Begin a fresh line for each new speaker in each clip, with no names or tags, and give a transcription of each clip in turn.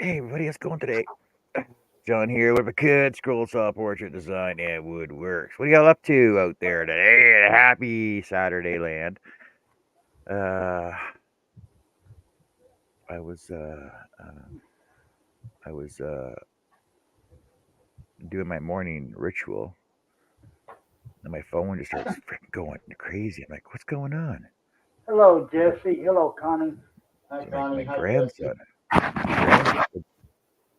Hey, everybody, how's it going today? John here with a kid, Scroll Saw Portrait Design and Woodworks. What are y'all up to out there today? Happy Saturday land. Uh, I was I was doing my morning ritual, and my phone just starts freaking going crazy. I'm like, what's going on?
Hello, Jesse. Hello, Connie.
Hi,
So my
Connie. Hi, Jesse.
grandson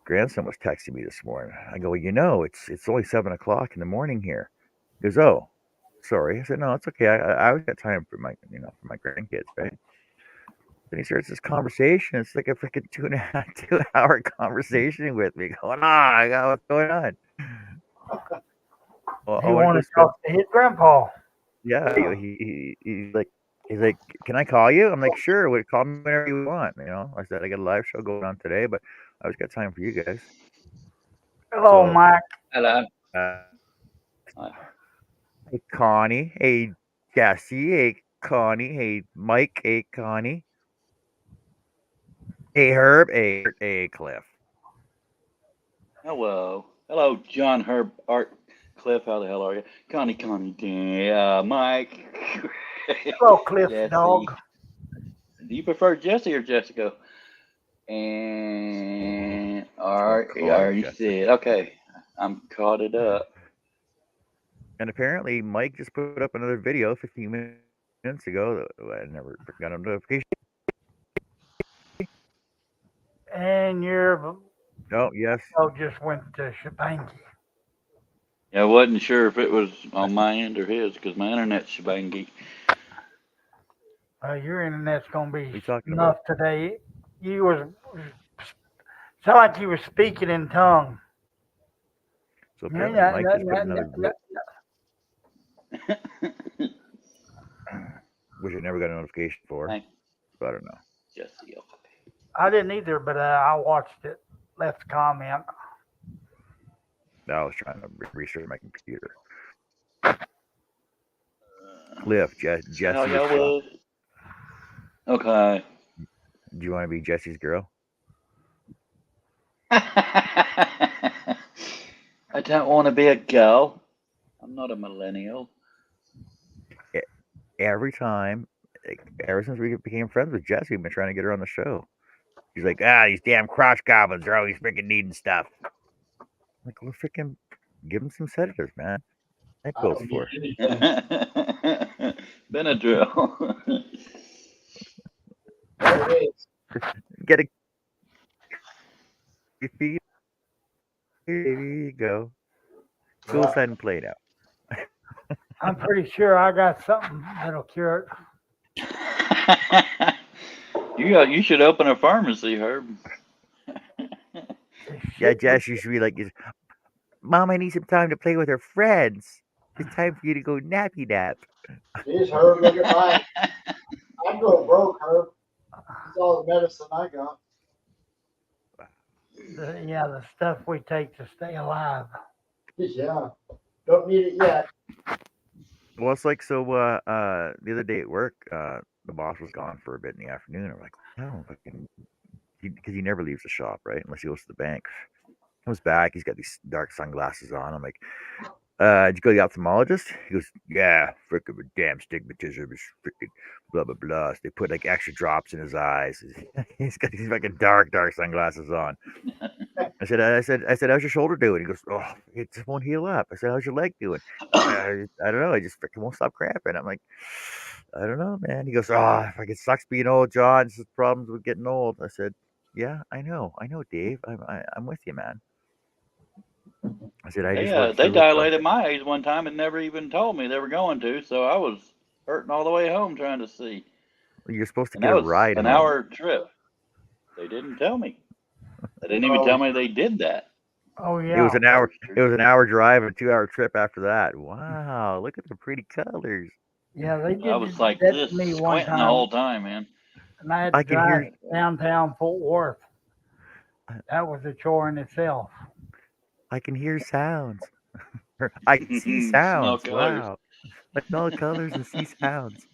grandson was texting me this morning. I go, it's only 7 o'clock in the morning here. He goes, oh, sorry. I said, no, it's okay. I always got time for my grandkids, right? Then he starts this conversation. It's like a freaking 2.5 2 hour conversation with me, going, I got what's going on. Oh,
He
I want to go
wanted to
spend.
talk to his grandpa.
Yeah, he's like, can I call you? I'm like, sure. Call me whenever you want. I said I got a live show going on today, but I always got time for you guys.
Hello,
So,
Mike.
Hello.
uh,
Hi.
hey Connie, hey Jesse, hey Connie, hey Mike, hey Connie, hey Herb, hey Cliff.
Hello. Hello, John, Herb, Art, Cliff. How the hell are you? Connie, Mike,
Hello, Cliff
Jesse.
Dog.
Do you prefer Jesse or Jessica? And
I'll
Art, you
call her
already
Jessica.
said. Okay, I'm caught it up.
And apparently, Mike just put up another video 15 minutes ago. I never got a notification.
And your
Oh, yes.
dog just went to Shabangi.
Yeah, I wasn't sure if it was on my end or his because my internet's shabangy.
Your internet's gonna
What are
be
you talking about?
enough today. You was sound like you were speaking in tongue.
So
Yeah,
apparently,
yeah,
Mike
yeah,
just put
yeah,
up
yeah,
another
yeah.
video, which I never got a notification for.
Thank
So I don't know.
Jesse. Okay.
I didn't either, but I watched it. Left a comment.
I was trying to restart my computer. Cliff,
So how
Jesse is
y'all
shop.
was? Okay.
Do you want to be Jesse's girl?
I don't want to be a girl. I'm not a millennial.
E- Every time, ever since we became friends with Jesse, we've been trying to get her on the show. She's like, these damn crotch goblins are always freaking needing stuff. I'm like, well, freaking give them some sedatives, man. That
I
goes
don't need
for.
anything. Benadryl. There it is.
Get a feet. Here you go. Go
Yeah.
outside and play now.
I'm pretty sure I got something that'll cure
You should open a pharmacy, Herb.
it.
Yeah,
Shit.
Jess, you should be like, Mom, I need some time to play with her friends. It's time for you to go nappy nap.
Jeez, Herb, look at mine. I'm going broke, Herb. That's all the medicine I got.
The stuff we take to stay alive.
Yeah, don't need it yet.
Well, it's like, so the other day at work, the boss was gone for a bit in the afternoon. I'm like, no, because he never leaves the shop, right? Unless he goes to the bank. Comes back, he's got these dark sunglasses on. I'm like, did you go to the ophthalmologist? He goes, yeah, frickin' damn stigmatism is frickin' blah blah blah. So they put like extra drops in his eyes. He's got these fucking dark sunglasses on. I said, how's your shoulder doing? He goes, oh, it just won't heal up. I said, how's your leg doing? I don't know. I just freaking won't stop cramping. I'm like, I don't know, man. He goes, oh, it sucks being old, John. This is problems with getting old. I said, yeah, I know, Dave. I'm with you, man. I said, I just work
They
through it. So
dilated my age one time and never even told me they were going to, so I was hurting all the way home trying to see.
you're supposed to
And
get
that
a
was
ride
an
home.
hour trip. They didn't tell me. They didn't even
Oh,
tell me they did that.
Oh
It was
yeah.
an hour. It was an hour drive and a 2 hour trip after that. Wow, look at the pretty colors.
Yeah, they
I
did
was like
that
this,
to me one
squinting the
time,
whole time, man.
and I had
I
to
can
drive
hear.
downtown Fort Worth. That was a chore in itself.
I can hear sounds. I can see
Smell
sounds.
colors.
Wow, I smell colors and see sounds.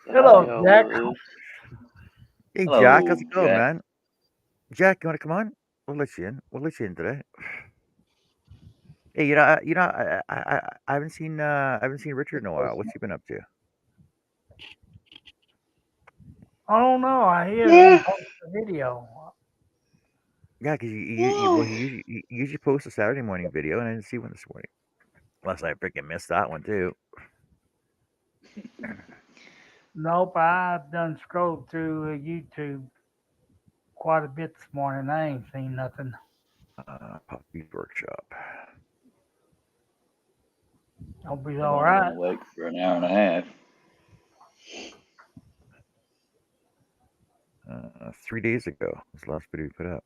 So how
Hello,
y'all
Jack.
was?
Hey,
Hello,
Jack, how's it going,
Jack.
man? Jack, you want to come on? We'll let you in. We'll let you in today. Hey, I haven't seen Richard in a while. What's he been up to?
I don't know. I hear him post a video.
Yeah, because he usually posts a Saturday morning video, and I didn't see one this morning. Unless I freaking missed that one too.
Nope, I've done scrolled through YouTube quite a bit this morning. I ain't seen nothing.
Puppy Workshop.
Hope he's
I've
all
only been
right.
awake for an hour and a half.
3 days ago was the last video we put up.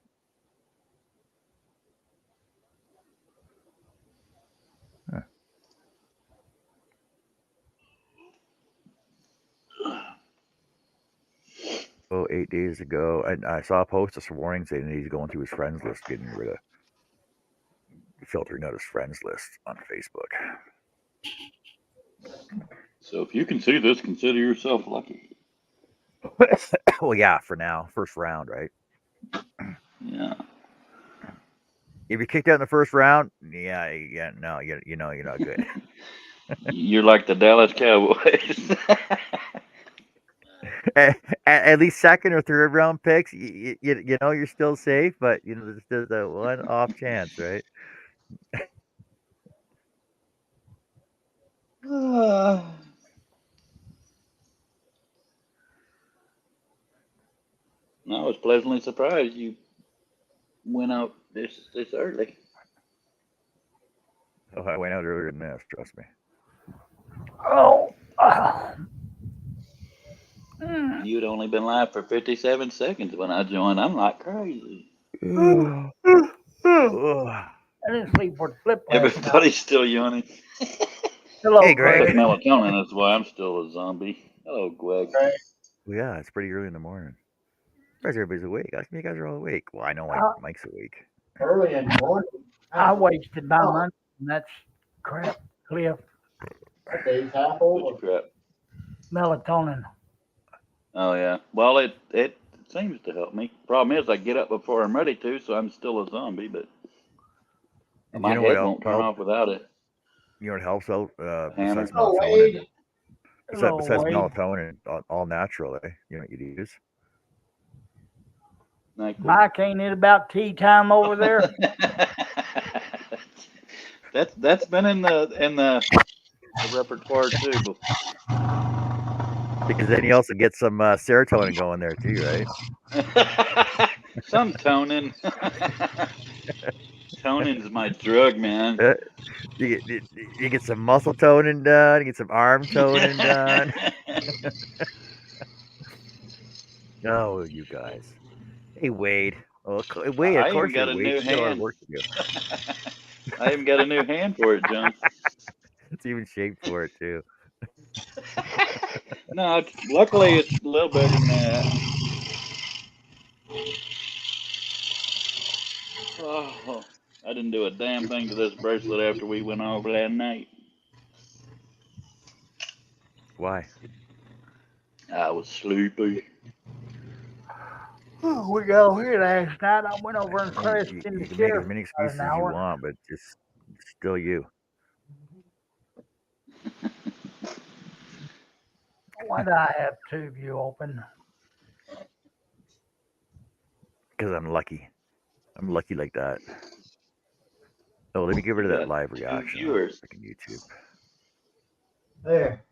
Huh. Oh, 8 days ago, and I saw a post this morning saying that he's going through his friends list, getting rid of, filtering out his friends list on Facebook.
So if you can see this, consider yourself lucky.
Well, yeah, for now, first round, right?
Yeah.
If you kicked out in the first round, no, you're not good.
You're like the Dallas Cowboys.
At least second or third round picks, you know you're still safe, but there's still that one off chance, right?
I was pleasantly surprised you went out this early.
Oh, I went out earlier than this, trust me.
Oh.
You'd only been live for 57 seconds when I joined. I'm like crazy.
Ugh.
I didn't sleep for the flip last night.
Everybody's still yawning.
Hello,
Hey, Greg.
Took melatonin, that's why I'm still a zombie. Hello, Greg.
Right.
Well, yeah, it's pretty early in the morning. Surprised everybody's awake. I think you guys are all awake. Well, I know Mike's awake.
Early in the morning.
I wasted my money, and that's crap. Cliff,
That day's half
Which
over.
crap.
melatonin.
Oh yeah. Well, it seems to help me. Problem is, I get up before I'm ready to, so I'm still a zombie. But
And
my
you know what
head
else
won't turn
helps?
off without it.
You know what helps out
Hammer.
besides
Oh,
melatonin?
Wade.
Hello,
Besides
Wade.
melatonin, all natural, eh? You know what you use?
Like,
Mike, ain't it about tea time over there?
that's been in the repertoire too.
Because then you also get some serotonin going there too, right?
Some toning. Toning's my drug, man.
You get some muscle toning done. You get some arm toning done. Oh, you guys. Hey, Wade. Oh, Wade,
I
of course
even got
you're
a
Wade.
new
You got a lot of
hand.
work to do.
I even got a new hand for it, John.
It's even shaped for it too.
No, luckily it's a little better than that. Oh, I didn't do a damn thing to this bracelet after we went over that night.
Why?
I was sleepy.
We got over here last night. I went over and
You,
crashed
you,
in the
you can make
chair
as many
for
excuses
an
as you
hour.
want, but just still you.
Why do I have two of you open?
Because I'm lucky. I'm lucky like that. Oh, let me get rid of
You
that
got
live
2
reaction on
viewers.
freaking YouTube.
There.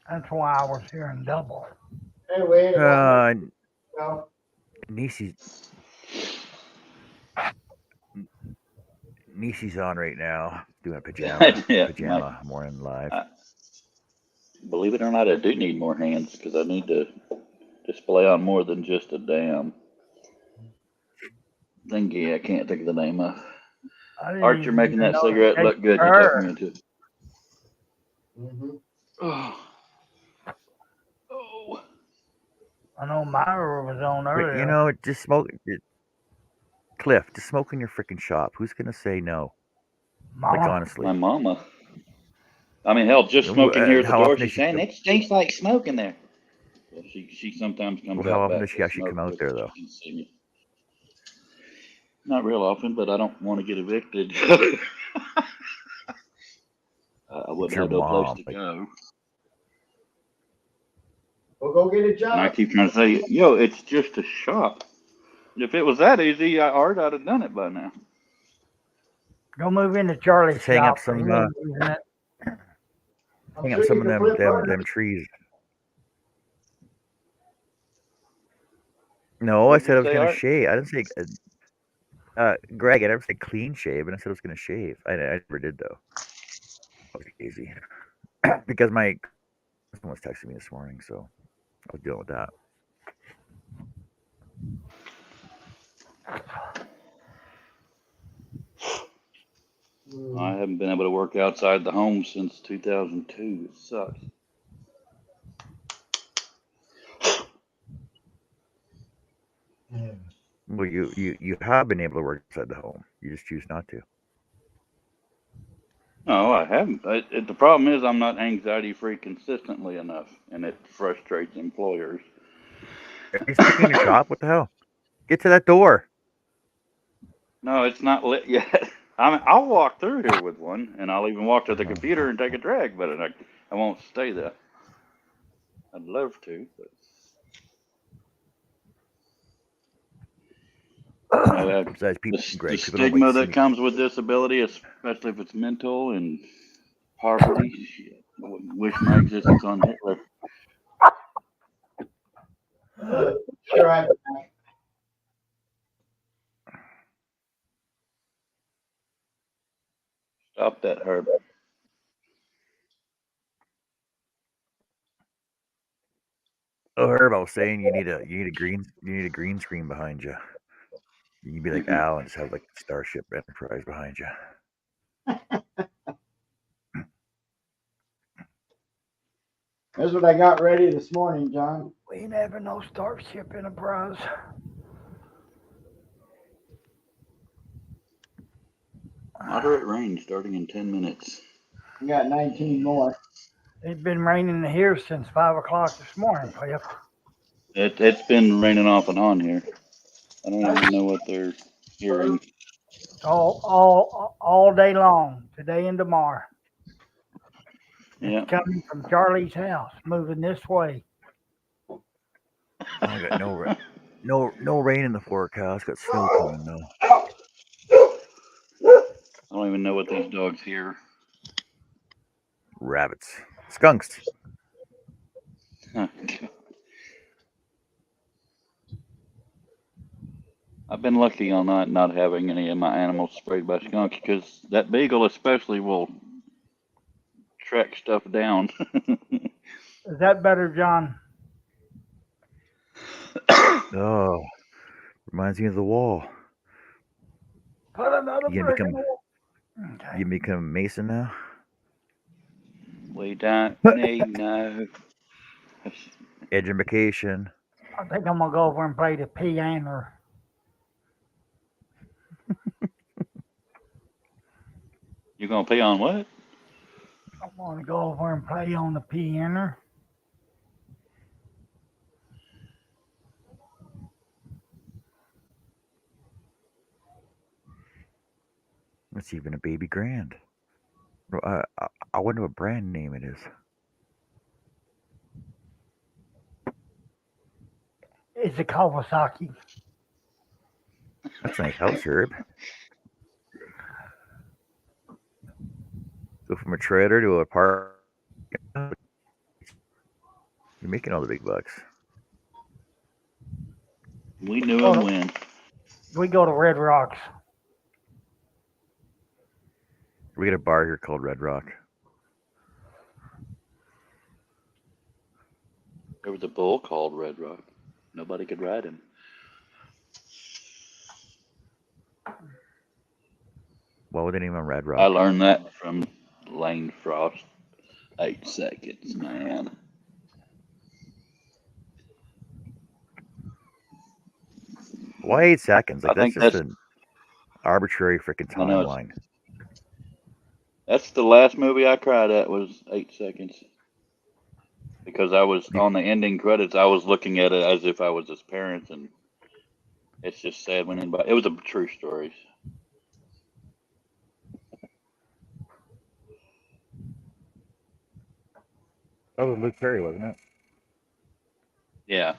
That's why I was hearing double.
Hey, Wade. I got no.
Nisi's on right now doing a pajama morning live.
Believe it or not, I do need more hands because I need to display on more than just a damn thingy. I can't think of the name of. Archer making that cigarette look good. You talked me into it.
Mm-hmm.
Oh. Oh.
I know Myra was on earlier.
But you know, just smoke. Cliff, just smoke in your freaking shop. Who's gonna say no?
Mama.
Like honestly,
My mama. I mean, hell, just smoking here at the
how
door.
often
She's saying it stinks like smoke in there. Well, she sometimes comes
Well, how
out
often
back
does she
to
actually come
smoke
out
just
there,
so
though?
she can see me. Not real often, but I don't want to get evicted. I wouldn't
your
have no place
mom,
to
like-
go.
Well, go get a
And I
job.
keep trying to say, yo, it's just a shop. If it was that easy, Art, I'd have done it by now.
Go move into Charlie's
Just hang up
shop.
some,
He ain't using it.
I'm
hang
sure
up some
you
of
can flip burgers.
them trees. No, I
What'd
said
you
I was
say,
gonna
Art?
shave. I didn't say, Greg. I never said clean shave, and I said I was gonna shave. I never did though. I was lazy because my someone was texting me this morning, so I was dealing with that.
I haven't been able to work outside the home since 2002. It sucks.
Yeah.
Well, you have been able to work inside the home. You just choose not to.
No, I haven't. The problem is I'm not anxiety free consistently enough, and it frustrates employers.
Are you sticking in your shop? What the hell? Get to that door.
No, it's not lit yet. I'll walk through here with one, and I'll even walk to the computer and take a drag, but I won't stay there. I'd love to, but
Besides,
the
Greg, people don't
stigma
like
that
seeing.
comes with disability, especially if it's mental and poverty, shit, I wouldn't wish my existence on Hitler.
Sure, I.
Stop that, Herb.
Oh, Herb, I was saying you need a green screen behind you. You can be like
Mhm.
Al and just have like Starship Enterprise behind you.
That's what I got ready this morning, John.
We ain't having no Starship Enterprise.
Moderate rain starting in 10 minutes.
I got 19 more.
It's been raining here since 5 o'clock this morning, Cliff.
It's been raining off and on here. I don't even know what they're hearing.
All day long, today and tomorrow.
Yeah.
It's coming from Charlie's house, moving this way.
I got no rain in the forecast. Got snow coming though.
I don't even know what these dogs hear.
Rabbits, skunks.
I've been lucky on not having any of my animals sprayed by skunks because that beagle especially will track stuff down.
Is that better, John?
Oh, reminds me of the wall.
Put another
You
brick
gonna
in the
become
wall. Okay.
you become a mason now?
We don't need no.
Education.
I think I'm gonna go over and play the piano.
You gonna pee on what?
I want to go over and play on the piano.
It's even a baby grand. I wonder what brand name it is.
It's a Kawasaki.
That's a nice house, Herb. Go from a trailer to a park. You're making all the big bucks.
We knew him when.
We go to Red Rocks.
We got a bar here called Red Rock.
There was a bull called Red Rock. Nobody could ride him.
Why would they name him Red Rock?
I learned that from Lane Frost. 8 seconds, man.
Why 8 seconds? Like
I think
that's just
that's-
an arbitrary freaking
I know
timeline.
That's the last movie I cried at was 8 seconds. because I was on the ending credits. I was looking at it as if I was his parents, and it's just sad when anybody. It was a true story.
That was Luke Perry, wasn't it?
Yeah.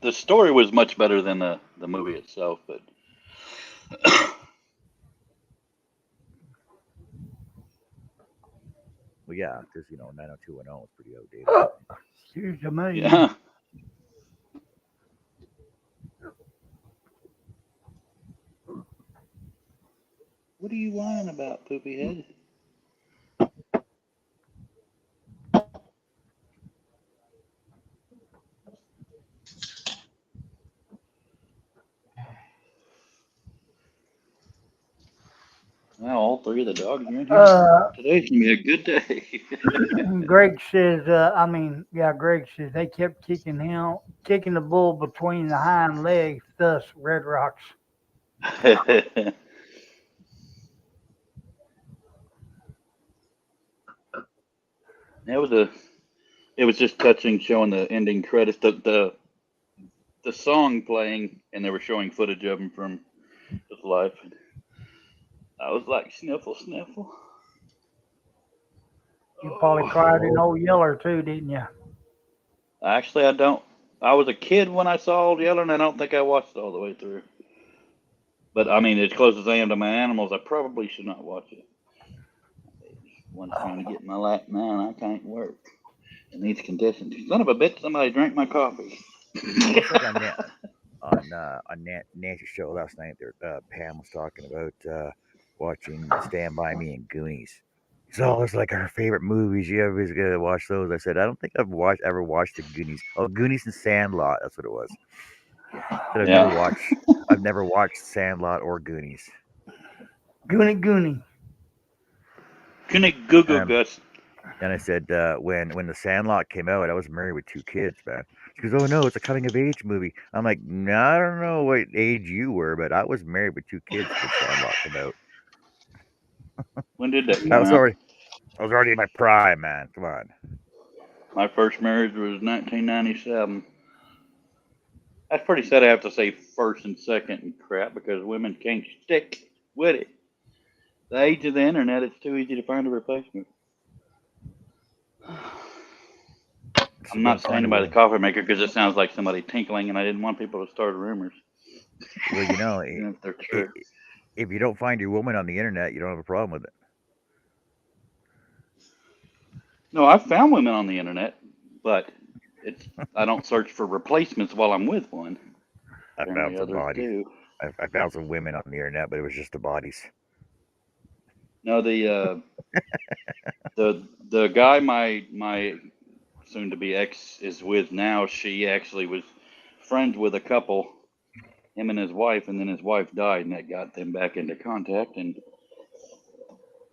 The story was much better than the movie itself, but
Well, yeah, because 90210 was pretty outdated.
Excuse me.
yeah. What are you whining about, poopy head? Wow, all three of the dogs are in here. Today's gonna be a good day.
Greg says, Greg says they kept kicking the bull between the hind legs, thus Red Rocks. It was just touching, showing the ending credits, the song playing, and they were showing footage of him from his life. I was like, sniffle, sniffle. You probably cried in Old Yeller too, didn't you?
Actually, I don't. I was a kid when I saw Old Yeller, and I don't think I watched it all the way through. But I mean, as close as I am to my animals, I probably should not watch it. One's trying to get in my lap now, and I can't work in these conditions. Son of a bitch! Somebody drank my coffee.
It's like on Nancy's show last night. Pam was talking about watching Stand By Me and Goonies. So it's like her favorite movies. You ever gonna watch those? I said I don't think I've ever watched the Goonies. Oh, Goonies and Sandlot. That's what it was. That I've never watched Sandlot or Goonies.
Goonie.
Goonie Google Gus.
And I said, when the Sandlot came out, I was married with 2 kids, man. She goes, "Oh no, it's a coming of age movie." I'm like, "No, I don't know what age you were, but I was married with 2 kids when Sandlot came out."
When did that come
I
out?
was already in my prime, man. Come on.
My first marriage was 1997. That's pretty sad. I have to say first and second and crap because women can't stick with it. The age of the internet, it's too easy to find a replacement. I'm not standing by the coffee maker because it sounds like somebody tinkling, and I didn't want people to start rumors.
Well,
If they're true.
if you don't find your woman on the internet, you don't have a problem with it.
No, I've found women on the internet, but I don't search for replacements while I'm with one.
I found
Apparently
some
others
bodies.
do.
I found some women on the internet, but it was just the bodies.
No, the guy my soon to be ex is with now, she actually was friends with a couple, him and his wife, and then his wife died, and that got them back into contact. And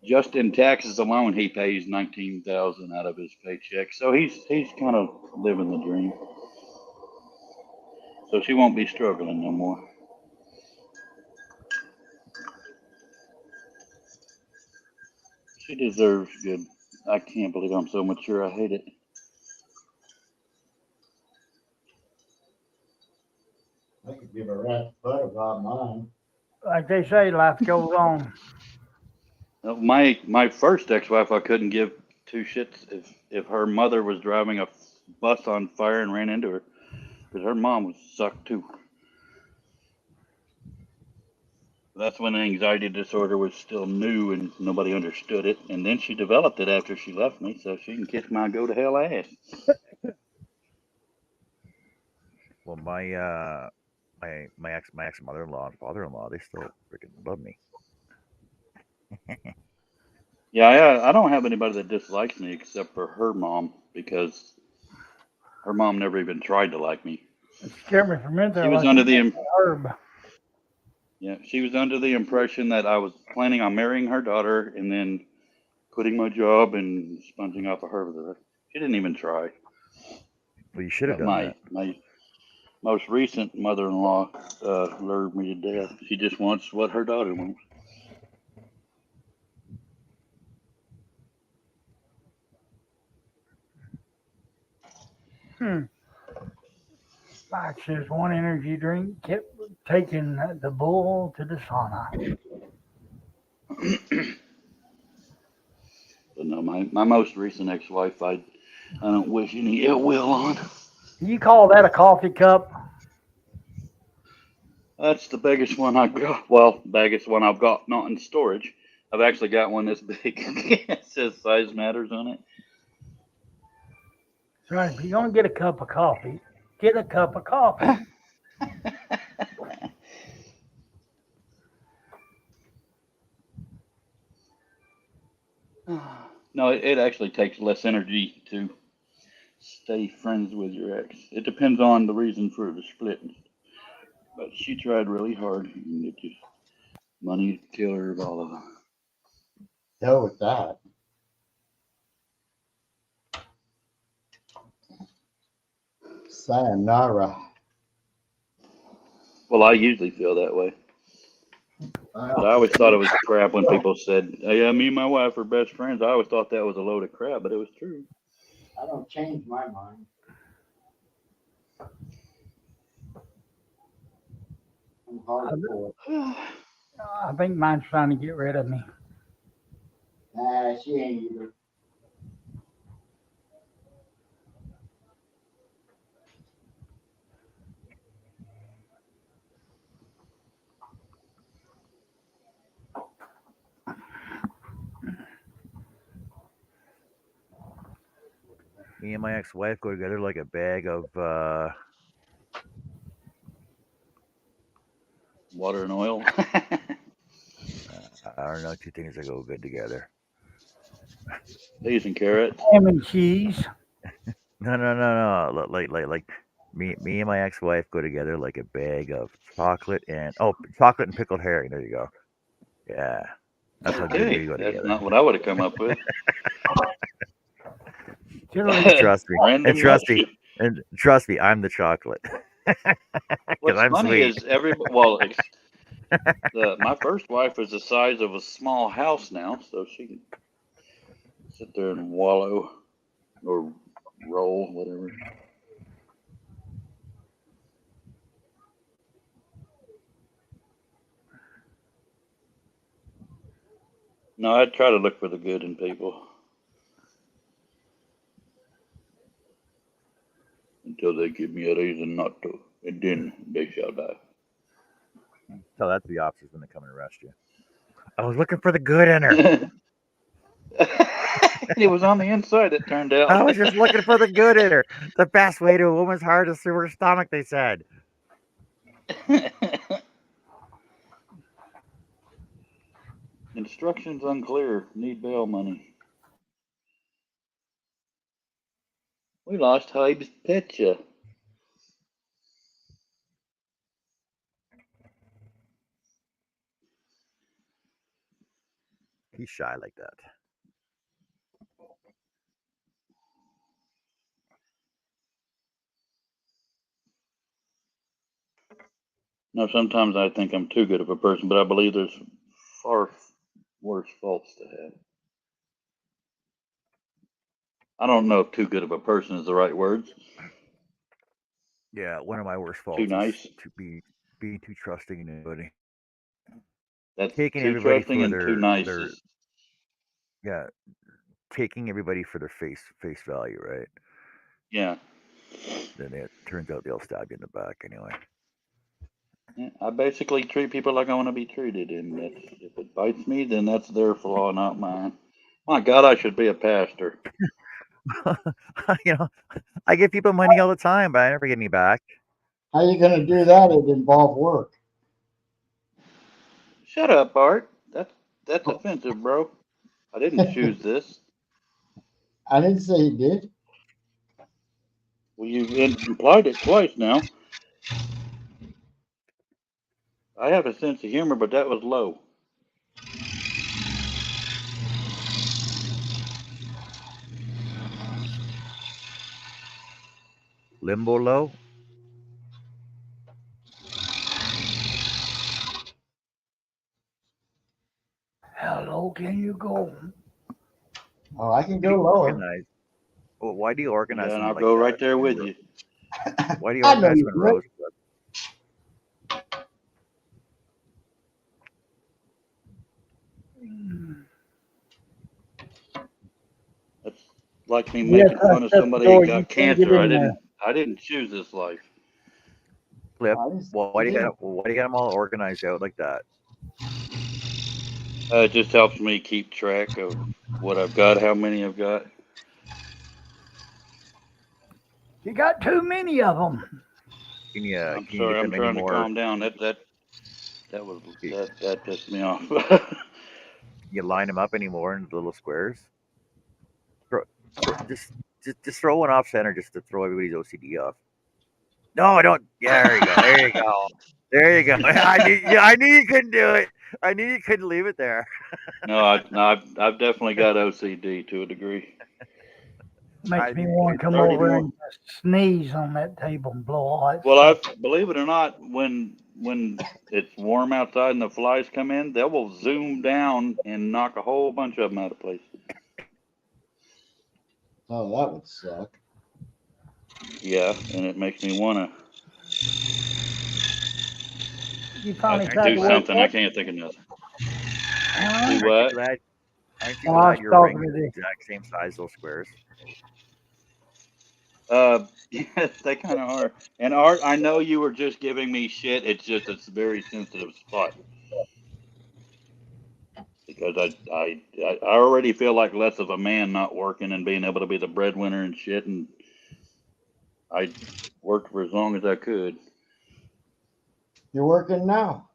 just in taxes alone, he pays $19,000 out of his paycheck. So he's kind of living the dream. So she won't be struggling no more. She deserves good. I can't believe I'm so mature. I hate it.
I could give a rat's butt about mine.
Like they say, life goes on.
My first ex-wife, I couldn't give 2 shits if her mother was driving a bus on fire and ran into her, because her mom was sucked too. That's when the anxiety disorder was still new and nobody understood it. And then she developed it after she left me, so she can kiss my go to hell ass.
Well, my ex mother-in-law and father-in-law, they still freaking love me.
Yeah, I don't have anybody that dislikes me except for her mom, because her mom never even tried to like me.
It scared me from in there.
She was
like
under the
herb.
Yeah, she was under the impression that I was planning on marrying her daughter and then quitting my job and sponging off of her. She didn't even try.
Well, you should have
But
done that.
my most recent mother-in-law lured me to death. She just wants what her daughter wants.
Like says, one energy drink kept taking the bull to the sauna.
But no, my most recent ex-wife, I don't wish any ill will on.
Do you call that a coffee cup?
That's the biggest one I got. Well, biggest one I've got, not in storage. I've actually got one this big. It says size matters on it.
So if you're gonna get a cup of coffee, get a cup of coffee.
No, it actually takes less energy to stay friends with your ex. It depends on the reason for the split. But she tried really hard, and it just money to kill her of all of them.
Hell with that. Sayonara.
Well, I usually feel that way. But I always thought it was crap when people said, "Hey, yeah, me and my wife are best friends." I always thought that was a load of crap, but it was true.
I don't change my mind. I'm hard for it.
I think mine's trying to get rid of me.
Nah, she ain't either.
Me and my ex-wife go together like a bag of
Water and oil.
I don't know, two things that go good together.
Peas and carrots.
Ham and cheese.
No. Like me and my ex-wife go together like a bag of chocolate and chocolate and pickled herring. There you go. Yeah, that's how good we
Okay,
go
that's
together.
not what I would have come up with.
Generally,
Trust me,
Random
and
question.
trust me, I'm the chocolate. Because
What's
I'm
funny
sweet.
is my first wife is the size of a small house now, so she can sit there and wallow or roll, whatever. No, I try to look for the good in people until they give me a reason not to, and then they shall die.
Tell that to the officers when they come and arrest you. I was looking for the good in her.
It was on the inside, it turned out.
I was just looking for the good in her. The best way to a woman's heart is through her stomach, they said.
Instructions unclear. Need bail money. We lost Hyde's picture.
He's shy like that.
No, sometimes I think I'm too good of a person, but I believe there's far worse faults to have. I don't know if too good of a person is the right words.
Yeah, one of my worst faults
Too
is
nice.
to be being too trusting in anybody.
That's
Taking
too
everybody
trusting
for
and too nice.
their yeah, taking everybody for their face value, right?
Yeah.
Then it turns out they'll stab you in the back anyway.
I basically treat people like I want to be treated, and if it bites me, then that's their flaw, not mine. My God, I should be a pastor.
You know, I give people money all the time, but I never get any back.
How you gonna do that? It involve work.
Shut up, Art. That's offensive, bro. I didn't choose this.
I didn't say he did.
Well, you implied it twice now. I have a sense of humor, but that was low.
Limbo low.
how low can you go?
Oh, I can go lower.
Nice. Well, why do you organize
Yeah, and
them
I'll
like
go right there with
in
you.
Why do you
I know
organize
you
them in
would.
rows?
That's like me
Yes,
making
I
fun of
shut the
somebody
door.
who
You
got
can't get
cancer.
in there.
I didn't choose this life.
Clip.
I didn't
Well, why do you
see
got why do you got them all organized out like that?
It just helps me keep track of what I've got, how many I've got.
You got too many of them.
Can you
I'm
can you
sorry,
get
I'm
them any
trying to
more?
calm down. That pissed me off.
You line them up anymore into little squares? Throw, just throw one off center just to throw everybody's OCD off. No, I don't. Yeah, there you go. There you go. There you go. I knew you couldn't do it. I knew you couldn't leave it there.
No, I've definitely got OCD to a degree.
Makes
I
me
knew you
want to
couldn't.
come
Already
over
more.
and just sneeze on that table and blow all that
Well,
stuff.
believe it or not, when it's warm outside and the flies come in, they will zoom down and knock a whole bunch of them out of place.
Oh, that would suck.
Yeah, and it makes me want
You finally
to
tried
do
to wake
something. I
up?
can't think of nothing.
Huh?
Do
Aren't you
what?
glad? Aren't you
No, I was
glad your
talking
ring is
to
the
the.
exact same size those squares?
Yes, they kind of are. And Art, I know you were just giving me shit. It's a very sensitive spot because I already feel like less of a man not working and being able to be the breadwinner and shit. And I worked for as long as I could.
You're working now.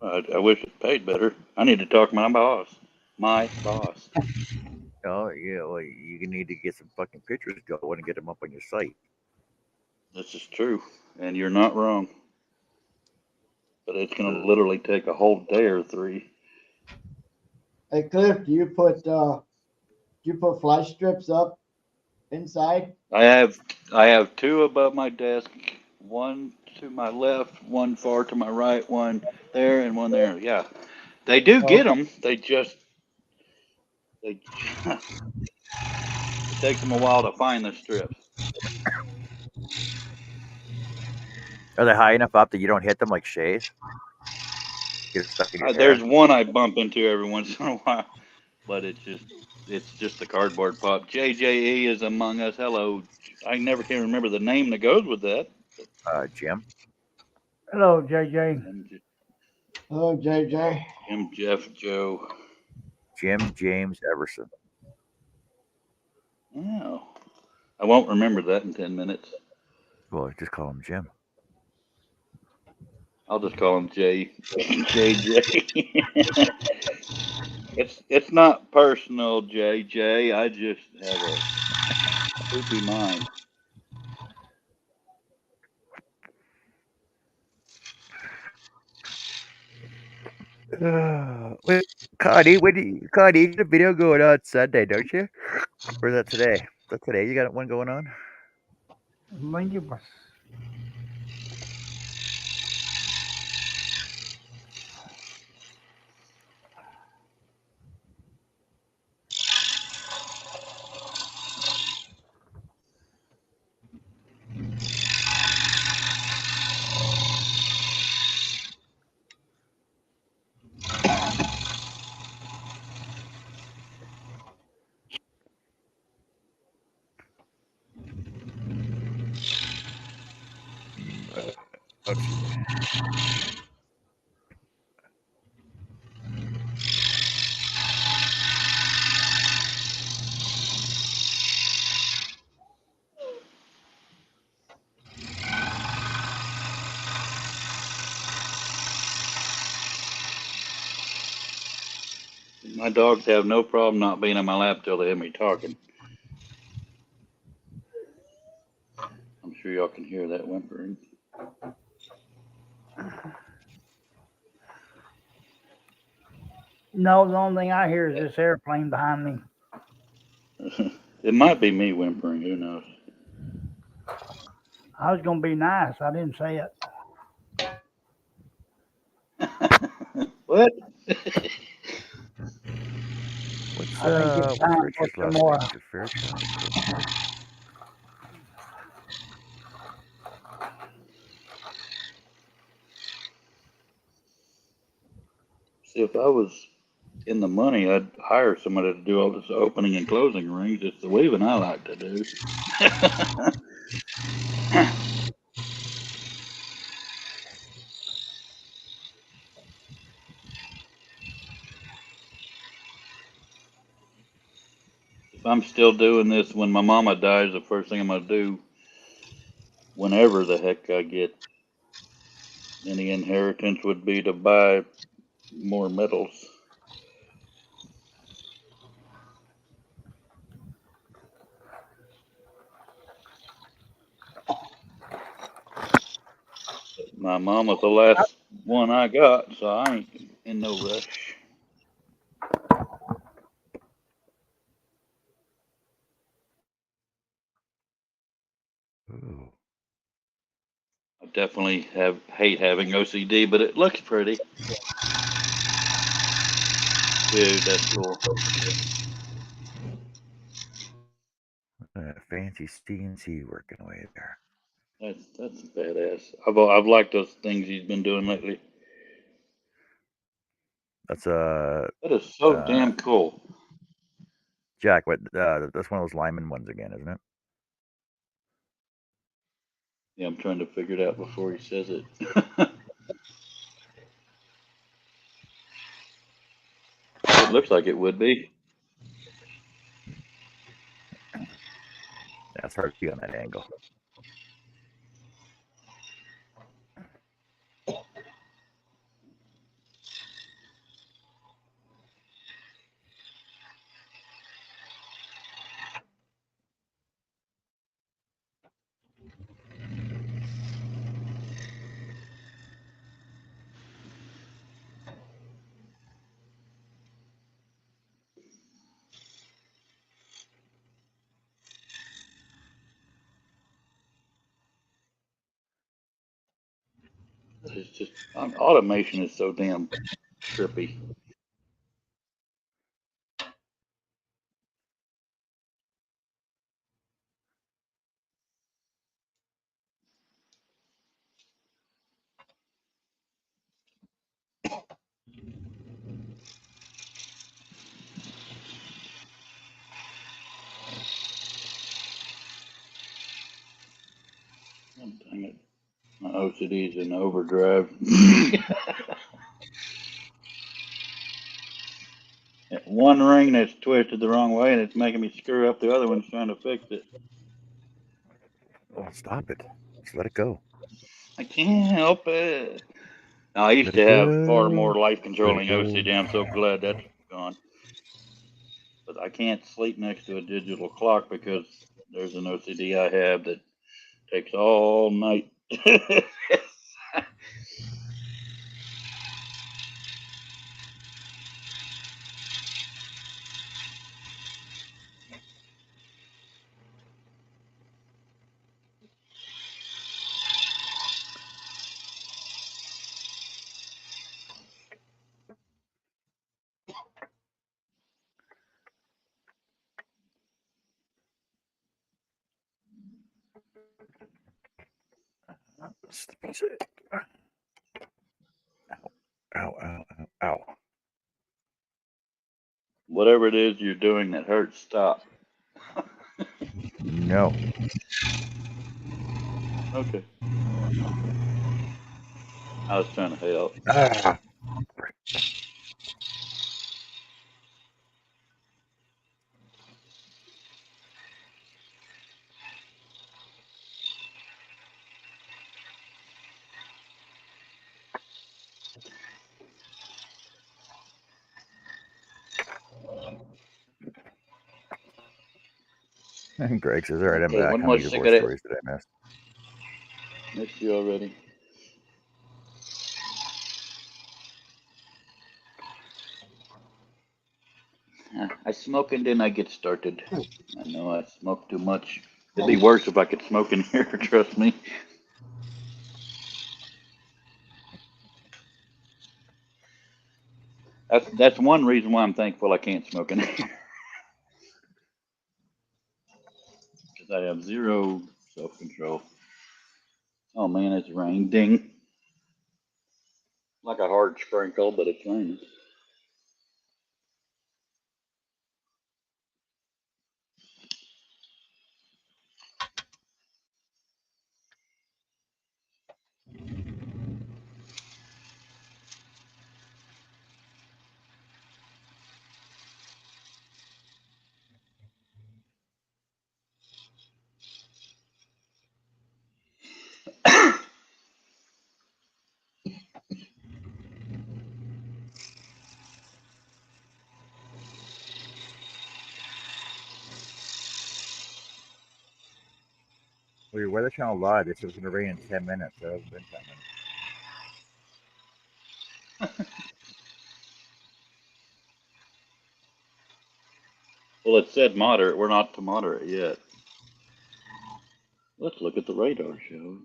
I wish it paid better. I need to talk to my boss. My boss.
Oh, yeah. Well, you need to get some fucking pictures going and get them up on your site.
This is true, and you're not wrong. But it's gonna literally take a whole day or three.
Hey Cliff, do you put fly strips up inside?
I have two above my desk, one to my left, one far to my right, one there and one there. Yeah, they do
Oh,
get them. They it takes them a while to find the strips.
Are they high enough up that you don't hit them like Shay's? Get it stuck in your hair.
There's one I bump into every once in a while, but it's just the cardboard pop. JJE is among us. Hello. I never can remember the name that goes with that.
Jim.
Hello, JJ.
hello, JJ.
Jim, Jeff, Joe.
Jim James Everson.
Oh, I won't remember that in 10 minutes.
Well, just call him Jim.
I'll just call him JJ. It's not personal, JJ. I just have a poopy mind.
Wait, Connie, Connie, you got a video going on Sunday, don't you? Or is that today? Is that today? You got one going on?
I think it was.
Let's see.
My dogs have no problem not being on my lap till they hear me talking. I'm sure y'all can hear that whimpering.
No, the only thing I hear is this airplane behind me.
It might be me whimpering. Who knows?
I was gonna be nice. I didn't say it.
What?
What's
I think it's
What's
time for
Richard's
some
last
more.
name? Is it Fairchild?
See, if I was in the money, I'd hire somebody to do all this opening and closing rings. It's the weaving I like to do. If I'm still doing this when my mama dies, the first thing I'm gonna do, whenever the heck I get any inheritance, would be to buy more metals. My mama's the last one I got, so I ain't in no rush.
Ooh.
I definitely hate having OCD, but it looks pretty. Dude, that's cool.
Fancy CNC working away there.
That's badass. I've liked those things he's been doing lately.
That's
That is so damn cool.
Jack. What? That's one of those Lyman ones again, isn't it?
Yeah, I'm trying to figure it out before he says it. It looks like it would be.
That's hard to see on that angle.
It's just automation is so damn trippy. Oh, dang it. My OCD's in overdrive. One ring that's twisted the wrong way, and it's making me screw up the other ones trying to fix it.
Oh, stop it! Just let it go.
I can't help it. Now, I used
Let it
to have far
go.
more life
Let it
controlling
go.
OCD. I'm so glad that's gone. But I can't sleep next to a digital clock because there's an OCD I have that takes all night.
That's the piece of it. Ow! Ow! Ow! Ow! Ow!
Whatever it is you're doing that hurts, stop.
No.
Okay. I was trying to help.
Ah! And Greg says, "All right, I'm
Okay,
back.
one
How
more
many divorce
cigarette.
stories did I miss?"
Missed you already. I smoke and then I get started. I know I smoke too much. It'd be worse if I could smoke in here, trust me. That's one reason why I'm thankful I can't smoke in here.
because I have zero self-control. Oh man, it's rain. Ding. Like a hard sprinkle, but it's raining.
Well, your Weather Channel lied. They said it was going to rain in 10 minutes. It hasn't been 10 minutes.
Well, it said moderate. We're not to moderate yet. Let's look at the radar show.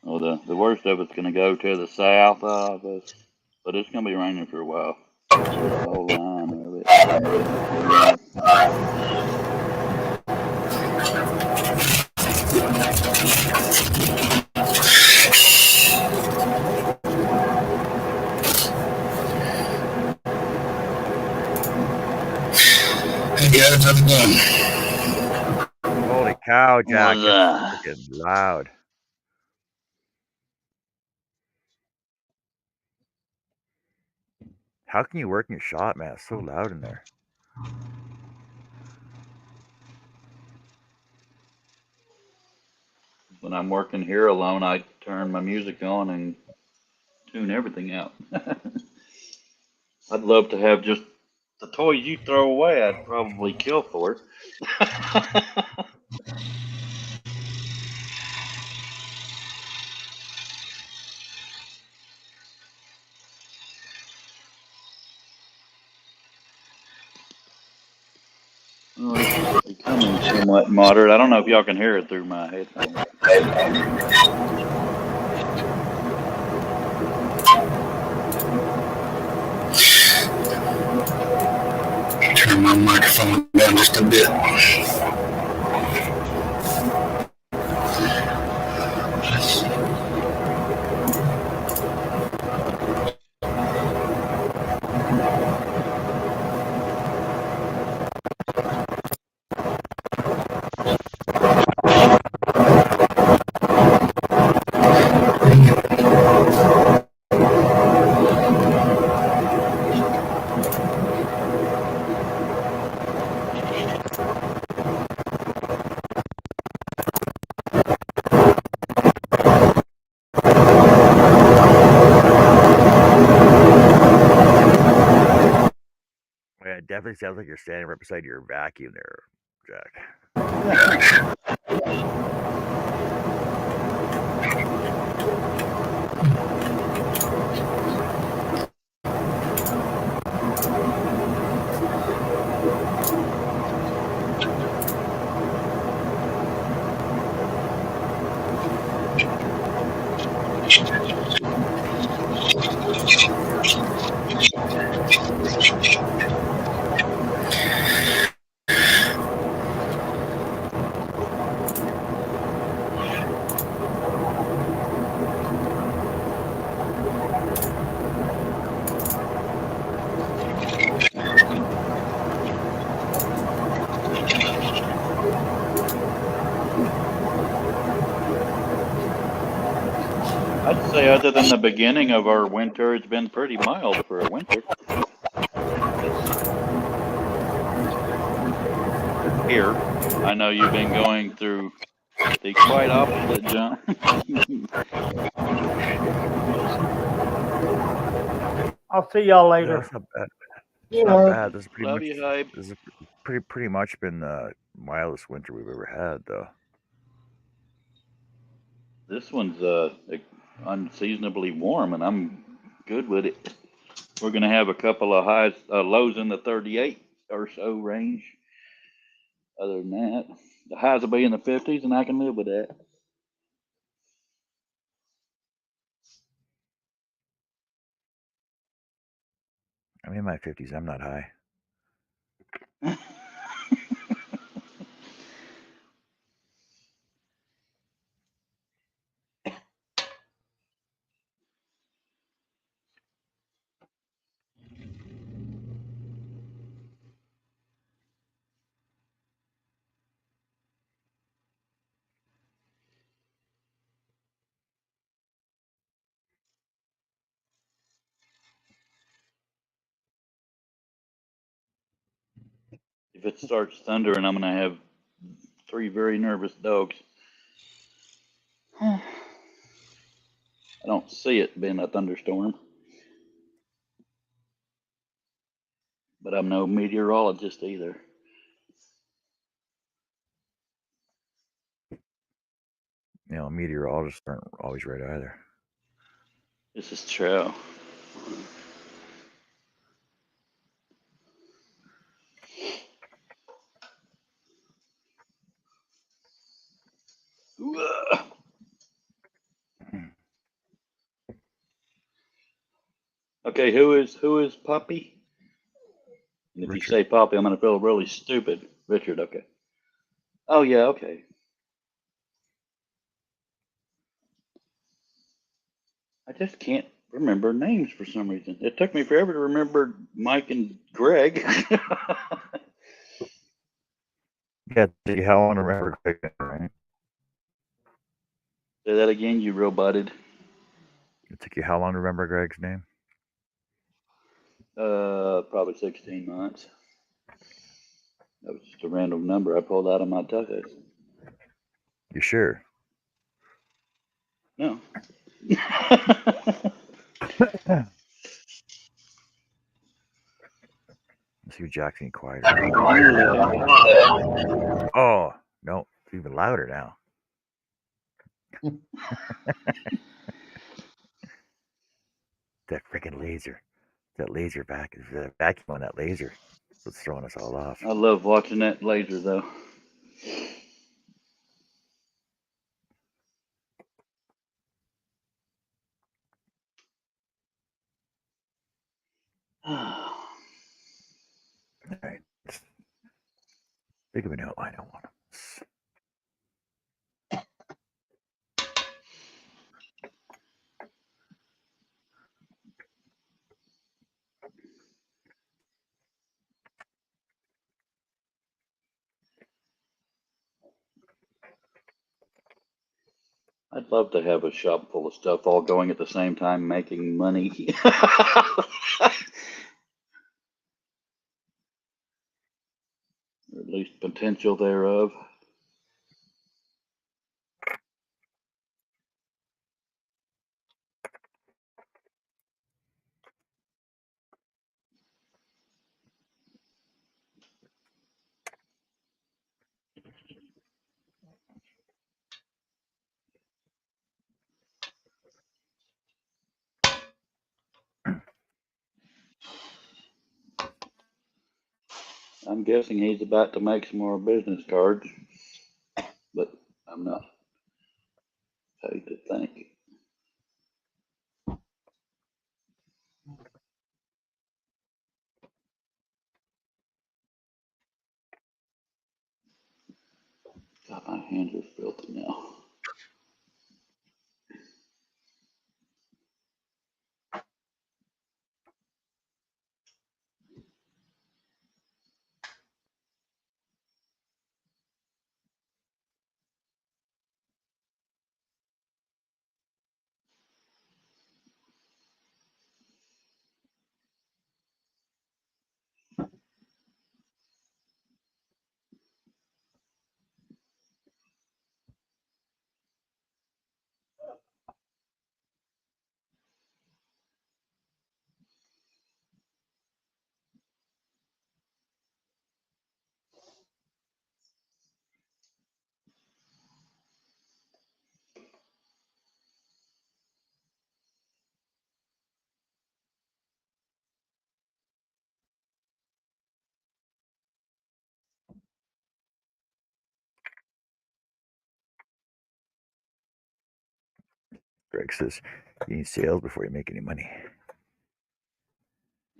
Oh, the worst of it's going to go to the south of us, but it's going to be raining for a while. The whole line of it.
Hey guys, how's it going?
Holy cow, Jack.
What's
It's
that?
freaking loud. How can you work in your shop, man? It's so loud in there.
When I'm working here alone, I turn my music on and tune everything out. I'd love to have just the toys you throw away. I'd probably kill for it. Oh, it's becoming somewhat moderate. I don't know if y'all can hear it through my headphones.
Turn my microphone down just a bit.
Yeah, it definitely sounds like you're standing right beside your vacuum there, Jack.
I'd say other than the beginning of our winter, it's been pretty mild for a winter. Here, I know you've been going through the quite opposite, John.
I'll see y'all
No,
later.
it's not bad. It's
You
not
know,
bad. This is pretty
Love
much
you, Hype.
this is pretty much been the mildest winter we've ever had, though.
This one's unseasonably warm, and I'm good with it. We're gonna have a couple of highs, lows in the 38 or so range. Other than that, the highs will be in the 50s, and I can live with that.
I'm in my 50s. I'm not high.
If it starts thundering, I'm gonna have 3 very nervous dogs. I don't see it being a thunderstorm, but I'm no meteorologist either.
You know, meteorologists aren't always right either.
This is true. Okay, who is Puppy? And if you
Richard.
say Poppy, I'm gonna feel really stupid. Richard, okay. Oh yeah, okay. I just can't remember names for some reason. It took me forever to remember Mike and Greg.
Yeah, see how long to remember Greg, right?
Say that again, you roboted.
It took you how long to remember Greg's name?
Probably 16 months. That was just a random number I pulled out of my tuchus.
You sure?
No.
Let's see if Jack's any quieter.
Yeah.
Oh, no, it's even louder now. That freaking laser. That laser back is that vacuum on that laser. That's what's throwing us all off.
I love watching that laser though.
All right. Think of an outline I want.
I'd love to have a shop full of stuff all going at the same time making money. Or at least potential thereof. I'm guessing he's about to make some more business cards, but I'm not paid to think. God, my hands are filthy now.
Greg says you need sales before you make any money.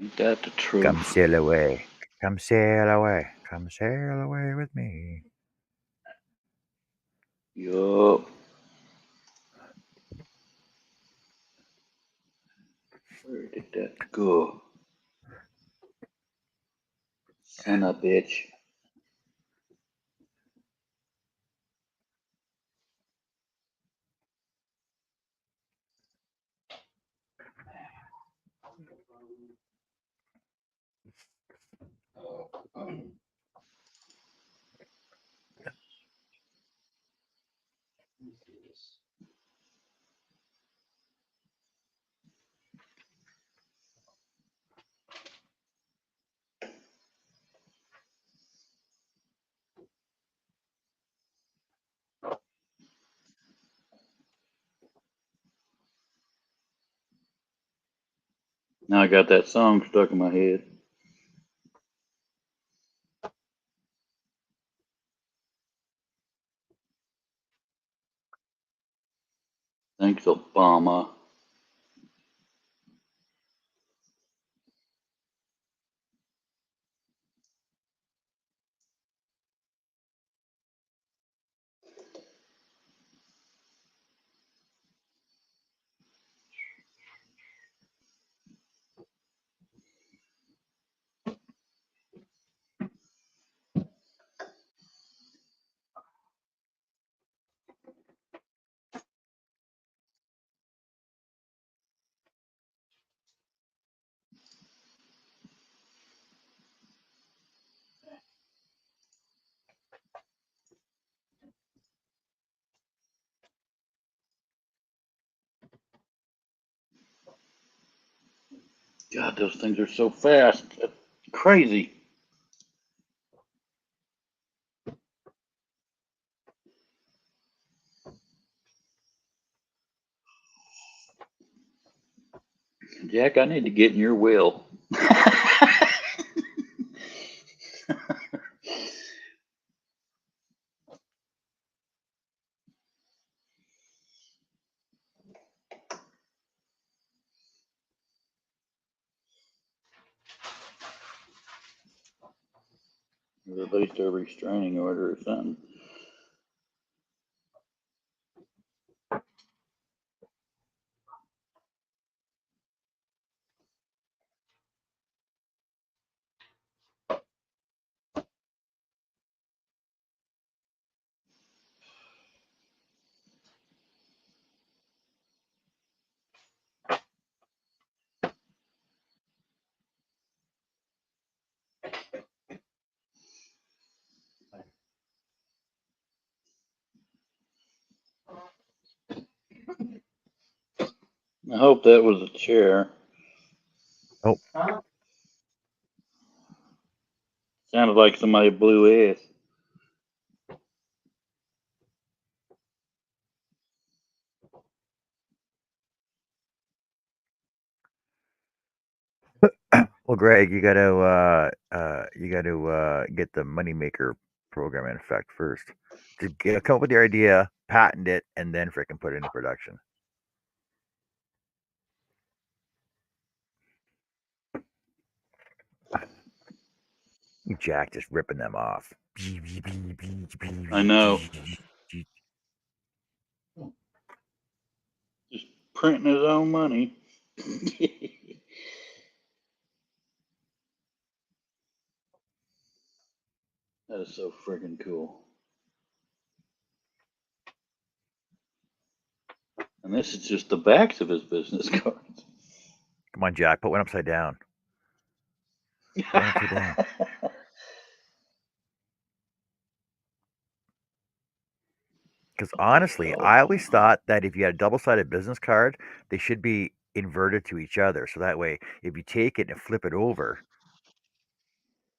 Ain't that the truth?
Come sail away. Come sail away. Come sail away with me.
Yup. Where did that go? Son of a bitch. Now I got that song stuck in my head. Thanks, Obama. God, those things are so fast. That's crazy. Jack, I need to get in your will. Or at least a restraining order or something. I hope that was a chair.
Oh,
Huh?
Sounded like somebody blew ass.
well, Greg, you got to get the moneymaker program in effect first. Just come up with your idea, patent it, and then frickin' put it into production. Jack just ripping them off.
I know. Just printing his own money. That is so freaking cool. And this is just the backs of his business cards.
Come on, Jack, put one upside down. Put one upside down. Because honestly, I always thought that if you had a double-sided business card, they should be inverted to each other. So that way, if you take it and flip it over,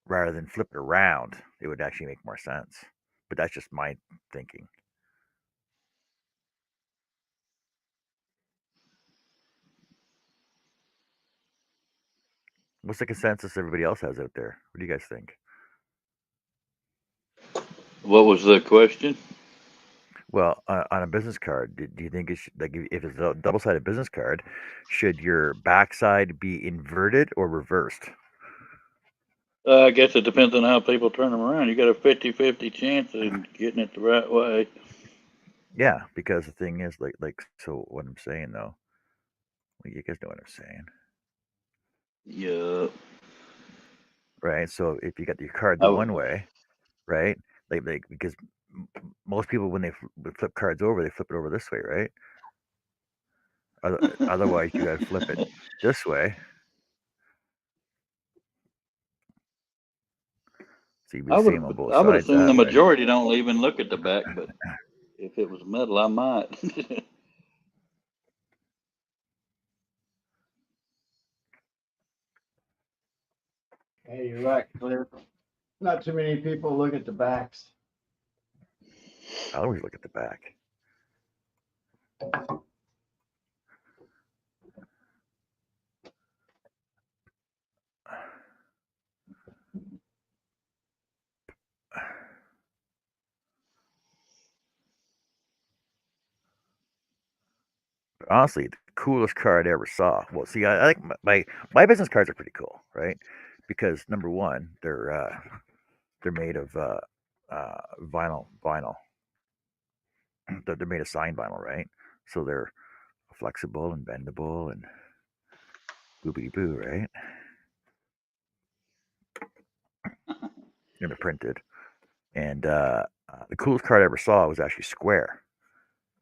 rather than flip it around, it would actually make more sense. But that's just my thinking. What's the consensus everybody else has out there? What do you guys think?
What was the question?
Well, on a business card, do you think it should, like if it's a double-sided business card, should your backside be inverted or reversed?
I guess it depends on how people turn them around. You got a 50-50 chance of getting it the right way.
Yeah, because the thing is, so what I'm saying though, well, you guys know what I'm saying,
Yeah.
right? So if you got your card the
Oh,
one way, right? Because most people when they flip cards over, they flip it over this way, right? Otherwise, you got to flip it this way. So you'd be
I
the
would
same on both
I would
sides
assume the
that way.
majority don't even look at the back, but if it was metal, I might.
Hey, you're right, Cliff. Not too many people look at the backs.
I always look at the back. But honestly, the coolest card I ever saw. Well, see, I like my business cards are pretty cool, right? Because number one, they're made of vinyl. They're made of signed vinyl, right? So they're flexible and bendable and boobity boo, right? And they're printed. And the coolest card I ever saw was actually square.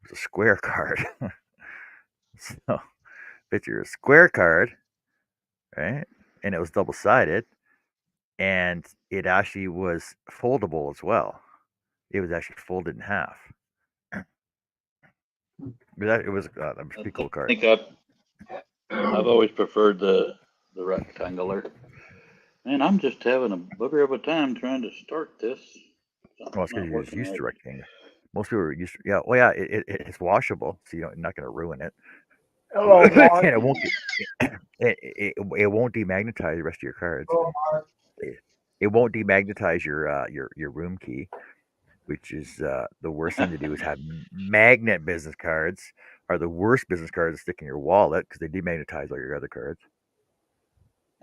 It was a square card. So picture a square card, right? And it was double sided, and it actually was foldable as well. It was actually folded in half. It was a
I
pretty cool card.
think I've always preferred the rectangular. Man, I'm just having a booger of a time trying to start this.
Well,
Something's
it's because
not
you're just
working
used
right.
to rectangle. Most people are used to, yeah. Well, yeah, it's washable, so you're not going to ruin it,
Hello,
and
Mark.
it won't it won't demagnetize the rest of your cards.
Oh, Mark.
It won't demagnetize your room key, which is the worst thing to do. Is have magnet business cards are the worst business cards to stick in your wallet because they demagnetize all your other cards.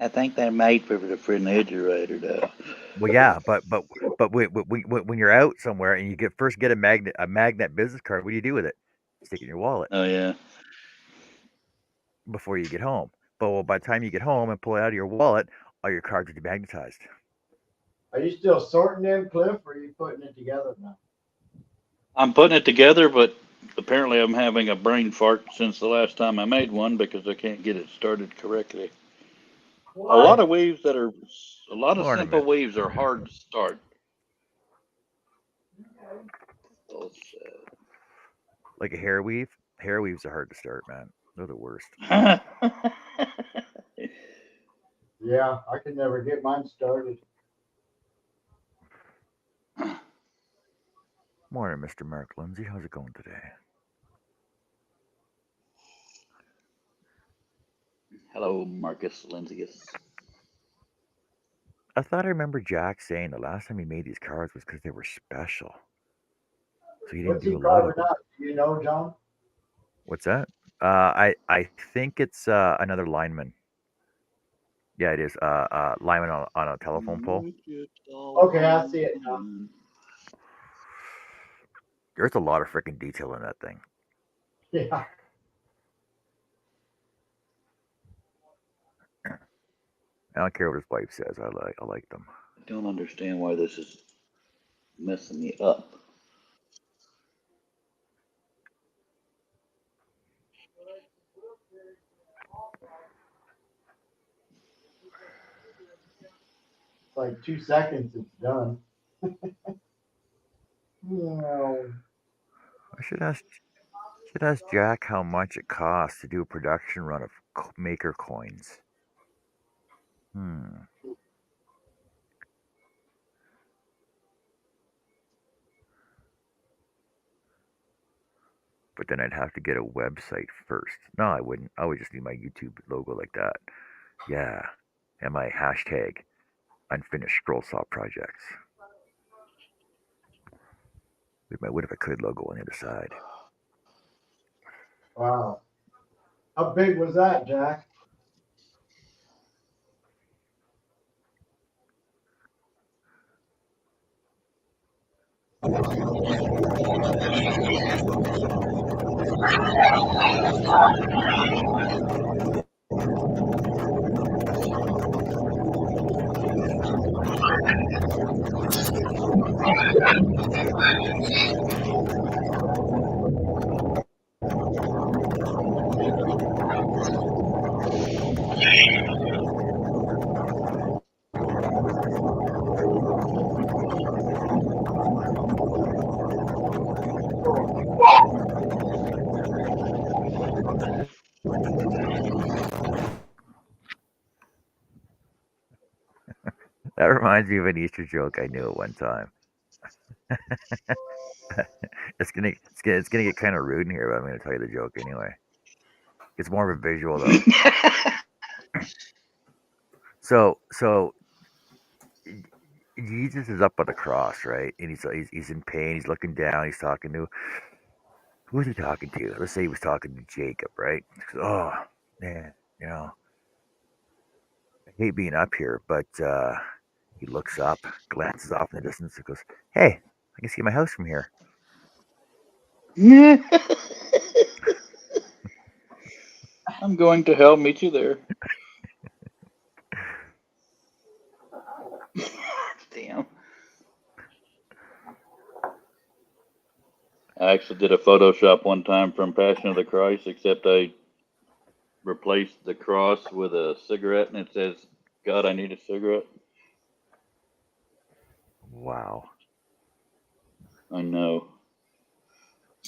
I think they're made for the refrigerator, though.
Well, yeah, but when you're out somewhere and you get a magnet business card, what do you do with it? Stick it in your wallet
Oh yeah.
before you get home. But well, by the time you get home and pull it out of your wallet, all your cards are demagnetized.
Are you still sorting them, Cliff, or are you putting it together now?
I'm putting it together, but apparently I'm having a brain fart since the last time I made one because I can't get it started correctly. A lot
Why?
of weaves a lot of
Morning,
simple
man.
weaves are hard to start.
Like a hair weave. Hair weaves are hard to start, man. They're the worst.
Yeah, I could never get mine started.
Morning, Mr. Mark Lindsay. How's it going today?
Hello, Marcus Lindsayus.
I thought I remember Jack saying the last time he made these cards was because they were special. So he didn't
What's he
do a lot of
carving
them.
out? Do you know, John?
What's that? I think it's another lineman. Yeah, it is. Lineman on a telephone pole.
Okay, I see it now.
There's a lot of freaking detail in that thing.
Yeah.
I don't care what his wife says. I like them.
I don't understand why this is messing me up.
It's like 2 seconds, it's done. No.
I should ask Jack how much it costs to do a production run of Maker coins. But then I'd have to get a website first. No, I wouldn't. I would just do my YouTube logo like that. Yeah. And my hashtag unfinished scroll saw projects. with my "What If I Could" logo on the other side.
Wow. How big was that, Jack?
That reminds me of an Easter joke I knew at one time. It's gonna get kind of rude in here, but I'm gonna tell you the joke anyway. It's more of a visual though. So Jesus is up on the cross, right? And he's in pain. He's looking down. He's talking to, who is he talking to? Let's say he was talking to Jacob, right? He goes, oh man, you know, I hate being up here, but he looks up, glances off in the distance, and goes, hey, I can see my house from here.
I'm going to hell. Meet you there. Damn. I actually did a Photoshop one time from Passion of the Christ, except I replaced the cross with a cigarette, and it says, God, I need a cigarette.
Wow.
I know.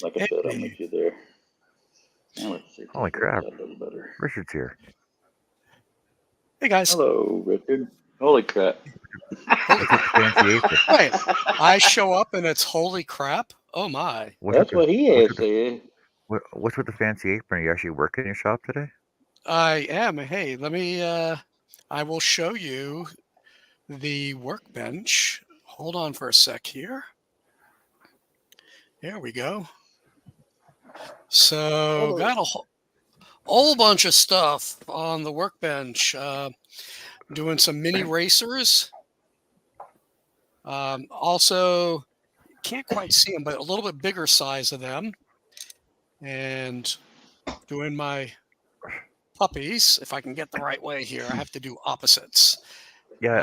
Like I said, I'll meet you there. Now let's see if
Holy
this
crap.
works out a little better.
Richard's here.
Hey guys.
Hello, Richard. Holy crap.
What's with the fancy apron?
Wait, I show up and it's holy crap. Oh my.
That's what he
what's
has
with the,
said.
what's with the fancy apron? Are you actually working in your shop today?
I am. Hey, let me I will show you the workbench. Hold on for a sec here. There we go. So got a whole bunch of stuff on the workbench. Doing some mini racers. Also, can't quite see them, but a little bit bigger size of them. And doing my puppies, if I can get the right way here. I have to do opposites.
Yeah,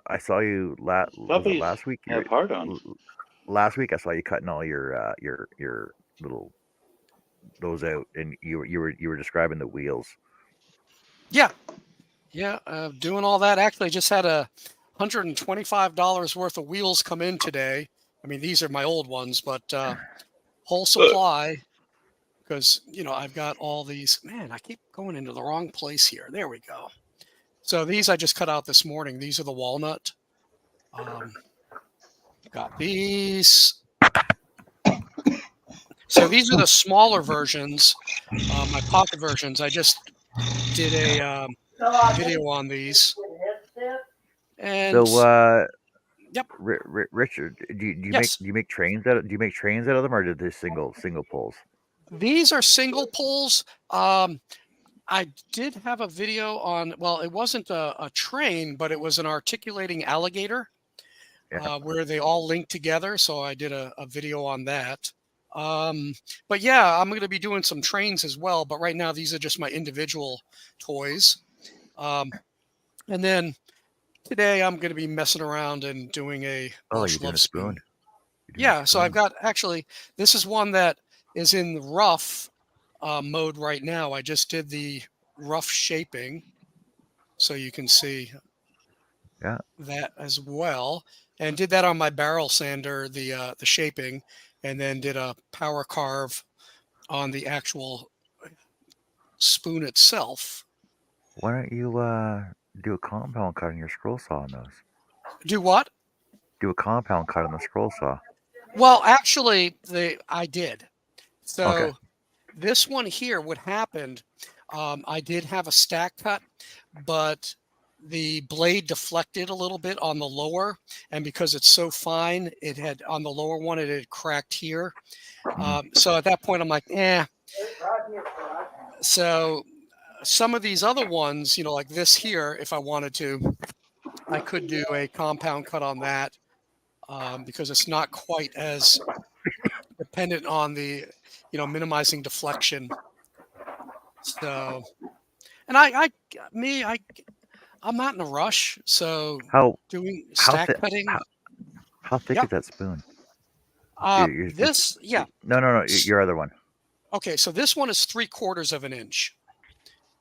I saw you was it
Puppies
last week?
have hard-ons.
Last week I saw you cutting all your little those out, and you were describing the wheels.
Yeah, doing all that. Actually, I just had $125 worth of wheels come in today. I mean, these are my old ones, but whole supply, because I've got all these. Man, I keep going into the wrong place here. There we go. So these I just cut out this morning. These are the walnut. Got these. So these are the smaller versions, my pocket versions. I just did a video on these. And
So,
yep.
Richard, do you
Yes.
make trains out of them, or did they single pulls?
These are single pulls. I did have a video on, well, it wasn't a train, but it was an articulating alligator,
Yeah.
where they all link together. So I did a video on that. But yeah, I'm going to be doing some trains as well. But right now, these are just my individual toys. And then today, I'm going to be messing around and doing a
Oh,
Bush
you're doing
Love
a spoon.
Spoon. Yeah, so I've got, actually, this is one that is in rough mode right now. I just did the rough shaping, so you can see that as well, and did that on my barrel sander, the shaping, and then did a power carve on the actual spoon itself.
Why don't you do a compound cut on your scroll saw on those?
Do what?
Do a compound cut on the scroll saw.
Well, actually, I did. So
Okay.
this one here, what happened, I did have a stack cut, but the blade deflected a little bit on the lower, and because it's so fine, it had on the lower one it had cracked here. So at that point, I'm like, eh. So some of these other ones, like this here, if I wanted to, I could do a compound cut on that because it's not quite as dependent on the, minimizing deflection. So, and I'm not in a rush. So
How
doing
how
stack
thick?
cutting.
How thick
Yeah.
is that spoon?
This, yeah.
No. Your other one.
Okay, so this one is 3/4 of an inch.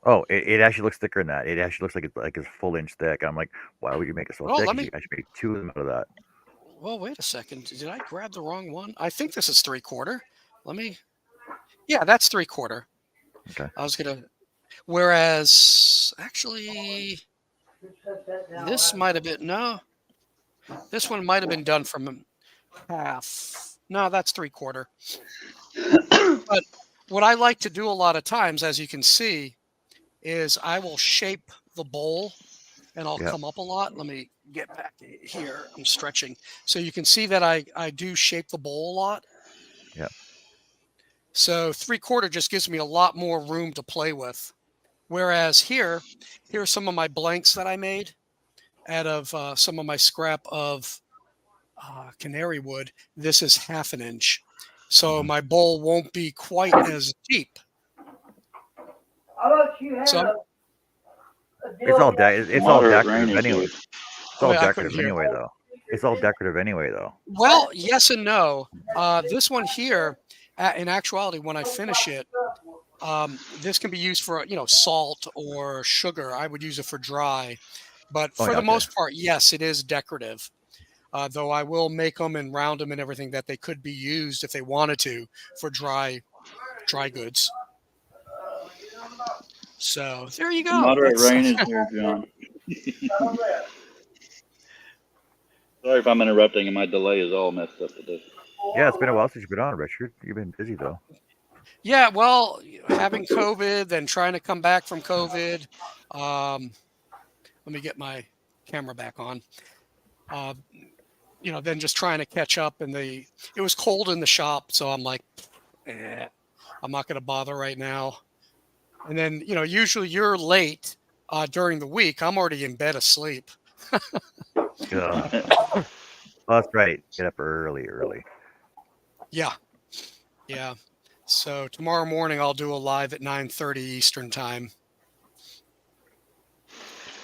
Oh, it actually looks thicker than that. It actually looks like it's a full inch thick. I'm like, why would you make it so
Oh,
thick?
let
You
me.
should actually make 2 of them out of that.
Well, wait a second. Did I grab the wrong one? I think this is 3/4. Let me. Yeah, that's 3/4.
Okay.
I was gonna. Whereas, actually, this might have been no. This one might have been done from half. No, that's 3/4. But what I like to do a lot of times, as you can see, is I will shape the bowl and I'll
Yep.
come up a lot. Let me get back here. I'm stretching. So you can see that I do shape the bowl a lot.
Yep.
So 3/4 just gives me a lot more room to play with. Whereas here are some of my blanks that I made out of some of my scrap of canary wood. This is 1/2 inch. So my bowl won't be quite as deep. So
It's all it's all
Moderate rain
decorative
is
anyway.
good.
It's all
Wait, I couldn't
decorative
hear.
anyway, though. It's all decorative anyway, though.
Well, yes and no. This one here, in actuality, when I finish it, this can be used for salt or sugar. I would use it for dry, but
Oh,
for
yeah,
the
okay.
most part, yes, it is decorative. Though I will make them and round them and everything that they could be used if they wanted to for dry goods. So there you go.
Moderate
That's-
rain is here, John. Sorry if I'm interrupting and my delay is all messed up today.
Yeah, it's been a while since you've been on, Richard. You've been busy, though.
Yeah, well, having COVID, then trying to come back from COVID. Let me get my camera back on. Then just trying to catch up, and it was cold in the shop, so I'm like, I'm not going to bother right now. And then, usually you're late during the week. I'm already in bed asleep.
Yeah. Oh, that's right. Get up early.
Yeah. So tomorrow morning I'll do a live at 9:30 Eastern time.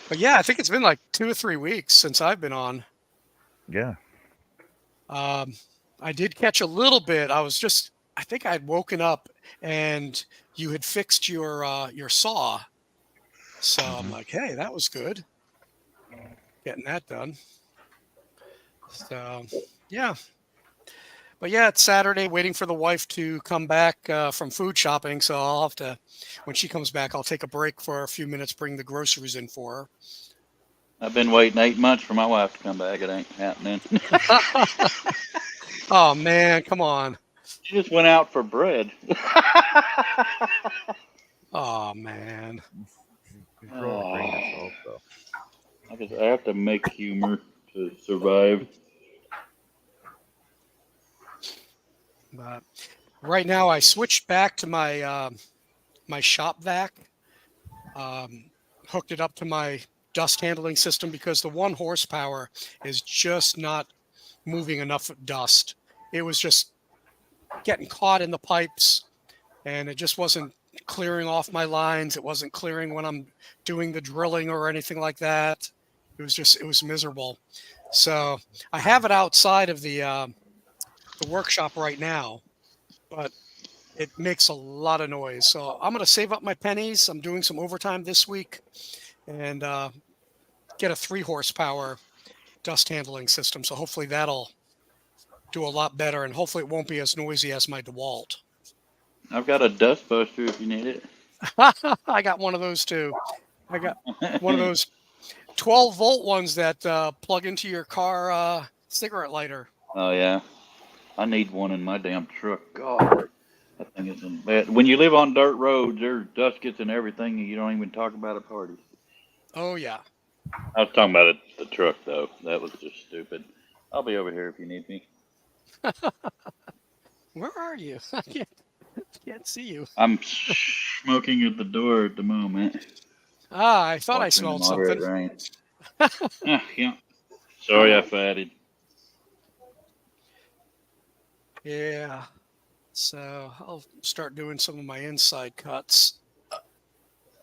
But yeah, I think it's been like 2 or 3 weeks since I've been on.
Yeah.
I did catch a little bit. I think I'd woken up and you had fixed your saw. So I'm like, hey, that was good. Getting that done. So yeah. But yeah, it's Saturday, waiting for the wife to come back from food shopping. So I'll have to, when she comes back, I'll take a break for a few minutes, bring the groceries in for her.
I've been waiting 8 months for my wife to come back. It ain't happening.
Oh man, come on.
She just went out for bread.
Oh man.
She's growing a brain herself, though.
I have to make humor to survive.
But right now I switched back to my my shop vac, hooked it up to my dust handling system because the 1 horsepower is just not moving enough dust. It was just getting caught in the pipes and it just wasn't clearing off my lines. It wasn't clearing when I'm doing the drilling or anything like that. It was miserable. So I have it outside of the workshop right now, but it makes a lot of noise. So I'm going to save up my pennies. I'm doing some overtime this week and get a 3 horsepower dust handling system. So hopefully that'll do a lot better and hopefully it won't be as noisy as my DeWalt.
I've got a dust buster if you need it.
I got one of those too. I got one of those 12-volt ones that plug into your car cigarette lighter.
Oh, yeah. I need one in my damn truck. God, that thing is in bad. When you live on dirt roads, their dust gets in everything and you don't even talk about at parties.
Oh, yeah.
I was talking about it, the truck though. That was just stupid. I'll be over here if you need me.
Where are you? I can't see you.
I'm smoking at the door at the moment.
Ah, I thought I
Watching the
smelled
moderate
something.
rain. Yeah. Sorry I fatted.
Yeah. So I'll start doing some of my inside cuts.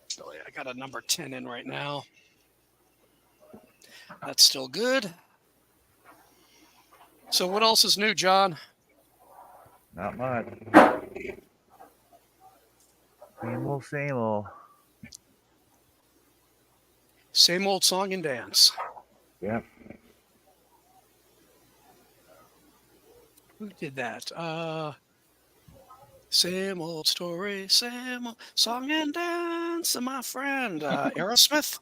So yeah, I got a number 10 in right now. That's still good. So what else is new, John?
Not much. Same old, same old.
Same old song and dance.
Yep.
Who did that? Same old story, same old song and dance, my friend. Aerosmith?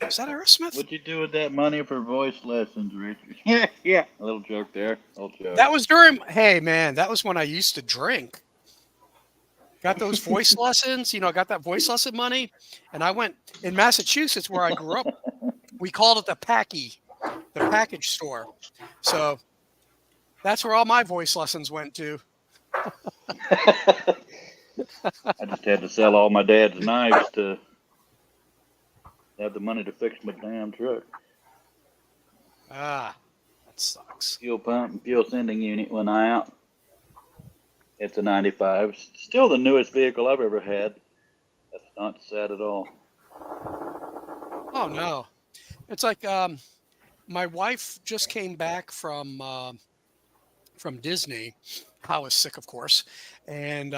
Is that Aerosmith?
What'd you do with that money for voice lessons, Richard? Yeah, yeah. A little joke there. Little joke.
That was during, hey man, that was when I used to drink. Got those voice lessons, got that voice lesson money. And I went in Massachusetts where I grew up. We called it the package store. So that's where all my voice lessons went to.
I just had to sell all my dad's knives to have the money to fix my damn truck.
Ah, that sucks.
Fuel pump and fuel sending unit went out. It's a 95. Still the newest vehicle I've ever had. That's not sad at all.
Oh no. It's like my wife just came back from Disney. I was sick, of course, and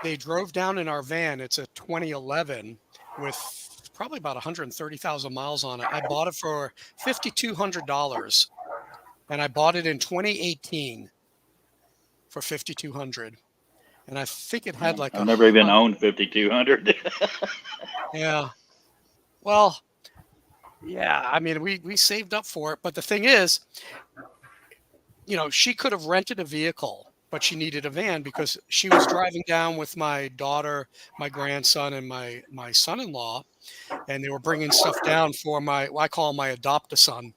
they drove down in our van. It's a 2011 with probably about 130,000 miles on it. I bought it for $5,200, and I bought it in 2018 for $5,200. And I think it had like
I've never even owned 5,200.
Yeah. Well, yeah, I mean, we saved up for it, but the thing is, she could have rented a vehicle, but she needed a van because she was driving down with my daughter, my grandson, and my son-in-law, and they were bringing stuff down for I call him my adopt-a-son,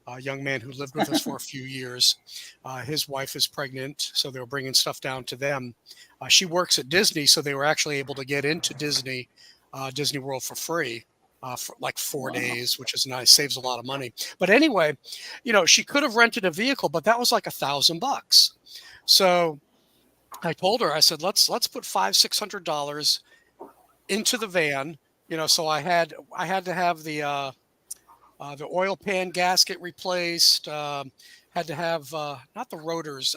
a young man who lived with us for a few years. His wife is pregnant, so they were bringing stuff down to them. She works at Disney, so they were actually able to get into Disney World for free. For like 4 days, which is nice, saves a lot of money. But anyway, she could have rented a vehicle, but that was like $1,000. So I told her, I said, let's put $500-$600 into the van. So I had to have the oil pan gasket replaced. Had to have not the rotors.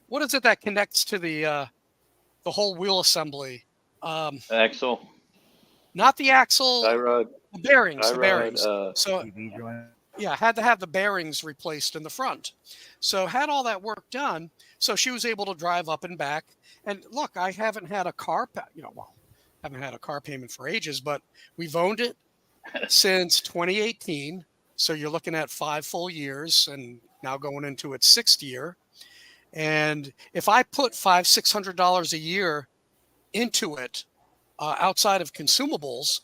What is it that connects to the whole wheel assembly?
Axle.
Not the axle.
Tie rod.
The bearings.
Tie
The
rod,
bearings. So
TV joint.
yeah, had to have the bearings replaced in the front. So had all that work done. So she was able to drive up and back. And look, I haven't had a car, haven't had a car payment for ages, but we've owned it since 2018. So you're looking at 5 full years and now going into its 6th year. And if I put $500-$600 a year into it, outside of consumables,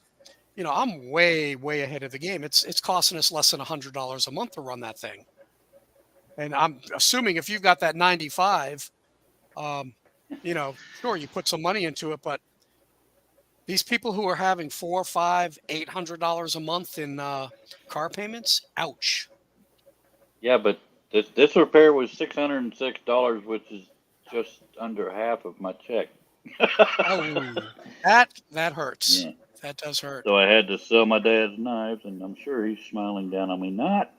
I'm way, way ahead of the game. It's costing us less than $100 a month to run that thing. And I'm assuming if you've got that 95, sure, you put some money into it, but these people who are having $400, $500, $800 a month in car payments, ouch.
Yeah, but this repair was $606, which is just under half of my check.
Oh, that hurts.
Yeah.
That does hurt.
So I had to sell my dad's knives, and I'm sure he's smiling down on me. Not.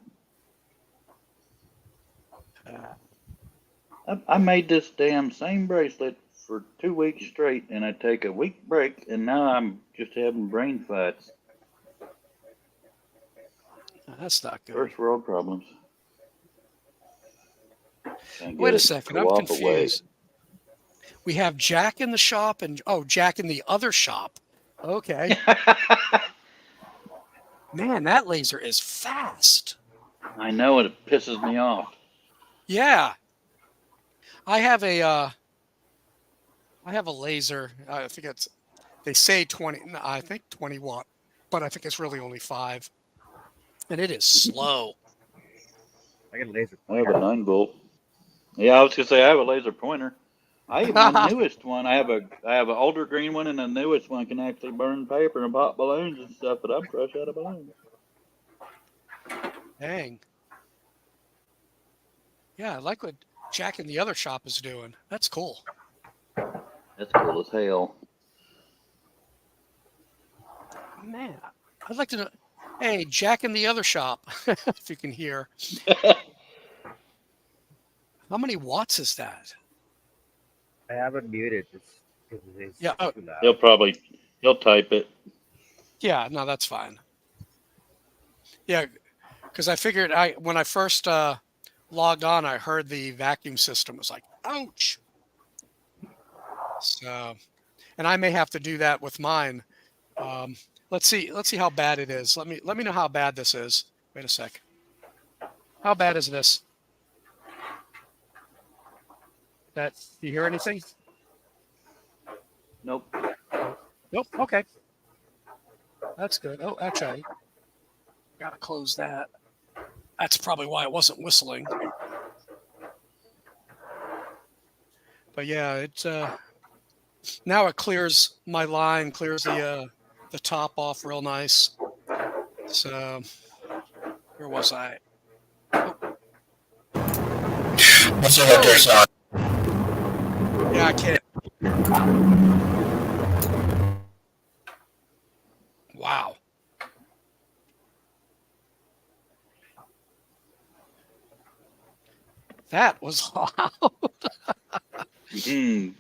I made this damn same bracelet for 2 weeks straight, and I take a week break, and now I'm just having brain fights.
That's not good.
First world problems.
Wait a second, I'm confused. We have Jack in the shop and Jack in the other shop. Okay. Man, that laser is fast.
I know it pisses me off.
Yeah. I have a laser. I think they say 20, no, I think 20 watt. but I think it's really only 5. And it is slow.
I got a laser
I have a
pointer.
9-volt. Yeah, I was gonna say I have a laser pointer. I even my newest one. I have an older green one, and the newest one can actually burn paper and pop balloons and stuff. But I'm fresh out of balloons.
Dang. Yeah, I like what Jack in the other shop is doing. That's cool.
That's cool as hell.
Man, I'd like to know. Hey, Jack in the other shop, if you can hear. How many watts is that?
I have it muted just because it's
Yeah, oh.
too loud.
He'll type it.
Yeah, no, that's fine. Yeah, because I figured when I first logged on, I heard the vacuum system was like, ouch. So, and I may have to do that with mine. Let's see how bad it is. Let me know how bad this is. Wait a sec. How bad is this? Do you hear anything?
Nope.
Nope. Okay. That's good. Oh, actually, gotta close that. That's probably why it wasn't whistling. But yeah, it now it clears my line, clears the top off real nice. So where was I?
What's up there, son?
Yeah, I can't. Wow. That was loud.
Mm.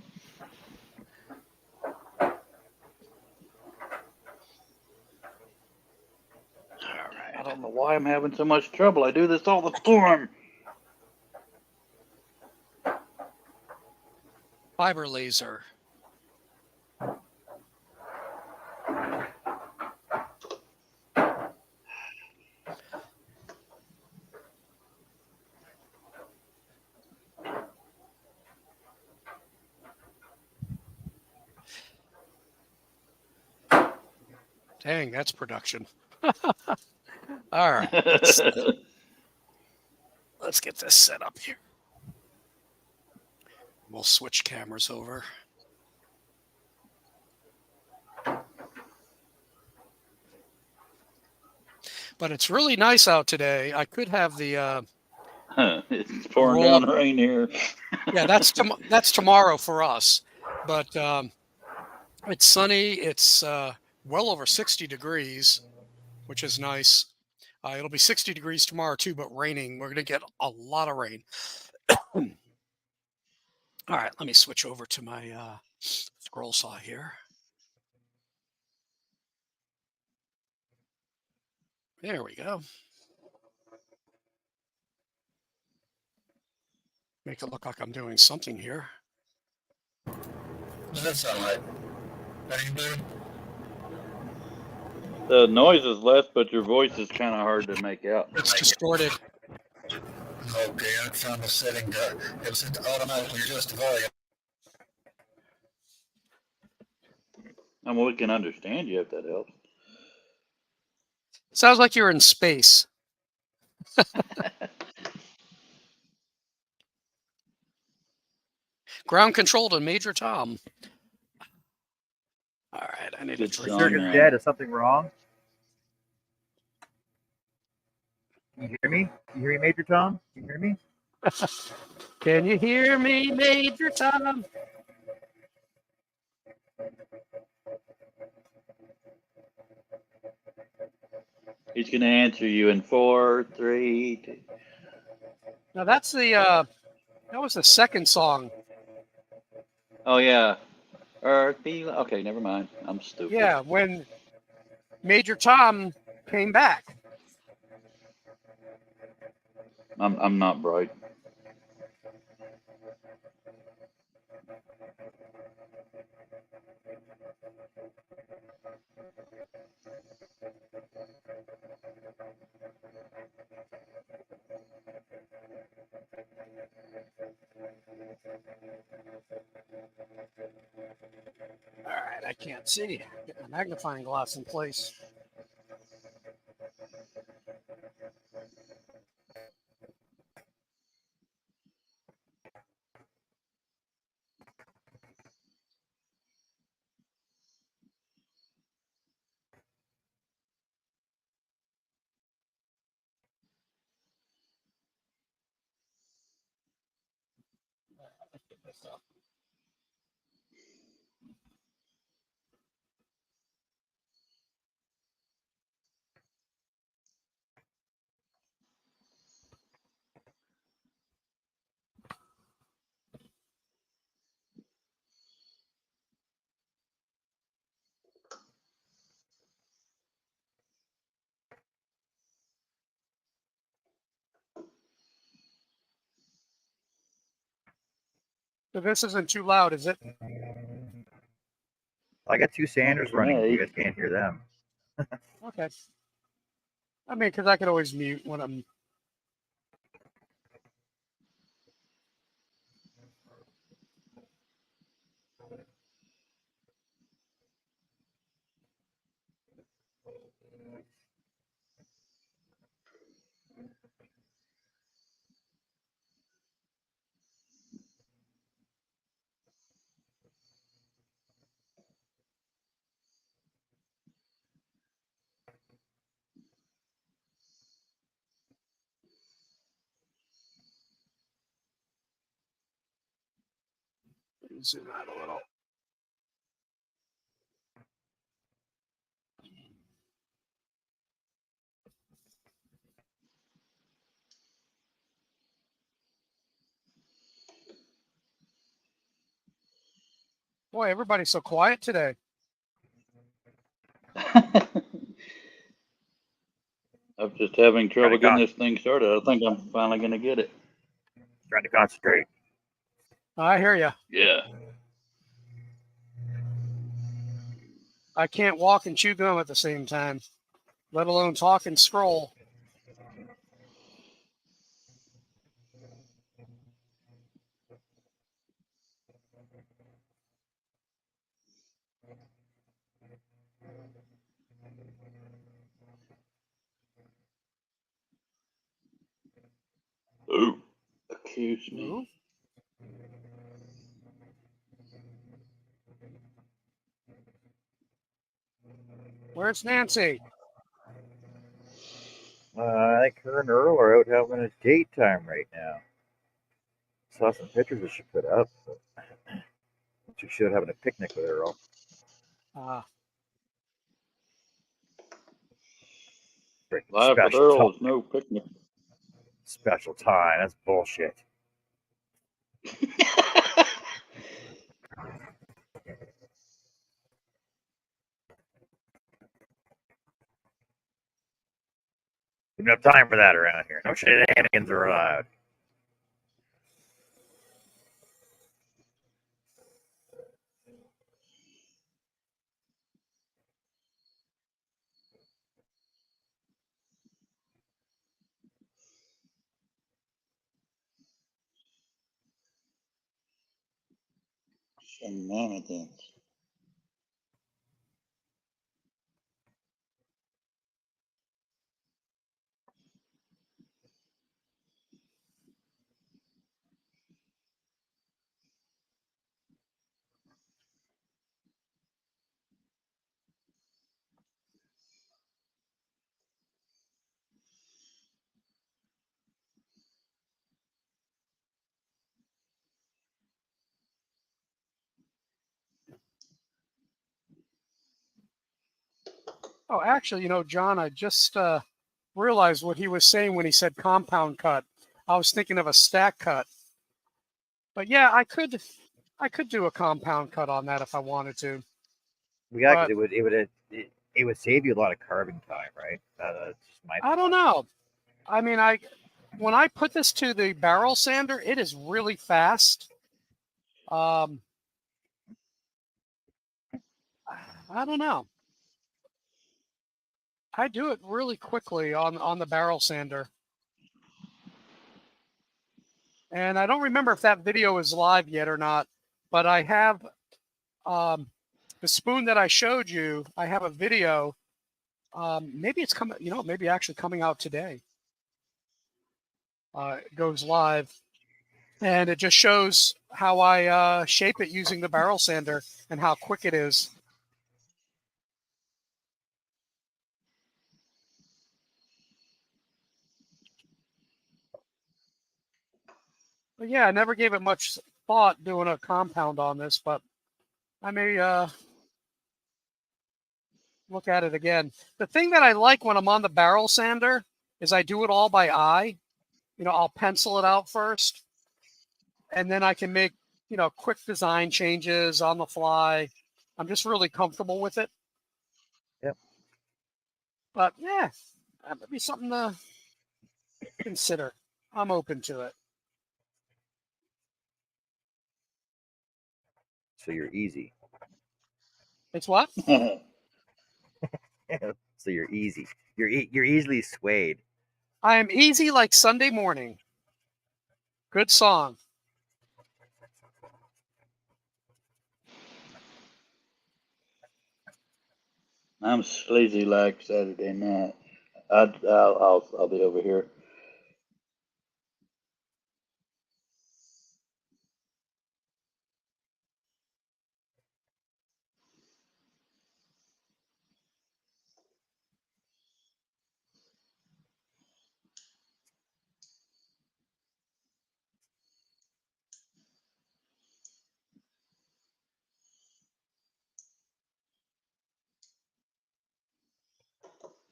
I don't know why I'm having so much trouble. I do this all the time.
Fiber laser. Dang, that's production. All right. Let's get this set up here. We'll switch cameras over. But it's really nice out today. I could have the
It's pouring down rain here.
yeah, that's tomorrow for us. But it's sunny. It's well over 60 degrees, which is nice. It'll be 60 degrees tomorrow too, but raining. We're going to get a lot of rain. All right, let me switch over to my scroll saw here. There we go. Make it look like I'm doing something here.
What does that sound like? Any better?
The noise is less, but your voice is kind of hard to make out.
It's distorted.
Okay, I found the setting. It was automatically adjust the volume.
I mean, we can understand you if that helps.
Sounds like you're in space. Ground control to Major Tom. All right, I need
Good
to
song.
drink.
Circuit's dead. Is something wrong? Can you hear me? Can you hear me, Major Tom? Can you hear me?
Can you hear me, Major Tom?
He's going to answer you in 4, 3, 2.
Now that's the that was the second song.
Oh, yeah. Earth be... Okay, never mind. I'm stupid.
Yeah, when Major Tom came back.
I'm not bright.
All right, I can't see. Get my magnifying glass in place. So this isn't too loud, is it?
I got two Sanders running.
Hey.
You guys can't hear them.
Okay. I mean, because I could always mute when I'm. Zoom out a little. Boy, everybody's so quiet today.
I'm just having trouble
Trying
getting
to
this thing started. I think I'm finally gonna get it.
Trying to concentrate.
I hear you.
Yeah.
I can't walk and chew gum at the same time, let alone talk and scroll.
Ooh. Excuse me.
Ooh. Where's Nancy?
I think her and Earl are out having a date time right now. Saw some pictures that she put up. But she should having a picnic with Earl. Freaking
Life with
special
Earl
time.
is no picnic.
Special time. That's bullshit. We don't have time for that around here. No shenanigans are allowed.
Shenanigans.
Oh, actually, John, I just realized what he was saying when he said compound cut. I was thinking of a stack cut. But yeah, I could do a compound cut on that if I wanted to.
Yeah,
But
because it would save you a lot of carving time, right? That's just my
I don't know. I mean, when I put this to the barrel sander, it is really fast. I don't know. I do it really quickly on the barrel sander. And I don't remember if that video is live yet or not, but I have the spoon that I showed you. I have a video. Maybe it's coming, maybe actually coming out today. It goes live, and it just shows how I shape it using the barrel sander and how quick it is. But yeah, I never gave it much thought doing a compound on this, but I may look at it again. The thing that I like when I'm on the barrel sander is I do it all by eye. I'll pencil it out first, and then I can make, quick design changes on the fly. I'm just really comfortable with it.
Yep.
But yeah, that would be something to consider. I'm open to it.
So you're easy.
It's what?
So you're easy. You're easily swayed.
I am easy like Sunday morning. Good song.
I'm sleazy like Saturday night. I'll be over here.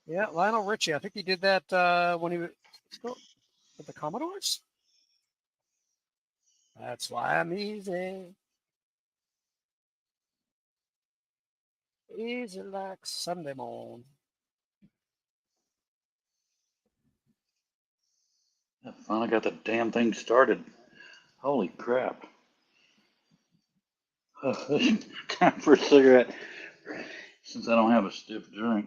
Yeah, Lionel Richie. I think he did that when he was with the Commodores. That's why I'm easy. Easy like Sunday morning.
I finally got the damn thing started. Holy crap. Time for a cigarette since I don't have a stiff drink.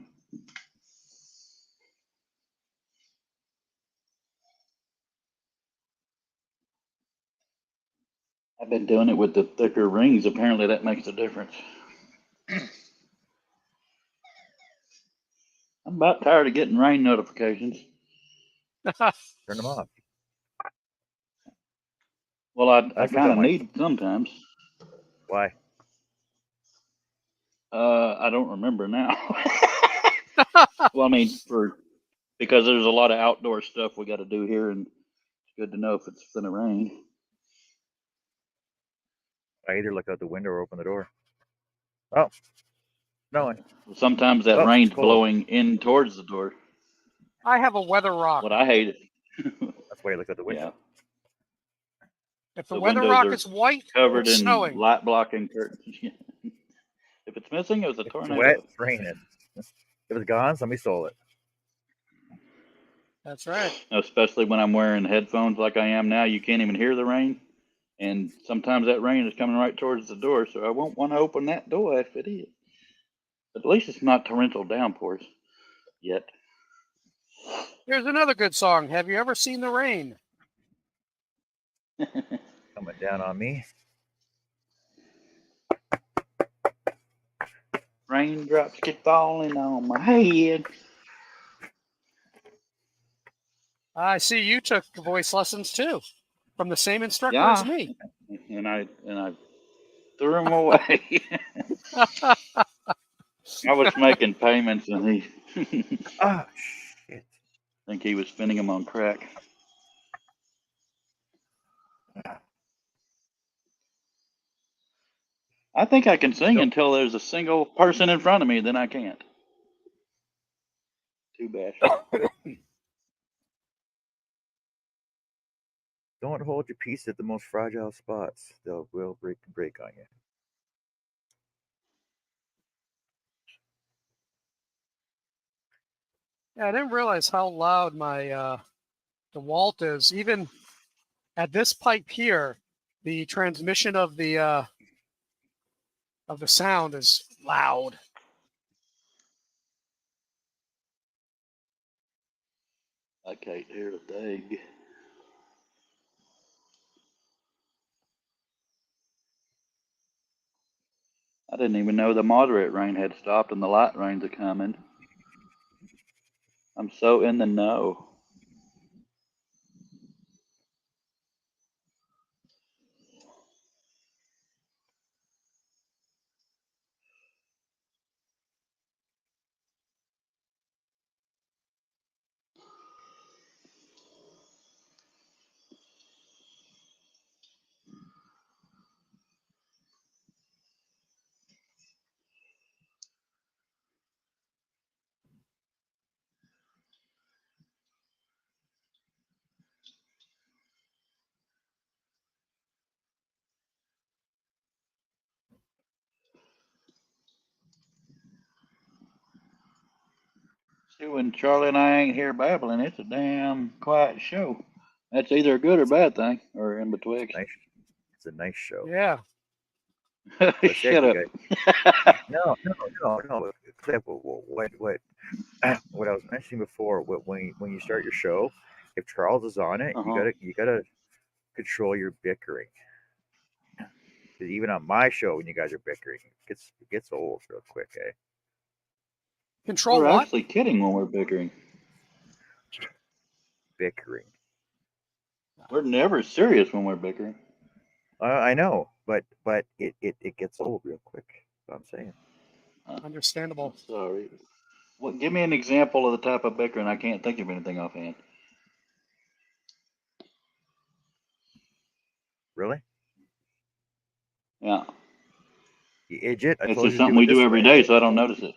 I've been doing it with the thicker rings. Apparently that makes a difference. I'm about tired of getting rain notifications.
Turn them off.
Well, I
That's
kind
what
of
my
need sometimes.
why.
I don't remember now. Well, I mean, because there's a lot of outdoor stuff we got to do here, and it's good to know if it's gonna rain.
I either look out the window or open the door. Oh, no.
Sometimes that
Oh, it's
rain's
cold.
blowing in towards the door.
I have a weather rock.
What I hate it.
That's why you look out the window.
Yeah,
If the
the
weather
windows
rock
are
is white,
covered
it's
in
snowing.
light blocking curtains. If it's missing, it was a
It's
tornado.
wet, it's raining. If it's gone, somebody stole it.
That's right.
Especially when I'm wearing headphones like I am now, you can't even hear the rain. And sometimes that rain is coming right towards the door, so I won't want to open that door if it is. But at least it's not torrential downpours yet.
Here's another good song. Have you ever seen the rain?
Coming down on me.
Raindrops keep falling on my head.
I see you took voice lessons too from the same instructor as
Yeah,
me.
and I threw them away. I was making payments, and he
Ah, shit.
think he was spending them on crack. I think I can sing
Don't,
until there's a single person in front of me, then I can't. Too bashful.
don't hold your peace at the most fragile spots. They'll will break on you.
Yeah, I didn't realize how loud my DeWalt is. Even at this pipe here, the transmission of the sound is loud.
I can't hear a thing. I didn't even know the moderate rain had stopped and the light rains are coming. I'm so in the know.
See, when Charlie and I ain't here babbling, it's a damn quiet show. That's either a good or bad thing, or in betwixt.
Nice. It's a nice show.
Yeah.
Shut up.
No. Cliff, what I was mentioning before, when you start your show, if Charles is on it, you gotta control your bickering. 'Cause even on my show, when you guys are bickering, it gets old real quick, eh?
Control
We're
what?
actually kidding when we're bickering.
Bickering.
We're never serious when we're bickering.
I know, but it gets old real quick. That's what I'm saying.
Understandable.
Sorry. Well, give me an example of the type of bickering. I can't think of anything offhand.
Really?
Yeah.
You idiot! I
It's
told
just
you to
something
do
we
it this
do every
way.
day, so I don't notice it.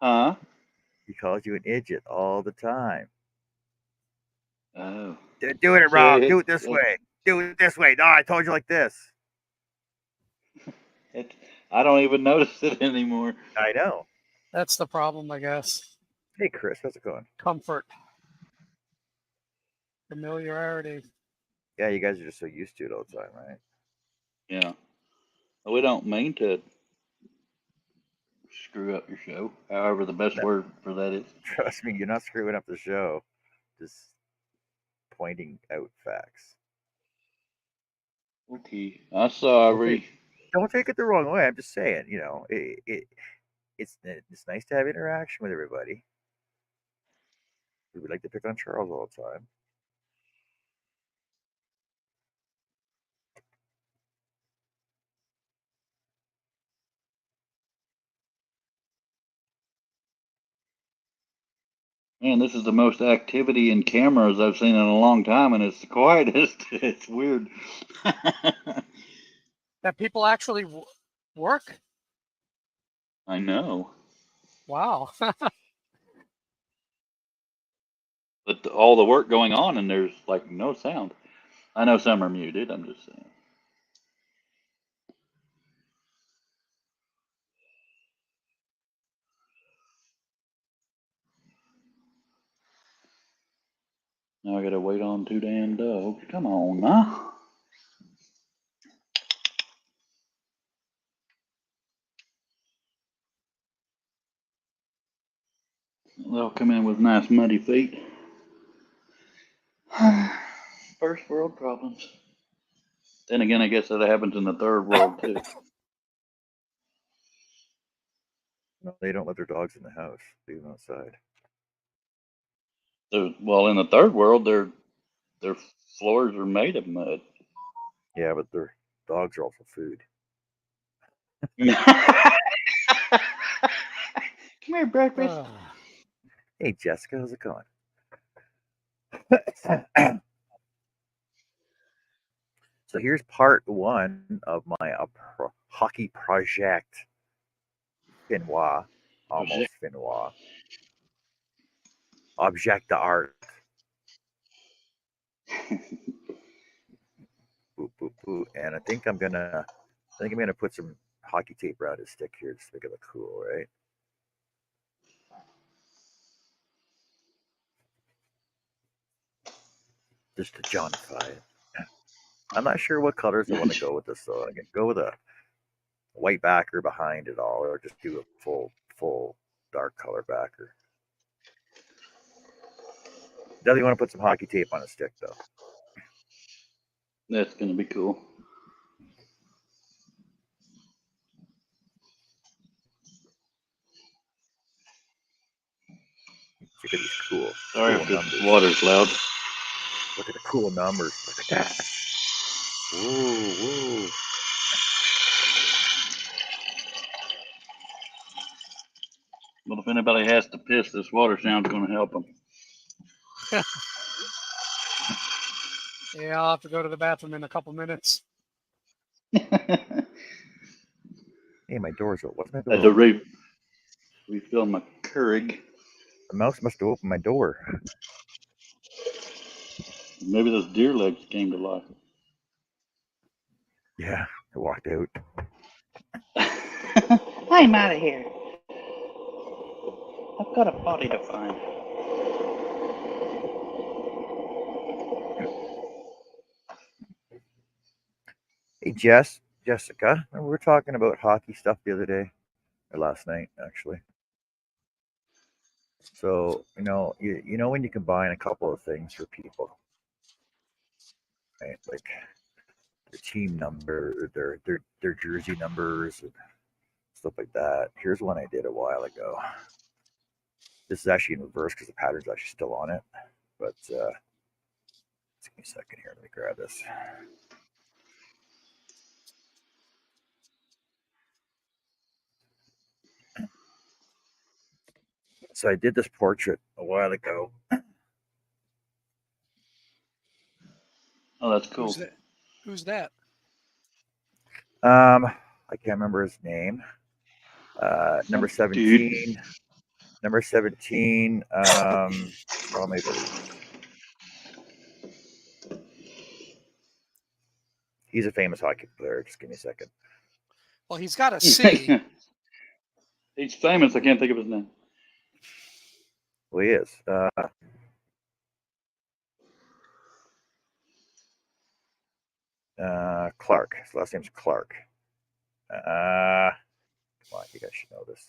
Huh?
He calls you an idiot all the time.
Oh.
They're doing it
See,
wrong. Do it this way. Do it this way. No, I told you like this.
I don't even notice it anymore.
I know.
That's the problem, I guess.
Hey, Chris, how's it going?
Comfort. Familiarity.
Yeah, you guys are just so used to it all the time, right?
Yeah. We don't mean to screw up your show. However, the best word for that is.
Trust me, you're not screwing up the show. Just pointing out facts.
Okay. I'm sorry.
Don't take it the wrong way. I'm just saying, it's nice to have interaction with everybody. We would like to pick on Charles all the time.
Man, this is the most activity in cameras I've seen in a long time, and it's the quietest. It's weird.
That people actually work?
I know.
Wow.
But all the work going on, and there's like no sound. I know some are muted. I'm just saying. Now I gotta wait on 2 damn dogs. Come on now. They'll come in with nice muddy feet. First world problems. Then again, I guess that happens in the third world too.
No, they don't let their dogs in the house. Leave them outside.
Well, in the third world, their floors are made of mud.
Yeah, but their dogs are also food.
Come here, breakfast.
Hey, Jessica, how's it going? So here's part 1 of my hockey project. Finnois, almost Finnois. Object d'art. Boop, boop, boop. And I think I'm gonna put some hockey tape around his stick here just to make it look cool, right? Just to Johnify it. I'm not sure what colors I want to go with this though. I can go with a white backer behind it all, or just do a full dark color backer. Definitely want to put some hockey tape on a stick though.
That's gonna be cool.
Look at these cool.
Sorry
cool
if
numbers.
the water's loud.
Look at the cool numbers. Look at that. Whoa.
But if anybody has to piss, this water sound's gonna help them.
Yeah, I'll have to go to the bathroom in a couple minutes.
Hey, my door's open. What's my door?
Had to refill my Keurig.
The mouse must have opened my door.
Maybe those deer legs came to life.
Yeah, I walked out.
I'm out of here.
I've got a body to find.
Hey, Jessica, remember we were talking about hockey stuff the other day, or last night, actually. So, you know when you combine a couple of things for people, right? Like their team number, their jersey numbers, and stuff like that. Here's one I did a while ago. This is actually in reverse because the pattern's actually still on it. But just give me a second here. Let me grab this. So I did this portrait a while ago.
Oh, that's cool.
Who's that? Who's that?
I can't remember his name. Number
Some dude.
17. Number 17. Oh, maybe. He's a famous hockey player. Just give me a second.
Well, he's got a C.
He's famous. I can't think of his name.
Well, he is. Clark. His last name's Clark. Come on, you guys should know this.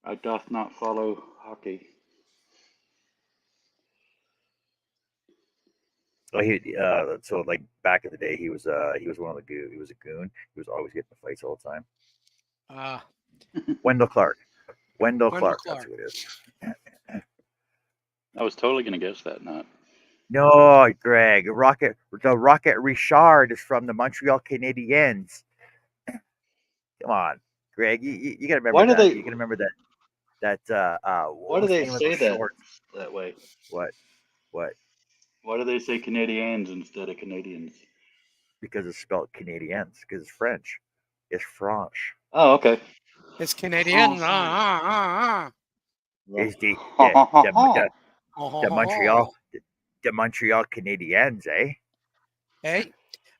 I doth not follow hockey.
Well, so like back in the day, he was one of the goon. He was a goon. He was always getting in fights all the time. Wendell Clark. Wendell Clark. That's who it is.
I was totally gonna guess that. Not.
No, Greg. The Rocket Richard is from the Montreal Canadiens. Come on, Greg. You gotta remember
Why do
that.
they?
You gotta remember that.
Why do they say that way?
What?
Why do they say Canadiens instead of Canadians?
Because it's spelled Canadiens. Because it's French. It's French.
Oh, okay.
It's Canadian.
Is the Montreal Canadiens, eh?
Hey,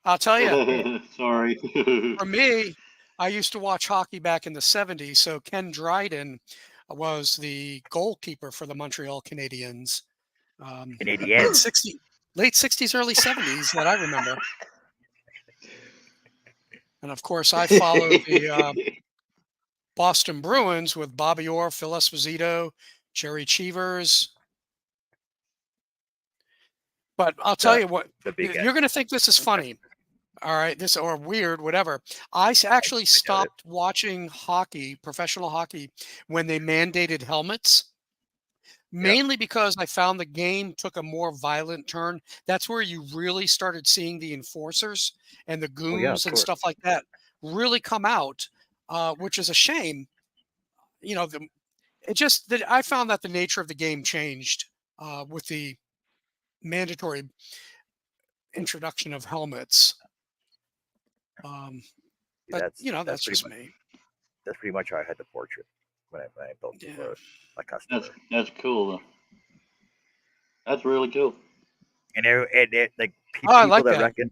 I'll tell you.
Sorry.
For me, I used to watch hockey back in the 70s. So Ken Dryden was the goalkeeper for the Montreal Canadiens.
Canadiens.
Late 60s, early 70s that I remember. And of course, I followed the Boston Bruins with Bobby Orr, Phil Esposito, Jerry Cheevers. But I'll tell you what, you're going to think this is funny. All right, this or weird, whatever. I actually stopped watching hockey, professional hockey, when they mandated helmets. Mainly because I found the game took a more violent turn. That's where you really started seeing the enforcers and the goons and stuff like that really come out, which is a shame. You know, I found that the nature of the game changed with the mandatory introduction of helmets. But that's just me.
That's pretty much how I had the portrait when I built my custom.
That's cool though. That's really cool.
And like people that reckon,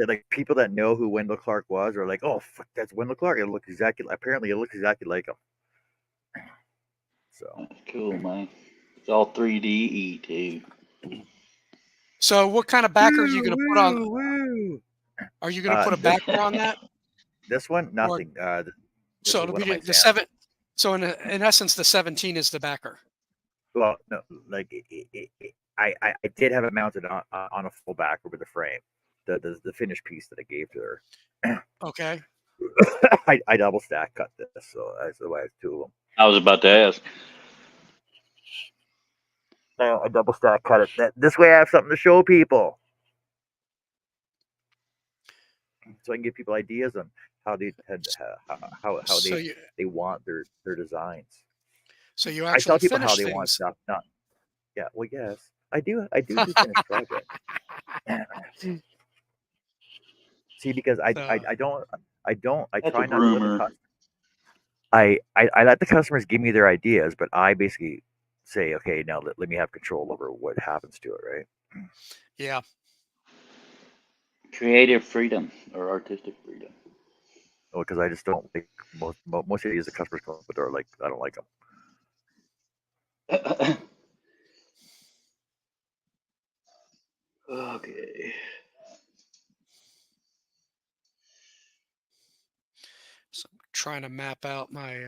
like people that know who Wendell Clark was are like, oh fuck, that's Wendell Clark. Apparently it looks exactly like him. So
that's cool, man. It's all 3D too.
So what kind of backer are you going to put on? Are you going to put a backer on that?
This one, nothing.
So it'll be the 7. So in essence, the 17 is the backer.
Well, no, like I did have it mounted on a full backer with a frame, the finished piece that I gave to her.
Okay.
I double stack cut this, so that's the way I have two of them.
I was about to ask.
I double stack cut it. This way I have something to show people. So I can give people ideas on how they they want their designs.
So you actually
I tell people how they want stuff. Well, yes, I do finished project. See, because I try not to let the I let the customers give me their ideas, but I basically say, okay, now let me have control over what happens to it, right?
Yeah.
Creative freedom or artistic freedom.
because I just don't like most of these the customers come up with are like I don't like them.
Okay.
So I'm trying to map out my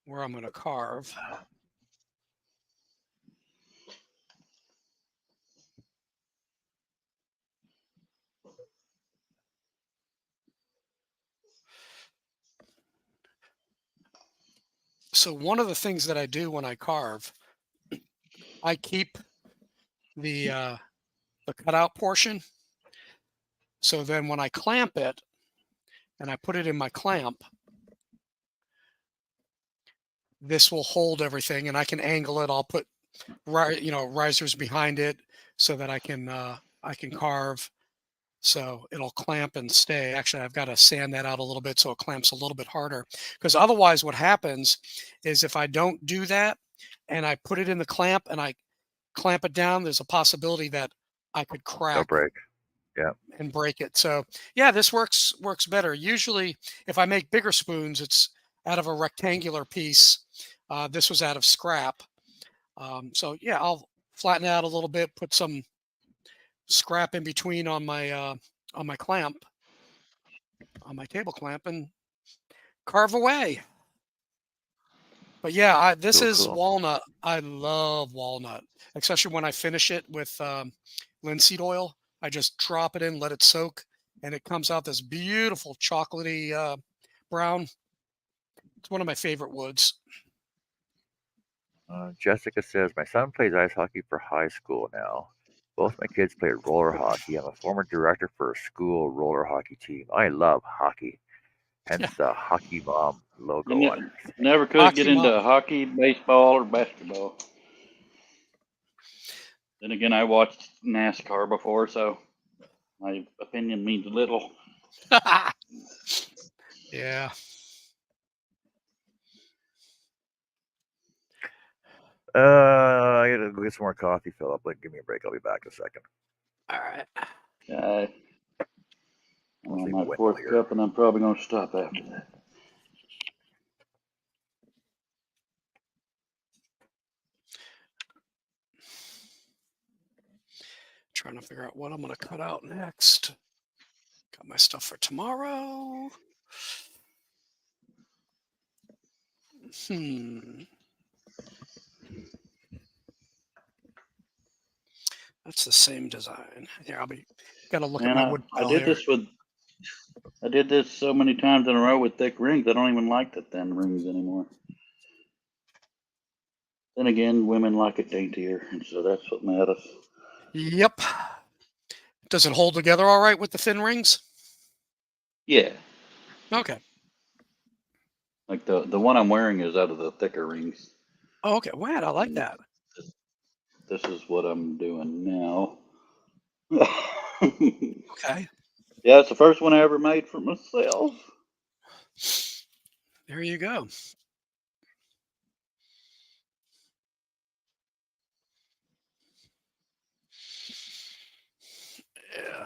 where I'm going to carve. So one of the things that I do when I carve, I keep the cutout portion. So then when I clamp it and I put it in my clamp, this will hold everything, and I can angle it. I'll put risers behind it so that I can carve. So it'll clamp and stay. Actually, I've got to sand that out a little bit so it clamps a little bit harder. Because otherwise, what happens is if I don't do that and I put it in the clamp and I clamp it down, there's a possibility that I could
They'll
crack
break. Yeah.
and break it. So yeah, this works better. Usually, if I make bigger spoons, it's out of a rectangular piece. This was out of scrap. So yeah, I'll flatten it out a little bit, put some scrap in between on my clamp, on my table clamp, and carve away. But yeah, this
Cool,
is
cool.
walnut. I love walnut, especially when I finish it with linseed oil. I just drop it in, let it soak, and it comes out this beautiful chocolatey brown. It's one of my favorite woods.
Jessica says my son plays ice hockey for high school now. Both my kids play roller hockey. I'm a former director for a school roller hockey team. I love hockey, hence
Yeah,
the hockey mom
You
logo on her thing.
never could get
hockey mom.
into hockey, baseball, or basketball. Then again, I watched NASCAR before, so my opinion means little.
Yeah.
I gotta go get some more coffee, Philip. Like, give me a break. I'll be back in a second.
All right.
I'm
I'll
on
leave a
my
window
fourth
here.
cup, and I'm probably going to stop after that.
Trying to figure out what I'm going to cut out next. Got my stuff for tomorrow. That's the same design. Here, got to look at
Man,
my wood
I
pile
did
here.
I did this so many times in a row with thick rings. I don't even like the thin rings anymore. Then again, women like it daintier, and so that's what matters.
Yep. Does it hold together all right with the thin rings?
Yeah,
Okay.
like the one I'm wearing is out of the thicker rings.
Oh, okay. Wow, I like
And
that.
this is what I'm doing now.
Okay.
Yeah, it's the first one I ever made for myself.
There you go. Yeah.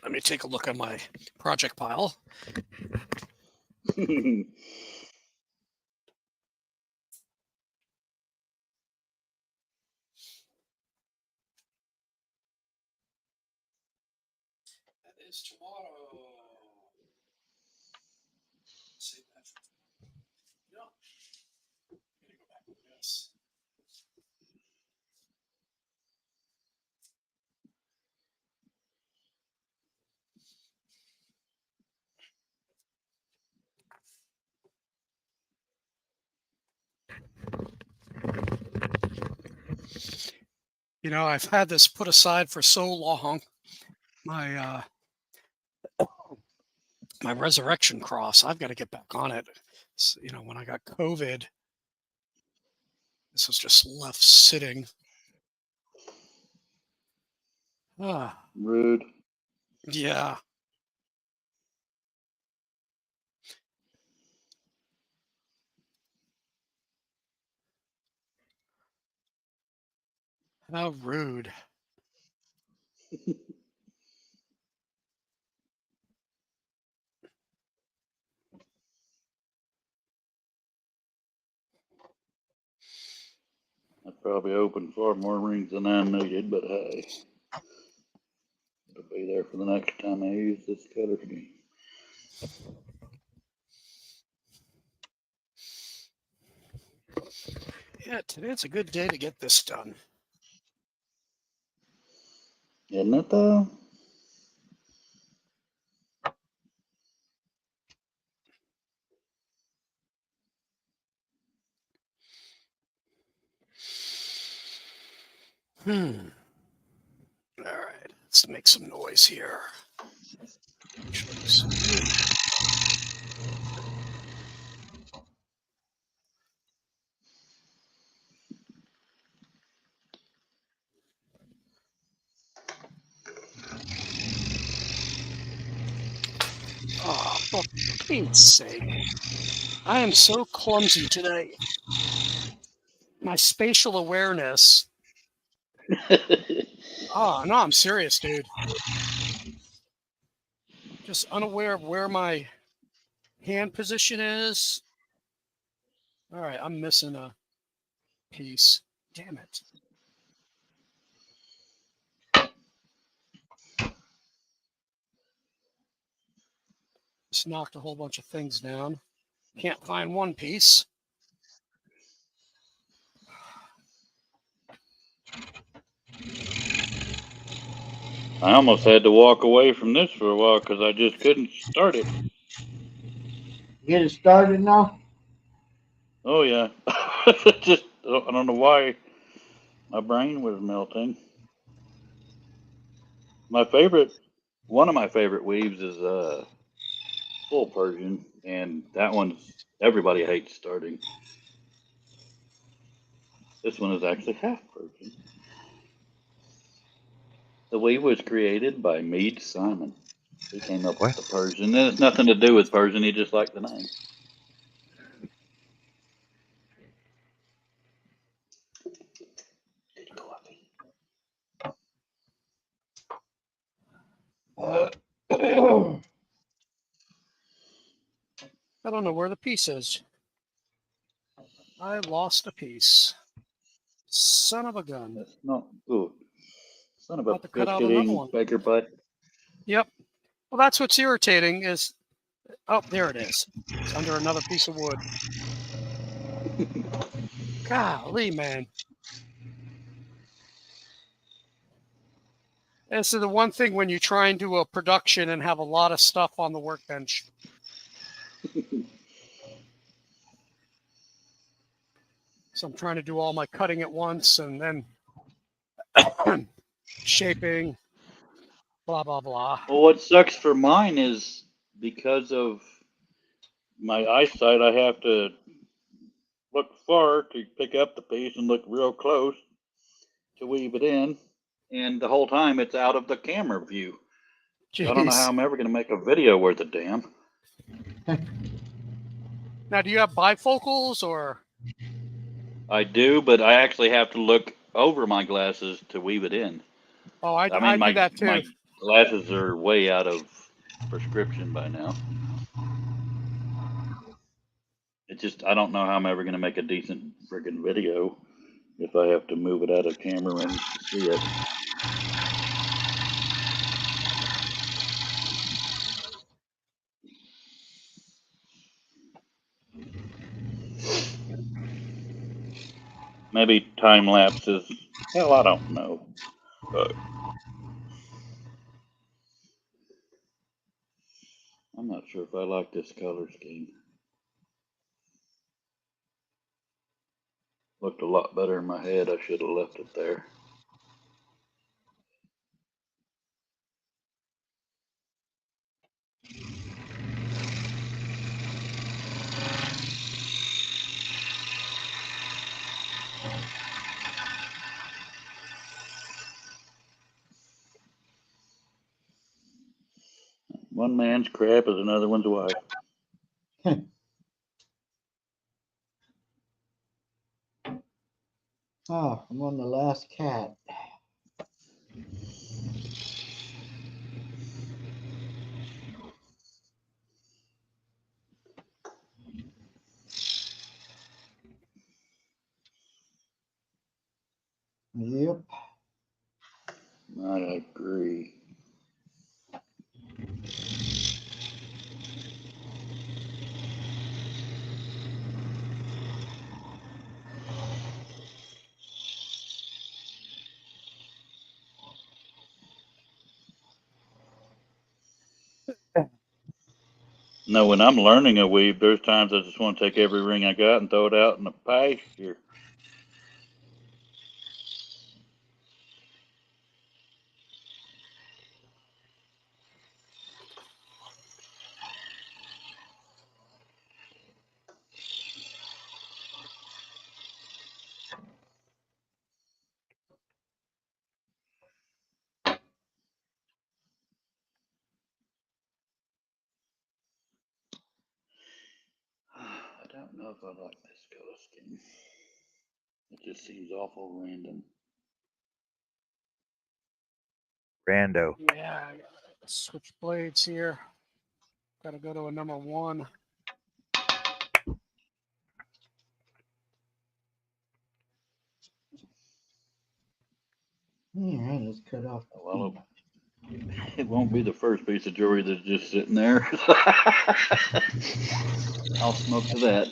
Let me take a look at my project pile. That is tomorrow. Save that. No. I'm gonna go back to this. I've had this put aside for so long. My my resurrection cross. I've got to get back on it. When I got COVID, this was just left sitting. Ah,
Rude.
yeah. How rude.
probably opened far more rings than I needed, but hey, it'll be there for the next time I use this color scheme.
Yeah, today's a good day to get this done.
Isn't it though?
All right, let's make some noise here. Oh, for Pete's sake. I am so clumsy today. My spatial awareness. Oh, no, I'm serious, dude. Just unaware of where my hand position is. All right, I'm missing a piece. Damn it. Just knocked a whole bunch of things down. Can't find one piece.
I almost had to walk away from this for a while because I just couldn't start it.
Get it started now?
Oh yeah, just I don't know why my brain was melting. One of my favorite weaves is full Persian, and that one's everybody hates starting. This one is actually half Persian. The weave was created by Mead Simon. He came up with
What?
the Persian. And it's nothing to do with Persian. He just liked the name.
I don't know where the piece is. I lost a piece. Son of a gun.
That's not good. Son of a
About to cut out another
piss-eating
one.
beggar butt.
Yep. Well, that's what's irritating is... Oh, there it is. It's under another piece of wood. Golly, man. This is the one thing when you try and do a production and have a lot of stuff on the workbench. So I'm trying to do all my cutting at once and then shaping, blah, blah, blah.
Well, what sucks for mine is because of my eyesight, I have to look far to pick up the piece and look real close to weave it in. And the whole time it's out of the camera view. So I don't know how
Jeez.
I'm ever going to make a video worth a damn.
Now, do you have bifocals or?
I do, but I actually have to look over my glasses to weave it in.
Oh, I
I mean,
do that too.
my glasses are way out of prescription by now. It just, I don't know how I'm ever going to make a decent friggin' video if I have to move it out of camera and see it. Maybe time lapses. Hell, I don't know. But I'm not sure if I like this color scheme. Looked a lot better in my head. I should have left it there. One man's crap is another one's wife.
Oh, I'm on the last cat. Yep.
I agree. No, when I'm learning a weave, there's times I just want to take every ring I got and throw it out in the pasture. I don't know if I like this color scheme. It just seems awful random.
Rando.
Yeah, I gotta switch blades here. Got to go to a number 1.
All right, let's cut off.
Well, it won't be the first piece of jewelry that's just sitting there. I'll smoke to that.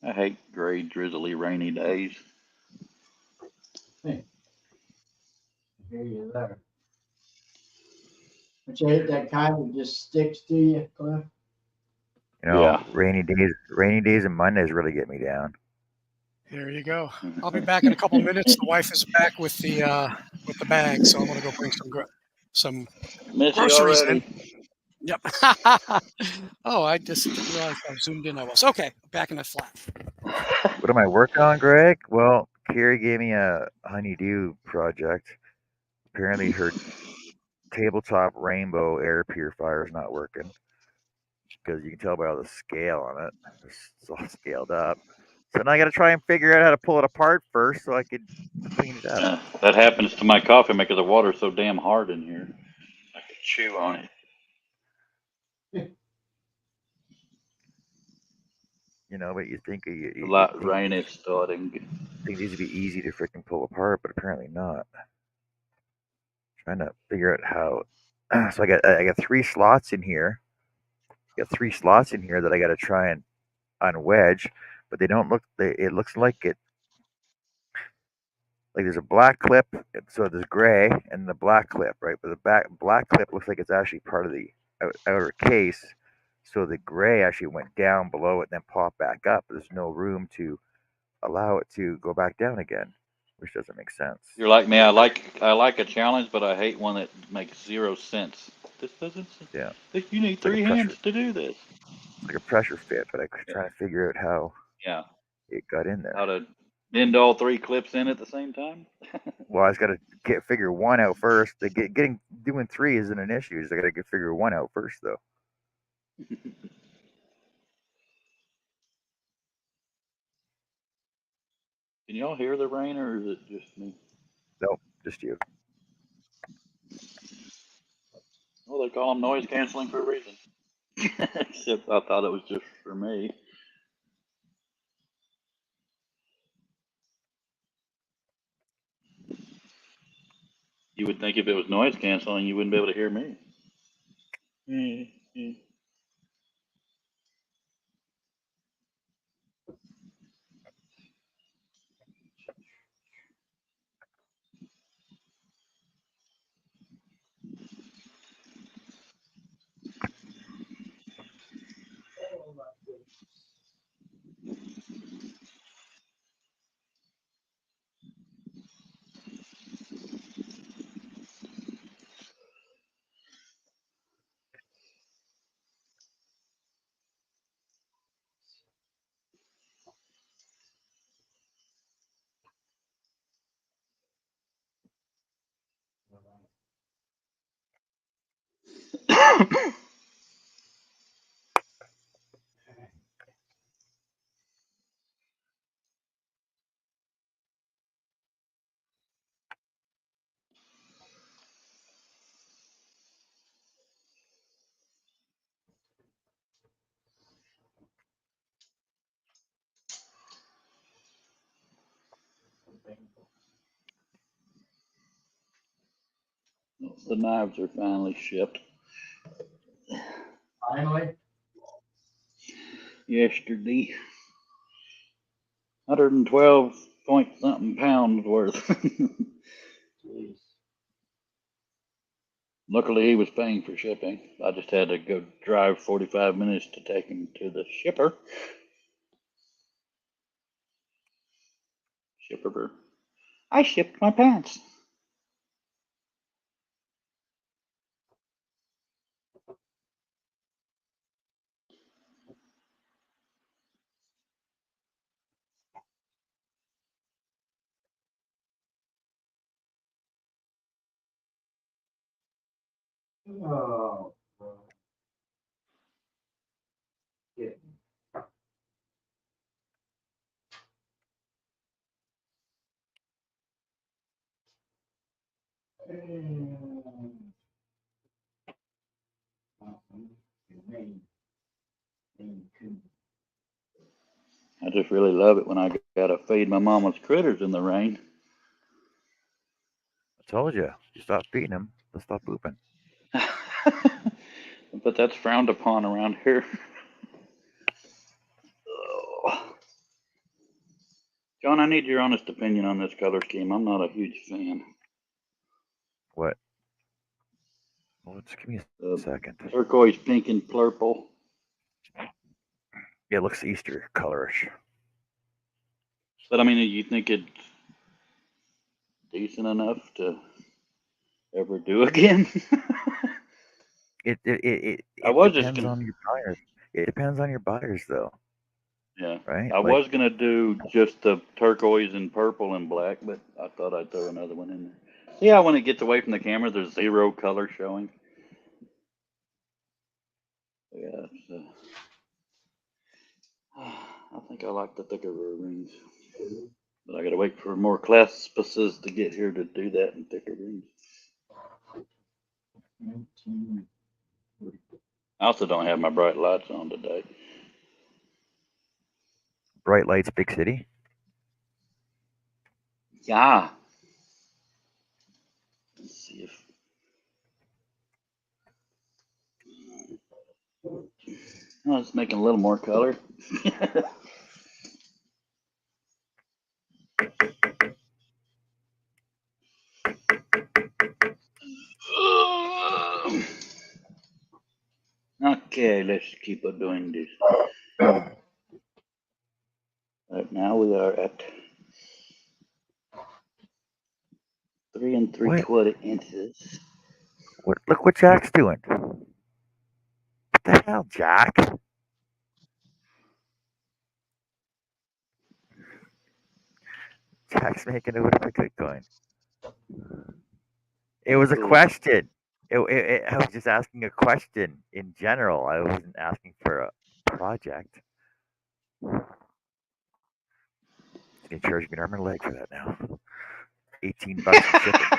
I hate gray, drizzly, rainy days.
I hear you there. But you hate that kind that just sticks to you, Cliff?
You know,
Yeah.
rainy days and Mondays really get me down.
Here you go. I'll be back in a couple minutes. The wife is back with the bag, so I'm gonna go bring some
Miss you
groceries in.
already.
Yep. Oh, I just didn't realize how zoomed in I was. Okay, back in the flat.
What am I working on, Greg? Well, Carrie gave me a honeydew project. Apparently, her tabletop rainbow air purifier is not working because you can tell by all the scale on it. It's all scaled up. So now I got to try and figure out how to pull it apart first so I could clean it up.
That happens to my coffee maker. The water's so damn hard in here. I could chew on it.
You know, but you think
A lot rain is starting.
think these would be easy to freaking pull apart, but apparently not. Trying to figure out how. So I got 3 slots in here. Got 3 slots in here that I got to try and unwedge, but they don't look. It looks like there's a black clip, so there's gray and the black clip, right? But the black clip looks like it's actually part of the outer case, so the gray actually went down below it and then popped back up. There's no room to allow it to go back down again, which doesn't make sense.
You're like me. I like a challenge, but I hate one that makes 0 sense. This doesn't.
Yeah,
You need
it's like
3
a pressure.
hands to do this.
It's like a pressure fit, but I'm trying to figure out how
Yeah.
it got in
How
there.
to bend all 3 clips in at the same time.
Well, I just got to figure one out first. Doing 3 isn't an issue. Just I got to figure one out first, though.
Can y'all hear the rain, or is it just me?
Nope, just you.
Well, they call them noise canceling for a reason. Except I thought it was just for me. You would think if it was noise canceling, you wouldn't be able to hear me. The knives are finally shipped
Finally,
yesterday. 112 point something pounds worth.
jeez.
Luckily, he was paying for shipping. I just had to go drive 45 minutes to take him to the shipper. Shipper. I shipped my pants.
Oh. Yeah.
I just really love it when I gotta feed my mama's critters in the rain.
I told you. You stop feeding them, they'll stop pooping.
But that's frowned upon around here. Oh. John, I need your honest opinion on this color scheme. I'm not a huge fan.
What? Well, just give me a second.
Turquoise, pink, and purple.
Yeah, it looks Easter colorish.
But I mean, you think it's decent enough to ever do again?
It
I was just
depends
gonna,
on your buyers. It depends on your buyers, though,
yeah.
right?
I
Like,
was gonna do just the turquoise and purple and black, but I thought I'd throw another one in there. Yeah, when it gets away from the camera, there's zero color showing. Yeah, it's, I think I like the thicker rings, but I gotta wait for more claspuses to get here to do that in thicker rings. I also don't have my bright lights on today.
bright lights, big city.
Yeah. Let's see if. Oh, it's making a little more color. Okay, let's keep on doing this. Right now we are at 3 3/4 inches.
What? Look what Jack's doing. What the hell, Jack? Jack's making a Bitcoin. It was a
Cool.
question. I was just asking a question in general. I wasn't asking for a project. He's gonna charge me an arm and a leg for that now. $18 in shipping.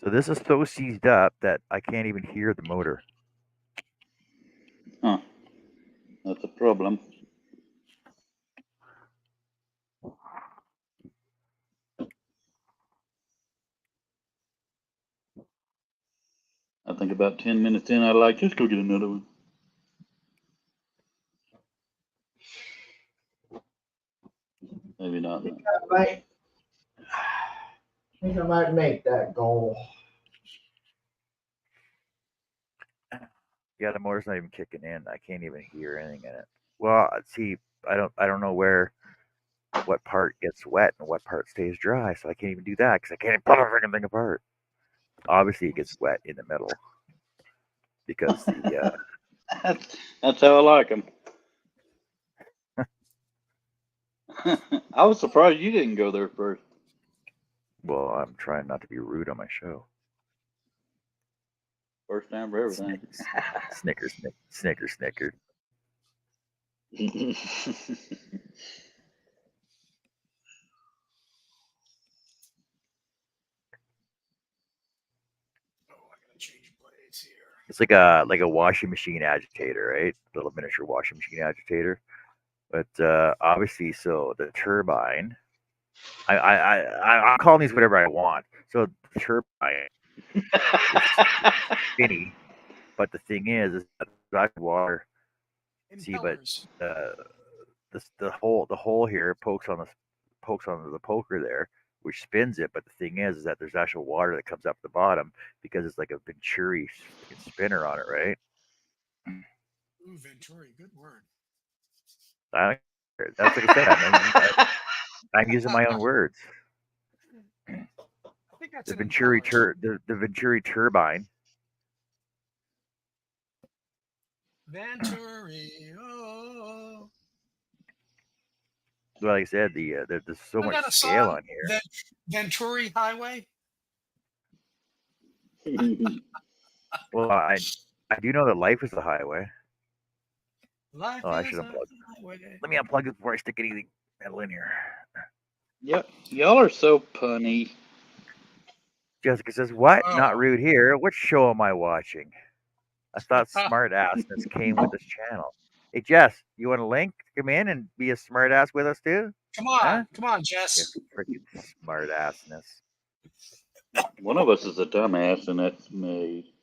So this is so seized up that I can't even hear the motor.
Huh. That's a problem. I think about 10 minutes in, I'd like, just go get another one. Maybe not.
I think I might make that goal.
Yeah, the motor's not even kicking in. I can't even hear anything in it. Well, see, I don't know what part gets wet and what part stays dry, so I can't even do that because I can't even pull the freaking thing apart. Obviously, it gets wet in the middle. because the
That's how I like them. I was surprised you didn't go there first.
well, I'm trying not to be rude on my show.
First time for everything.
Snicker, snicker, snicker.
Oh, I gotta change blades here.
It's like a washing machine agitator, right? Little miniature washing machine agitator. But obviously, so the turbine. I'm calling these whatever I want. So the turbine is spinny, but the thing is that water. See, but
Impellers.
the hole here pokes on the poker there, which spins it. But the thing is that there's actual water that comes up the bottom because it's like a Venturi spinner on it, right?
Ooh, Venturi, good word.
I don't, that's like I said. I'm using my own words.
I think that's
The
an
Venturi
impeller.
the Venturi turbine.
Venturi. Oh.
Like I said, there's so
Isn't
much
that a
scale
song?
on here.
Venturi Highway.
Well, I do know that life is a highway.
Life
Oh, I
is
should
a
unplug.
highway.
Let me unplug this before I stick anything metal in here.
Yep, y'all are so punny.
Jessica says, "What? Not
Oh.
rude here. What show am I watching? I thought smart assness came with this channel. Hey, Jess, you want a link to come in and be a smart ass with us too?
Come on,
Huh?
come on,
You
Jess.
freaking smart assness.
One of us is a dumbass, and that's me.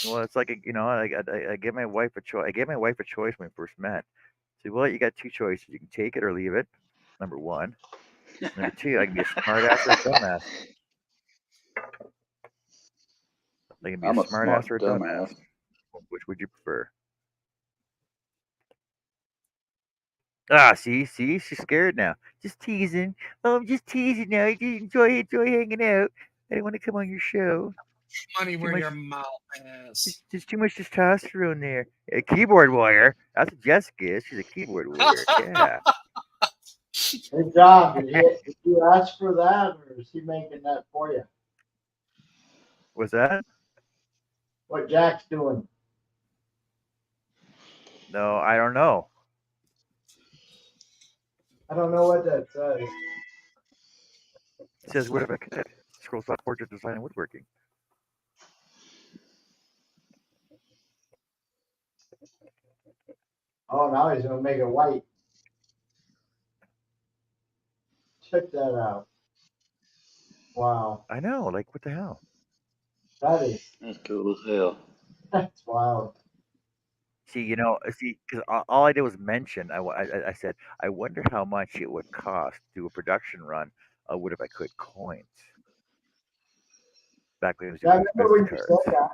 Well, it's like I gave my wife a choice. I gave my wife a choice when we first met. I said, well, you got two choices. You can take it or leave it. Number one. Number two, I can be a smart ass or a dumbass. I can be
I'm
a
a
smart ass
smart
or a
dumbass.
dumbass. Which would you prefer? Ah, see, she's scared now. Just teasing. Oh, I'm just teasing now. I just enjoy hanging out. I don't want to come on your show.
Money
Too
where
much,
your mouth is.
there's too much testosterone there. A keyboard warrior. That's what Jessica is. She's a keyboard warrior. Yeah.
Hey, John, did you ask for that, or is he making that for you?
What's that?
What Jack's doing?
No, I don't know.
I don't know what that says.
It says, what if I could scroll stop portrait design and woodworking?
Oh, now he's gonna make it white. Check that out. Wow,
I know. Like, what the hell?
that's
cool as hell.
that's wild.
See, because all I did was mention. I said, I wonder how much it would cost to do a production run of What If I Could coins. Back when it was
Yeah, I
doing
remember when
business
you said
cards.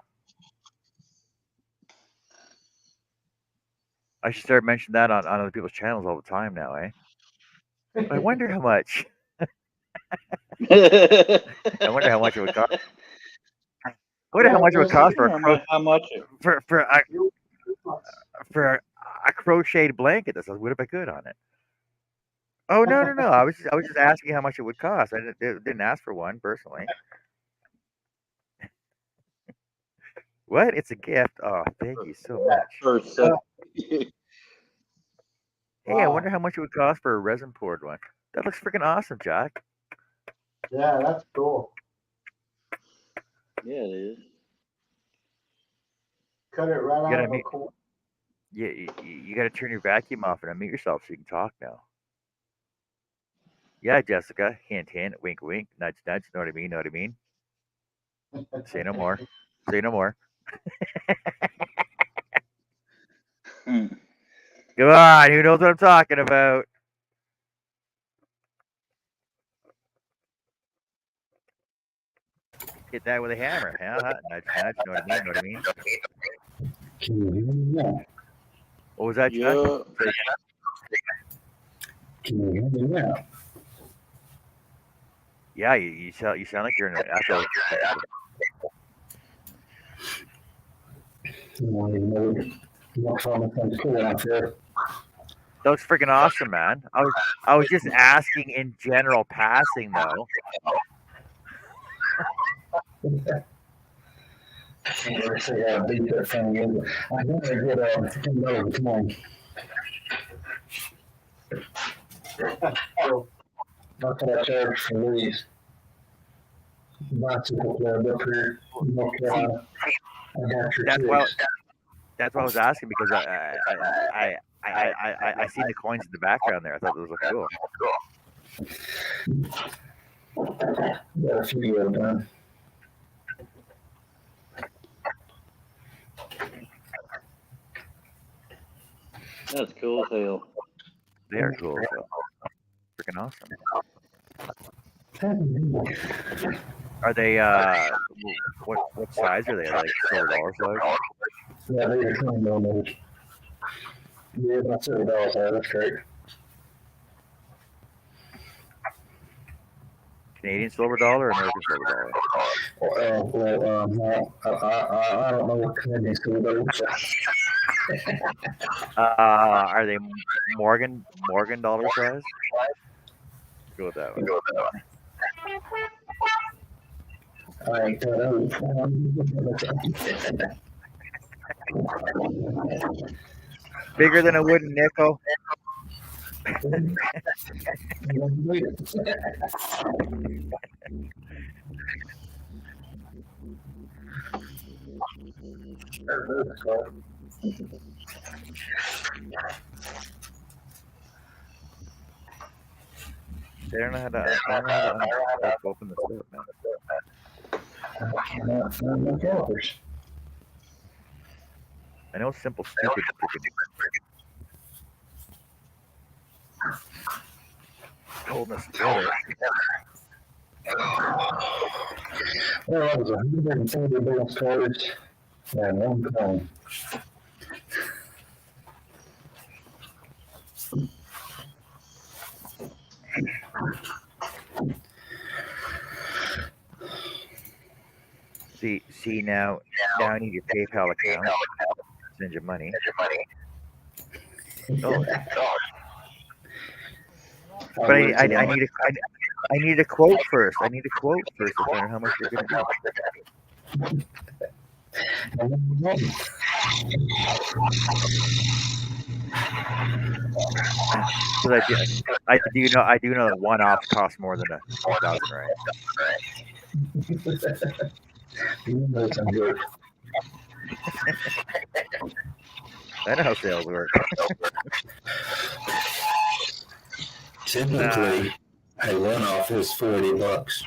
I should start mentioning that on other people's channels all the time now, eh?
that.
I wonder how much. I wonder how much it would cost. I wonder how much it would cost for
How much?
for a crocheted blanket that says "What if I could" on it. Oh no. I was just asking how much it would cost. I didn't ask for one personally. What? It's a gift. Oh, thank you so much. Hey, I wonder how much it would cost for a resin poured one. That looks freaking awesome, Jack.
Yeah, that's cool.
Yeah, it is.
Cut it right
gotta
out of a
meet-
corner.
Yeah, you got to turn your vacuum off and unmute yourself so you can talk now. Yeah, Jessica. Hint, hint. Wink, wink. Nudge, nudge. Know what I mean? Know what I mean? Say no more. Say no more. Come on. Who knows what I'm talking about? Hit that with a hammer. Huh? Nudge, nudge. Know what I mean? Know what I mean?
Can you hear me now?
What was that, Chuck?
Can you hear me now?
Yeah, you sound like you're in an echo.
Looks cool out there.
That was freaking awesome, man. I was just asking in general passing though.
Let's see how deep that thing is. I think I get come on. That's what I charge for these. Bicycle club up here in North Carolina. I got your
That's
kids.
why that's what I was asking because I seen the coins in the background there. I thought those looked cool.
Got a few of them.
That's cool as hell.
They are cool. So. Freaking awesome. Are they what size are they? Like $4 size?
Yeah, they are $20. Yeah, about $7. That's great.
Canadian silver dollar or American silver dollar?
No, I don't know what Canadian silver is.
Are they Morgan dollar size? Go with that one.
I ain't got
Bigger than a wooden nickel. They don't know how to open this up, man.
I cannot find my calipers.
I know simple stupid holding us together.
Well, that was 140 bonus cards and one coin.
See now I need your PayPal account. Send your money. Oh. But I need a quote first. I need a quote first to find out how much you're going to be. Because I do know that one-offs cost more than $1,000, right?
You know some good.
I know how sales work.
Typically, a one-off is $40.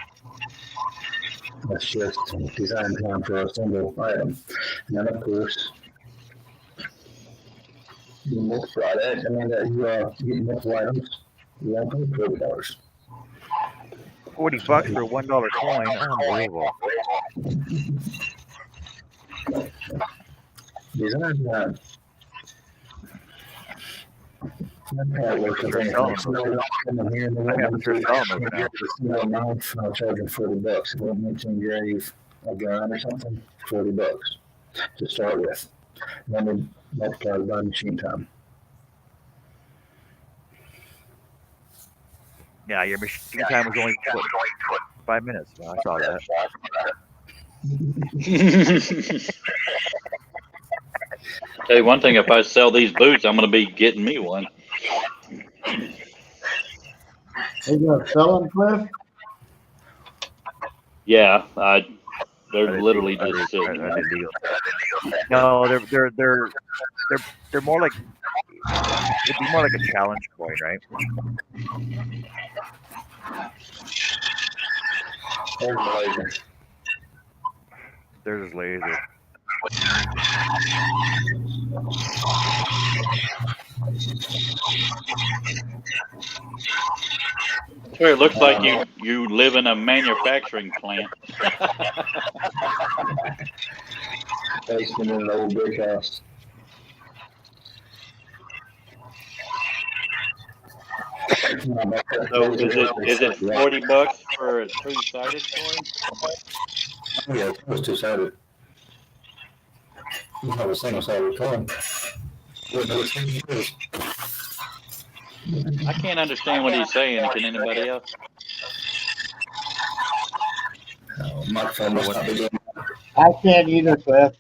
That's just design time for a single item. And of course, you multiply that, I mean, that you get multiple items, you won't pay $40.
$40 for a $1 coin. Unbelievable.
Design time. That's how it works. I'll charge them $40. If I want to engrave a gun or something, $40 to start with. Then we multiply by machine time.
Yeah, your machine time was only 5 minutes. I saw that.
Tell you one thing, if I sell these boots, I'm going to be getting me one.
Are you gonna sell them, Cliff?
Yeah, they're literally just sitting.
Are they legal? No, they're more like it'd be more like a challenge coin, right? There's his laser.
Sure, it looks like you live in a manufacturing plant.
Basement in an old brick house.
So is it $40 for a two-sided coin?
Yeah, it was two-sided. I was saying this all the time. Wouldn't know which one it is.
I can't understand what he's saying. Can anybody else?
Microphone must not be doing.
I can't either, Cliff.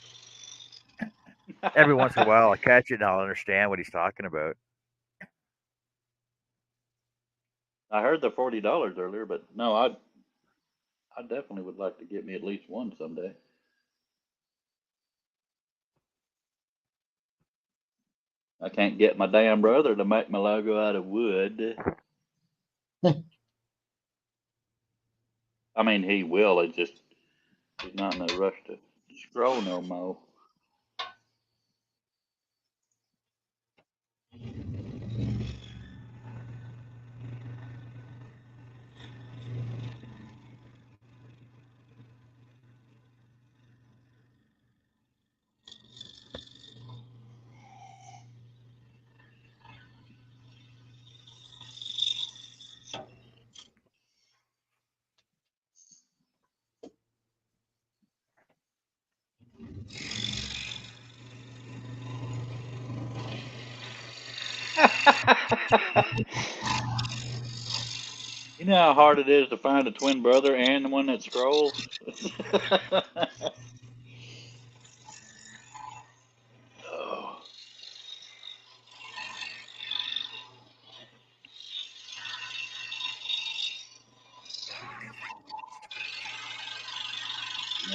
Every once in a while, I catch it and I'll understand what he's talking about.
I heard the $40 earlier, but no, I definitely would like to get me at least one someday. I can't get my damn brother to make my logo out of wood. I mean, he will. It just he's not in a rush to scroll no more. You know how hard it is to find a twin brother and the one that scrolls? Oh.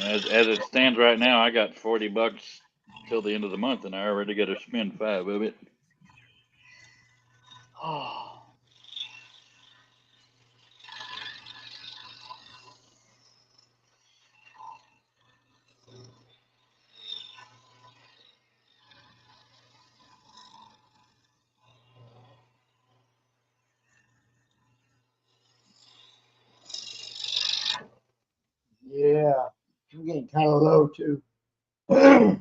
As it stands right now, I got $40 till the end of the month, and I already got to spend 5 of it. Oh.
Yeah, I'm getting kind of low too. I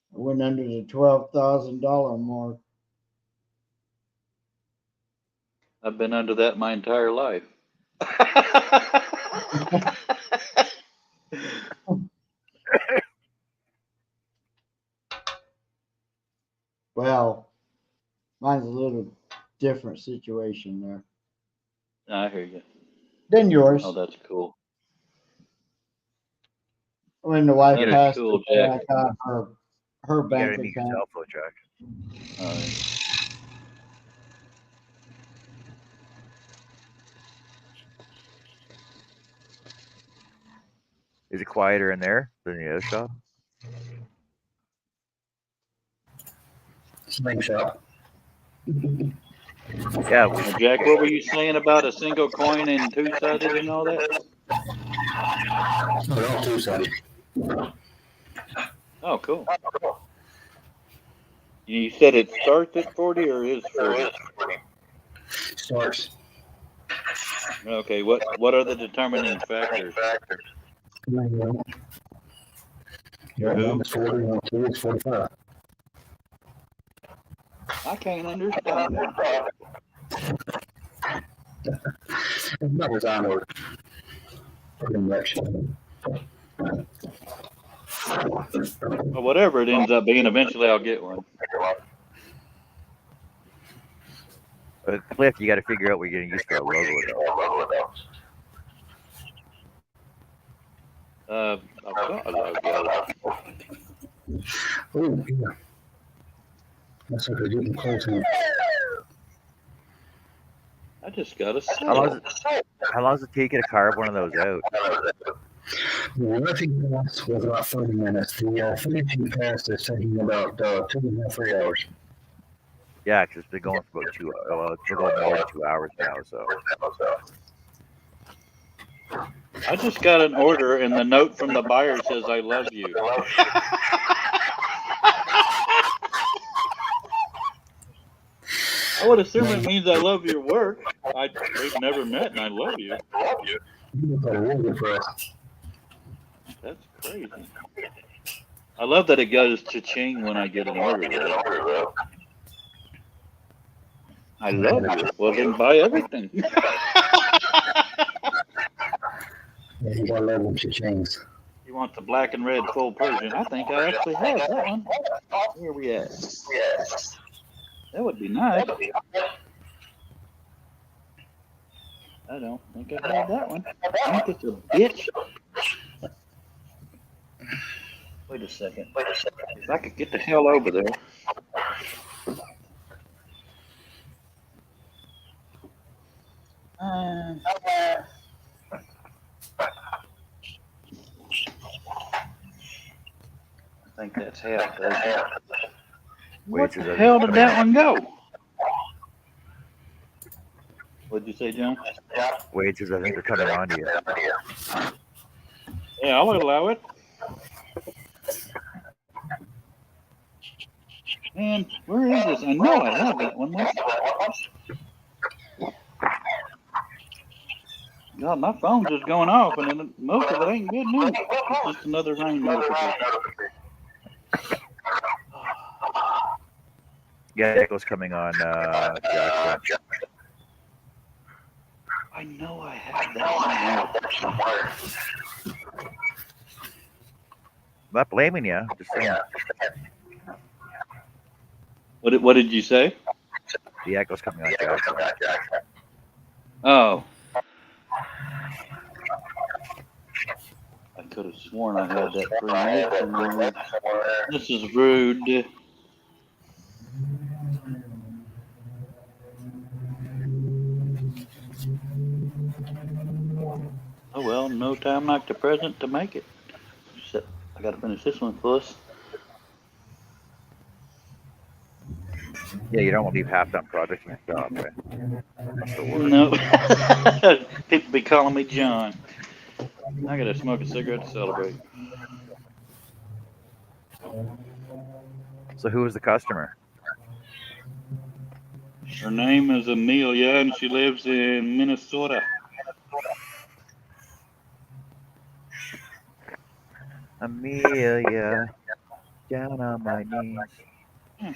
went under the $12,000 mark.
I've been under that my entire life.
Well, mine's a little different situation there
I hear you.
than yours.
Oh, that's cool.
When the wife
That is
passed
cool,
away,
Jack.
I got her
You gotta
bank
meet
account.
yourself, though, Chuck.
All right.
Is it quieter in there than the other shop?
Slingshot.
Yeah,
Well, Jack, what were you saying about a single coin and two-sided and all that?
They're all two-sided.
Oh, cool. You said it starts at 40 or is 40?
Starts.
Okay, what are the determining factors?
Yeah, one is 40, one is 45.
I can't understand that.
It's not design work. Pretty much.
Well, whatever it ends up being, eventually I'll get one.
But Cliff, you got to figure out what you're going to use for a logo.
I've got a logo.
Oh, yeah. That's like a getting close to.
I just got a
How long
set.
does it take you to carve one of those out?
Well, I think that was about 30 minutes. The finishing pass is taking about 2.5, 3 hours.
Yeah, because it's been going for about 2 hours. Well, it's been going more than 2 hours now, so.
I just got an order, and the note from the buyer says, "I love you." I would assume it means I love your work. We've never met, and I love you.
You got a really good price.
That's crazy. I love that it goes cha-ching when I get an order. Though. I love you. Well, then buy everything.
Yeah, you gotta love them cha-chings.
You want the black and red full Persian? I think I actually have that one. Where are we at? That would be nice. I don't think I have that one. I think it's a bitch. Wait a second. If I could get the hell over there. I think that's half dozen. What the hell did that one go? What'd you say, John?
Wages, I think they're coming on to you.
Yeah, I'll allow it. Man, where is this? I know I have that one. God, my phone's just going off, and then most of it ain't good news. It's just another rain notification.
Yeah, Echo's coming on. Jackson.
I know I have that somewhere.
I'm not blaming you. Just saying.
What did you say?
The Echo's coming on, Jackson.
Oh. I could have sworn I had that pre-made somewhere. This is rude. Oh well, no time like the present to make it. Except I gotta finish this one first.
Yeah, you don't want to leave half-done projects in your shop, right? That's the worst.
No. People be calling me John. I gotta smoke a cigarette to celebrate.
So who was the customer?
Her name is Amelia, and she lives in Minnesota.
Amelia, down on my knees,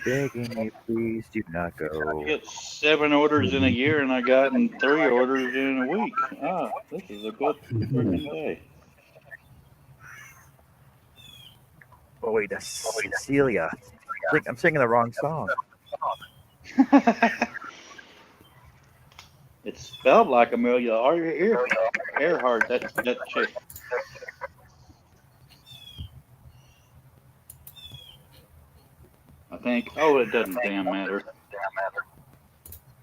begging you, please do not
I
go.
got 7 orders in a year, and I gotten 3 orders in a week. Ah, this is a good freaking day.
Oh wait, that's Cecilia. I think I'm singing the wrong song.
It's spelled like Amelia Earhart. That's that chick. I think. Oh, it doesn't damn matter.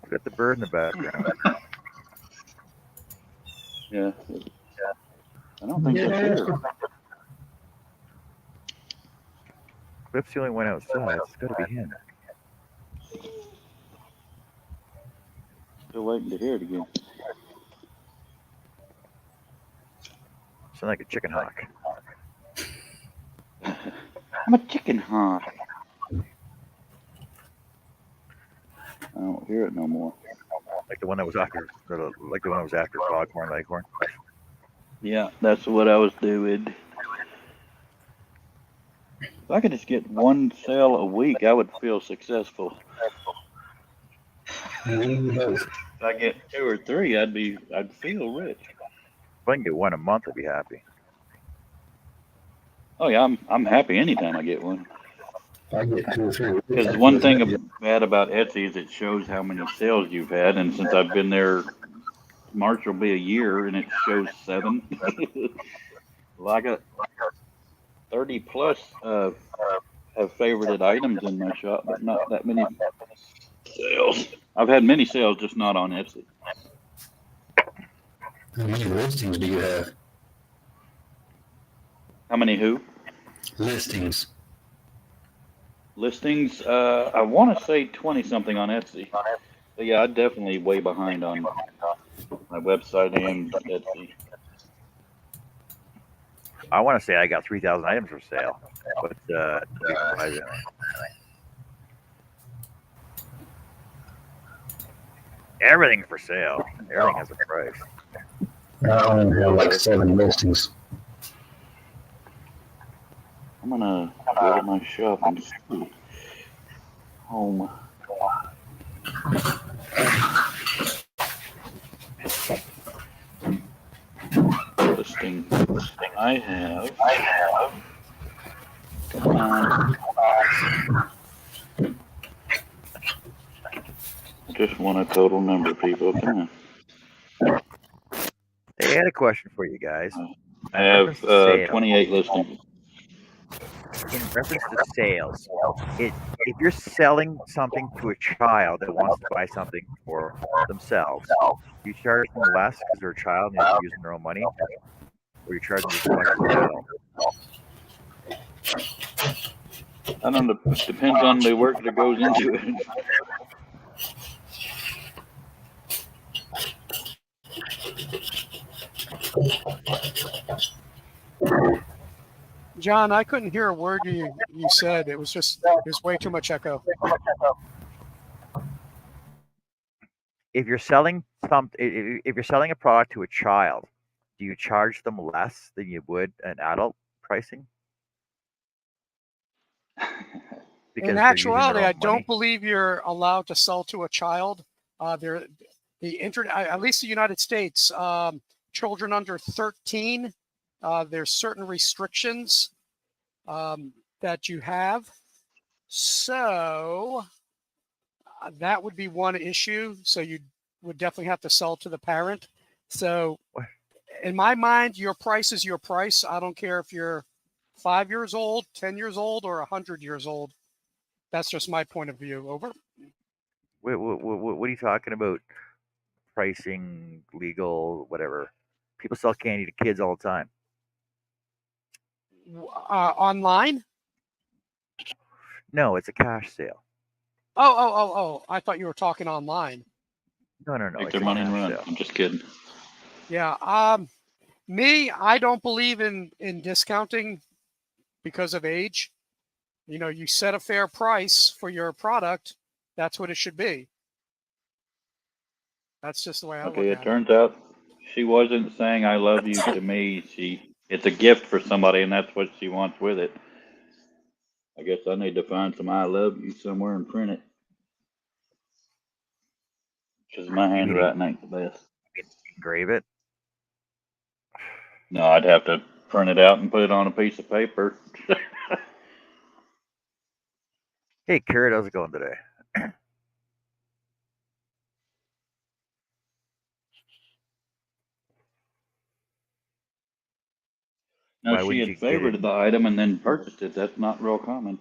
Got the bird in the background.
Yeah. I don't think that's her.
Clip's the only one outside. It's got to be him.
Still waiting to hear it again.
Sound like a chicken hawk.
I'm a chicken hawk. I don't hear it no more.
Like the one that was after, like the one that was after Foghorn Leghorn.
Yeah, that's what I was doing. If I could just get 1 sale a week, I would feel successful. If I get 2 or 3, I'd feel rich.
If I can get 1 a month, I'd be happy.
Oh yeah, I'm happy anytime I get one.
I get 2 or 3.
Because one thing bad about Etsy is it shows how many sales you've had, and since I've been there, March will be a year, and it shows 7. Well, I got 30 plus have favorited items in my shop, but not that many sales. I've had many sales, just not on Etsy.
How many listings do you have?
How many who?
Listings.
Listings? I want to say 20 something on Etsy. But yeah, I'm definitely way behind on my website and Etsy.
I want to say I got 3,000 items for sale, but everything for sale. Everything has a price.
I only have like 7 listings.
I'm gonna go to my shop and see. Home. Listing.
I have. Come on. I just want a total number, people. Come on.
Hey, I had a question for you guys.
I
In
have
reference to sales,
28 listings.
in reference to sales, if you're selling something to a child that wants to buy something for themselves, do you charge them less because they're a child and they're using their own money, or you charge them just as much as an adult?
I don't know. Depends on the work that goes into it.
John, I couldn't hear a word you said. It was way too much echo.
If you're selling if you're selling a product to a child, do you charge them less than you would an adult pricing
In
because they're using their
actuality, I
own
don't
money?
believe you're allowed to sell to a child. At least the United States, children under 13, there's certain restrictions that you have. So that would be one issue. So you would definitely have to sell to the parent. So
What?
in my mind, your price is your price. I don't care if you're 5 years old, 10 years old, or 100 years old. That's just my point of view. Over.
What are you talking about? Pricing, legal, whatever. People sell candy to kids all the time.
Online?
No, it's a cash sale.
Oh. I thought you were talking online.
No,
Take
it's
their
a
money and
cash
run.
sale.
I'm just kidding.
Yeah. I don't believe in discounting because of age. You know, you set a fair price for your product. That's what it should be. That's just the way I
Okay,
look
it
at it.
turns out she wasn't saying I love you to me. It's a gift for somebody, and that's what she wants with it. I guess I need to find some I love you somewhere and print it. Because my
You mean
handwriting ain't the best.
engrave it?
No, I'd have to print it out and put it on a piece of paper.
Hey, Kurt, how's it going today?
No,
Why
she
wouldn't you
had
get it?
favorited the item and then purchased it. That's not real common.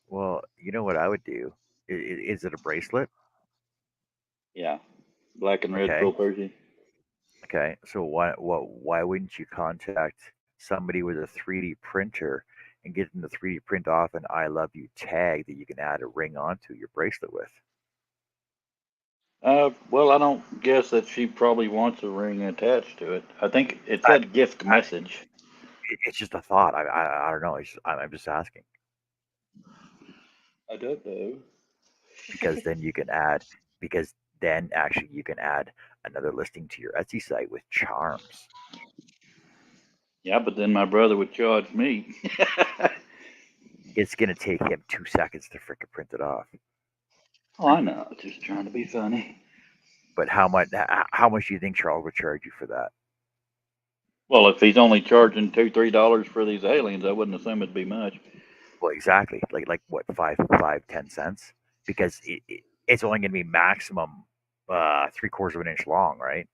Well, you know what I would do? Is it a bracelet?
Yeah, black and red
Okay.
Pearl Persian.
Okay. So why wouldn't you contact somebody with a 3D printer and get them to 3D print off an "I love you" tag that you can add a ring onto your bracelet with?
Well, I don't guess that she probably wants a ring attached to it. I think it
I,
said gift
I,
message.
it's just a thought. I don't know. I'm just asking
I don't know.
because then you can add because then actually you can add another listing to your Etsy site with charms.
Yeah, but then my brother would charge me.
It's gonna take him 2 seconds to frickin' print it off.
Oh, I know. Just trying to be funny.
But how much do you think Charles would charge you for that?
Well, if he's only charging $2, $3 for these aliens, I wouldn't assume it'd be much.
Well, exactly. Like what, 10 cents? Because it's only gonna be maximum 3/4 of an inch long, right?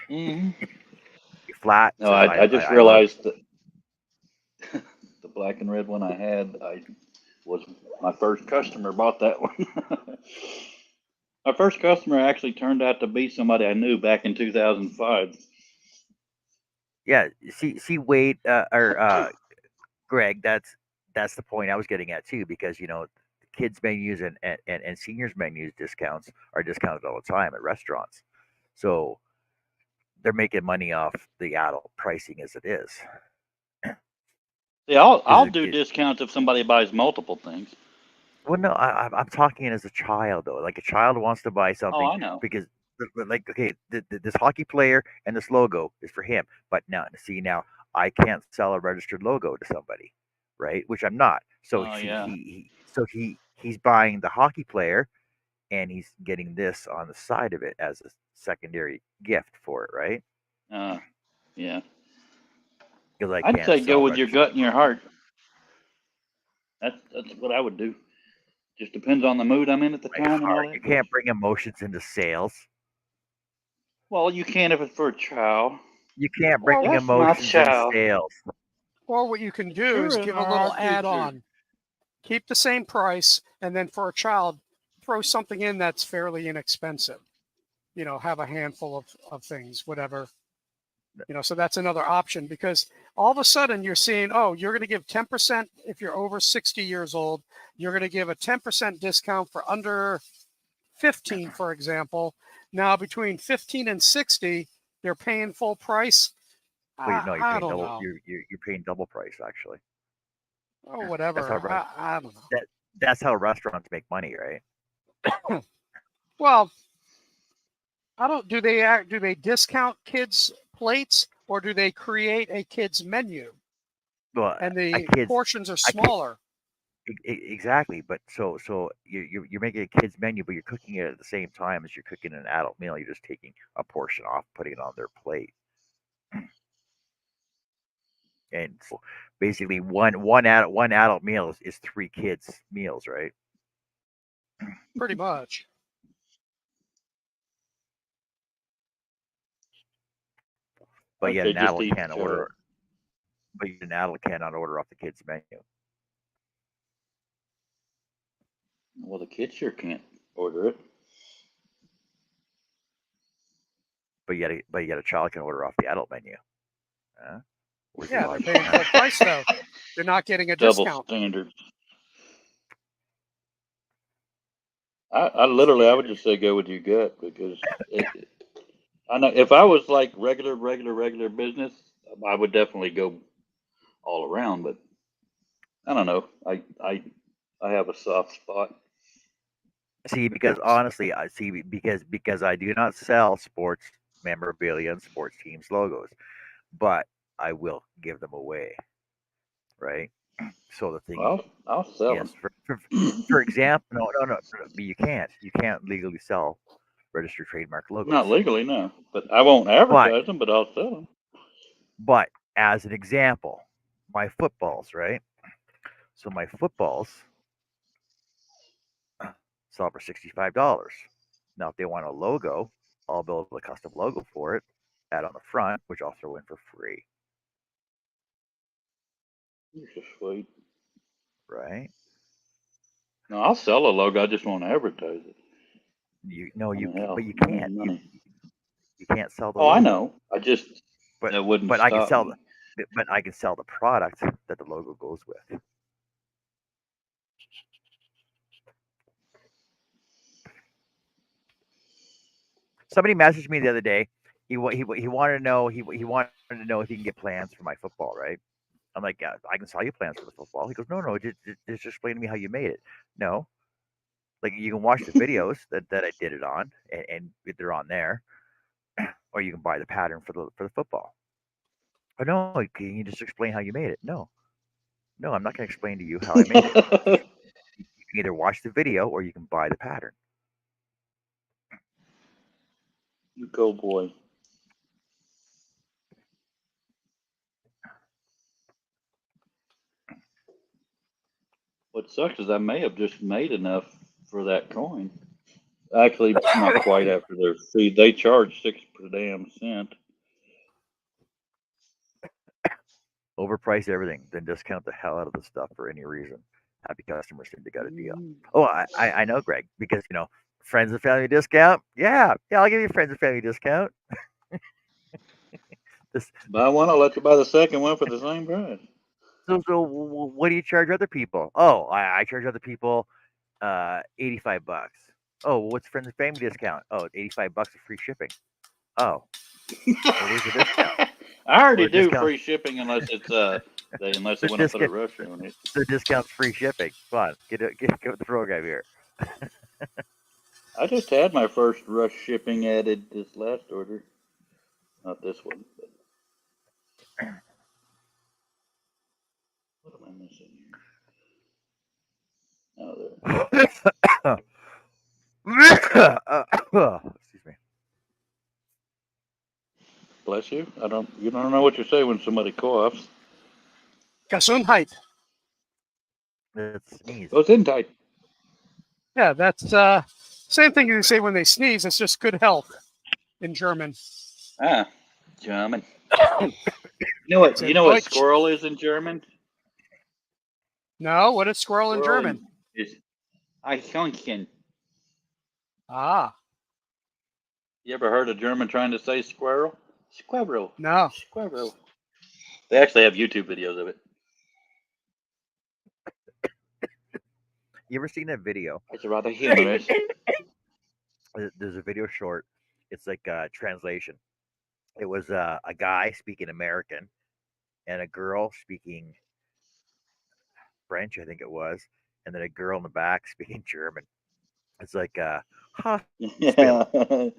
Hmm.
Flat
No,
says
I just
I love
realized that the black and red one I had, I was my first customer bought that one. My first customer actually turned out to be somebody I knew back in 2005.
Yeah, see Wade or Greg, that's the point I was getting at too, because the kids menus and seniors menus discounts are discounted all the time at restaurants. So they're making money off the adult pricing as it is.
See, I'll
Is
do
it
discounts if somebody buys multiple things.
well, no, I'm talking as a child though. Like a child wants to buy
Oh,
something
I know.
because, like, okay, this hockey player and this logo is for him. But now, see, now I can't sell a registered logo to somebody, right? Which I'm not. So
Oh,
see,
yeah.
he's buying the hockey player, and he's getting this on the side of it as a secondary gift for it, right?
Uh, yeah.
because I
I'd
can't
say go
sell
with your
registered.
gut and your heart. That's what I would do. Just depends on the mood I'm in at the
My
time and all
heart.
that.
You can't bring emotions into sales.
Well, you can if it's for a child.
You can't
Or
bring
That's my
emotions into
child.
sales.
or what you can do is
Sure,
give a
our
little
kids
add
are.
on. Keep the same price, and then for a child, throw something in that's fairly inexpensive. Have a handful of things, whatever. So that's another option, because all of a sudden you're seeing, oh, you're going to give 10% if you're over 60 years old. You're going to give a 10% discount for under 15, for example. Now between 15 and 60, they're paying full price.
Well, no, you're
I
paying
don't
double.
know.
You're paying double price actually.
Oh,
That's
whatever.
how
I don't know.
that's how restaurants make money, right?
Well, I don't. Do they discount kids' plates, or do they create a kids' menu
Well,
and
a
the
kid's
portions are
a kid
smaller?
exactly. But so you're making a kid's menu, but you're cooking it at the same time as you're cooking an adult meal. You're just taking a portion off, putting it on their plate, and so basically one adult meal is three kids meals, right?
Pretty much.
But yet
Okay,
an
just
adult
eat the
can't
child.
order. But an adult cannot order off the kid's menu.
Well, the kids sure can't order it.
But yet a child can order off the adult menu. Huh? Where's the
Yeah, they're
logic in
paying full
that?
price though. They're not getting a
Double
discount.
standards. I literally, I would just say go with your gut because I know if I was like regular business, I would definitely go all around. But I don't know. I have a soft spot.
See, because honestly, I see because I do not sell sports memorabilia and sports teams logos, but I will give them away, right? So the thing
I'll sell
yes,
them.
for example, no, but you can't legally sell registered trademark
Not
logos.
legally, no. But I won't
But
advertise them. But I'll sell them.
but as an example, my footballs, right? So my footballs sell for $65. Now, if they want a logo, I'll build a custom logo for it, add on the front, which I'll throw in for free,
You're so sweet.
right?
No, I'll sell a logo. I just won't advertise it.
You no,
I mean,
but
hell,
you
money,
can't.
money.
You can't sell the
Oh, I
logo,
know. I just
but
that wouldn't
but I can
stop
sell
me.
but I can sell the product that the logo goes with. Somebody messaged me the other day. He wanted to know he wanted to know if he can get plans for my football, right? I'm like, yeah, I can sell you plans for the football. He goes, no, just explain to me how you made it. No, like you can watch the videos that I did it on, and they're on there, or you can buy the pattern for the football. But no, can you just explain how you made it? No, I'm not going to explain to you how I made it. Just you can either watch the video or you can buy the pattern.
You go, boy. What sucks is I may have just made enough for that coin. Actually, not quite after their fee. They charge 6 per damn cent.
Overprice everything, then discount the hell out of the stuff for any reason. Happy customers think they got a deal.
Mm.
Oh, I know, Greg, because friends and family discount. Yeah, I'll give you a friends and family discount. This,
Buy one, I'll let you buy the second one for the same price.
so what do you charge other people? Oh, I charge other people $85. Oh, what's friends and family discount? Oh, $85 of free shipping. Oh, well, there's a discount.
I
Well,
already
the
do
discount,
free shipping unless it's unless they
the
want to put a
discount,
rush on it.
the discount's free shipping. Come on, get with the program here.
I just had my first rush shipping added this last order. Not this one, but what am I missing here? Oh, there.
Excuse me.
Bless you. You don't know what you say when somebody coughs.
Gesundheit.
It's sneeze.
Oh, it's in tight.
Yeah, that's same thing you say when they sneeze. It's just good health in German.
Ah, German. You know what?
Said
You know what
Deutsch.
squirrel is in German?
No, what is squirrel in German?
Is Eichhörnchen.
Ah,
You ever heard a German trying to say squirrel? Squirrel.
no.
Squirrel. They actually have YouTube videos of it.
You ever seen that video?
It's rather humorous.
There's a video short. It's like translation. It was a guy speaking American and a girl speaking French, I think it was, and then a girl in the back speaking German. It's like hospital,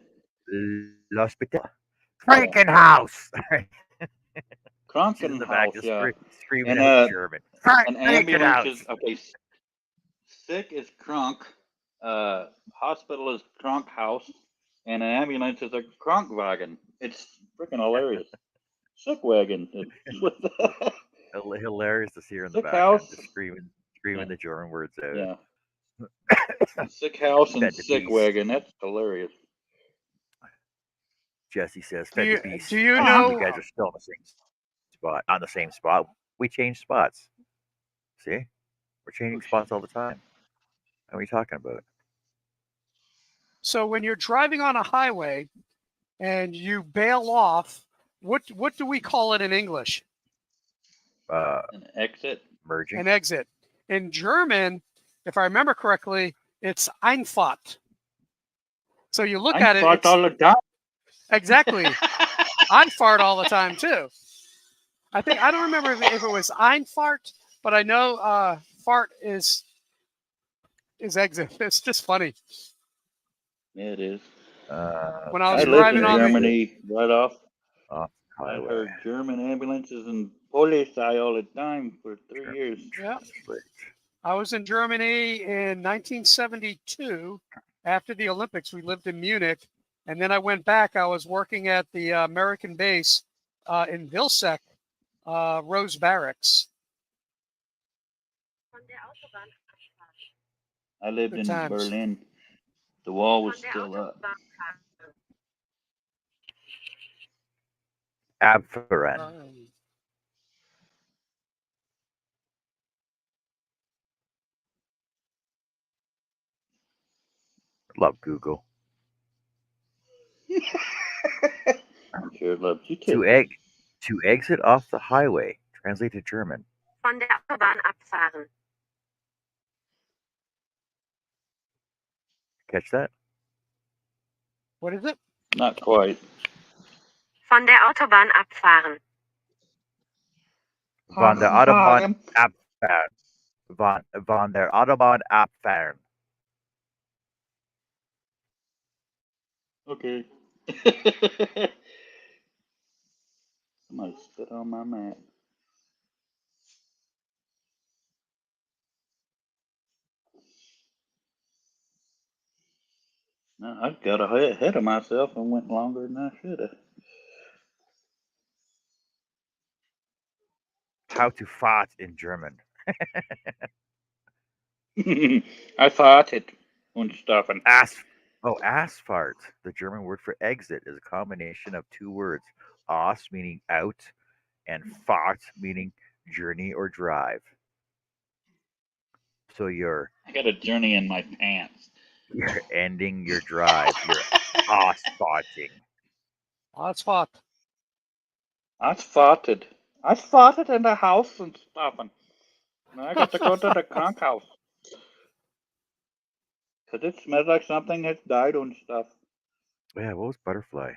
l'hospital, Krankenhaus. She's in the back
Krankenhaus,
just
yeah.
screaming
And,
out German.
An ambulance
Krankenhaus.
is, okay, sick is krank, hospital is Krankhaus, and an ambulance is a Krankwagen. It's freaking hilarious. Sick wagon.
Hilarious to see her in the
Sick
back
house.
just screaming the German words out.
Yeah. Sick house and
Fed the
sick
beast.
wagon. That's hilarious.
Jesse says,
Do
"Fed
you,
the beast."
do you
You
know?
guys are still in the same spot. On the same spot. We change spots. See, we're changing spots all the time. What are you talking about?
So when you're driving on a highway and you bail off, what do we call it in English?
An exit.
Merging.
An exit. In German, if I remember correctly, it's Einfahrt. So you look at it.
Fart all the time.
Exactly. Einfahrt all the time too. I don't remember if it was Einfahrt, but I know fart is exit. It's just funny.
Yeah, it is.
When I
I
was
lived
driving
in
on
Germany right off. I
Highway.
heard German ambulances and Polizei all the time for 3 years.
Yeah. I was in Germany in 1972 after the Olympics. We lived in Munich, and then I went back. I was working at the American base in Vilseck, Rose Barracks.
I lived
Good
in
times.
Berlin. The wall was still up.
Abferen. Love Google.
Sure loved you too.
To exit off the highway. Translate to German.
Von der Autobahn abfahren.
Catch that?
What is it?
Not quite.
Von der Autobahn abfahren.
Von der Autobahn abfahren. Von der Autobahn abfahren.
Okay. Somebody spit on my mat. No, I got ahead of myself and went longer than I should have.
How to fart in German.
I thought it und stuffen.
Asfart. The German word for exit is a combination of two words. Aus meaning out and fahrt meaning journey or drive. So you're
I got a journey in my pants.
You're ending your drive. You're ausfarting.
Ausfahrt.
I farted in the house and stuffen. Now I got to go to the conch house. Cause it smells like something has died and stuff.
Yeah, what was butterfly?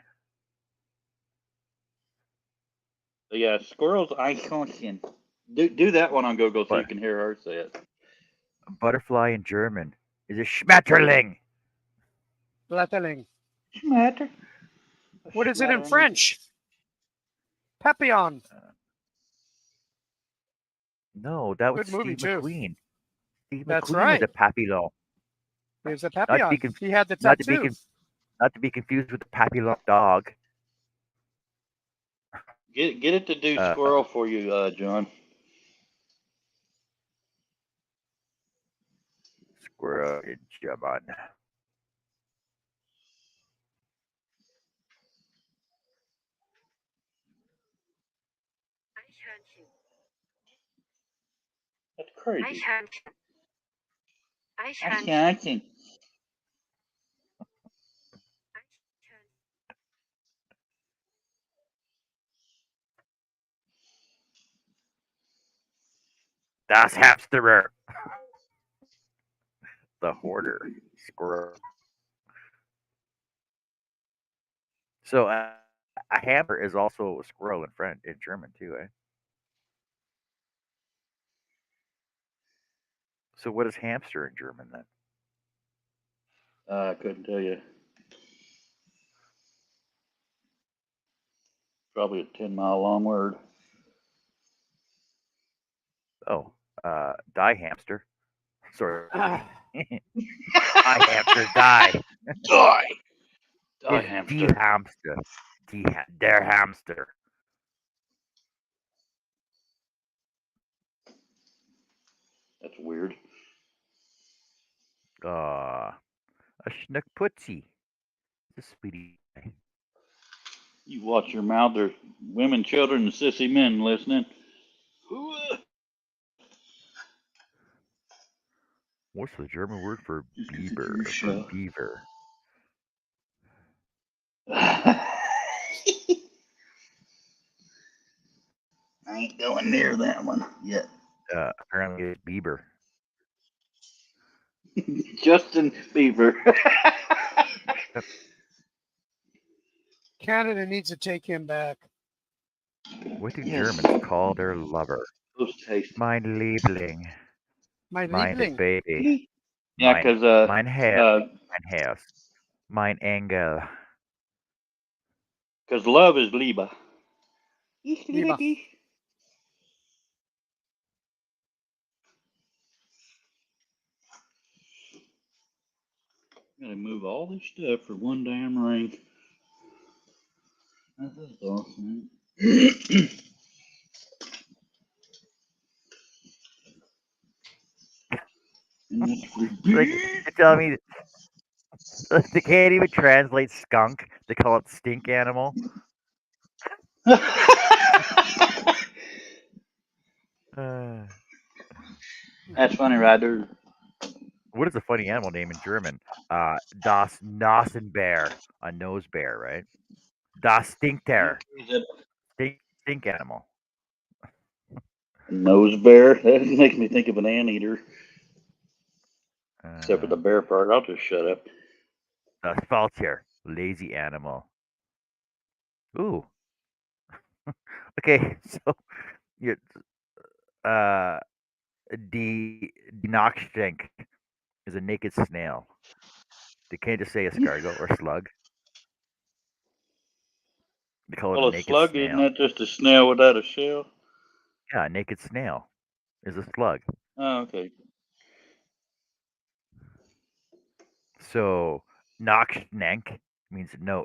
Yeah, squirrels Eichhörnchen. Do that one on Google so you can hear her say it.
Butterfly in German is a Schmetterling.
Schmetterling.
Schmetter.
What is it in French? Papillon.
No, that was
Good movie,
Steve
too.
McQueen. Steve
That's
McQueen
right.
was a papillon.
There's a papillon. He had the
Not to be
tattoo.
not to be confused with the papillon dog.
Get it to do
Uh,
squirrel for you, John.
Squirrel in German.
Eichhörnchen.
That's crazy.
Eichhörnchen.
That's
Eichhörnchen.
Johnson.
Das Hamsterer. The hoarder. Squirrel. So a hamster is also a squirrel in German too, eh? So what is hamster in German then?
I couldn't tell you. Probably a 10-mile long word.
Oh, die hamster. Sorry. Die hamster, die.
Die. Die
It's
hamster.
die hamster. Der hamster.
That's weird.
A schnuckputzi. It's a sweetie.
You watch your mouth. There's women, children, and sissy men listening.
What's the German word for beaver? For beaver.
I ain't going near that one yet.
Apparently it's Bieber.
Justin Bieber.
Canada needs to take him back.
What do
Yes.
Germans call their lover?
Those taste.
Mein Liebling.
My
Mein
Liebling.
Baby.
Yeah,
Mein,
because
mein Herr. Mein Haus. Mein Engel.
love is Liebe.
Liebe.
Gotta move all this stuff for one damn ring. This is awesome. And that's for
Like, you're telling me they can't even translate skunk. They call it stink animal.
That's funny, right there.
What is a funny animal name in German? Das Nasenbär. A nose bear, right? Das Stinkter. Stink animal.
Nose bear. That makes me think of an anteater. Except for the bear part. I'll just shut up.
Das Faultier. Lazy animal. Ooh. Okay, so you die Nachstink is a naked snail. They can't just say escargot or slug. They call it
Well,
a
a
naked
slug,
snail.
isn't that just a snail without a shell?
Yeah, a naked snail is a slug.
Oh, okay.
So Nachschnenk means no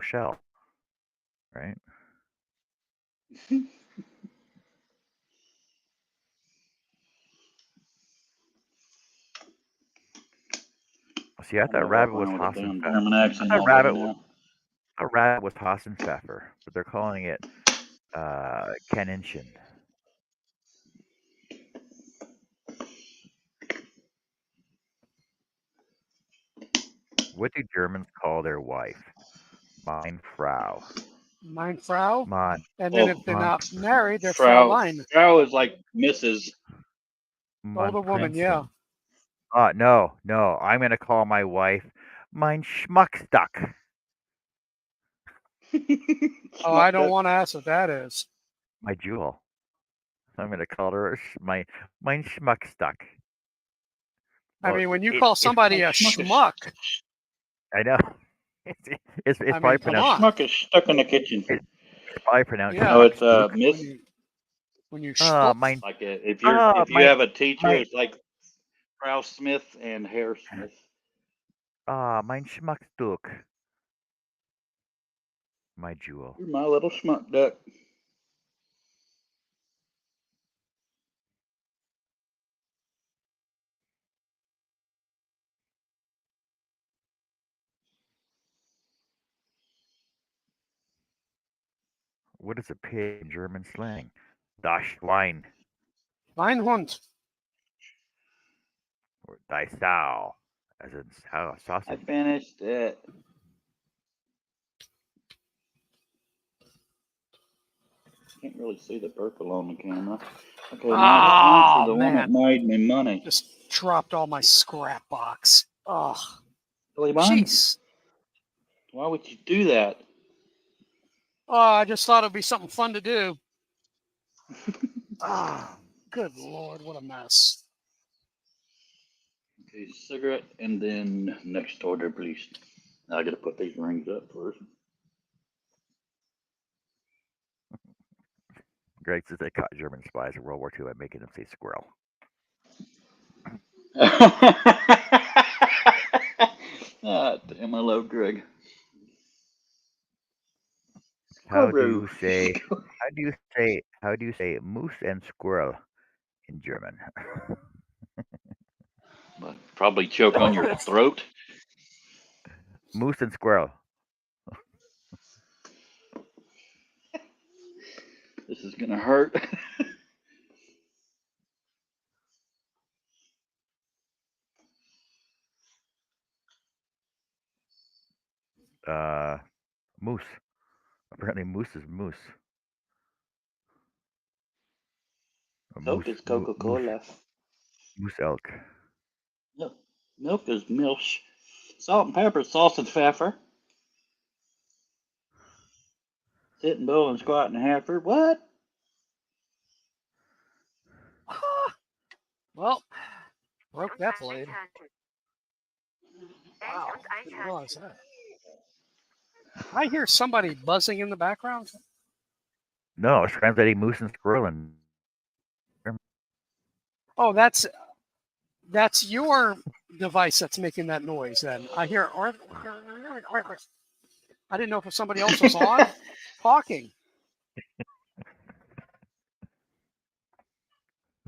shell, right? See, I thought rabbit was Hassenpfeffer.
German accent
I
all
thought
day
rabbit
now.
was Hassenpfeffer, but they're calling it Kaninchen. What do Germans call their wife? Mein Frau.
Mein Frau.
Mein.
And then
Oh,
if they're
mein,
not married, they're
Frau.
Fraulein.
Frau is like Mrs.
mein
Older woman,
Prinzen.
yeah.
No. I'm gonna call my wife mein Schmuckstuck.
Oh, I don't want to ask what that is.
My jewel. I'm gonna call her mein Schmuckstuck.
I mean, when you call somebody a schmuck,
I know. It's
I mean,
probably
come
pronounced.
on.
Schmuck is stuck in the kitchen.
It's probably pronounced.
Yeah.
No, it's
Schmuckstuck.
Miss.
When you
Mein.
Like if you have a teacher, it's like Frau Smith and Herr Smith.
Mein Schmuckstuck. My jewel.
You're my little schmuck duck.
What is a pig in German slang? Das Schwein
Schweinhund.
or Die Sau, as in
I
sausage.
finished it. Can't really see the purple on the camera. Okay, now
Oh,
the one that
man.
made me money.
Just dropped all my scrap box. Oh,
Really, Bun?
jeez.
Why would you do that?
Oh, I just thought it'd be something fun to do. Ah, good Lord, what a mess.
Okay, cigarette, and then next order, please. Now I gotta put these rings up first.
Greg says they caught German spies in World War II by making them say squirrel.
Ah, damn, I love Greg.
How do
Squirrel.
you say moose and squirrel in German?
But probably choke on your throat.
Moose and squirrel.
This is gonna hurt.
Moose. Apparently moose is moose.
Coke is Coca-Cola.
Moose elk.
No, milk is milch. Salt and pepper, sausage pfeffer. Sitting bull and squatting heifer. What?
Well, broke that
Und
blade.
Eichhörnchen.
Wow,
Elch und
didn't realize
Eichhörnchen.
that. I hear somebody buzzing in the background.
No, it's translating moose and squirrel in
Oh, that's your device that's making that noise. Then I hear. I didn't know if somebody else was on talking.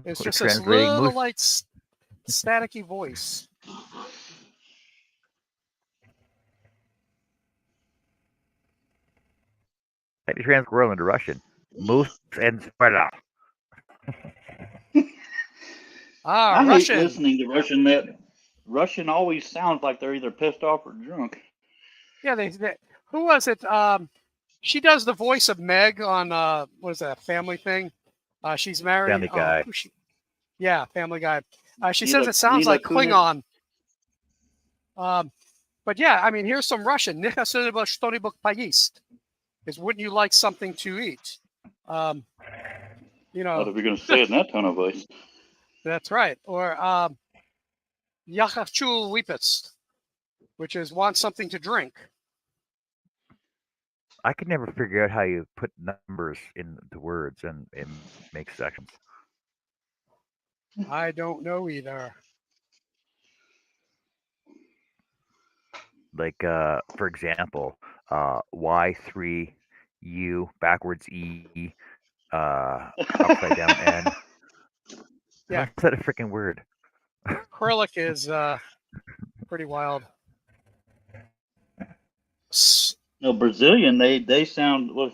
It's
We're
just this
translating
little
moose.
like staticky voice.
How do you translate squirrel into Russian? Moose and squirrel.
Ah,
I hate
Russian.
listening to Russian. That Russian always sounds like they're either pissed off or drunk.
Yeah, they who was it? She does the voice of Meg on what is that Family thing? She's married.
Family Guy.
Yeah, Family Guy. She says
Mila-
it sounds
Mila
like Klingon. But yeah, I mean, here's some Russian. Is wouldn't you like something to eat?
What if you're gonna say it in that tone of voice?
That's right. Or Я хочу выпить, which is want something to drink.
I could never figure out how you put numbers in the words and make sections.
I don't know either.
Like, for example, Y3U backwards E, upside down N.
Yeah.
Is that a freaking word?
Acrylic is pretty wild.
No, Brazilian. They sound. Well,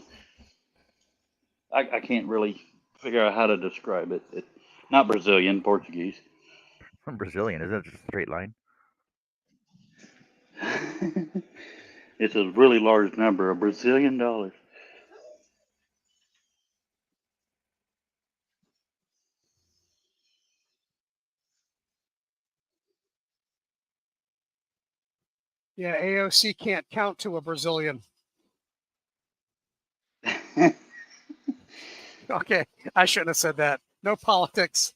I can't really figure out how to describe it. Not Brazilian, Portuguese.
Brazilian, isn't it just a straight line?
It's a really large number, $1 Brazilian.
Yeah, AOC can't count to a Brazilian. Okay, I shouldn't have said that. No politics.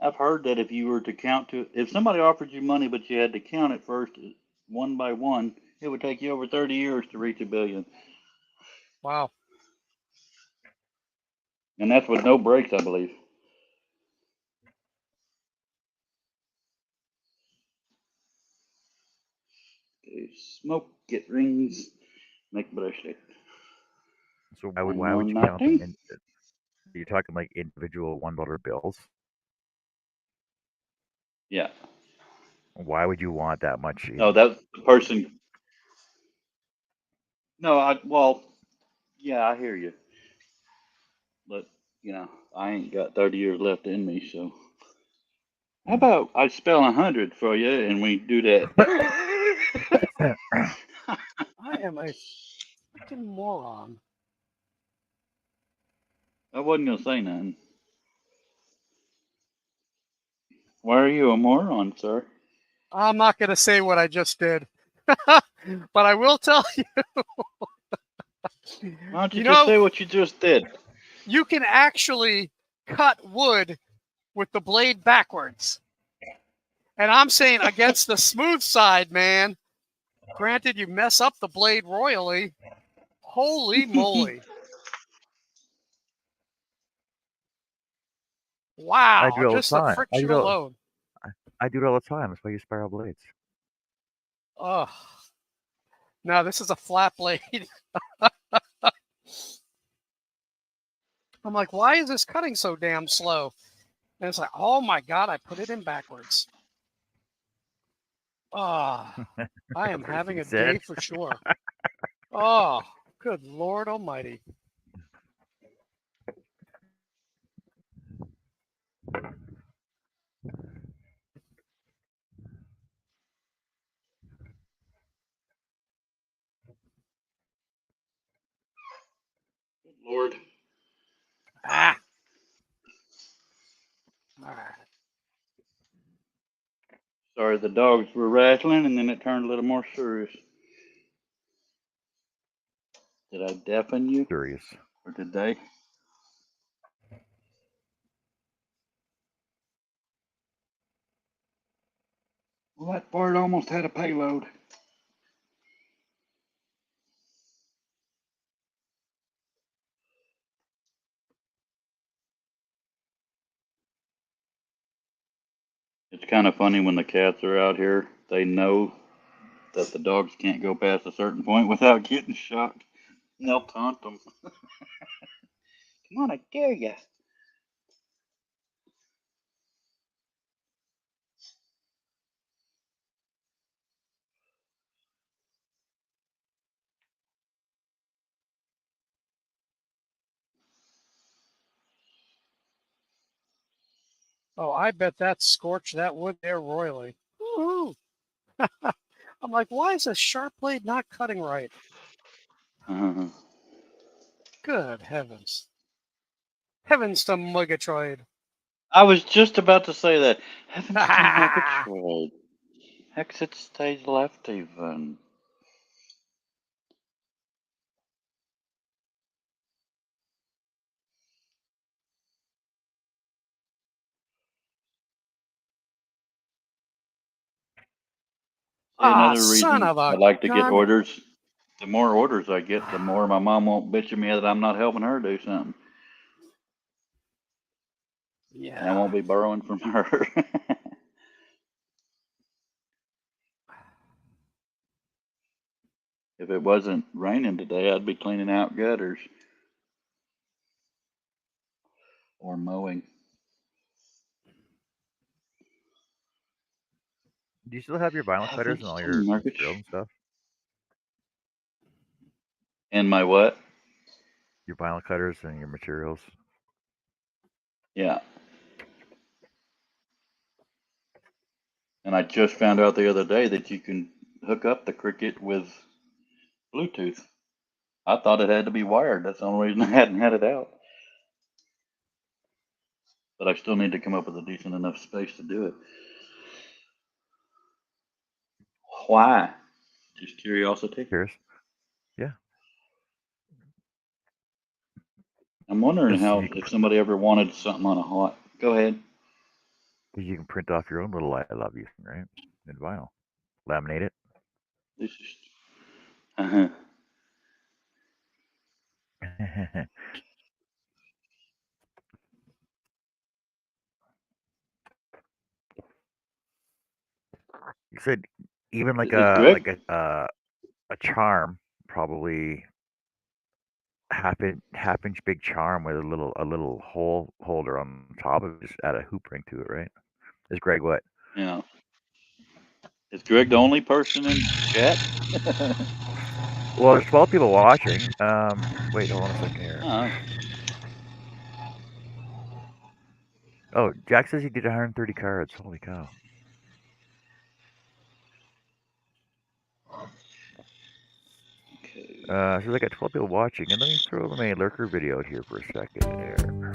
I've heard that if you were to count to, if somebody offered you money but you had to count it first, one by one, it would take you over 30 years to reach $1 billion.
Wow.
And that's with no breaks, I believe. smoke, get rings, make bracelet.
So why would you count them? You're talking like individual $1 bills.
Yeah.
Why would you want that much?
No, that's the person. No, well, yeah, I hear you. But, I ain't got 30 years left in me, so. How about I spell 100 for you and we do that?
I am a freaking moron.
I wasn't going to say nothing. Why are you a moron, sir?
I'm not going to say what I just did, but I will tell you.
Why don't you,
You
just
know-
say what you just did?
You can actually cut wood with the blade backwards. And I'm saying against the smooth side, man. Granted, you mess up the blade royally. Holy moly. Wow.
I do it all the
Just the
time.
friction alone.
I do it all the time. That's why you spiral blades.
Ugh. No, this is a flat blade. I'm like, why is this cutting so damn slow? And it's like, oh my God, I put it in backwards. Ah, I am having a day for sure. Oh, good Lord Almighty.
Lord.
Ah. All right.
Sorry, the dogs were rattling and then it turned a little more serious. Did I deafen you?
Curious.
Or did they? Well, that bird almost had a payload. It's kind of funny when the cats are out here, they know that the dogs can't go past a certain point without getting shocked. And they'll taunt them. Come on, I dare ya.
Oh, I bet that scorched that wood there royally. Woo-hoo. I'm like, why is this sharp blade not cutting right? Good heavens. Heavens to Murgatroyd.
I was just about to say that. Heavens to Murgatroyd. Exit stage left even. Another
son
reason
of a
I like to get
gun.
orders. The more orders I get, the more my mom won't bitch at me that I'm not helping her do something.
Yeah.
And I won't be borrowing from her. If it wasn't raining today, I'd be cleaning out gutters or mowing.
Do you still have your vinyl cutters and all your materials and stuff?
And my what?
Your vinyl cutters and your materials.
Yeah. And I just found out the other day that you can hook up the Cricut with Bluetooth. I thought it had to be wired. That's the only reason I hadn't had it out. But I still need to come up with a decent enough space to do it. Why? Just curiosity.
Curious. Yeah.
I'm wondering how if somebody ever wanted something on a hot. Go ahead.
Because you can print off your own little I love you, right? In vinyl. Laminate it.
This is. Uh-huh.
You said Even like
Is
a
Greg?
a charm, probably half inch big charm with a little hole holder on top of it. Just add a hoop ring to it, right? Is Greg what?
Yeah. Is Greg the only person in chat?
Well, there's 12 people watching. Wait, hold on a second here.
Oh,
Oh, Jack says he did 130 cards. Holy cow.
okay.
So I got 12 people watching, and let me throw my lurker video out here for a second there.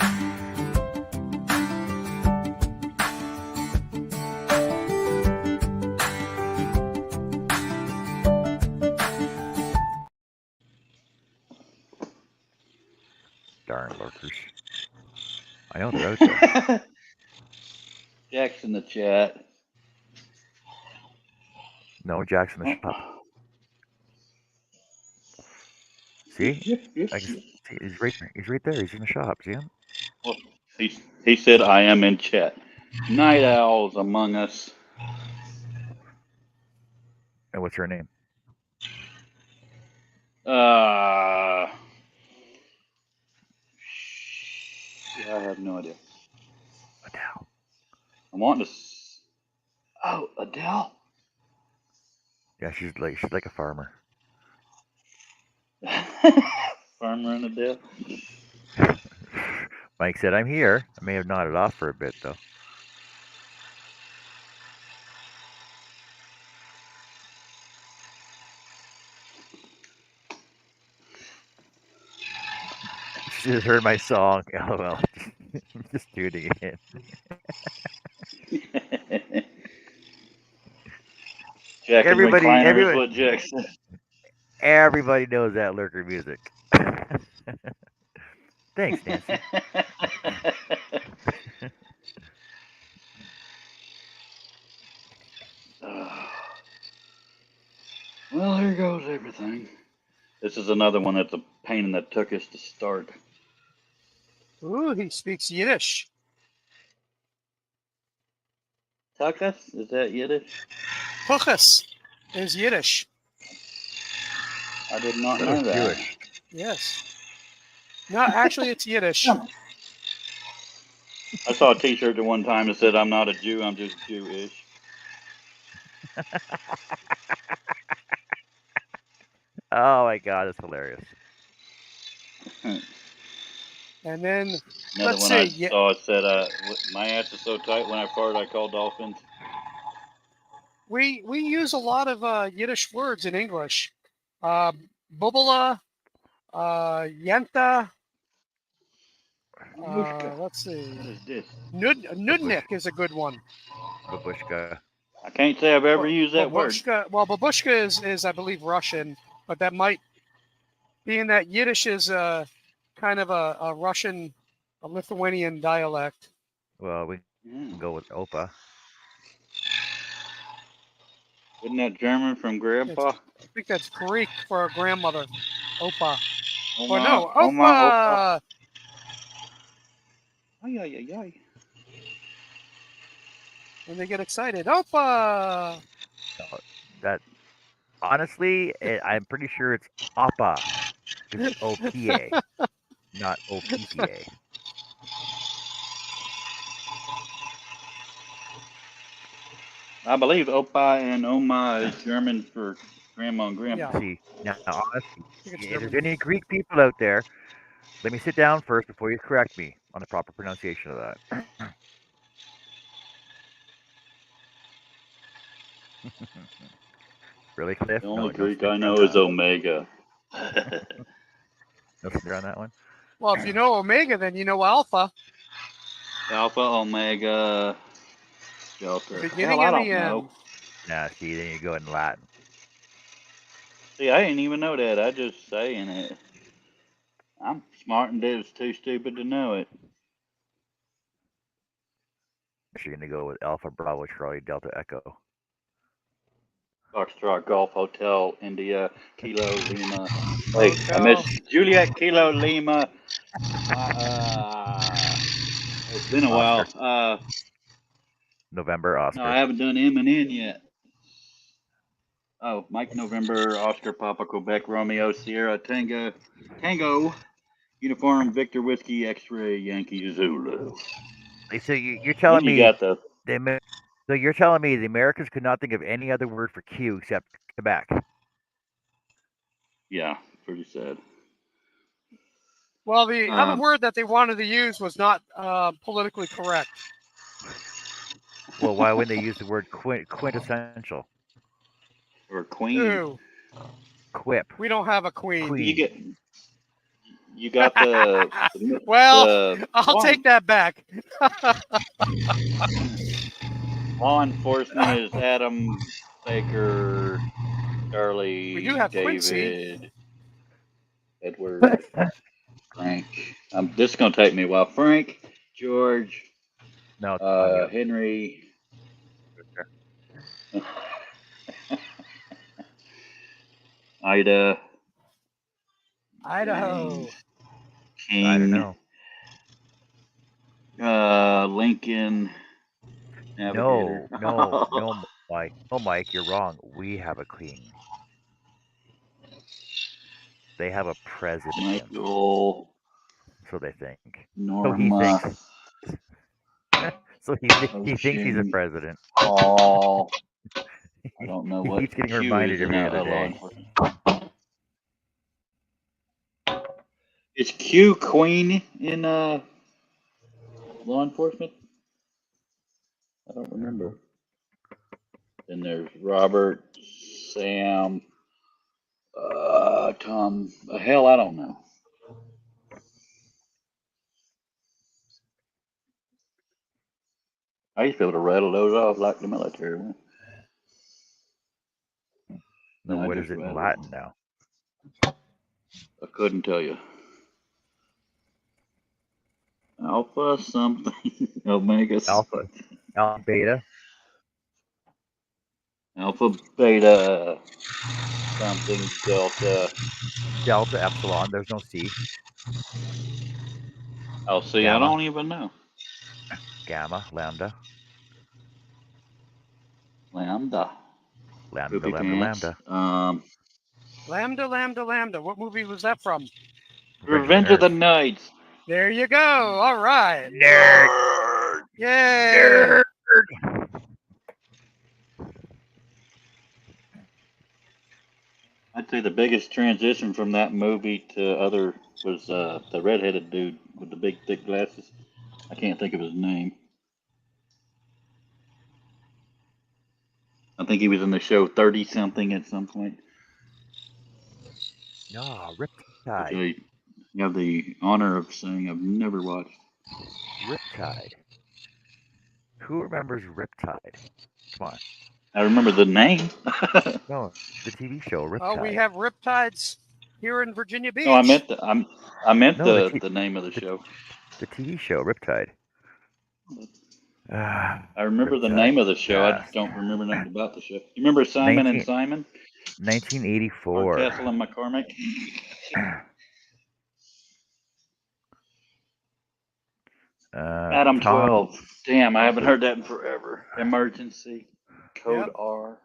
Darn lurkers. I know they're out there.
Jack's in the chat.
No, Jack's in the shop. See? I can see he's right there. He's in the shop. See him?
Well, he said I am in chat. Night owls among us.
And what's her name?
Yeah, I have no idea.
Adele.
I'm wanting to. Oh, Adele.
Yeah, she's like a farmer.
Farmer and Adele.
Mike said, "I'm here." I may have nodded off for a bit though. She just heard my song. LOL. Just tuning in.
Jack and
Everybody,
Recliner is
everybody,
what Jack said.
everybody knows that lurker music. Thanks, Nancy.
Well, here goes everything. This is another one that's a pain in the tuchus to start.
Ooh, he speaks Yiddish.
Tuchus? Is that Yiddish?
Puchas is Yiddish.
I did not
That
know
was
that.
Jewish.
Yes. No, actually, it's Yiddish.
I saw a T-shirt at one time that said, "I'm not a Jew, I'm just Jewish."
Oh my god, that's hilarious.
And then
Another
let's
one
see.
I
Yeah,
saw, it said, "My ass is so tight when I fart, I call dolphins."
we use a lot of Yiddish words in English. Bubala, yenta. Let's see.
What is this?
Nudnik is a good one.
Babushka.
I can't say I've ever used that word.
Babushka. Well, babushka is I believe Russian, but that might, being that Yiddish is kind of a Russian, a Lithuanian dialect.
Well, we can go with Opa.
Isn't that German from Grandpa?
I think that's Greek for a grandmother. Opa.
Oh
Or
my,
no,
oh my,
Opa.
Ay, ay, ay, ay.
And they get excited. Opa.
That honestly, I'm pretty sure it's Oppa. It's OPA, not OPPA.
I believe Opa and Oma is German for grandma and grandpa.
Yeah.
See, now honestly,
think it's
if there's
German.
any Greek people out there, let me sit down first before you correct me on the proper pronunciation of that. Really, Cliff?
The only
No
Greek
sticker
I
on
know is
that.
Omega.
No sticker on that one.
Well, if you know Omega, then you know Alpha.
Alpha, Omega, Delta.
Beginning
Hell, I
and
don't
the
know.
end.
Nah, see, then you go in Latin.
See, I didn't even know that. I just saying it. I'm smart and Dave's too stupid to know it.
You're gonna go with Alpha Bravo Charlie Delta Echo.
Foxtrot Golf Hotel, India, Kilo Lima. Wait, I missed Juliet Kilo Lima. It's been a while.
November Oscar.
No, I haven't done M and N yet. Oh, Mike November, Oscar Papa Quebec Romeo Sierra Tango Uniform Victor Whiskey X-Ray Yankee Zulu.
So you're
Then
telling
you
me
got the
so you're telling me the Americans could not think of any other word for Q except Quebec?
yeah, pretty sad.
Well, the other
Um,
word that they wanted to use was not politically correct.
Well, why wouldn't they use the word quintessential?
or Queen.
Ooh,
Quip.
we don't have a queen.
Queen.
You got the
Well, I'll
law,
take that back.
law enforcement is Adam Baker, Charlie,
We do have Quincy.
David, Edward, Frank. This is gonna take me a while. Frank, George,
No, it's on you.
Henry. Ida,
Idaho.
King,
I don't know.
Lincoln, Navigator.
No, Mike. No, Mike, you're wrong. We have a king. They have a president.
Michael,
So they think.
Norma,
So he thinks he's a
Ocean,
president.
Paul. I don't know
He
what
keeps getting
Q
reminded
is in
every other
law
day.
enforcement. Is Q Queen in law enforcement? I don't remember. Then there's Robert, Sam, Tom. Hell, I don't know. I used to be able to rattle those off like the military one.
No,
No, I
what
just
is it in
rattle.
Latin now?
I couldn't tell you. Alpha something, Omega
Alpha. Alpha, beta.
Alpha, Beta, something, Delta.
Delta, epsilon. There's no C.
Oh, see,
Gamma.
I don't even know.
Gamma, lambda.
Lambda.
Lambda,
Poopy
lambda,
pants.
lambda.
Lambda, lambda, lambda. What movie was that from?
Revenge of the Knights.
There you go. All right.
Nerd.
Yay.
Nerd.
I'd say the biggest transition from that movie to other was the redheaded dude with the big thick glasses. I can't think of his name. I think he was in the show 30 something at some point.
No,
Which
Riptide.
I have the honor of saying I've never watched.
Riptide. Who remembers Riptide? Come on.
I remember the name.
No, the TV show Riptide.
Oh, we have riptides here in Virginia Beach.
No, I meant
No,
the name of the show.
The TV show Riptide.
I remember the
Riptide.
name of the show. I
Yes.
just don't remember nothing about the show. You remember Simon and Simon?
1984.
Hardcastle and McCormick. Adam
Tom,
12. Damn, I haven't heard that in forever. Emergency. Code
Yep.
R.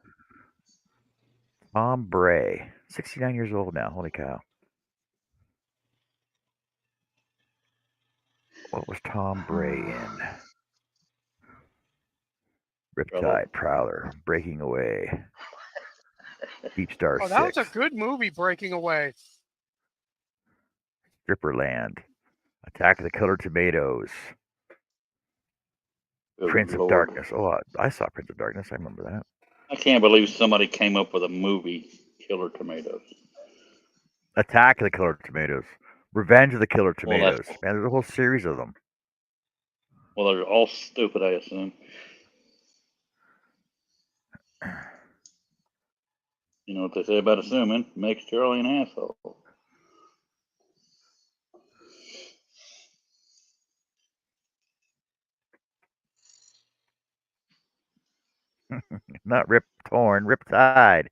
Tom Bray. 69 years old now. Holy cow. What was Tom Bray in? Riptide, Prowler, Breaking Away, Deep Star
Oh,
6,
that was a good movie, Breaking Away.
Stripperland, Attack of the Killer Tomatoes,
Good
Prince
Lord.
of Darkness. Oh, I saw Prince of Darkness. I remember that.
I can't believe somebody came up with a movie, Killer Tomatoes.
Attack of the Killer Tomatoes, Revenge of the Killer
Well,
Tomatoes. Man, there's a whole series of them.
Well, they're all stupid, I assume. You know what they say about assuming? Makes Charlie an asshole.
Not Rip Torn, Riptide.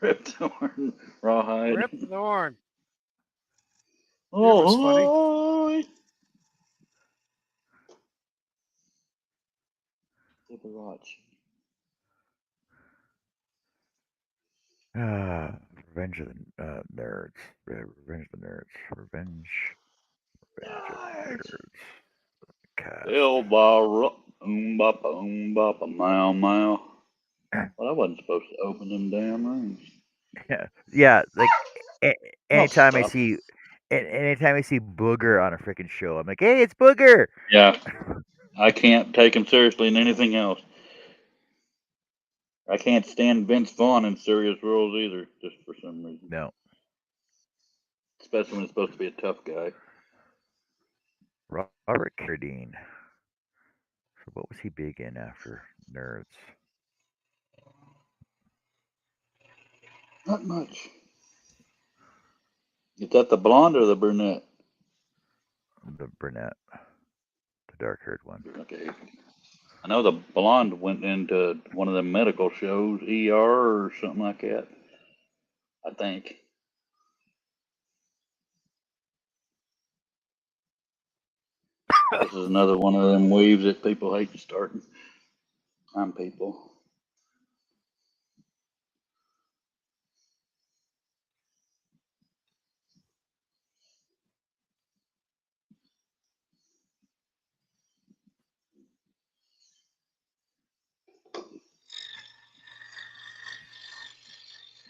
Rip Torn, Rawhide.
Rip Thorn.
Oh,
was funny.
funny. Watch.
Revenge of the Nerds. Revenge of the Nerds. Revenge of the Nerds. Cast.
Meow meow. Well, I wasn't supposed to open them damn rooms.
Yeah, like anytime I
stop.
see, anytime I see Booger on a freaking show, I'm like, hey, it's Booger.
Yeah, I can't take him seriously in anything else. I can't stand Vince Vaughn in serious roles either, just for some reason.
No,
Especially when it's supposed to be a tough guy.
Robert Carradine. So what was he big in after Nerds?
Not much. Is that the blonde or the brunette?
The brunette, the dark-haired one.
Okay. I know the blonde went into one of the medical shows, ER or something like that. I think. This is another one of them weaves that people hate to start. I'm people.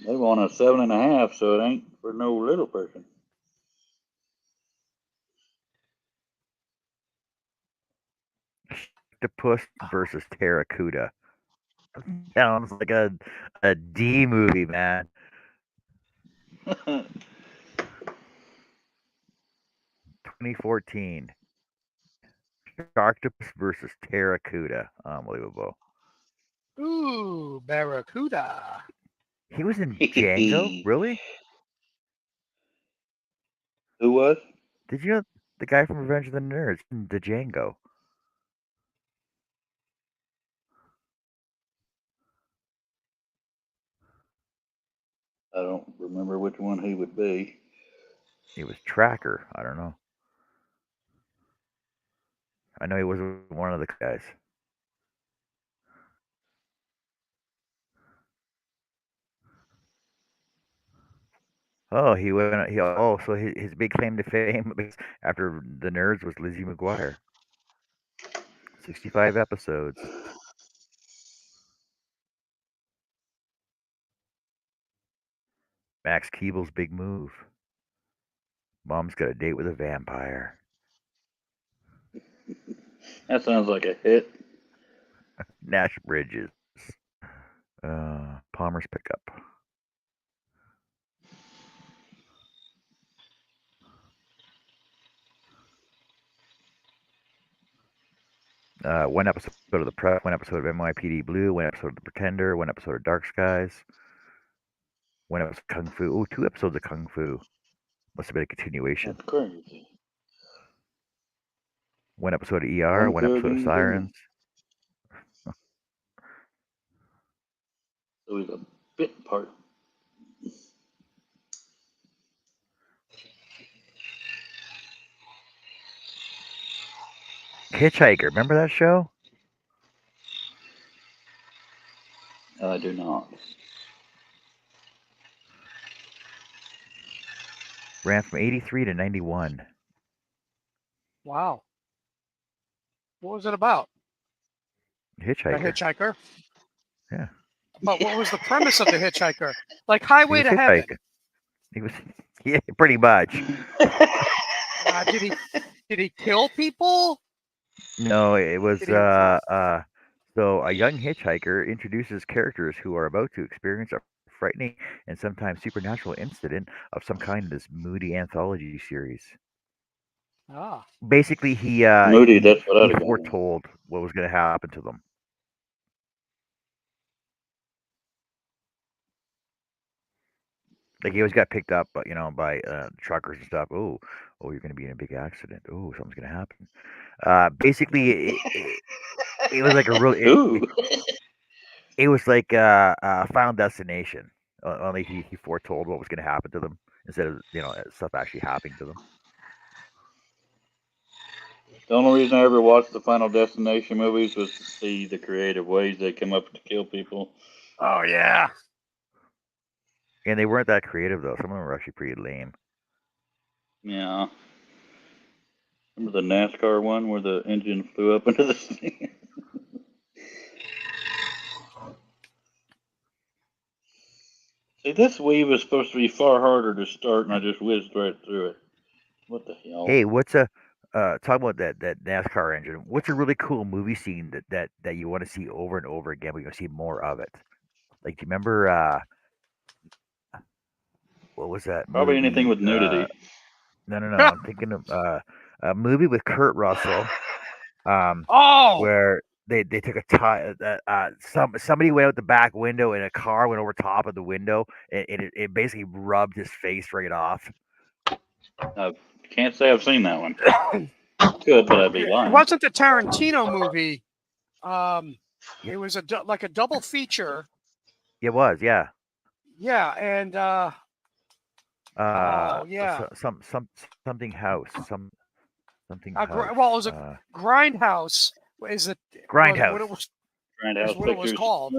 They want a 7.5, so it ain't for no little person.
Octopus versus Terracuda. Sounds like a D movie, man. 2014. Octopus versus Terracuda. Unbelievable.
Ooh, Barracuda.
He was in Django? Really?
Who was?
Did you know the guy from Revenge of the Nerds in the Django?
I don't remember which one he would be.
He was Tracker. I don't know. I know he was one of the guys. Oh, he went. So his big claim to fame after the Nerds was Lizzie McGuire. 65 episodes. Max Keeble's big move. Mom's got a date with a vampire.
That sounds like a hit.
Nash Bridges. Palmer's pickup. One episode of The Prep, one episode of NYPD Blue, one episode of The Pretender, one episode of Dark Skies, one episode of Kung Fu. Oh, 2 episodes of Kung Fu. Must have been a continuation.
That's crazy.
One episode of ER, one episode of Sirens.
So he's a bit part.
Hitchhiker, remember that show?
I do not.
Ran from 83 to 91.
Wow. What was it about?
Hitchhiker.
The hitchhiker?
Yeah.
But what was the premise of the hitchhiker? Like Highway to Heaven.
He was, yeah, pretty much.
Did he kill people?
No, it was so a young hitchhiker introduces characters who are about to experience a frightening and sometimes supernatural incident of some kind in this moody anthology series.
Ah.
Basically, he
that's what
he foretold what was going to happen to them. Like he always got picked up, by truckers and stuff. Oh, you're going to be in a big accident. Oh, something's going to happen. Basically, it was like a real. It was like a Final Destination. Only he foretold what was going to happen to them instead of stuff actually happening to them.
The only reason I ever watched the Final Destination movies was to see the creative ways they come up to kill people.
Oh yeah.
And they weren't that creative though. Some of them were actually pretty lame.
Yeah. Remember the NASCAR one where the engine flew up into the thing? See, this Wii was supposed to be far harder to start, and I just whizzed right through it. What the hell?
Hey, what's a talk about that NASCAR engine? What's a really cool movie scene that you want to see over and over again? But you want to see more of it. Like, do you remember what was that
Probably anything
movie?
with nudity.
No. I'm thinking of a movie with Kurt Russell.
Oh,
Where they took a tie. Somebody went out the back window and a car went over top of the window and it basically rubbed his face right off.
I can't say I've seen that one. Could, but I'd be
it
lying.
wasn't the Tarantino movie. It was like a double feature.
It was, yeah.
Yeah, and oh yeah,
Something house, something house.
well, it was a Grindhouse. Is it
Grindhouse?
What it was?
Grindhouse
Is what it was
Pictures.
called.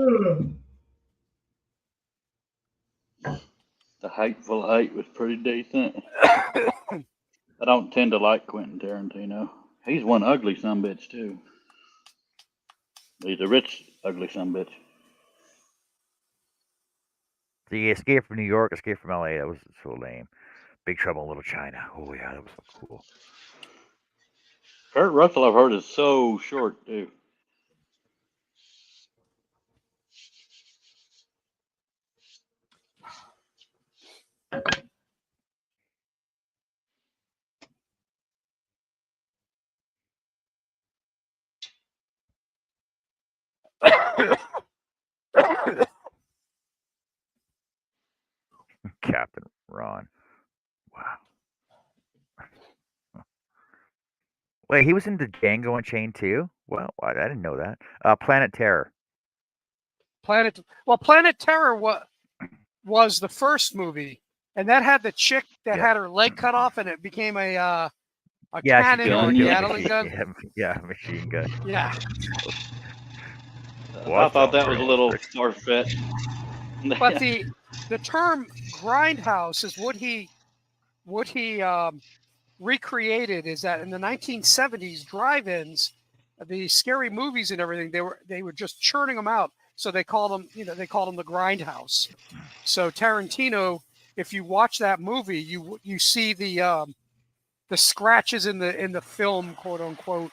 The Hateful Eight was pretty decent. I don't tend to like Quentin Tarantino. He's one ugly sumbitch too. He's a rich, ugly sumbitch.
The Escape from New York, Escape from LA, that was so lame. Big Trouble in Little China. Oh yeah, that was so cool.
Kurt Russell, I've heard, is so short too.
Captain Ron. Wow. Wait, he was in the Django Unchained too? Well, I didn't know that. Planet Terror.
Planet Terror was the first movie, and that had the chick that
Yeah.
had her leg cut off, and it became a
Yeah,
cannon
she
or
gun,
a
yeah.
Gatling gun.
Yeah, machine gun.
Yeah.
I thought that was a little far-fetched.
But the term grindhouse is what he recreated. Is that in the 1970s drive-ins, the scary movies and everything, they were just churning them out. So they called them the grindhouse. So Tarantino, if you watch that movie, you see the scratches in the film, quote unquote.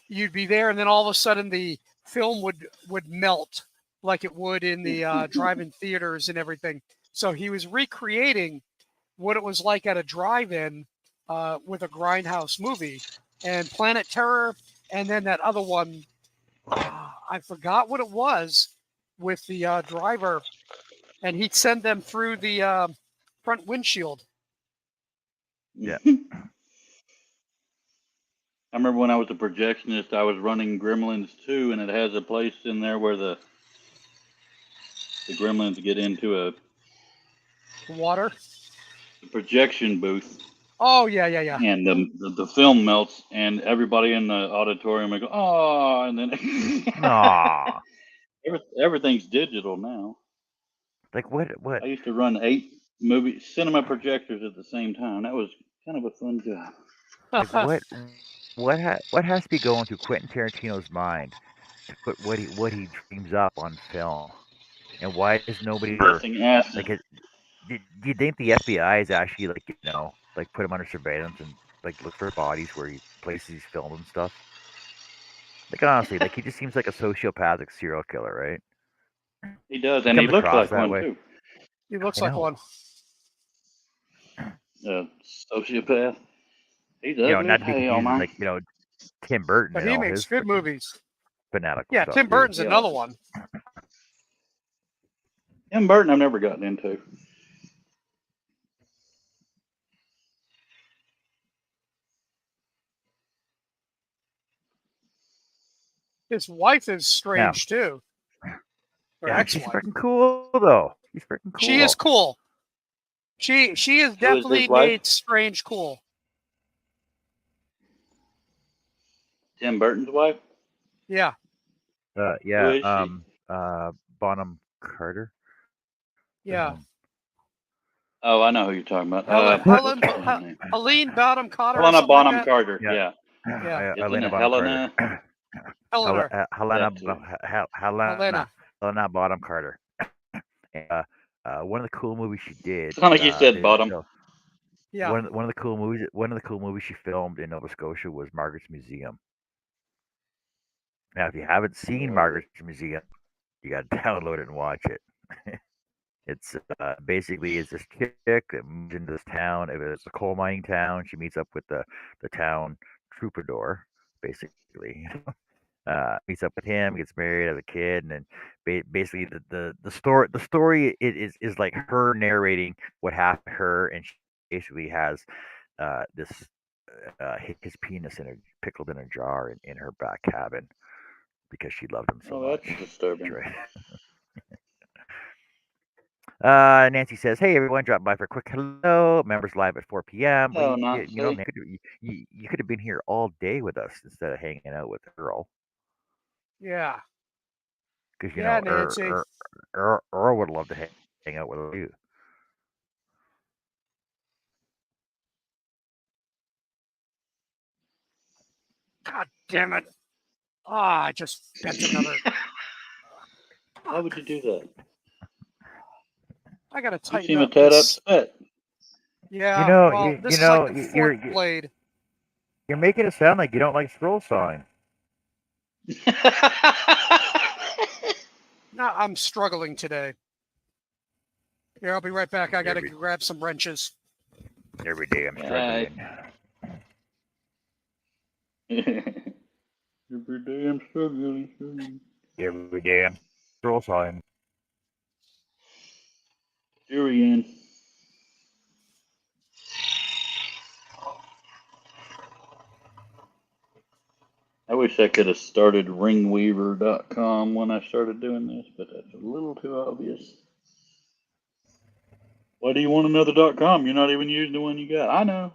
You'd be there, and then all of a sudden the film would melt like it would in the drive-in theaters and everything. So he was recreating what it was like at a drive-in with a grindhouse movie. And Planet Terror, and then that other one, I forgot what it was, with the driver, and he'd send them through the front windshield.
Yeah.
I remember when I was a projectionist, I was running Gremlins 2, and it has a place in there where the Gremlins get into a
Water.
projection booth.
Oh yeah.
And the film melts, and everybody in the auditorium would go, "Oh!" And then
Aw.
everything's digital now.
Like what?
I used to run 8 cinema projectors at the same time. That was kind of a fun job.
Like what has to be going through Quentin Tarantino's mind to put what he dreams up on film? And why is nobody
Missing acid.
like? Do you think the FBI is actually like put him under surveillance and like look for bodies where he places these films and stuff? Like honestly, like he just seems like a sociopathic serial killer, right?
He does, and he
comes
looks
across
like
that
one
way.
too.
He looks
I
like
know.
one.
Sociopath. He's ugly
Not
as
to be
hell,
confused
man.
with like Tim Burton
But
and
he
all
makes
his
good
freaking
movies.
fanatical
Yeah,
stuff.
Tim
too.
Burton's
Yeah.
another one.
Tim Burton, I've never gotten into.
His wife is strange too. Or
Yeah, she's
ex-wife.
freaking cool though. She's freaking cool.
She is cool. She is definitely
his wife?
made strange cool.
Tim Burton's wife?
Yeah.
Yeah.
Who is she?
Bonham Carter.
Yeah.
film.
Oh, I know who you're talking about.
Helen,
what's her name?
Helene Bonham Carter or
Helena
something like
Bonham
that?
Carter.
Yeah.
Yeah.
Yeah.
Isn't
Elena
it
Bonham
Helena?
Carter.
Eleanor.
Helena,
That too.
Helena Bonham Carter. And, one of the cool movies she did.
Sound like you said
they
bottom.
film-
Yeah.
One of the cool movies she filmed in Nova Scotia was Margaret's Museum. Now, if you haven't seen Margaret's Museum, you got to download it and watch it. It's basically it's this chick that moves into this town. It's a coal mining town. She meets up with the town troubadour, basically. Meets up with him, gets married, has a kid, and then basically the story is like her narrating what happened to her, and she basically has this his penis pickled in a jar in her back cabin because she loved him so
Oh, that's
much.
disturbing.
Nancy says, "Hey everyone, drop by for a quick hello. Members live at 4 p.m.
Oh,
Well,
Nancy.
you could have been here all day with us instead of hanging out with the girl,
Yeah.
because
Yeah, Nancy.
Earl would love to hang out with you."
God damn it. Ah, I just bent another.
Why would you do that?
I gotta
You
tighten
seem a
up
tad
this.
upset.
Yeah.
You know,
Well,
you
this is
know,
like the
you're
4th blade.
you're making it sound like you don't like scroll sawing.
No, I'm struggling today. Here, I'll be right back. I gotta
Every-
grab some wrenches.
Every day I'm
Alright.
struggling.
Every day I'm struggling.
Every day I'm scroll sawing.
Julian. I wish I could have started ringweaver.com when I started doing this, but that's a little too obvious. Why do you want another .com? You're not even using the one you got. I know.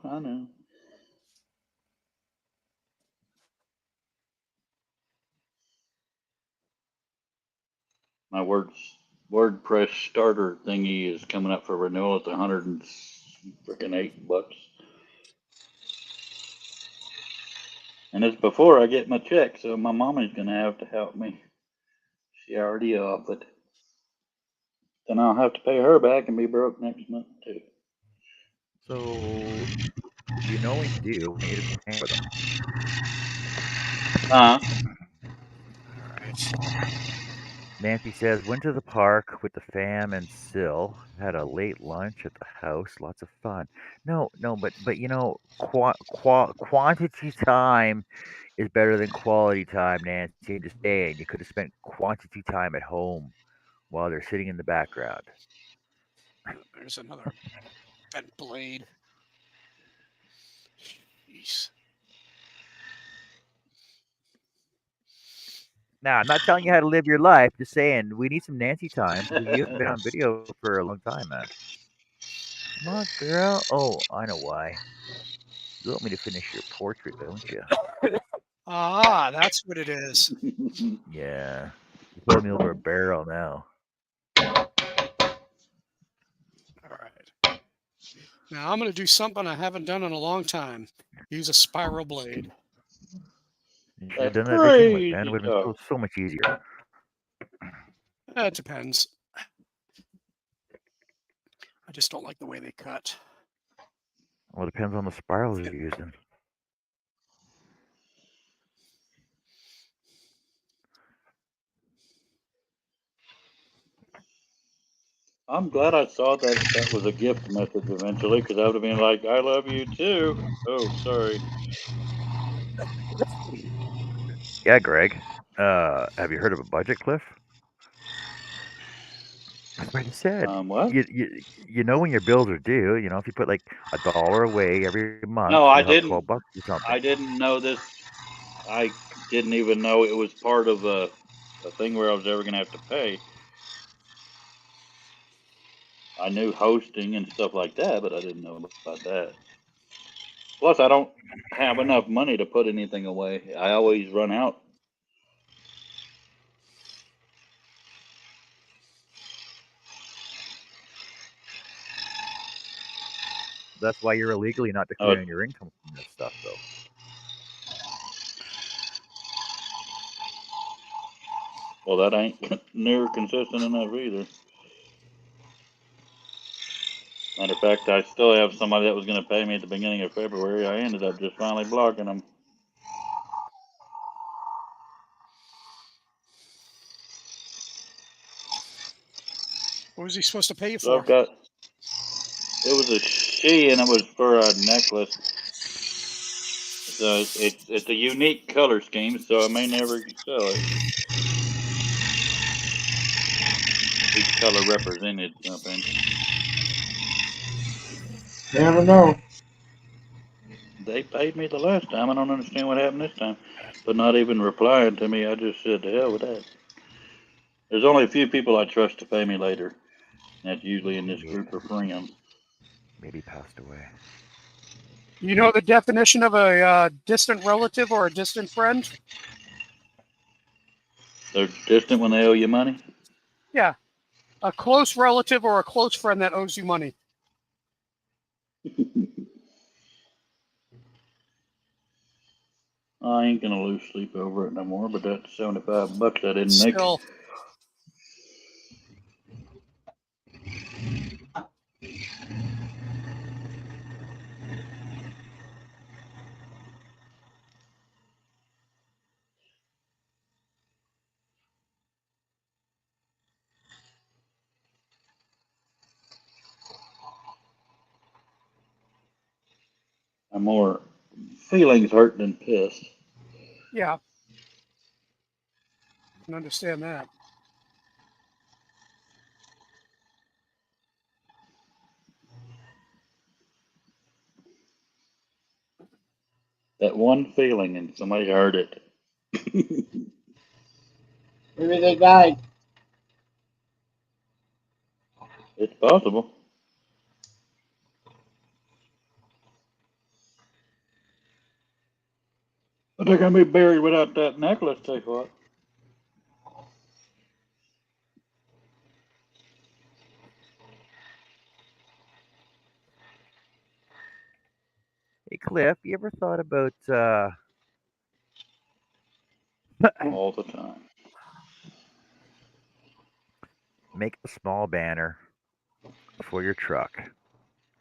My WordPress starter thingy is coming up for renewal at $108. And it's before I get my check, so my mommy's gonna have to help me. She already offered. Then I'll have to pay her back and be broke next month too.
So, you know what you do when you just hang with them.
All right.
Nancy says, went to the park with the fam and Sil. Had a late lunch at the house. Lots of fun. No, but you know, quantity time is better than quality time, Nancy. I'm just saying, you could have spent quantity time at home while they're sitting in the background.
There's another bent blade. Jeez.
Now, I'm not telling you how to live your life. Just saying, we need some Nancy time because you haven't been on video for a long time, man. Come on, girl. Oh, I know why. You want me to finish your portrait, don't you?
Ah, that's what it is.
Yeah. You put me over a barrel now.
All right. Now I'm going to do something I haven't done in a long time. Use a spiral blade.
You should have
That's
done that to begin with,
crazy
man. It would have been
talk.
so much easier.
It depends. I just don't like the way they cut.
Well, it depends on the spirals you're using.
I'm glad I saw that was a gift message eventually, because I would have been like, I love you too. Oh, sorry.
Yeah, Greg. Have you heard of a budget cliff? That's what he said.
What?
You know when your bills are due. You know, if you put like $1 away every month,
No, I
you'll have
didn't.
$12 or something.
I didn't know this. I didn't even know it was part of a thing where I was ever going to have to pay. I knew hosting and stuff like that, but I didn't know about that. Plus, I don't have enough money to put anything away. I always run out.
that's why you're illegally not
Oh,
declaring your income from this stuff, though.
well, that ain't near consistent enough either. Matter of fact, I still have somebody that was going to pay me at the beginning of February. I ended up just finally blocking them.
What was he supposed to pay you
So
for?
I've got, it was a she and it was for a necklace. So it's a unique color scheme, so I may never sell it. Each color represented something.
Never know.
They paid me the last time. I don't understand what happened this time. But not even replying to me, I just said, to hell with that. There's only a few people I trust to pay me later. That's usually in this group of friends.
Maybe passed away.
You know the definition of a distant relative or a distant friend?
They're distant when they owe you money.
Yeah. A close relative or a close friend that owes you money.
I ain't gonna lose sleep over it no more, but that's $75 I didn't make.
Still,
I'm more feelings hurt than pissed.
yeah. I can understand that.
That one feeling and somebody heard it.
Maybe they died.
It's possible. But they're gonna be buried without that necklace, tell you what.
Hey, Cliff, you ever thought about
All the time.
make a small banner for your truck,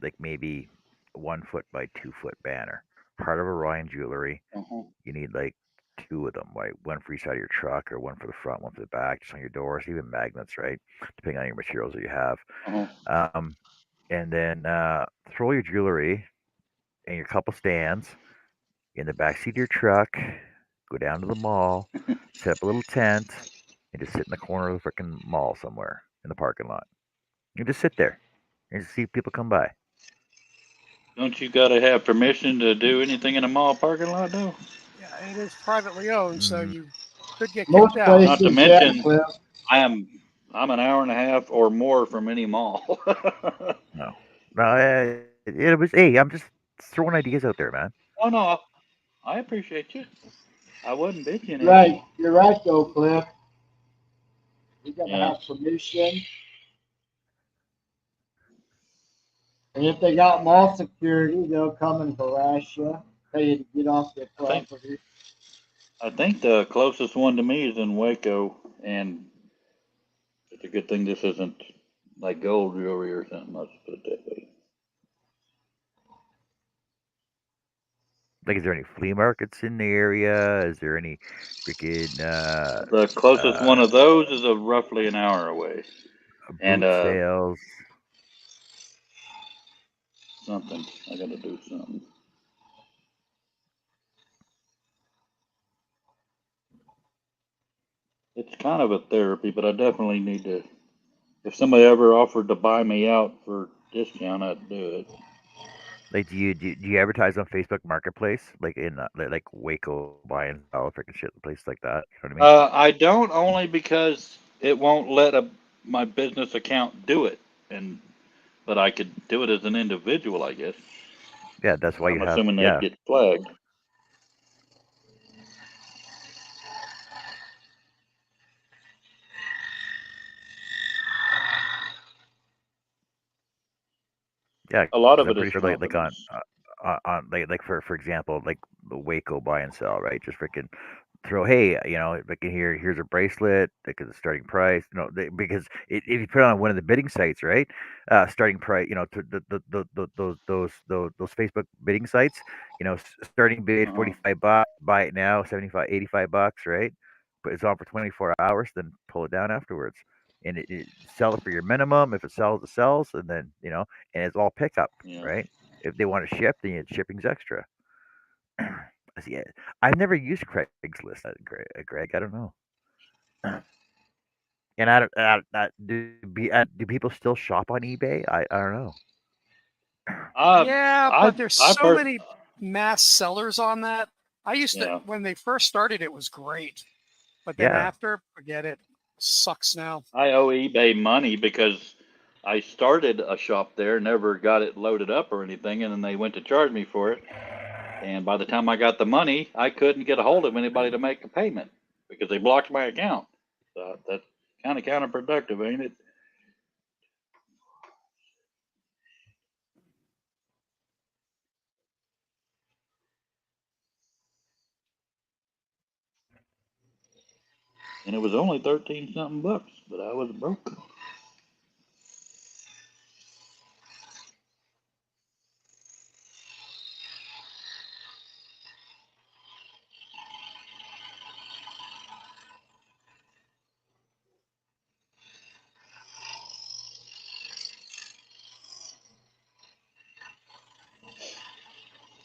like maybe 1 foot by 2 foot banner, part of Orion Jewelry.
Uh-huh.
You need like two of them, right? One for each side of your truck, or one for the front, one for the back, just on your doors, even magnets, right? Depending on your materials that you have.
Uh-huh.
And then throw your jewelry and your couple stands in the back seat of your truck. Go down to the mall, set up a little tent, and just sit in the corner of the freaking mall somewhere in the parking lot. You just sit there and just see people come by.
Don't you gotta have permission to do anything in a mall parking lot, though?
Yeah, it is privately owned, so
Mm,
you could get
Most
kicked out.
Not to
places, yeah,
mention,
Cliff.
I'm an hour and a half or more from any mall.
no, no, it was. Hey, I'm just throwing ideas out there, man.
Oh no, I appreciate you. I wasn't bitching at you.
Right. You're right though, Cliff. You gotta
Yeah.
have permission. And if they got mall security, they'll come and harass you, tell you to get off their
I think
property.
I think the closest one to me is in Waco, and it's a good thing this isn't like gold jewelry or something. Let's put it that way.
Like, is there any flea markets in the area? Is there any freaking
The closest one of those is roughly an hour away, and
boot sales?
something. I gotta do something. It's kind of a therapy, but I definitely need to. If somebody ever offered to buy me out for discount, I'd do it.
Like, do you advertise on Facebook Marketplace, like in like Waco buy and sell freaking shit, places like that? You know what I mean?
I don't, only because it won't let my business account do it, and but I could do it as an individual, I guess.
Yeah, that's why you
I'm
have.
assuming they'd
Yeah,
get flagged.
Yeah,
A lot
'cause
of
I'm
it
pretty
is
sure like
confidence.
on like for example, like the Waco buy and sell, right? Just freaking throw, hey, like here's a bracelet, like the starting price, because if you put it on one of the bidding sites, right? Starting price, those Facebook bidding sites, starting bid
Uh-huh.
$45, buy it now, 75, $85, right? But it's on for 24 hours, then pull it down afterwards. And sell it for your minimum. If it sells, it sells, and then and it's all pickup,
Yeah.
right? If they want to ship, then shipping's extra. See, I've never used Craigslist, Greg. I don't know. And do people still shop on eBay? I don't know.
Yeah, but there's
I
so many mass sellers on that. I used to
Yeah.
when they first started, it was great, but then
Yeah.
after, forget it. Sucks now.
I owe eBay money because I started a shop there, never got it loaded up or anything, and then they went to charge me for it. And by the time I got the money, I couldn't get a hold of anybody to make a payment because they blocked my account. So that's kind of counterproductive, ain't it? And it was only 13 something bucks, but I was broke.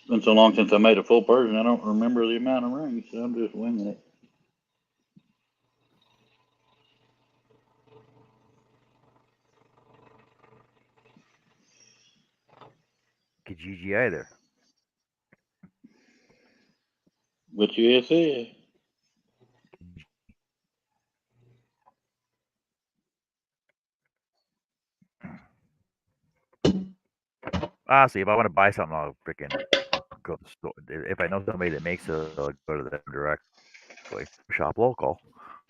It's been so long since I made a full Persian, I don't remember the amount of rings, so I'm just winging it.
Kijiji either.
What you say?
Honestly, if I want to buy something, I'll freaking go to the store. If I know somebody that makes it, I'll go to them directly. Shop local,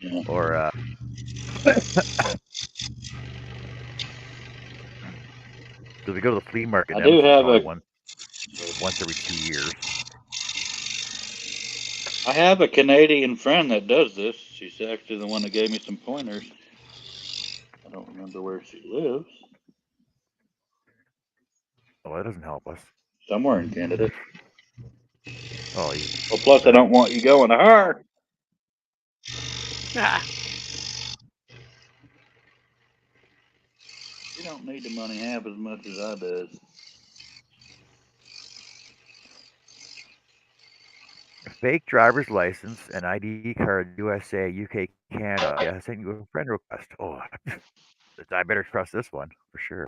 Yeah.
or because we go to the flea market
I
in
do
Edmonton
have
probably
a
once every 2 years.
I have a Canadian friend that does this. She's actually the one that gave me some pointers. I don't remember where she lives.
Well, that doesn't help us.
Somewhere in Canada.
Oh,
Well, plus I don't want you going to her.
Ah,
You don't need the money half as much as I does.
fake driver's license and ID card, USA, UK, Canada. Yeah, I sent you a friend request. Oh, I better trust this one for sure.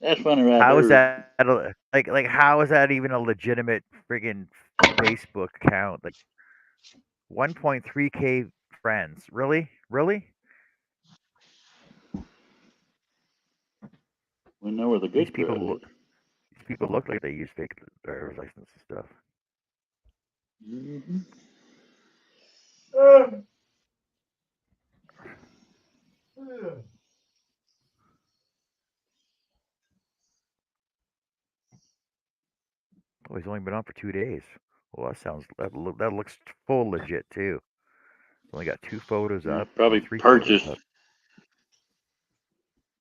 That's funny right
How is
there.
that like? How is that even a legitimate friggin' Facebook account? Like 1.3K friends. Really? Really?
We know where the
These
good
people
crowd is.
look like they use fake driver's license and stuff.
Mm-hmm.
Oh, he's only been on for 2 days. Well, that looks full legit too. Only got 2 photos
Yeah,
up. Oh, 3 photos up.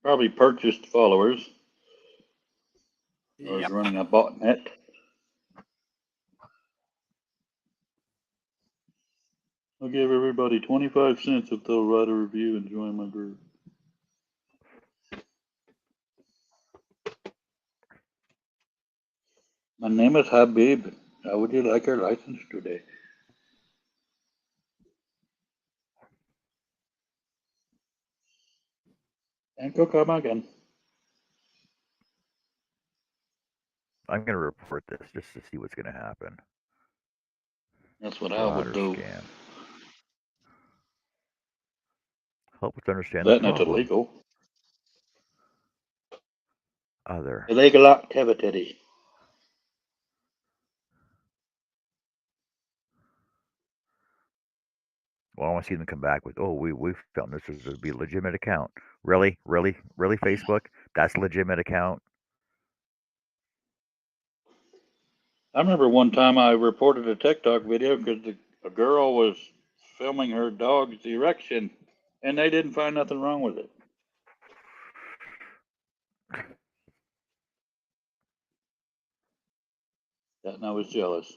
probably purchased followers. Or is
yep.
running a botnet. I'll give everybody 25 cents if they'll write a review and join my group. My name is Habib. How would you like your license today? And go come again.
I'm gonna report this just to see what's gonna happen.
That's what I
Fraud
would
or
do.
scam. Help us understand the
That and it's
problem.
illegal.
Other.
Illegal activity.
Well, I want to see them come back with, oh, we found this is to be a legitimate account. Really, Facebook? That's a legitimate account.
I remember one time I reported a TikTok video because a girl was filming her dog's erection, and they didn't find nothing wrong with it. And I was jealous.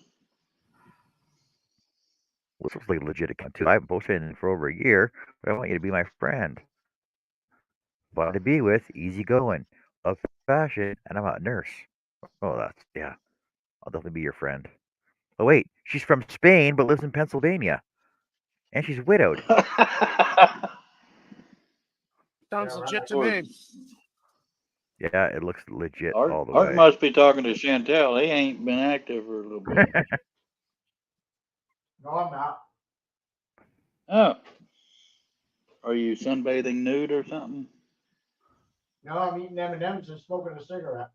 Well, this looks like a legit account too. I haven't posted anything for over a year, but I want you to be my friend. Fun to be with, easygoing, of fashion, and I'm a nurse. Oh, yeah. I'll definitely be your friend. Oh wait, she's from Spain but lives in Pennsylvania, and she's widowed.
Sounds
Yeah,
legit
right.
to me.
Yeah, it looks legit
Art,
all the
Art
way.
must be talking to Chantel. He ain't been active for a little bit.
No, I'm not.
Oh. Are you sunbathing nude or something?
No, I'm eating M&M's and smoking a cigarette.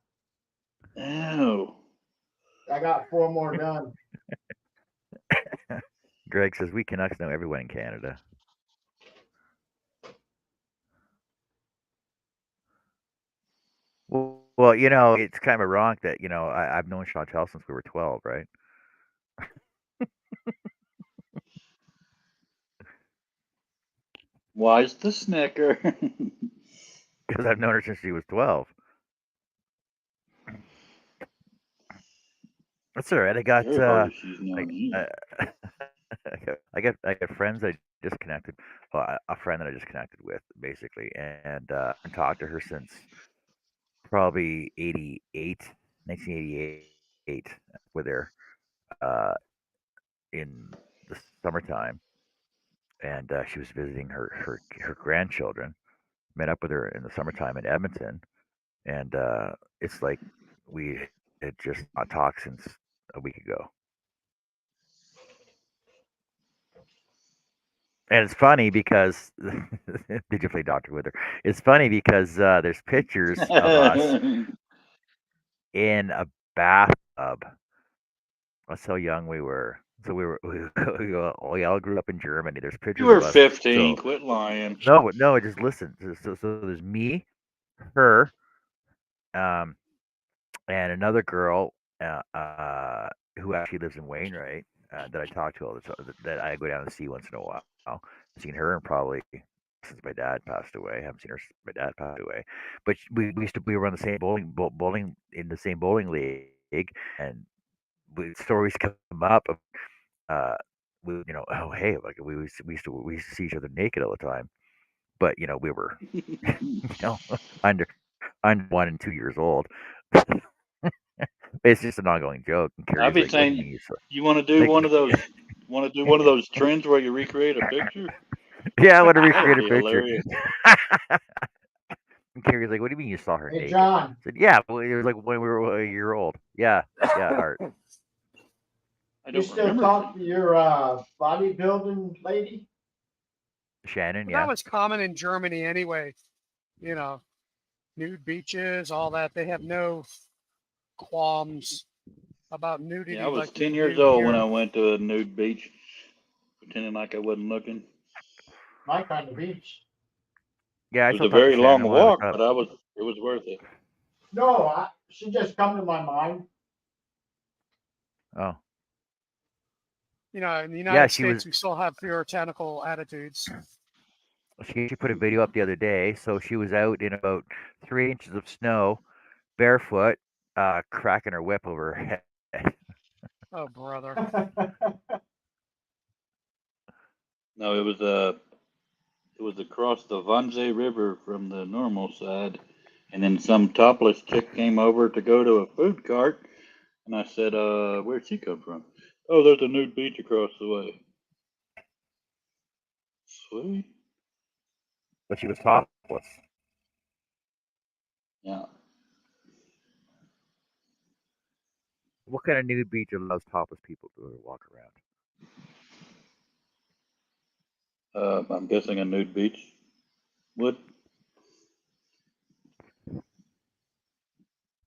Oh.
I got 4 more done.
Greg says we Canucks know everyone in Canada. Well, it's kind of ironic that I've known Chantel since we were 12, right?
Why's the snicker?
Because I've known her since she was 12. That's all right. I got
You're harder she's known you.
I got friends I just connected. Well, a friend that I just connected with, basically, and I've talked to her since probably 1988, with her in the summertime, and she was visiting her grandchildren. Met up with her in the summertime in Edmonton, and it's like we had just not talked since a week ago. And it's funny because did you play doctor with her? It's funny because there's pictures of us in a bathtub. That's how young we were. So we all grew up in Germany. There's
You
pictures
were
of us.
15.
So
Quit lying.
no, just listen. So there's me, her, and another girl who actually lives in Wainwright that I talk to all the time. That I go down and see once in a while. I've seen her in probably since my dad passed away. I haven't seen her since my dad passed away. But we were on the same bowling in the same bowling league, and stories come up of oh hey, like we used to see each other naked all the time. But we were under 1 and 2 years old. It's just an ongoing joke. And
I'd
Carrie's
be
like, "What do you mean
saying,
you saw?"
you want to do
Like,
one of those? Want to do one of those trends where you recreate a picture?
yeah, I want to
That would
recreate a
be
picture.
hilarious.
And Carrie's like, "What do you mean you saw her
Hey,
naked?"
John,
I said, "Yeah, well, it was like when we were a year old." Yeah, Art.
I
you
don't
still
remember.
talk to your bodybuilding lady?
Shannon,
But
yeah.
that was common in Germany anyway. You know, nude beaches, all that. They have no qualms about nudity
Yeah, I was
like
10
we
years
do
old when I
here.
went to a nude beach, pretending like I wasn't looking.
My kind of beach.
Yeah, I
It was
still
a
talk to
very long
Shannon when I was
walk,
up.
but it was worth it.
No, she just come to my mind.
Oh,
You know, in the
yeah,
United
she was.
States, we still have puritanical attitudes.
She put a video up the other day. So she was out in about 3 inches of snow, barefoot, cracking her whip over her head.
Oh, brother.
No, it was across the Wannsee River from the normal side, and then some topless chick came over to go to a food cart, and I said, "Where'd she come from?" "Oh, there's a nude beach across the way." Sweet.
But she was topless.
Yeah.
What kind of nude beach allows topless people to walk around?
I'm guessing a nude beach would.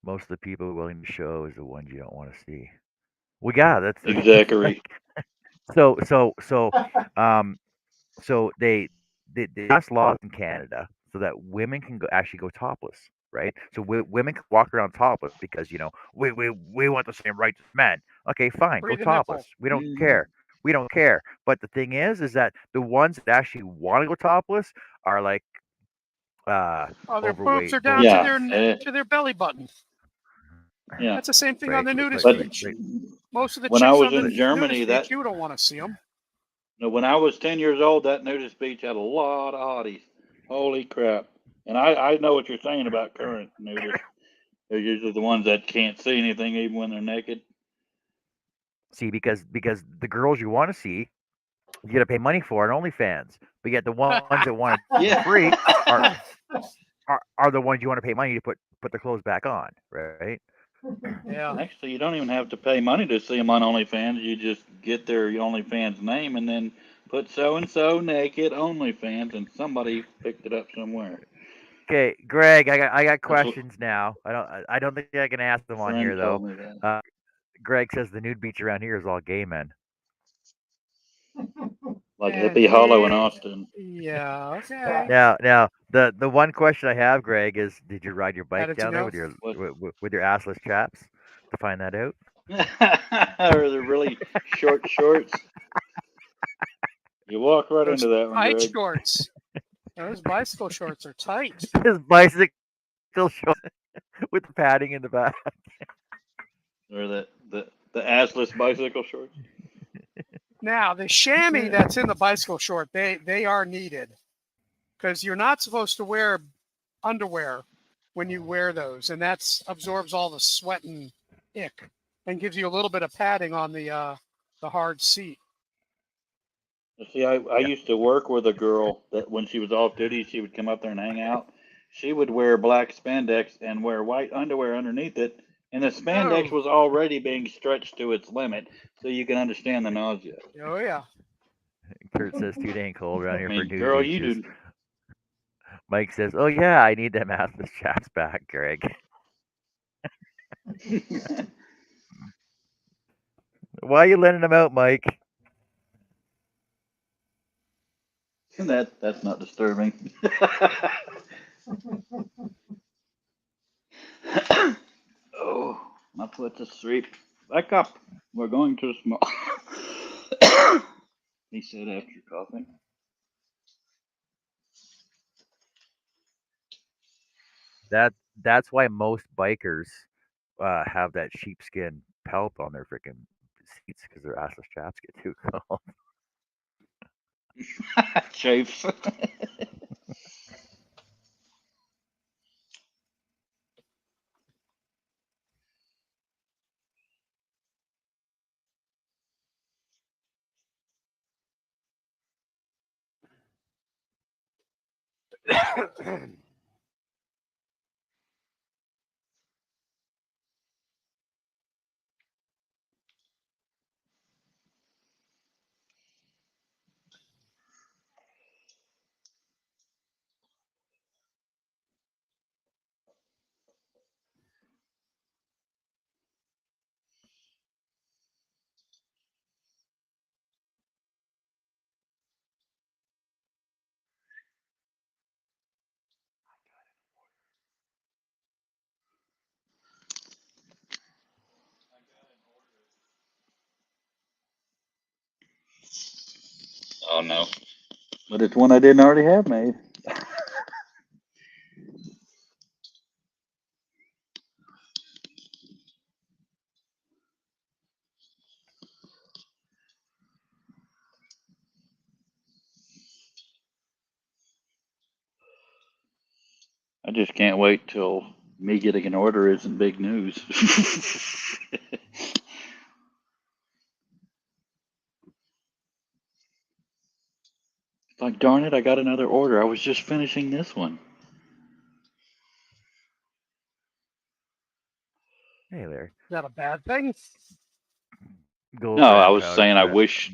Most of the people willing to show is the ones you don't want to see. Well, yeah, that's
Exactly.
like so. So they passed laws in Canada so that women can actually go topless, right? So women can walk around topless because we want the same rights as men. Okay, fine,
Free
go
the
topless.
nipple.
We don't
Mm.
care. We don't care. But the thing is that the ones that actually want to go topless are like
Oh, their boobs
overweight,
are down to
Yeah.
their belly button.
Yeah.
That's the same thing on
right?
the nudist
But
beach. Most of the
when I
chicks
was
on the
in Germany,
nudist
that
beach, you don't want to see them.
no, when I was 10 years old, that nudist beach had a lot of hotties. Holy crap! And I know what you're saying about current nudists. They're usually the ones that can't see anything even when they're naked.
See, because the girls you want to see, you got to pay money for on OnlyFans. But yet the ones that want it
Yeah.
free are the ones you want to pay money to put their clothes back on, right?
Yeah.
Actually, you don't even have to pay money to see them on OnlyFans. You just get their OnlyFans name and then put so and so naked OnlyFans, and somebody picked it up somewhere.
Okay, Greg, I got
That's what
questions now. I don't think I can ask them
a
on
friend
here though.
told me that.
Greg says the nude beach around here is all gay men.
Like
And
Hippie Hollow in Austin.
yeah, okay.
Now the one question I have, Greg, is did you ride your
How
bike
did you
down there
know?
with your
What?
with your assless chaps to find that out?
Or the really short shorts. You walk right
Those
into that one,
tight
Greg.
shorts. Those bicycle shorts are tight.
His bicycle shorts with the padding in the back.
Or the assless bicycle shorts.
Now, the chamois that's in the bicycle short, they are needed because you're not supposed to wear underwear when you wear those, and that absorbs all the sweat and ick and gives you a little bit of padding on the hard seat.
See, I used to work with a girl that when she was off duty, she would come up there and hang out. She would wear black spandex and wear white underwear underneath it, and the spandex
Oh,
was already being stretched to its limit, so you can understand the nausea.
oh yeah.
Kurt says too dang cold around
I
here for
mean,
nude
girl, you
beaches.
do.
Mike says, "Oh yeah, I need them assless chaps back, Greg." Why are you lending them out, Mike?
That's not disturbing. Oh, my foot's asleep. Back up. We're going too small. He said after coughing.
That's why most bikers have that sheepskin pelt on their freaking seats because their assless chaps get too cold.
Chafes. Oh no. But it's one I didn't already have made. I just can't wait till me getting an order isn't big news. Like, darn it, I got another order. I was just finishing this one.
Hey there,
Is that a bad thing?
No,
Gold
I
brand
was
powder
saying
for
I
that
wish.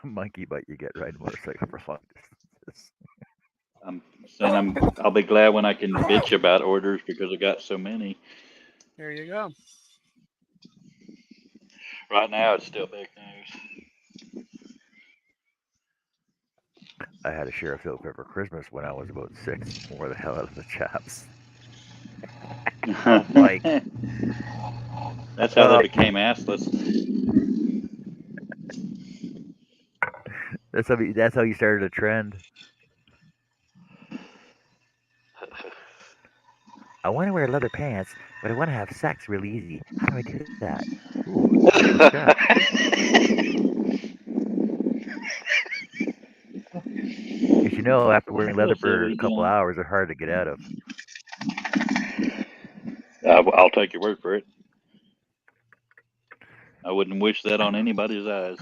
monkey butt you get riding motorcycle for long distances.
I'm saying I'll be glad when I can bitch about orders because I got so many.
There you go.
Right now, it's still big news.
I had a sheriff's outfit for Christmas when I was about 6. Wore the hell out of the chaps. Like,
That's how they became assless.
that's how you started a trend. I want to wear leather pants, but I want to have sex really easy. How do I do that? Ooh, simple strap. Because you know, after wearing leather for a couple hours, they're hard to get out of.
I'll take your word for it. I wouldn't wish that on anybody's eyes.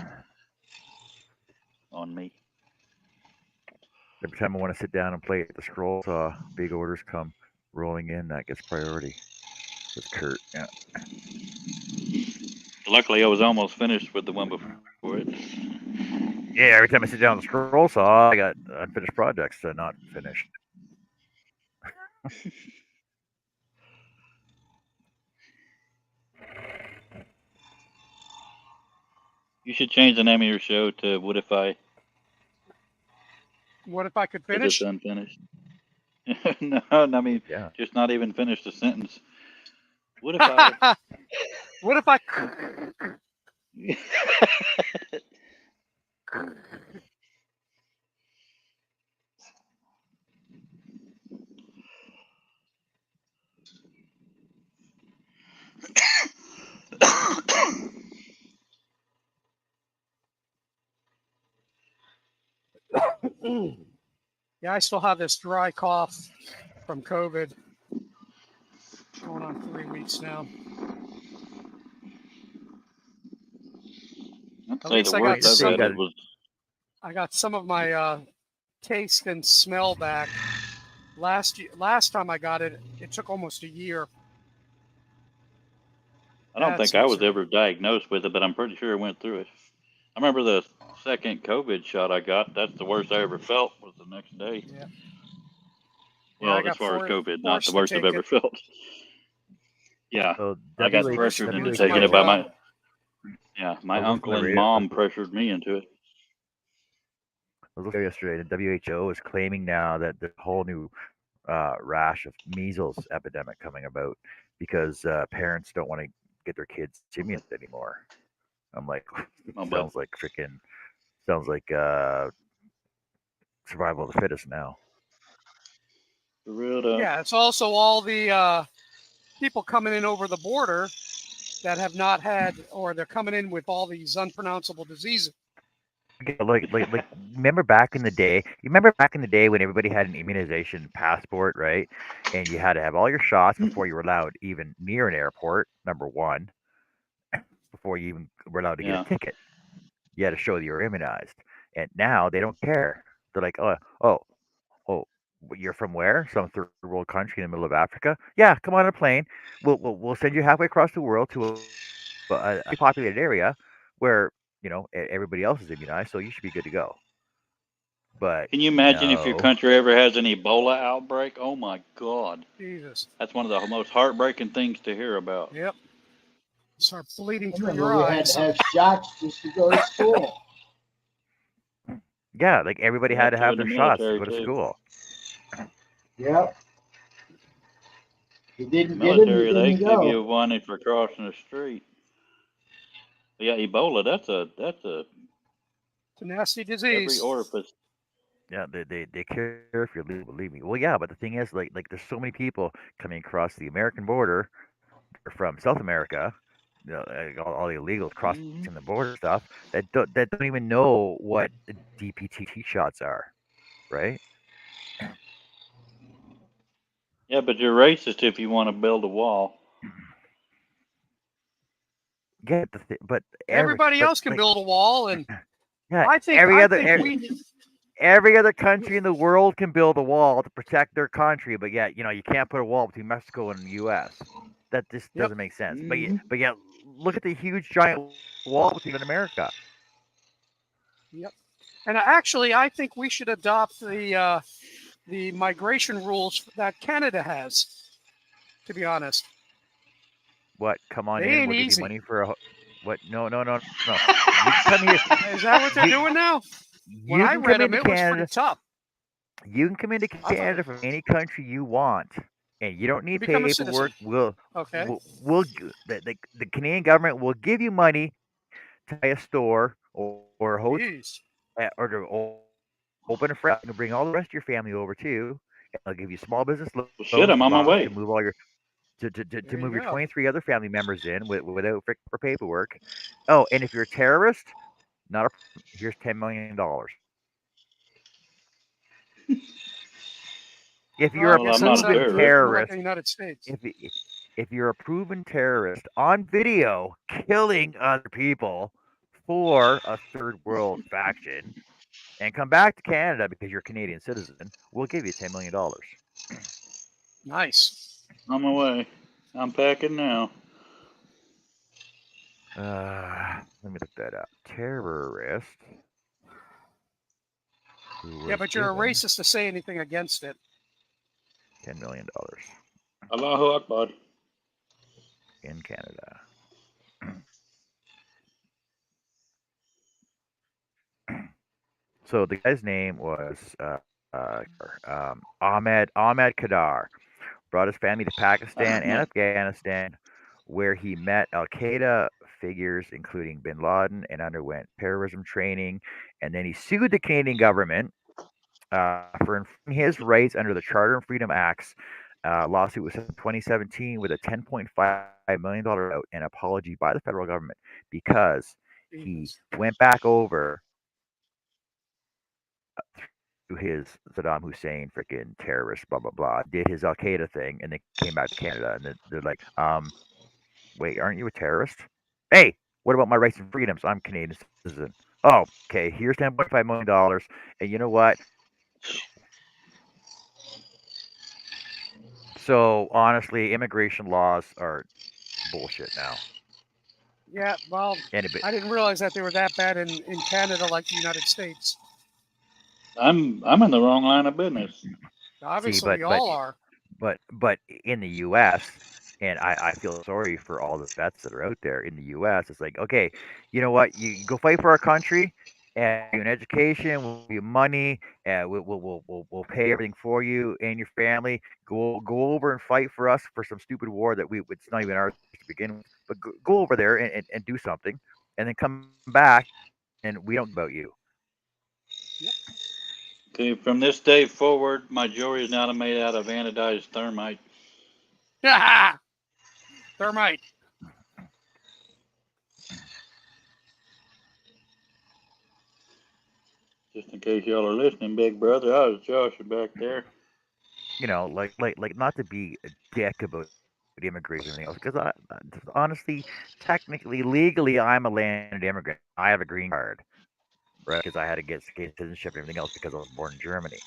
On me.
Every time I want to sit down and play at the scroll saw, big orders come rolling in. That gets priority. That's Kurt. Yeah.
Luckily, I was almost finished with the one before it.
Yeah, every time I sit down at the scroll saw, I got unfinished projects to not finish.
You should change the name of your show to What If I
Could
Was
finish?
It Unfinished? No, I mean,
Yeah.
just not even finish the sentence. What if I...
What if I? Yeah, I still have this dry cough from COVID. Going on 3 weeks now.
I'd
At
say
least
the
I got
worst I've
some.
had was...
I got some of my taste and smell back. Last time I got it, it took almost a year.
I don't
That's
think I was
miserable.
ever diagnosed with it, but I'm pretty sure I went through it. I remember the second COVID shot I got. That's the worst I ever felt was the next day.
Yeah.
Well,
I got
as far as COVID, not
forced
the
to
worst I've
take
ever
it.
felt. Yeah,
So
I got
WH
pressured into
WH
taking it by
my
my... Yeah, my
I was listening
uncle
to
and
radio-
mom pressured me into it.
I was looking yesterday, the WHO is claiming now that there's a whole new rash of measles epidemic coming about because parents don't want to get their kids stimulated anymore. I'm like,
Oh, but
sounds like survival of the fittest now.
for real though.
Yeah, it's also all the people coming in over the border that have not had, or they're coming in with all these unpronounceable diseases.
Like, remember back in the day? You remember back in the day when everybody had an immunization passport, right? And you had to have all your shots before you were allowed even near an airport. Number one, before you even were allowed to get
Yeah.
a ticket, you had to show that you were immunized. And now they don't care. They're like, oh, you're from where? Some third world country in the middle of Africa? Yeah, come on a plane. We'll send you halfway across the world to a populated area where everybody else is immunized, so you should be good to go. But
Can you imagine if your
no.
country ever has an Ebola outbreak? Oh my God.
Jesus.
That's one of the most heartbreaking things to hear about.
Yep. Start bleeding
I
through
remember
your
we had
eyes.
to have shots just to go to school.
Yeah, like everybody
Yeah,
had to
too,
have
in the
their shots to
military,
go to
too.
school.
Yep. You didn't
The
get them,
military,
you
they
didn't
give you
go.
a warning for crossing the street. But yeah, Ebola, that's a
It's a nasty
every
disease.
orifice.
Yeah, they care if you believe me. Well, yeah, but the thing is, like there's so many people coming across the American border from South America, all the illegals crossing the border stuff that don't even know what DPT shots are, right?
Yeah, but you're racist if you want to build a wall.
Yeah, but
Everybody else can build a wall, and
Yeah,
I think
every other country in the world can build a wall to protect their country, but yet you can't put a wall between Mexico and the U.S. That just doesn't make sense. But yet, look at the huge giant wall between America.
Yep. And actually, I think we should adopt the migration rules that Canada has. To be honest.
What? Come on
They
in.
ain't
We'll give you
easy.
money for a. What? No. You come here.
Is that what they're doing now? When
You
I
can
read
come
them,
into
it was
Canada.
pretty tough.
You can come into
thought
Canada
it-
from any country you want, and you don't
To
need
become a citizen.
paperwork. We'll,
Okay.
we'll the Canadian government will give you money to buy a store or a hotel
Jeez.
or to open a franchise and bring all the rest of your family over too. And they'll give you small business
Well, shit,
loans
I'm
to
on my
buy to
way.
move all your to
There
move
you
your
go.
23 other family members in without for paperwork. Oh, and if you're a terrorist, not a here's $10 million. If you're
Well, I
a
Well,
guess
I'm not
that's
a
proven
terrorist.
more like the
terrorist,
United States.
if you're a proven terrorist on video killing other people for a third world faction and come back to Canada because you're a Canadian citizen, we'll give you $10 million.
Nice.
On my way. I'm packing now.
Let me look that up. Terrorist.
Yeah, but you're a racist to say anything against it.
$10 million
Allahu Akbar.
in Canada. So the guy's name was Ahmed Kadar. Brought his family to Pakistan and Afghanistan, where he met Al Qaeda figures, including Bin Laden, and underwent terrorism training. And then he sued the Canadian government for infringing his rights under the Charter and Freedom Acts. Lawsuit was in 2017 with a $10.5 million out and apology by the federal government because he
Jesus.
went back over to his Saddam Hussein freaking terrorist, blah blah blah, did his Al Qaeda thing, and then came back to Canada, and they're like, wait, aren't you a terrorist? Hey, what about my rights and freedoms? I'm a Canadian citizen. Oh, okay, here's $10.5 million, and you know what? So honestly, immigration laws are bullshit now.
Yeah, well,
Anybody,
I didn't realize that they were that bad in Canada like the United States.
I'm in the wrong line of business.
Obviously, we all are.
but in the U.S. and I feel sorry for all the vets that are out there in the U.S. It's like, okay, you know what? You go fight for our country, and you an education, we'll give you money, and we'll pay everything for you and your family. Go over and fight for us for some stupid war that it's not even ours to begin with. But go over there and do something, and then come back, and we don't about you.
Okay, from this day forward, my jewelry is now made out of anodized thermite.
Thermite.
Just in case y'all are listening, big brother, I was Joshua back there.
You know, like not to be a dick about immigration and everything else, because honestly, technically, legally, I'm a landed immigrant. I have a green card, right? Because I had to get citizenship and everything else because I was born in Germany.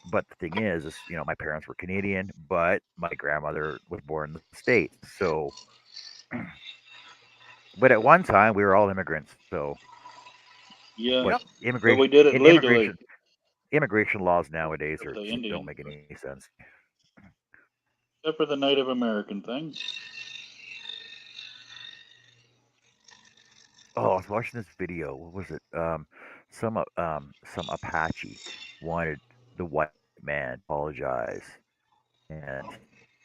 But the thing is, you know, my parents were Canadian, but my grandmother was born in the States. So, but at one time, we were all immigrants. So,
Yeah,
but
but we did it legally.
immigration laws nowadays
Except the
don't
Indian,
make any sense.
except for the Native American thing.
Oh, I was watching this video. What was it? Some Apache wanted the white man to apologize, and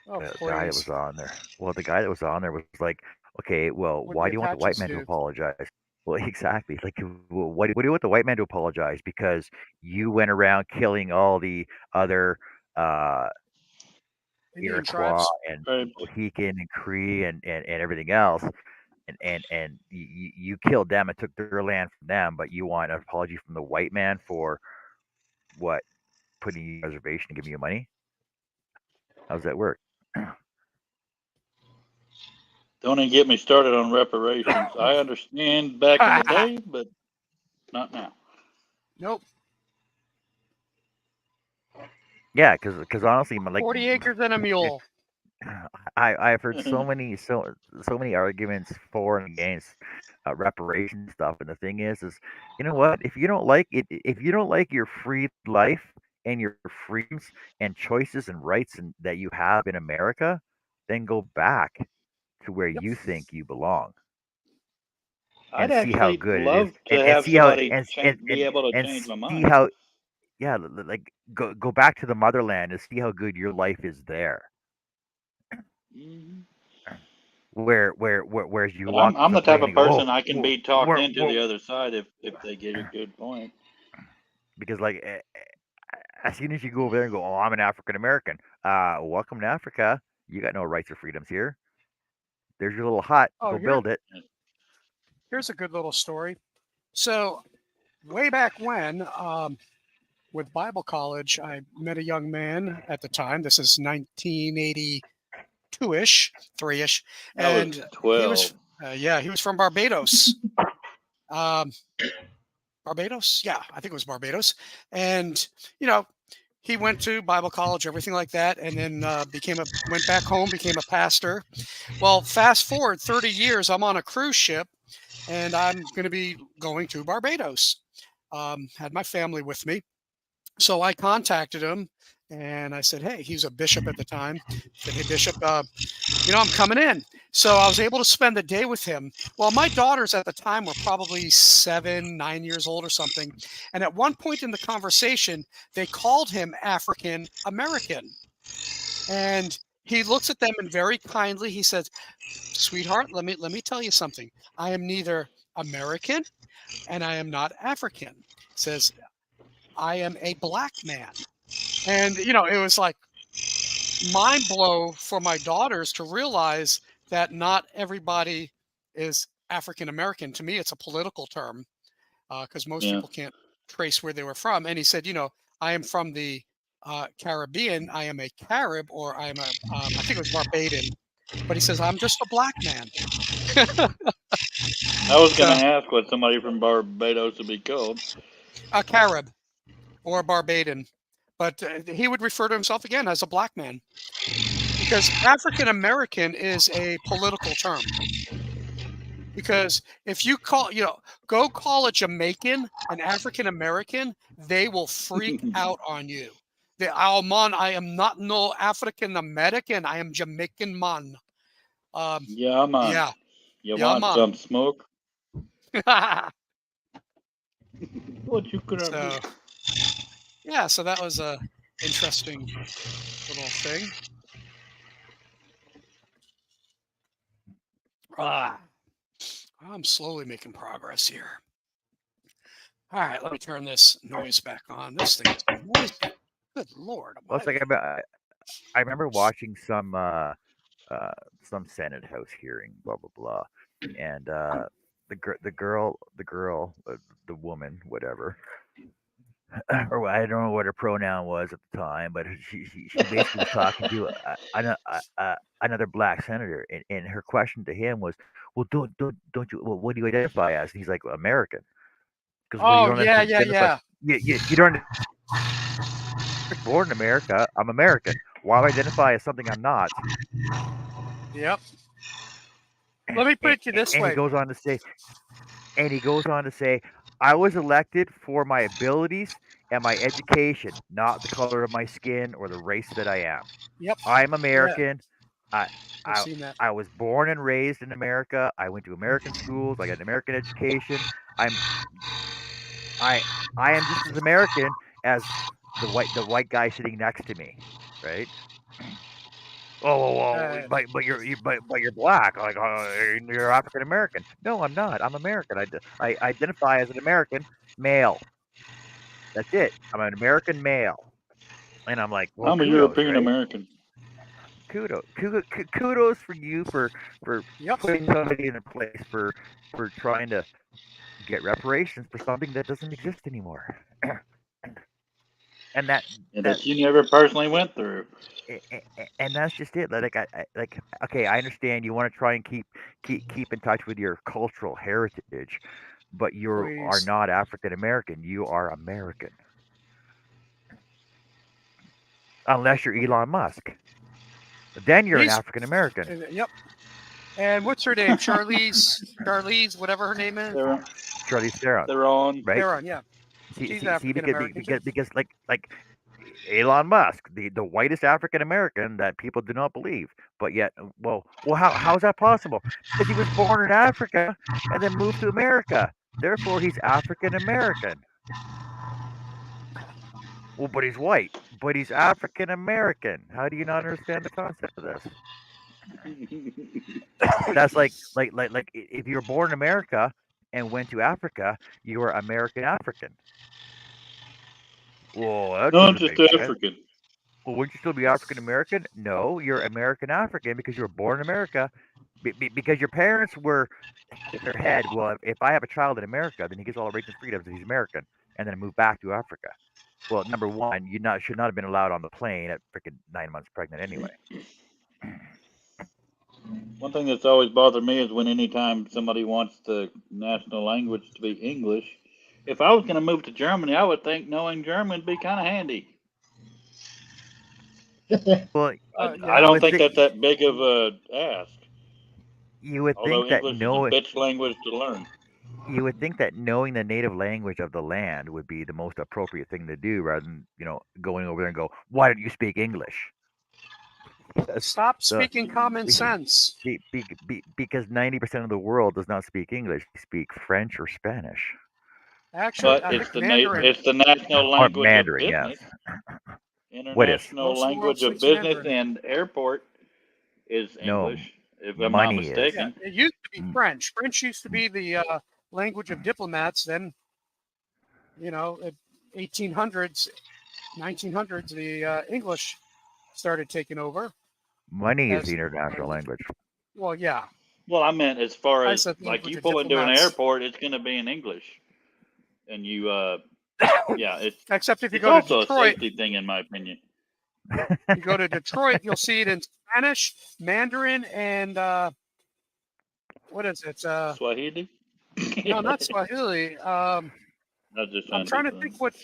Oh,
the guy that
please.
was on there. Well, the guy that was on there was like, "Okay, well,
What
why
the
do you want the white
Apaches
man to
do.
apologize?" Well, exactly. Like, what do you want the white man to apologize? Because you went around killing all the other uh,
Indian
Iroquois
tribes.
and
Right.
Mohican and Cree and everything else, and you killed them and took their land from them, but you want an apology from the white man for what? Putting you on a reservation and giving you money? How does that work?
Don't even get me started on reparations. I understand back in the day, but not now.
Nope.
Yeah, because honestly, like
40 acres and a mule.
I've heard so many arguments for and against reparation stuff, and the thing is you know what? If you don't like it, if you don't like your free life and your freedoms and choices and rights and that you have in America, then go back to where
Yep.
you think you belong.
I'd
see how
actually
good it is,
love to
and
have
see how
somebody be able to
and
change my
see
mind.
how yeah, like go back to the motherland and see how good your life is there.
Mhm.
Whereas you
But
walk
I'm the
someplace
type
and
of
you go,
person I can be talked into
we're
the other side if they get a good point.
because like as soon as you go over there and go, oh, I'm an African American. Welcome to Africa. You got no rights or freedoms here. There's your little hut.
Oh,
Go build it.
here's a good little story. So way back when, with Bible college, I met a young man at the time. This is 1982-ish, 3-ish,
I was
and he
12.
was he was from Barbados. Um, Barbados, yeah, I think it was Barbados, and you know he went to Bible college, everything like that, and then went back home, became a pastor. Well, fast forward 30 years, I'm on a cruise ship, and I'm going to be going to Barbados. Had my family with me. So I contacted him and I said, hey, he's a bishop at the time. I said, hey, Bishop, I'm coming in. So I was able to spend the day with him. Well, my daughters at the time were probably 7, 9 years old or something. And at one point in the conversation, they called him African American. And he looks at them and very kindly, he says, sweetheart, let me tell you something. I am neither American and I am not African. He says, I am a black man. And, it was like mind blow for my daughters to realize that not everybody is African American. To me, it's a political term because most
Yeah.
people can't trace where they were from. And he said, I am from the Caribbean. I am a Carib, or I am I think it was Barbadian. But he says, I'm just a black man.
I was going to
So,
ask what somebody from Barbados would be called.
a Carib or a Barbadian. But he would refer to himself again as a black man. Because African American is a political term. Because if you go call a Jamaican an African American, they will freak out on you. Man, I am not no African American. I am Jamaican man.
Yeah, man.
Yeah.
You
Yeah,
want
man.
some smoke? What you gonna
So,
do?
yeah, so that was a interesting little thing. I'm slowly making progress here. All right, let me turn this noise back on. This thing is noisy. Good Lord.
Well, it's like I remember watching some Senate House hearing, blah blah blah, and the woman, whatever, or I don't know what her pronoun was at the time, but she basically was talking to another black senator, and her question to him was, well, don't you, well, what do you identify as? And he's like, American, because well, you
Oh,
don't
yeah.
identify, you don't. Born in America, I'm American. Why do I identify as something I'm not?
Yep. Let me put it to you this
And
way.
he goes on to say, I was elected for my abilities and my education, not the color of my skin or the race that I am.
Yep.
I'm American.
I've
I
seen that.
I was born and raised in America. I went to American schools. I got an American education. I am just as American as the white guy sitting next to me, right? Oh, but you're black, like you're African American. No, I'm not. I'm American. I identify as an American male. That's it. I'm an American male, and I'm like, well,
I'm a
kudos,
European
right?
American.
Kudos for you for
Yep.
putting somebody in a place for trying to get reparations for something that doesn't exist anymore. And that
you never personally went through.
and that's just it. Like okay, I understand you want to try and keep in touch with your cultural heritage, but you are
Please.
not African American. You are American, unless you're Elon Musk. Then you're an African American.
Yep. And what's her name? Charlize, whatever her name is.
Charlize Theron.
They're on.
Right?
Theron, yeah.
See,
She's
see,
African American.
because like Elon Musk, the whitest African American that people do not believe. But yet, how is that possible? Because he was born in Africa and then moved to America. Therefore, he's African American. Well, but he's white. But he's African American. How do you not understand the concept of this? That's like if you were born in America and went to Africa, you were American African. Well, that
No, I'm
doesn't
just
make sense.
African.
Well, wouldn't you still be African American? No, you're American African because you were born in America. Because your parents were in their head. Well, if I have a child in America, then he gets all the rights and freedoms. He's American, and then move back to Africa. Well, number one, you should not have been allowed on the plane at freaking 9 months pregnant anyway.
One thing that's always bothered me is when anytime somebody wants the national language to be English. If I was going to move to Germany, I would think knowing German would be kind of handy.
Well,
I don't think that's that big of a ask.
You would
Although
think that
English is a bitch language to learn.
You would think that knowing the native language of the land would be the most appropriate thing to do, rather than going over there and go, "Why don't you speak English?"
Stop speaking common sense.
Because 90% of the world does not speak English; they speak French or Spanish.
Actually,
but it's the national language
or Mandarin,
of business.
Yes. What is?
International language of business and airport is English, if I'm not mistaken.
Yeah, it used to be French. French used to be the language of diplomats. Then, 1800s, 1900s, the English started taking over.
Money is the international language.
Well, yeah.
Well, I meant as far as like you pull into an airport, it's going to be in English, and you, it's
except if you go to Detroit,
it's also a safety thing, in my opinion.
You go to Detroit, you'll see it in Spanish, Mandarin, and what is it?
Swahili?
No, not Swahili. I'm trying to think what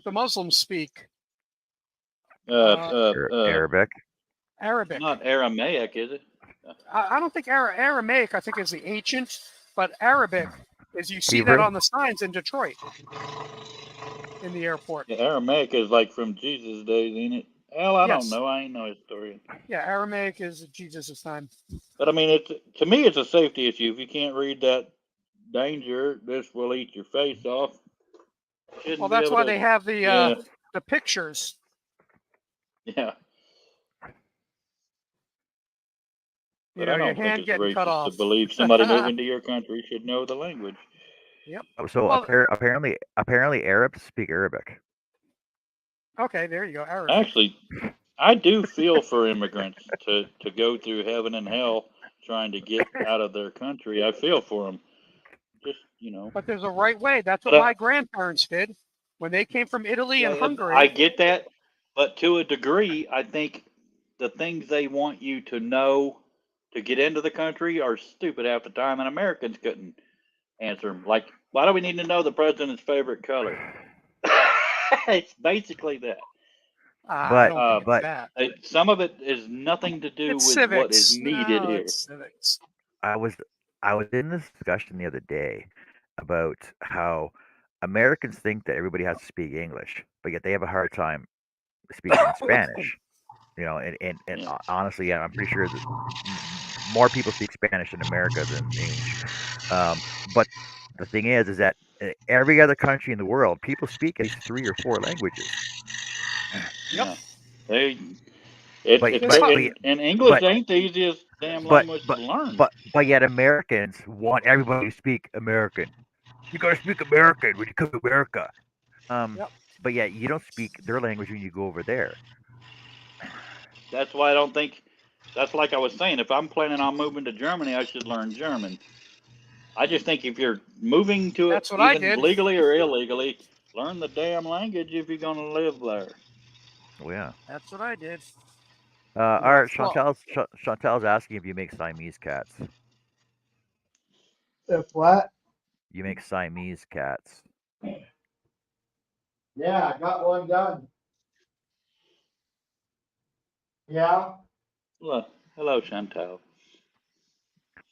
the Muslims speak.
Arabic.
Arabic.
Not Aramaic, is it?
I don't think Aramaic. I think is the ancient, but Arabic is you see
Hebrew?
that on the signs in Detroit, in the airport.
Yeah, Aramaic is like from Jesus' days, ain't it? Hell, I don't know. I ain't no historian.
Yeah, Aramaic is Jesus' time.
But I mean, to me, it's a safety issue. If you can't read that danger, this will eat your face off.
Well, that's why they have the pictures.
Yeah.
You know, your hand getting cut off.
To believe somebody moving to your country should know the language.
Yep.
So apparently Arabs speak Arabic.
Okay, there you go. Arabic.
Actually, I do feel for immigrants to go through heaven and hell trying to get out of their country. I feel for them. Just,
But there's a right way. That's what my grandparents did when they came from Italy and Hungary.
I get that. But to a degree, I think the things they want you to know to get into the country are stupid half the time, and Americans couldn't answer them. Like, why do we need to know the president's favorite color? It's basically that.
But
some of it is nothing to do with
civics.
What is needed here.
It's civics.
I was in this discussion the other day about how Americans think that everybody has to speak English, but yet they have a hard time speaking Spanish. And honestly, I'm pretty sure that more people speak Spanish in America than English. But the thing is that every other country in the world, people speak at least 3 or 4 languages.
Yep.
And English ain't the easiest damn language to learn.
But yet Americans want everybody to speak American. You gotta speak American when you come to America. But yet you don't speak their language when you go over there.
That's why I don't think. That's like I was saying. If I'm planning on moving to Germany, I should learn German. I just think if you're moving to it, even legally or illegally, learn the damn language if you're going to live there.
Oh, yeah.
That's what I did.
All right, Chantel's asking if you make Siamese cats.
If what?
You make Siamese cats.
Yeah, I got one done. Yeah.
Hello, Chantel.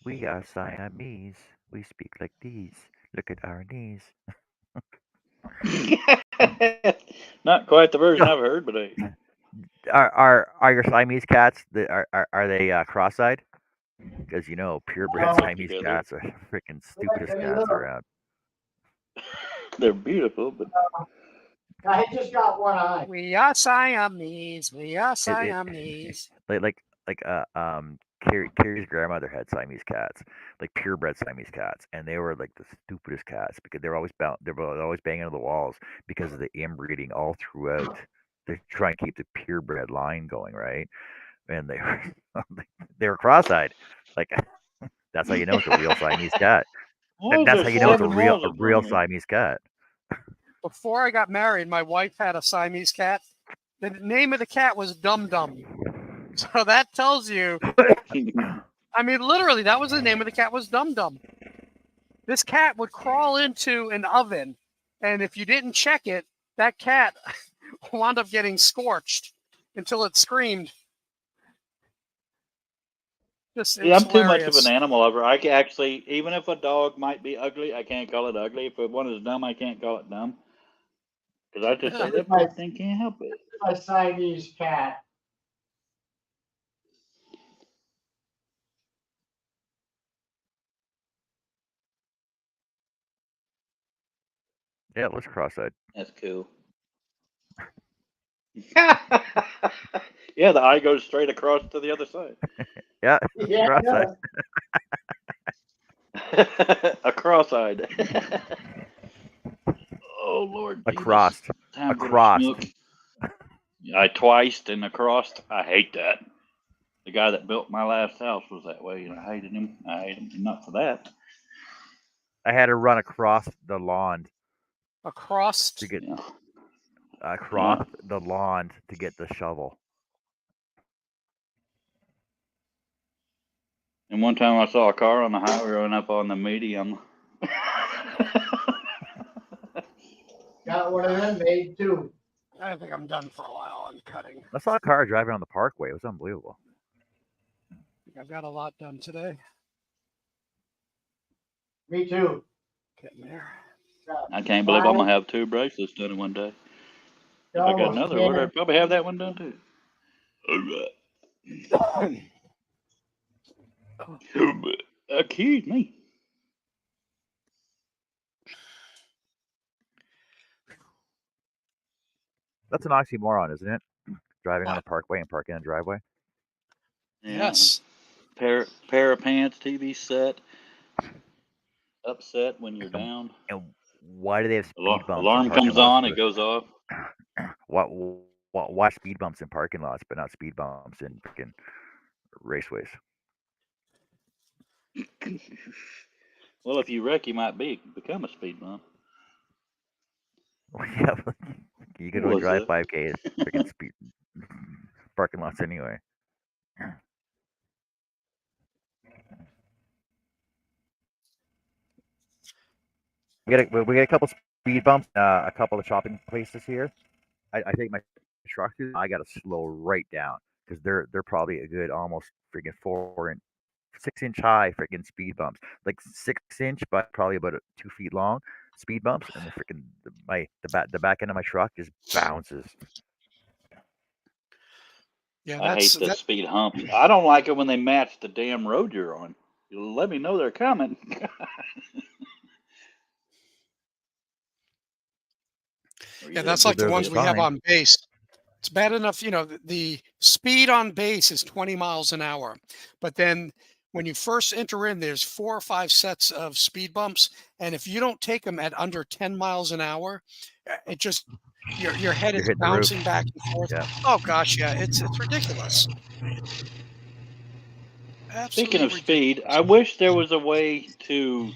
We are Siamese. We speak like these. Look at our knees.
Not quite the version I've heard, but
Are your Siamese cats are they cross-eyed? Because purebred
No.
Siamese
Together.
cats are freaking stupidest
They
cats
look.
around.
they're beautiful. But
I just got one eye.
We are Siamese. We are
It-
Siamese.
Carrie's grandmother had Siamese cats, like purebred Siamese cats, and they were like the stupidest cats because they were always banging on the walls because of the inbreeding all throughout. They're trying to keep the purebred line going, right? And they were they were cross-eyed. Like that's how you know it's a real Siamese cat.
why is
That's
there
how you know it's a
7
real
walls in front
real
of me?
Siamese cat.
Before I got married, my wife had a Siamese cat. The name of the cat was Dum Dum. So that tells you, I mean, literally, that was the name of the cat was Dum Dum. This cat would crawl into an oven, and if you didn't check it, that cat wound up getting scorched until it screamed.
Yeah, I'm too much of an animal lover. I can actually, even if a dog might be ugly, I can't call it ugly. If one is dumb, I can't call it dumb. Because I just say that poor thing can't help it.
My Siamese cat.
Yeah, it looks cross-eyed.
That's cool. Yeah, the eye goes straight across to the other side.
Yeah,
Yeah,
cross-eyed.
A cross-eyed. Oh Lord.
A
Jesus.
crossed.
Time
A
for
crossed.
smoke. I twiced and a crossed. I hate that. The guy that built my last house was that way, and I hated him. I hate him enough for that.
I had to run across the lawn
Across.
to get
Yeah.
across the lawn to get the shovel.
And one time I saw a car on the highway run up on the medium.
got one of them made too.
I think I'm done for a while on cutting.
I saw a car driving on the parkway. It was unbelievable.
I've got a lot done today.
Me too.
Getting there.
I can't believe I'm gonna have 2 bracelets done in one day. If I got another order, I'd probably have that one done too. Alright. Accuse me.
That's an oxymoron, isn't it? Driving on a parkway and parking in a driveway.
Yeah.
Yes.
Pair of pants, TV set. Upset when you're down.
And why do they have speed bumps? in
Alarm
parking
comes
lots
on,
for-
it goes off.
Why speed bumps in parking lots, but not speed bumps in freaking raceways?
Well, if you wreck, you might become a speed bump.
Yeah, you can
What
only
was
drive
that?
5K in freaking speed parking lots anyway. We got a couple speed bumps, a couple of shopping places here. I take my truck through. I got to slow right down because they're probably a good almost freaking 6-inch high freaking speed bumps, like 6-inch, but probably about 2 feet long speed bumps, and the freaking the back end of my truck just bounces.
Yeah,
I hate the
that's
speed hump. I don't like it when they match the damn road you're on. You let me know they're coming.
yeah, that's like the
There's a
ones we have
sign.
on base. It's bad enough, the speed on base is 20 miles an hour, but then when you first enter in, there's 4 or 5 sets of speed bumps, and if you don't take them at under 10 miles an hour, it just your head
You're
is
hitting the roof.
bouncing back and forth.
Yeah.
Oh gosh, yeah, it's ridiculous. Absolutely
Speaking of
ridiculous.
speed, I wish there was a way to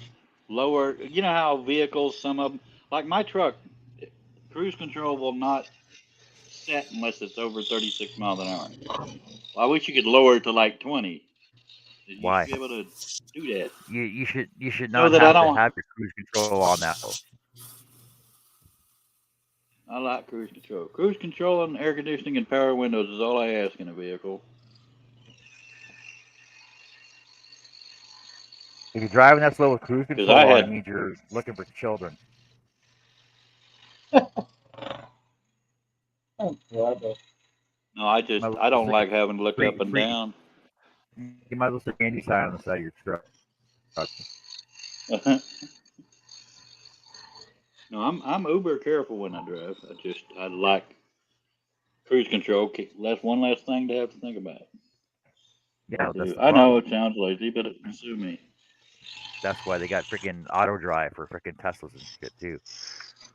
lower. You know how vehicles, some of them, like my truck, cruise control will not set unless it's over 36 miles an hour. I wish you could lower it to like 20. You
Why?
should be able to do that.
You should
So
not
that I
have to
don't-
have your cruise control on that low.
I like cruise control. Cruise control and air conditioning and power windows is all I ask in a vehicle.
If you're driving that slow with cruise
'Cause
control
I
on,
had-
it means you're looking for children.
Brother.
No, I don't like having to look
Free-
up and
free-
down.
You might as well stick any sign on the side of your truck.
No, I'm uber careful when I drive. I like cruise control. That's one less thing to have to think about.
Yeah, that's the
I know
problem.
it sounds lazy, but sue me.
That's why they got freaking auto drive for freaking Teslas and shit too.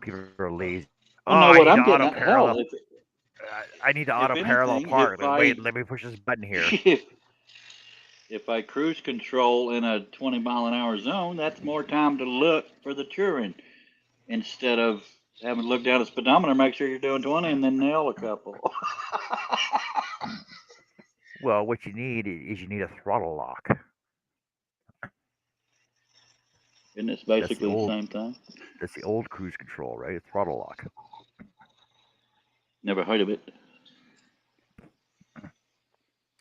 People are lazy.
Well,
Oh,
no,
I
what
need to
I'm getting
auto
at, hell,
parallel. I need to auto parallel
anything,
park.
if
Like, wait, let me push this button here.
if I cruise control in a 20-mile-an-hour zone, that's more time to look for the Turing instead of having to look down the speedometer, make sure you're doing 20, and then nail a couple.
Well, what you need is you need a throttle lock.
Isn't it basically the same thing?
That's the old cruise control, right? It's throttle lock.
Never heard of it.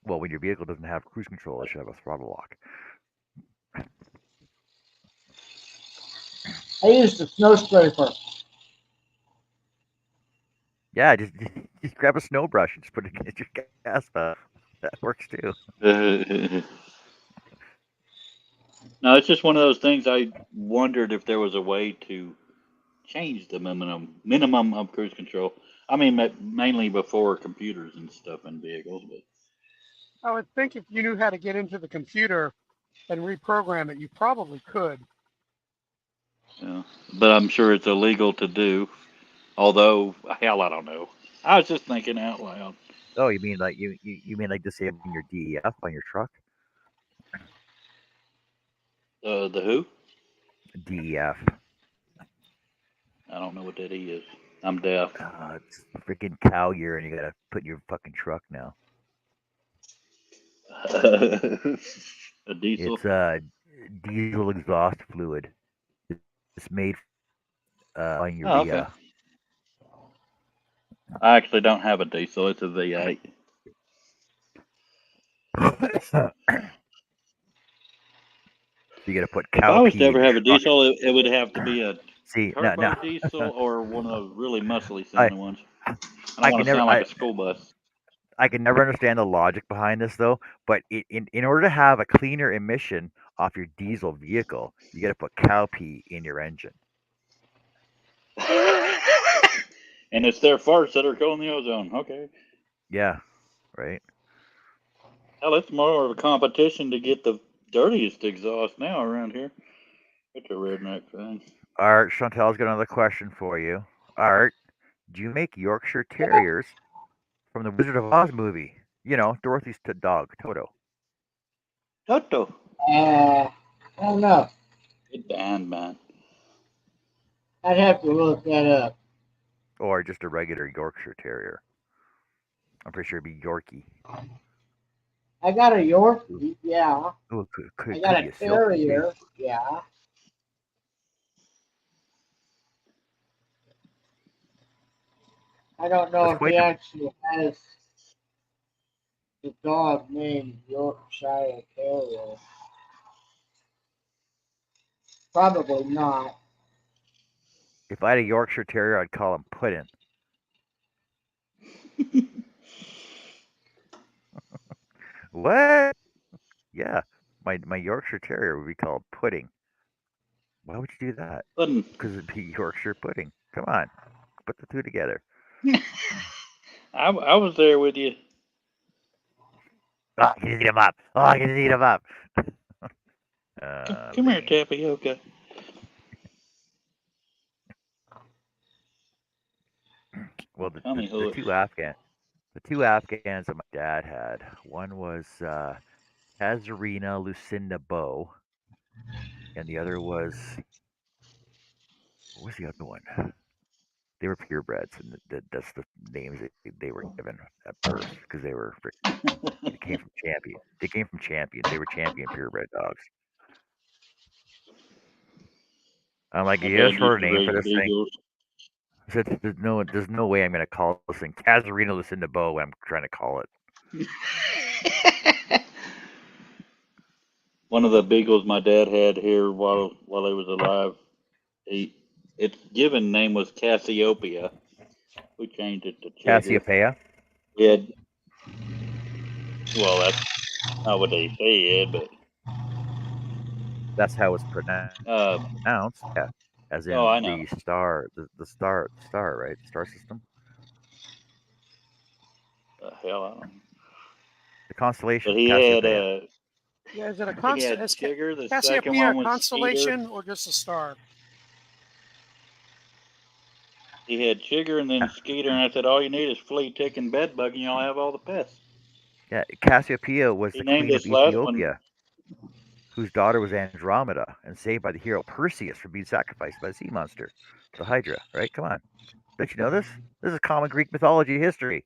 Well, when your vehicle doesn't have cruise control, it should have a throttle lock.
I used a snow scraper.
Yeah, just grab a snow brush and just put it against your gas pedal. That works too.
No, it's just one of those things. I wondered if there was a way to change the minimum of cruise control. I mean, mainly before computers and stuff in vehicles, but
I would think if you knew how to get into the computer and reprogram it, you probably could.
yeah. But I'm sure it's illegal to do. Although, hell, I don't know. I was just thinking out loud.
Oh, you mean like you mean like disabling your DEF on your truck?
The who?
DEF.
I don't know what that is. I'm deaf.
It's freaking cow gear, and you gotta put in your fucking truck now.
A diesel.
It's diesel exhaust fluid. It's made on urea.
Oh, okay. I actually don't have a diesel. It's a V8.
So you got to put
If
cow
I was
pee
to ever
in
have
your
a
truck.
diesel, it would have to be a
See,
turbo
no.
diesel or one of those really muscly sounding ones. I
I
don't want
can
to
never-
sound like a school bus.
I can never understand the logic behind this though. But in order to have a cleaner emission off your diesel vehicle, you got to put cow pee in your engine.
And it's their farts that are killing the ozone. Okay.
Yeah, right.
Hell, it's more of a competition to get the dirtiest exhaust now around here. It's a redneck thing.
Art, Chantel's got another question for you. Art, do you make Yorkshire Terriers from the Wizard of Oz movie? You know, Dorothy's dog, Toto.
Toto.
I don't know.
Good band, man.
I'd have to look that up.
Or just a regular Yorkshire Terrier. I'm pretty sure it'd be Yorkie.
I got a York, yeah.
Oh,
I got
be
a
Silkie, too.
Terrier, yeah. I don't know
That's
if
quite
he
the-
actually has the dog named Yorkshire Terrier. Probably not.
If I had a Yorkshire Terrier, I'd call him Puddin'. What? Yeah, my Yorkshire Terrier would be called Pudding. Why would you do that?
Pudding.
Because it'd be Yorkshire Pudding. Come on, put the two together.
I was there with you.
Oh, I can eat him up. Oh, I can eat him up.
Come here, Tapioca.
Well, the
Tommy Hood.
two Afghans that my dad had. One was Kazarina Lucinda Bow, and the other was what was the other one? They were purebreds, and that's the names they were given at birth because they were they came from Champion. They came from Champion. They were Champion purebred dogs. I'm like,
My
you got a
dad
shorter
used to
name for
raise
this thing?
beagles.
I said, there's no way I'm gonna call this thing Kazarina Lucinda Bow when I'm trying to call it.
One of the beagles my dad had here while he was alive, its given name was Cassiopeia, We changed it to Chigger.
Cassiopeia.
We had, well, that's not what they said, but
That's how it's pronounced. Yeah. As in
I know.
the star, the star, right? The star system.
The hell, I don't know.
The constellation.
But he had,
Cassiopeia.
Yeah, is it a
I think he had
constellation?
Chigger. The second
Cassiopeia
one
a
was
constellation
Skeeter.
or just a star?
He had Chigger and then Skeeter, and I said, all you need is flea, tick, and bedbug, and you'll have all the pests.
Yeah, Cassiopeia was
He
the
named
queen of
this last one.
Ethiopia, whose daughter was Andromeda, and saved by the hero Perseus from being sacrificed by the sea monster, the Hydra. Right? Come on, don't you know this? This is common Greek mythology history.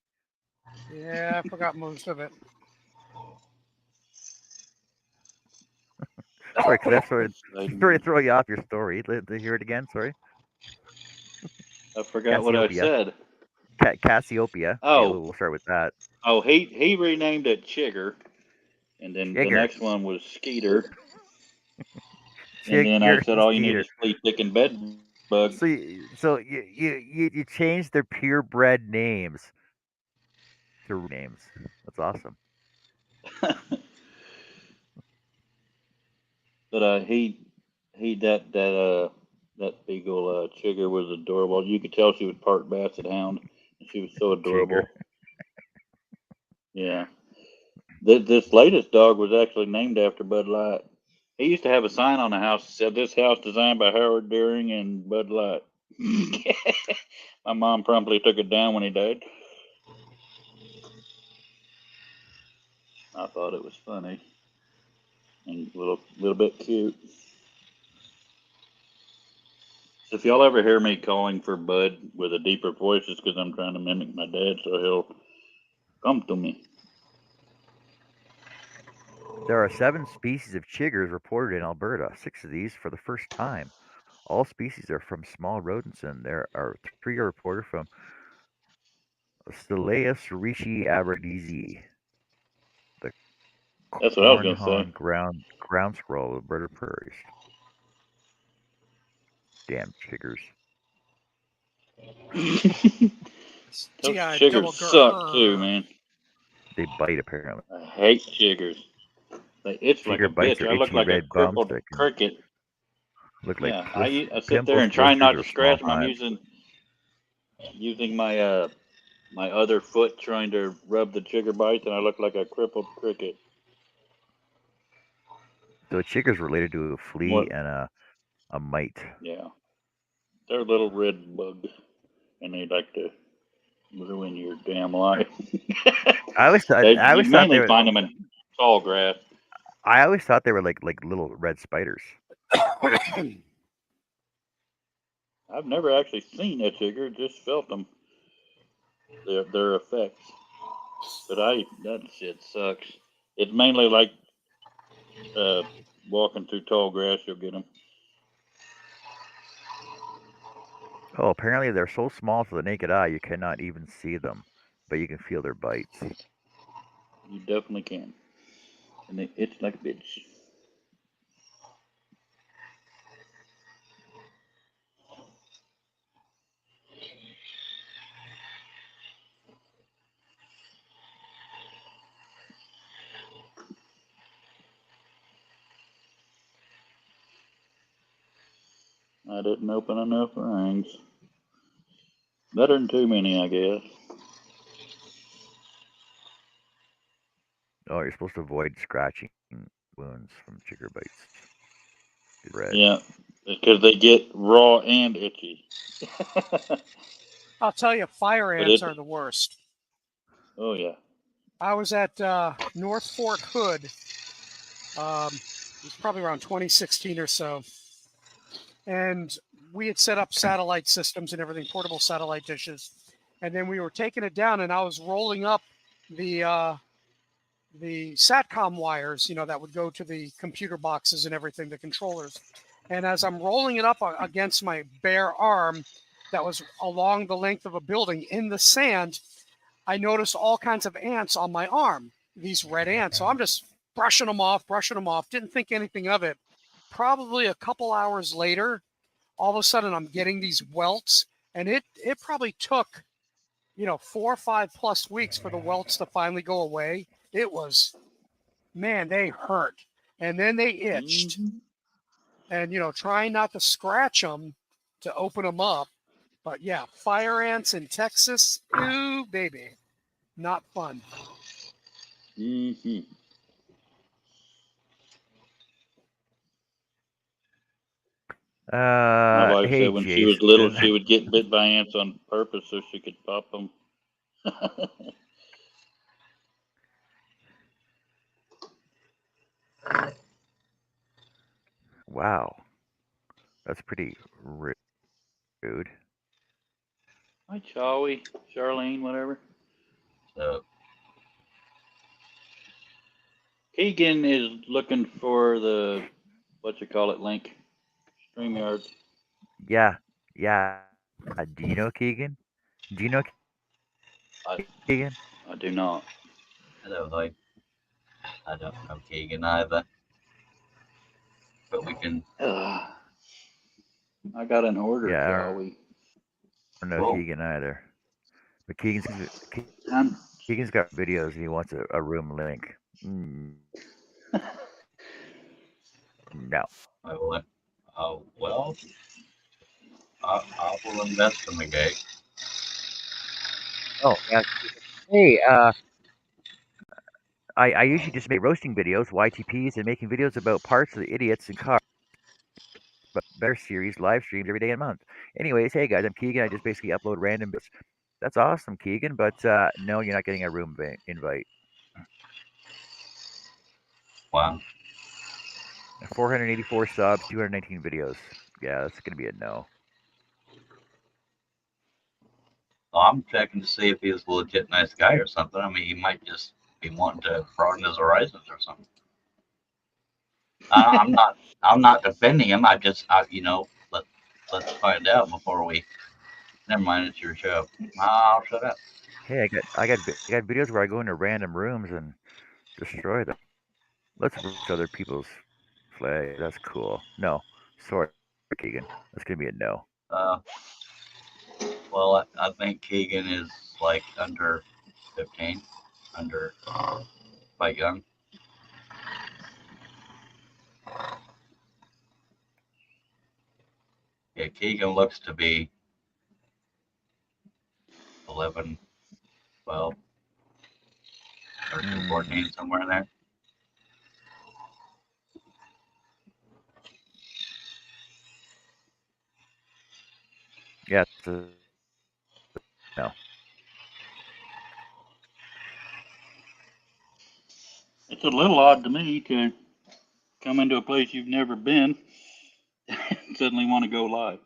Yeah, I forgot most of it.
Sorry, could I sort of throw you off your story? To hear it again. Sorry.
I forgot what I said.
Cassiopeia.
Oh.
Okay, we'll start with that.
Oh, he renamed it Chigger, and then the
Chigger.
next one was Skeeter.
Chigger,
And then I said, all you need
Skeeter.
is flea, tick, and bedbug.
So you changed their purebred names to names. That's awesome.
But that beagle Chigger was adorable. You could tell she was part Basset Hound, and she was so adorable.
Chigger.
Yeah. This latest dog was actually named after Bud Light. He used to have a sign on the house that said, "This house designed by Howard Deering and Bud Light." My mom promptly took it down when he died. I thought it was funny and a little bit cute. So if y'all ever hear me calling for Bud with a deeper voice, it's because I'm trying to mimic my dad, so he'll come to me.
There are 7 species of chiggers reported in Alberta. 6 of these for the first time. All species are from small rodents, and there are 3 are reported from Stelaeus rishi aberdeensi, the
That's what I was going to
cornhorn
say.
ground squirrel of Alberta prairies. Damn chiggers.
Those
TI
chiggers
double
suck too, man.
They bite apparently.
I hate chiggers. They itch like a
Chigger bites
bitch.
are
I look
itchy
like a
red bumps
crippled
that can
cricket.
look like
Yeah, I sit there
pimples,
and try not to
blisters, or
scratch
small
them. I'm
hives.
using my my other foot trying to rub the chigger bites, and I look like a crippled cricket.
So a chigger is related to a flea
What?
and a mite.
Yeah, they're a little red bug, and they like to ruin your damn life.
I always thought
mainly
they were.
find them in tall grass.
I always thought they were like little red spiders.
I've never actually seen a chigger, just felt them. Their effects. But that shit sucks. It's mainly like walking through tall grass, you'll get them.
Oh, apparently they're so small to the naked eye you cannot even see them, but you can feel their bites.
You definitely can. And they itch like a bitch. I didn't open enough rings. Better than too many, I guess.
Oh, you're supposed to avoid scratching wounds from chigger bites. Red.
Yeah, because they get raw and itchy.
I'll tell you, fire
But
ants are the worst.
Oh, yeah.
I was at North Fort Hood. It was probably around 2016 or so. And we had set up satellite systems and everything, portable satellite dishes. And then we were taking it down, and I was rolling up the SATCOM wires, that would go to the computer boxes and everything, the controllers. And as I'm rolling it up against my bare arm that was along the length of a building in the sand, I noticed all kinds of ants on my arm, these red ants. So I'm just brushing them off, didn't think anything of it. Probably a couple hours later, all of a sudden I'm getting these welts, and it probably took 4 or 5 plus weeks for the welts to finally go away. It was, man, they hurt. And then they itched.
Mhm.
And, trying not to scratch them to open them up. But yeah, fire ants in Texas, ooh, baby. Not fun.
Mhm. My wife
Hey,
said when she was little,
Jason.
she would get bit by ants on purpose so she could pop them.
Wow, that's pretty rude.
Hi, Chawi, Charlene, whatever.
So,
Keegan is looking for the link. StreamYard.
Yeah, yeah. Do you know Keegan? Do you know
I
Keegan?
I do not.
hello, like, I don't know Keegan either, but we can.
I got an order,
Yeah,
Chawi.
I don't know
Whoa.
Keegan either. But
I'm
Keegan's got videos. He wants a room link. No.
I will. Oh well, I will investigate.
Oh, yeah. Hey, I usually just make roasting videos, YTPs, and making videos about parts of the idiots and cars. But better series, live streams every day and month. Anyways, hey guys, I'm Keegan. I just basically upload random bits. That's awesome, Keegan. But no, you're not getting a room invite.
Wow.
484 subs, 219 videos. Yeah, that's gonna be a no.
Well, I'm checking to see if he's a legit nice guy or something. I mean, he might just be wanting to broaden his horizons or something. I'm not. I'm not defending him. Let's find out before we. Never mind. It's your show. I'll shut up.
Hey, I got videos where I go into random rooms and destroy them. Let's roast other people's flag. That's cool. No, sorry, Keegan. That's gonna be a no.
Well, I think Keegan is like under 15, under quite young. Yeah, Keegan looks to be 11, 12, 13, 14, somewhere in there.
Yeah, no.
It's a little odd to me to come into a place you've never been and suddenly want to go live.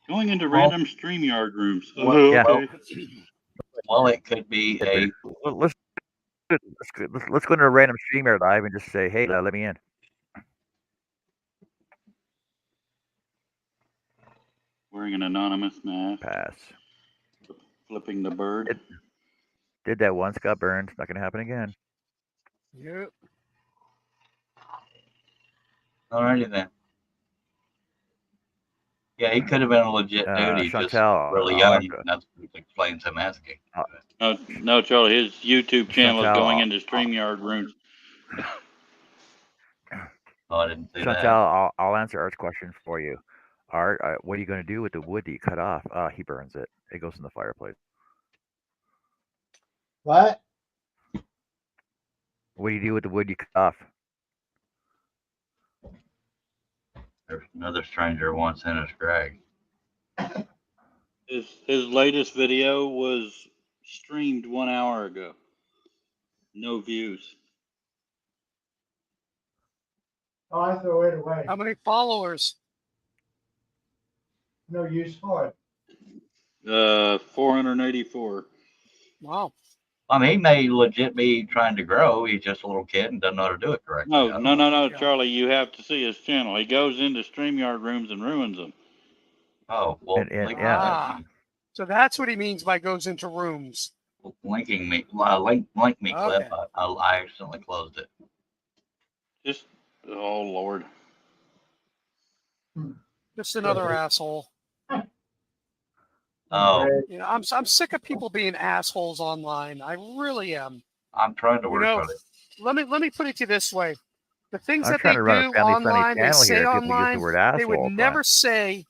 Going into
Well,
random StreamYard rooms.
well,
Yeah.
Okay.
well, it could be a.
Let's let's go into a random streamer live and just say, hey, let me in.
Wearing an anonymous mask.
Pass.
Flipping the bird.
Did that once, got burned. Not gonna happen again.
Yep.
Alrighty then. Yeah, he could have been a legit dude. He's just
Chantel,
really
I'll
young.
answer.
That's what explains him asking.
No, Charlie. His YouTube channel is
Chantel,
going into StreamYard rooms.
Oh, I didn't see that.
Chantel, I'll answer Art's question for you. Art, what are you going to do with the wood that you cut off? He burns it. It goes in the fireplace.
What?
What do you do with the wood you cut off?
There's another stranger once in his Greg.
His latest video was streamed 1 hour ago. No views.
Oh, I throw it away.
How many followers?
No use for it.
484.
Wow.
I mean, he may legit be trying to grow. He's just a little kid and doesn't know how to do it correctly.
No,
Yeah.
Charlie. You have to see his channel. He goes into StreamYard rooms and ruins them.
Oh, well,
yeah. So that's what he means by goes into rooms.
Linking me, link me, Clip.
Okay.
I accidentally closed it.
Just, oh Lord.
Just another asshole.
Oh,
Greg,
You know, I'm sick of people being assholes online. I really am.
I'm trying to
You
work
know,
on it.
let me put it to you this way: the things
I'm
that
trying
they
to run a
do
family-friendly
online, they
channel
say
here. People use the
online,
word
they would
asshole.
never say.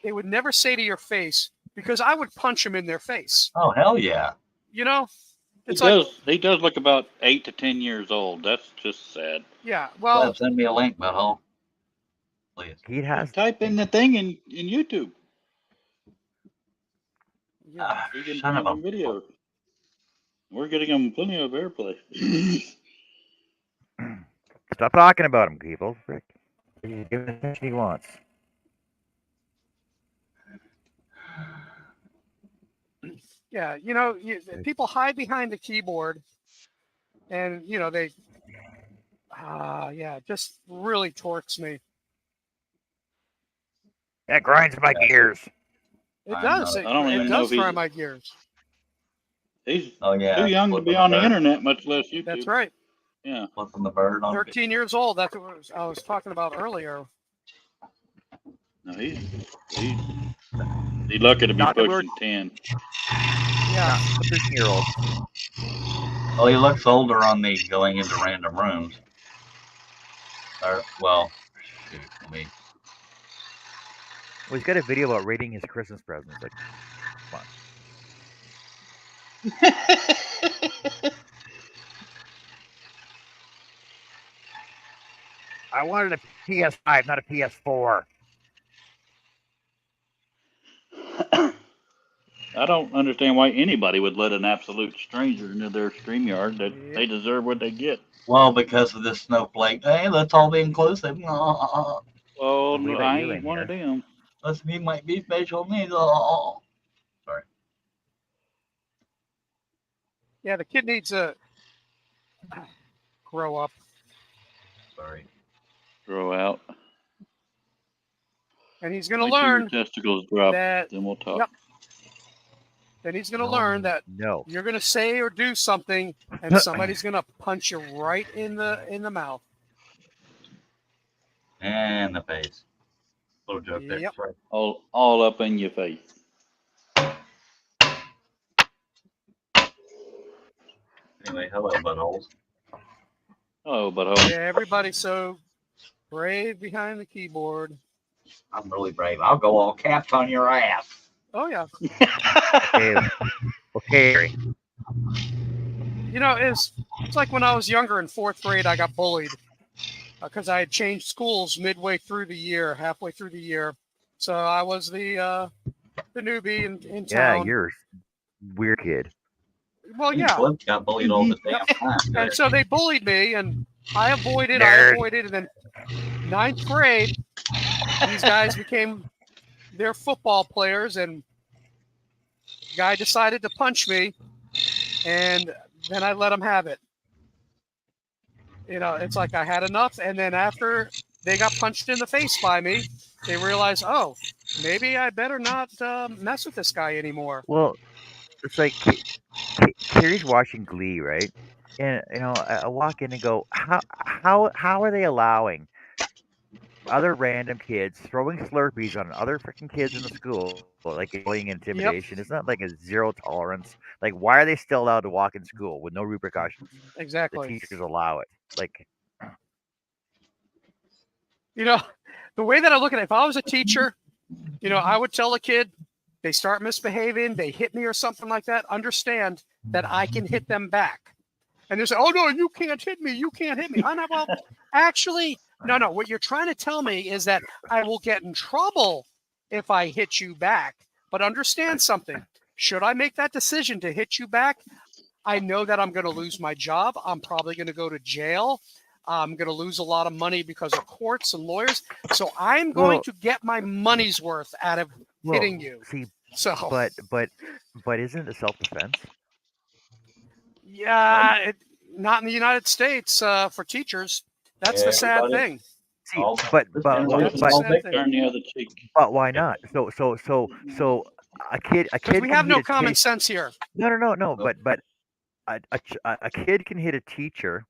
They would never say to your face, because I would punch them in their face.
Oh, hell yeah.
You know,
He
it's like,
does. He does look about 8 to 10 years old. That's just sad.
yeah, well,
Glad, send me a link, butthole. Please.
He has.
Type in the thing in YouTube.
yeah.
Ah,
He can
son of
find
a.
some videos. We're getting him plenty of airplay.
Stop talking about him, people. Frick. He's giving the attention he wants.
Yeah, you know, people hide behind the keyboard, and you know they, yeah, it just really torques me.
That grinds my gears.
It
I
does.
know.
It,
I don't
it
even know
does
if
grind
he's
my gears.
Oh, yeah.
too young to be
Flipping
on the
bird.
internet, much less YouTube.
That's right.
Yeah.
Flipping the bird on
13 years old. That's what I was talking about earlier.
No, he's lucky to be
Not that we're
pushing 10.
Yeah.
not a 13-year-old.
Well, he looks older on the going into random rooms. Or, well, shoot, I mean,
Well, he's got a video about rating his Christmas presents. Like, come on. I wanted a PS5, not a PS4.
I don't understand why anybody would let an absolute stranger into their StreamYard. That
Yep.
they deserve what they get.
well, because of this snowflake. Hey, let's all be inclusive.
Oh,
We
no,
let
I
you
ain't
in
one of
here.
them.
Let's be might be special needs. Sorry.
Yeah, the kid needs to grow up.
Sorry.
Grow out.
And he's going to
Wait till
learn
your testicles drop,
that,
then we'll talk.
yep. Then he's going to
No,
learn that
No.
you're going to say or do something, and somebody's going to punch you right in the mouth.
And the face. Little joke there.
Yep.
Sorry.
All up in your face.
Anyway, hello, buttholes.
Oh, but
Yeah, everybody's so brave behind the keyboard.
I'm really brave. I'll go all caps on your ass.
Oh, yeah.
Okay. Okay.
You know, it's like when I was younger in 4th grade, I got bullied because I had changed schools halfway through the year. So I was the newbie in
Yeah,
town.
you're a weird kid.
Well,
You
yeah.
Flip got bullied all the damn time.
And so they bullied me, and I avoided,
Nerd.
and then 9th grade, these guys became their football players, and the guy decided to punch me, and then I let him have it. You know, it's like I had enough, and then after they got punched in the face by me, they realized, oh, maybe I better not mess with this guy anymore.
Well, it's like Carrie's watching Glee, right? And I walk in and go, how are they allowing other random kids throwing Slurpees on other freaking kids in the school, like bullying and intimidation? Isn't that like a zero tolerance? Like, why are they still allowed to walk in school with no repercussions? The
Exactly.
teachers allow it. Like,
You know, the way that I look at it, if I was a teacher, you know, I would tell a kid, they start misbehaving, they hit me or something like that, understand that I can hit them back. And they say, oh, no, you can't hit me. You can't hit me. I know, well, actually, no. What you're trying to tell me is that I will get in trouble if I hit you back. But understand something. Should I make that decision to hit you back, I know that I'm going to lose my job. I'm probably going to go to jail. I'm going to lose a lot of money because of courts and lawyers. So I'm going to get my money's worth out of hitting you.
See,
So,
but isn't it self-defense?
yeah, not in the United States for teachers. That's the sad thing.
See,
All-
but
That's the sad thing.
Turn the other cheek.
But why not? So a kid
Because we
can
have no
hit a
common
kid-
sense here.
No. But a kid can hit a teacher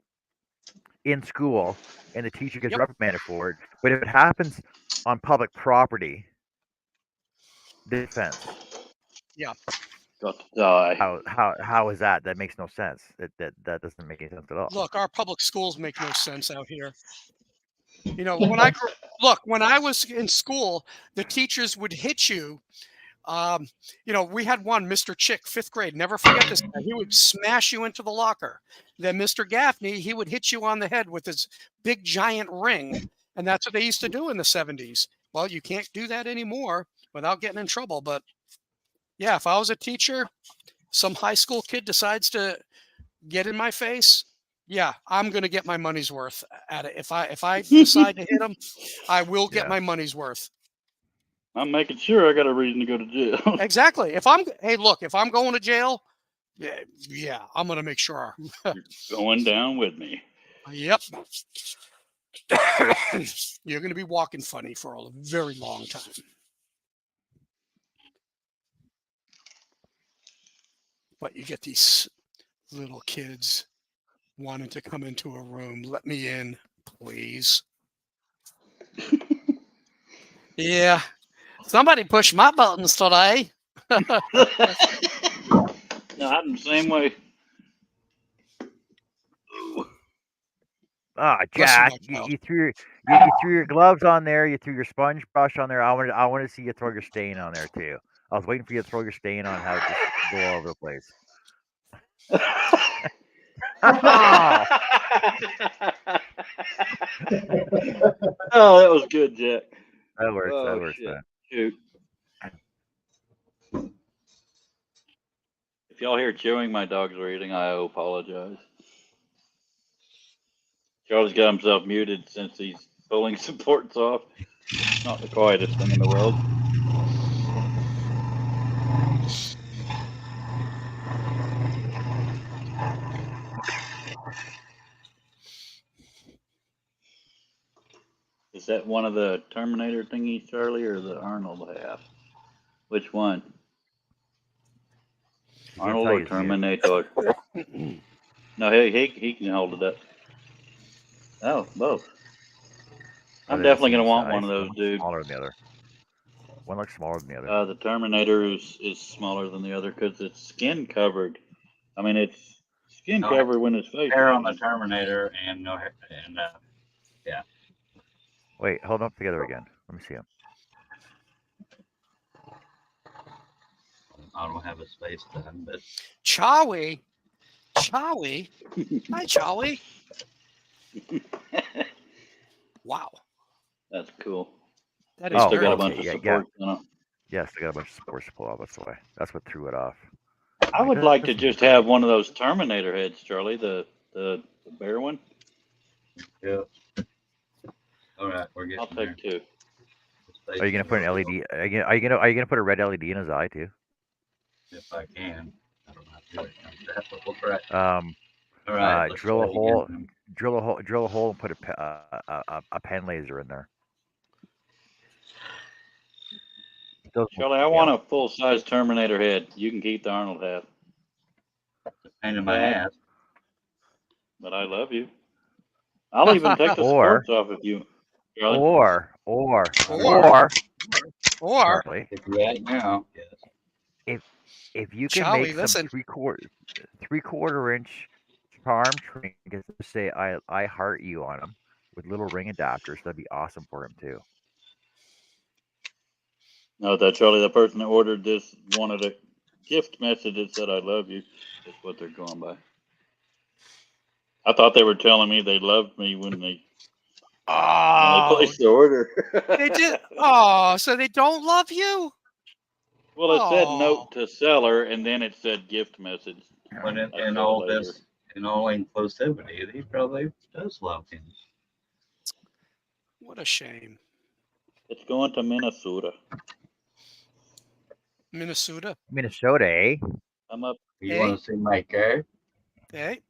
in school, and the teacher gets
Yep.
reprimanded for it. But if it happens on public property, defense.
Got to die.
How is that? That makes no sense. That doesn't make any sense at all.
Look, our public schools make no sense out here. You know, when I was in school, the teachers would hit you. You know, we had one, Mr. Chick, 5th grade. Never forget this guy. He would smash you into the locker. Then Mr. Gaffney, he would hit you on the head with his big giant ring. And that's what they used to do in the 70s. Well, you can't do that anymore without getting in trouble. But yeah, if I was a teacher, some high school kid decides to get in my face, yeah, I'm going to get my money's worth at it. If I decide to hit him, I will get
Yeah.
my money's worth.
I'm making sure I got a reason to go to jail.
Exactly. If I'm going to jail, yeah, I'm going to make sure.
You're going down with me.
Yep. You're going to be walking funny for a very long time. But you get these little kids wanting to come into a room. Let me in, please. Yeah. Somebody pushed my buttons today.
No, I'm the same way.
Ah,
Bless you,
Jack,
my
you
child.
threw your gloves on there. You threw your sponge brush on there. I wanted to see you throw your stain on there too. I was waiting for you to throw your stain on, have it just go all over the place. Oh,
Oh, that was good, Jack.
that works.
Oh,
That works,
shit.
man.
Shoot. If y'all hear chewing, my dogs are eating. I apologize. Charlie's got himself muted since he's pulling supports off. Not the quietest thing in the world. Is that one of the Terminator thingies, Charlie, or the Arnold half? Which one?
He's gonna
Arnold
tell
or
you it's muted.
Terminator? No, he can hold it up. Oh, both.
Are
I'm
they the
definitely
same
gonna want
size?
one of those,
One
dude.
smaller than the other. One looks smaller than the other.
The Terminator is smaller than the other because it's skin covered. I mean, it's skin
No,
covered when his face.
Hair
is
on the
in it.
Terminator and no hair. And
Wait, hold them up together again. Let me see them.
I don't have his face done, but
Chowie. Hi, Chowie. Wow.
That's cool.
That
They
is
Oh,
still
very
got a
okay,
bunch of
yeah.
supports on it.
Yes, they got a bunch of supports to pull off. That's what threw it off.
I would
That
like to
doesn't
just
look
have
great.
one of those Terminator heads, Charlie, the bear one.
yeah. All right, we're getting
I'll
there.
take two.
His face
Are you gonna
is
put an
over.
LED? Are you gonna put a red LED in his eye too?
If I can. I don't know how to do it. That's what we'll try.
Um,
All right, let's
drill
try
a hole,
again.
drill a hole, and put a pen laser in there. Those will
Charlie, I
freak me
want
out.
a full size Terminator head. You can keep the Arnold half,
Pain in my
Yeah.
ass.
but I love you. I'll even take the
Or
supports off if you, Charlie.
or
Or-
Charlie,
If you're at now, yes.
if you can
Charlie,
make some
listen.
three-quarter inch charm trinkets to say I heart you on them with little ring adapters, that'd be awesome for him too.
No, that Charlie, the person that ordered this wanted a gift message that said "I love you." That's what they're going by. I thought they were telling me they loved me when they
Oh,
placed the order.
they did. Oh, so they don't love you?
Well, it said
Oh.
note to seller, and then it said gift message.
But
I
in
saw
all
later.
this, in all inclusivity, he probably does love him.
What a shame.
It's going to Minnesota.
Minnesota.
Minnesota, eh?
I'm up.
You
Hey.
want to see my car?
Hey.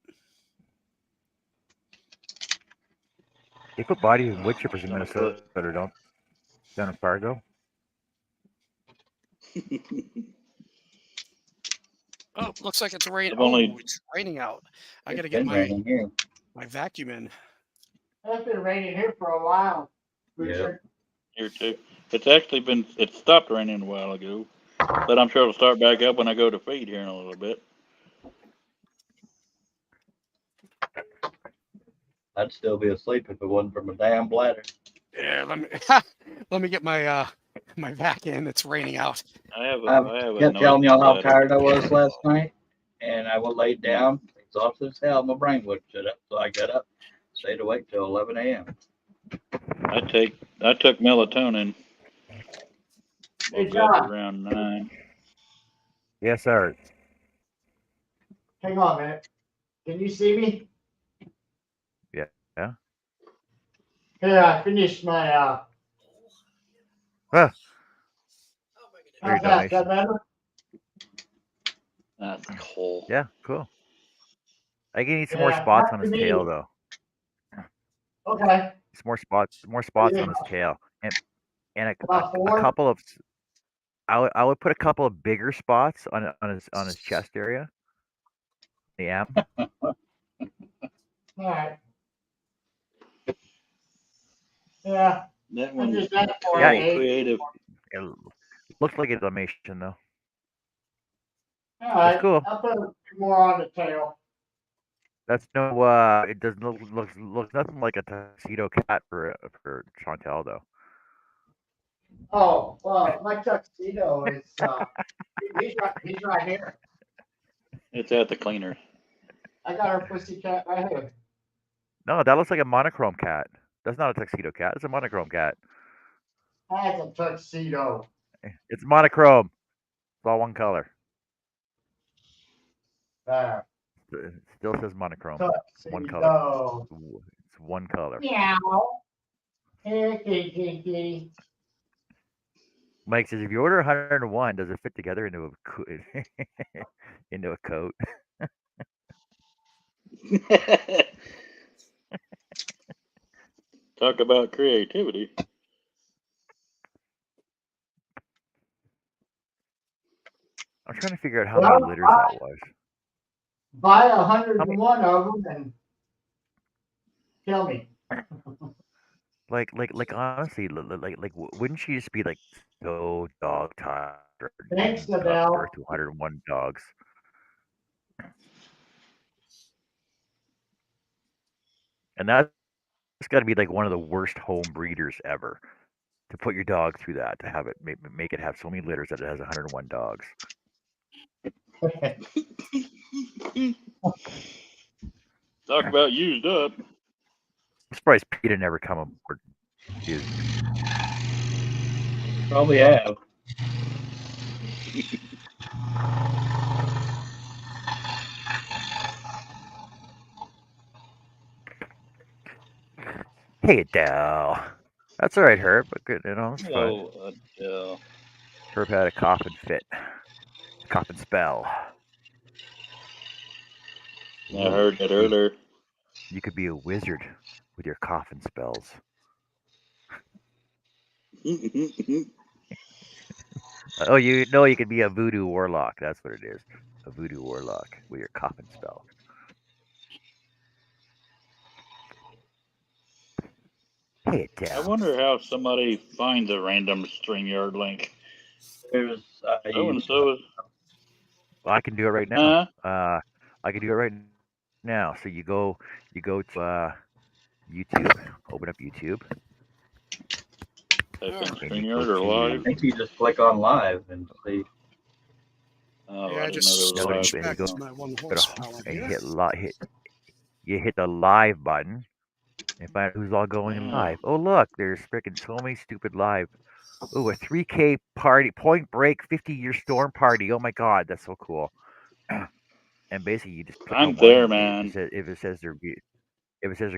They put bodies in wood chippers in Minnesota, don't down in Fargo.
Oh, looks like it's raining.
I've only-
Oh, it's raining out. I
It's
gotta get
been
my
raining here.
vacuum in.
It's been raining here for a while.
Yeah.
Here too. It's actually been. It stopped raining a while ago.
But I'm sure it'll start back up when I go to feed here in a little bit.
I'd still be asleep if it wasn't for my damn bladder.
Yeah, let me get my my vac in. It's raining out.
I have
I
a
kept telling
noisy
y'all how
bladder.
tired I was last night, and I was laid down, exhausted as hell. My brain wouldn't shut up, so I got up, stayed awake till 11 a.m.
I took melatonin.
Hey,
Woke up
John.
around 9.
Yes, sir.
Hang on a minute. Can you see me?
Yeah. Yeah.
Here, I finished my,
Ah,
how's
Your
that? Is that
donation.
better?
That's cool.
Yeah, cool. I can need some more
Yeah,
spots on
after
his
me.
tail, though.
Okay,
Some more spots on his tail, and
about
a
4.
couple of. I would put a couple of bigger spots on his chest area. Yeah.
All right. Yeah,
That
I
one's
just that for
Yeah,
it.
creative.
It looks like a donation, though.
All
It's
right,
cool.
I'll put a few more on the tail.
That's no. It doesn't look nothing like a tuxedo cat for Chantel, though.
Oh, well, my tuxedo is, he's right here.
It's at the cleaner.
I got our pussycat right here.
No, that looks like a monochrome cat. That's not a tuxedo cat. It's a monochrome cat.
Has a tuxedo.
It's monochrome. It's all one color.
There.
It still says monochrome. One color.
Tuxedo.
It's one color.
Meow. Hey, kitty.
Mike says, if you order 101, does it fit together into into a coat?
Talk about creativity.
I'm trying to figure out how many litters that was.
Buy 101 of them and tell me.
Like honestly, wouldn't she just be like so dog tired?
Thanks,
giving
Adele.
birth to 101 dogs. And that's got to be like one of the worst home breeders ever. To put your dog through that, to have it make it have so many litters that it has 101 dogs.
Talk about used up.
I'm surprised PETA never come aboard. Dude.
Probably have.
Hey, Adele. That's all right, Herb. But good, it's fine.
Oh,
Herb had a coffin fit, coffin spell.
I heard that earlier.
You could be a wizard with your coffin spells. Oh, you could be a voodoo warlock. That's what it is. A voodoo warlock with your coffin spell. Hey,
I
Adele.
wonder how somebody finds a random StreamYard link.
There's
So and so is.
Well, I can do it right now. I can do it right now. So you go to YouTube. Open up YouTube.
Type in
And you
StreamYard
go
or
to-
I
live.
think you just click on live and see.
Oh,
Yeah, I
didn't
just
know there was a
switched
live.
back to my one horsepower
and
here.
you hit the live button and find out who's all going live. Oh, look, there's freaking so many stupid live. Oh, a 3K party, Point Break 50-year storm party. Oh my God, that's so cool. And basically, you just click
I'm
on
there,
one.
man.
If it says they're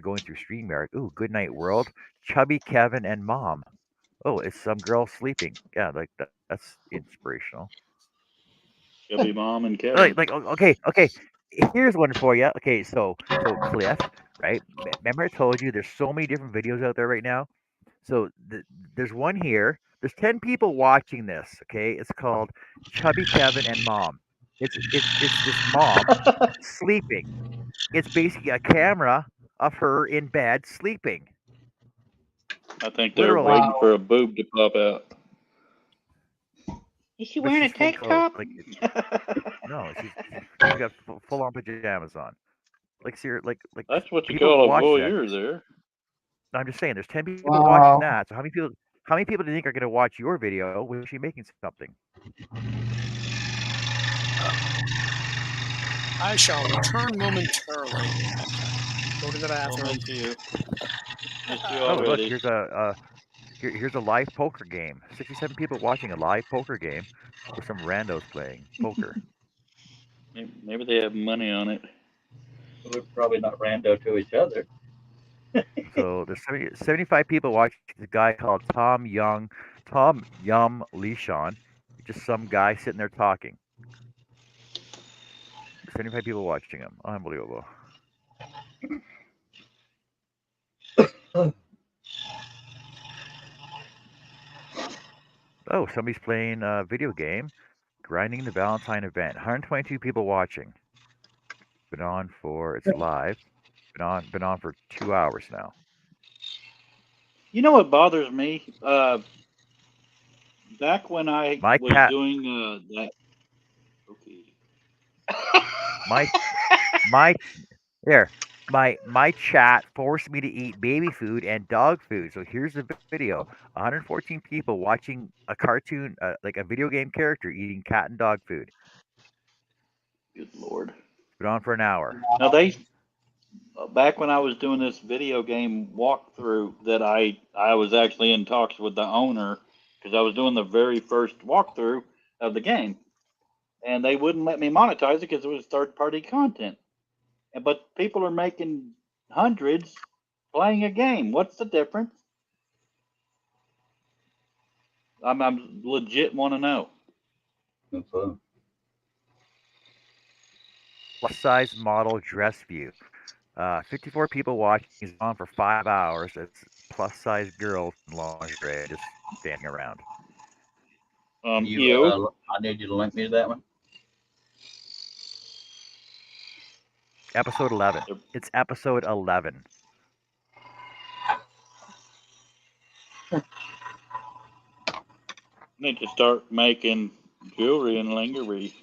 going through StreamYard. Ooh, Good Night World, Chubby Kevin and Mom. Oh, it's some girl sleeping. Yeah, like that. That's inspirational.
Chubby Mom and Kevin.
Okay. Here's one for you. Okay, so Cliff, right? Remember I told you there's so many different videos out there right now. So there's one here. There's 10 people watching this. Okay, it's called Chubby Kevin and Mom. It's this mom sleeping. It's basically a camera of her in bed sleeping.
I think they're
Literally.
waiting for a boob to pop out. Is she
But
wearing a
she's full
tank
clothes.
top?
Like no, she's got full on pajamas on. Like
That's what you
people
call a
watch that.
voyeur there.
I'm just saying, there's 10 people watching
Wow.
that. So how many people do you think are going to watch your video when she making something?
I shall return momentarily. Go to the
We'll
bathroom.
miss you. Miss you
Oh, look,
already.
here's a live poker game. 67 people watching a live poker game with some randos playing poker.
Maybe they have money on it.
We're probably not rando to each other.
So there's 75 people watching this guy called Tom Yum Leeshon. Just some guy sitting there talking. 75 people watching him. Unbelievable. Oh, somebody's playing a video game, Grinding the Valentine event. 122 people watching. It's live. Been on for 2 hours now.
You know what bothers me? Back when I
My
was
cat,
doing that. Okay.
my there, my chat forced me to eat baby food and dog food. So here's the video: 114 people watching a cartoon, like a video game character eating cat and dog food.
Good Lord.
Been on for an hour.
Now back when I was doing this video game walkthrough, that I was actually in talks with the owner because I was doing the very first walkthrough of the game, and they wouldn't let me monetize it because it was third-party content. But people are making hundreds playing a game. What's the difference? I'm legit want to know.
Plus size model dress view. 54 people watching. Is on for 5 hours. It's plus size girls in lingerie just standing around.
I need you to link me to that one.
Episode 11. It's episode 11.
Need to start making jewelry and lingerie.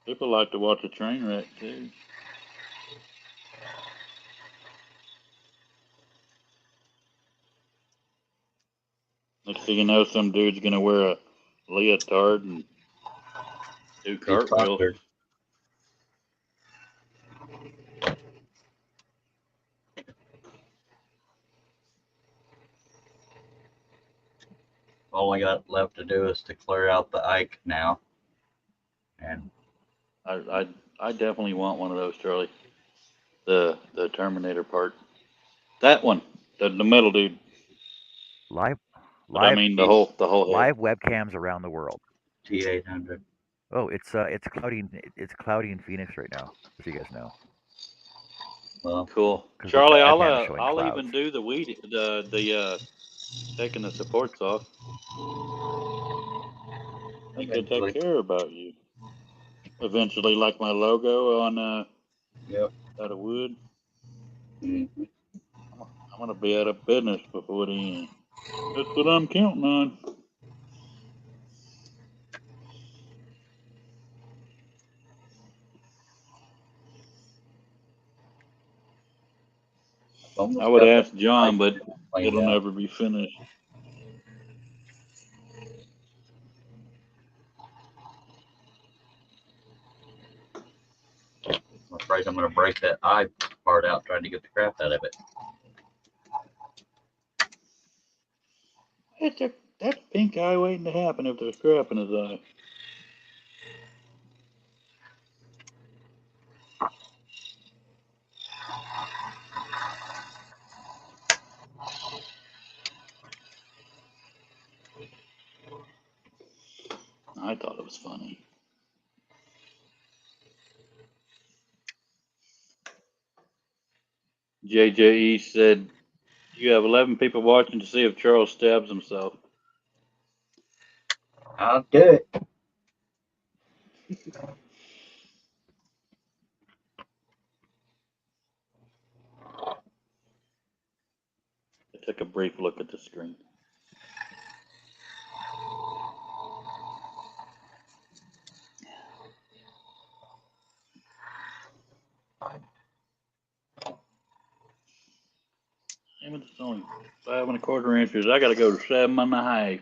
People like to watch a train wreck too. Next thing you know, some dude's gonna wear a leotard and do cartwheels.
All I got left to do is to clear out the Ike now. And
I definitely want one of those, Charlie. The Terminator part. That one. The metal dude.
Live
I mean the whole
live webcams around the world.
T800.
Oh, it's cloudy in Phoenix right now, as you guys know.
Well,
cool.
'Cause the
Charlie,
webcam is showing
I'll
clouds.
even do the taking the supports off. I think they take care about you. Eventually, like my logo on out of wood.
Mm-hmm.
I'm gonna be out of business before the end. That's what I'm counting on. I would ask John, but it'll never be finished.
I'm afraid I'm going to break that eye part out trying to get the crap out of it.
That's a pink eye waiting to happen if there's crap in his eye. I thought it was funny. JJE said, you have 11 people watching to see if Charles stabs himself.
I'll do it.
I took a brief look at the screen. Damn it, it's only 5 1/4 inches. I got to go to 7 1/2.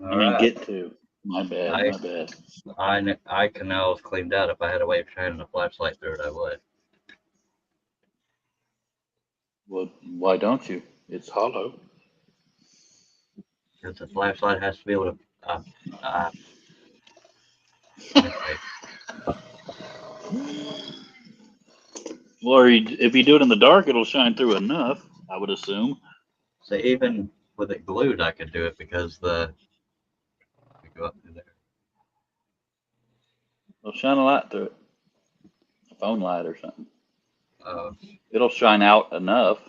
All
I mean,
right.
get to. My bad,
I-
my bad.
I canal was cleaned out. If I had a way of shining a flashlight through it, I would.
Well, why don't you? It's hollow.
Because the flashlight has to be able to. Anyway,
Well, if you do it in the dark, it'll shine through enough, I would assume.
so even with it glued, I could do it because I could go up through there.
It'll shine a light through it. A phone light or something.
Uh,
It'll shine out enough.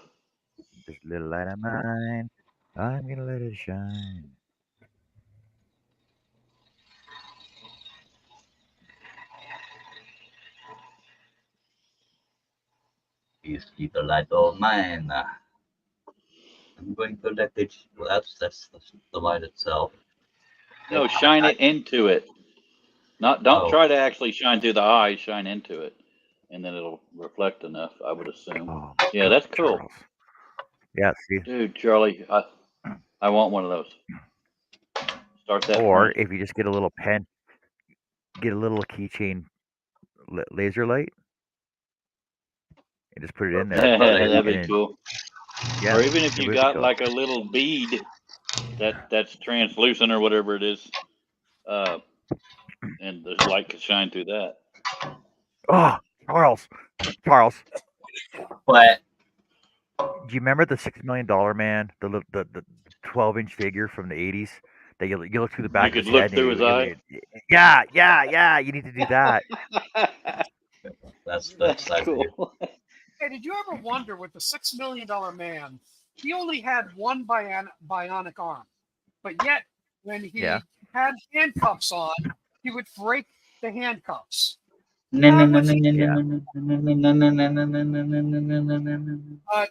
This little light of mine, I'm gonna let it shine.
Please keep the light on mine. I'm going to let it. Well, that's the light itself.
No, shine it into it. Don't
Oh.
try to actually shine through the eye. Shine into it, and then it'll reflect enough, I would assume.
Oh,
Yeah, that's cool.
Charles. Yeah, see.
Dude, Charlie, I want one of those. Start that.
Or
for me.
if you just get a little pen, get a little keychain laser light, and just put it in there.
That'd be
and-
cool.
Yeah,
Or even if
it
you
would be
got
cool.
like a little bead that's translucent or whatever it is, and the light could shine through that.
Oh, Charles,
But
do you remember the $6 million man, the 12-inch figure from the 80s? That you look through the back
You
of
could
his
look
head.
through
and
his eye.
Yeah. You need to do that.
that's
cool.
Hey, did you ever wonder with the $6 million man, he only had one bionic arm, but yet when he
Yeah.
had handcuffs on, he would break the handcuffs.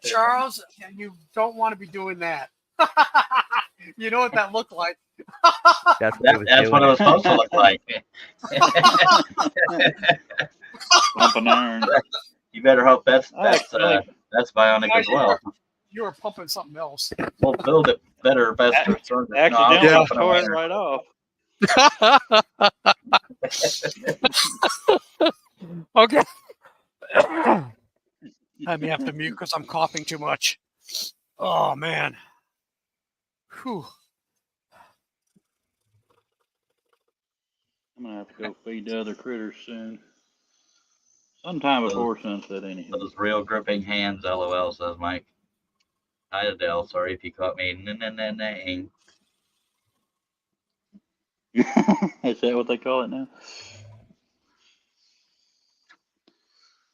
Charles, you don't want to be doing that. You know what that looked like.
That's what it was
That's
doing.
what it was supposed to look like.
Pumping iron.
You better hope that's
Actually-
bionic as well.
You were pumping something else.
We'll build it better, faster, stronger. No, I'm
Accidentally
pumping
tore it
iron.
right off.
Okay. I may have to mute because I'm coughing too much. Oh man. Whew.
I'm gonna have to go feed the other critters soon. Sometime before sunset, anyhow.
Those real gripping hands, LOL, says Mike. Hi, Adele. Sorry if you caught me.
Is that what they call it now?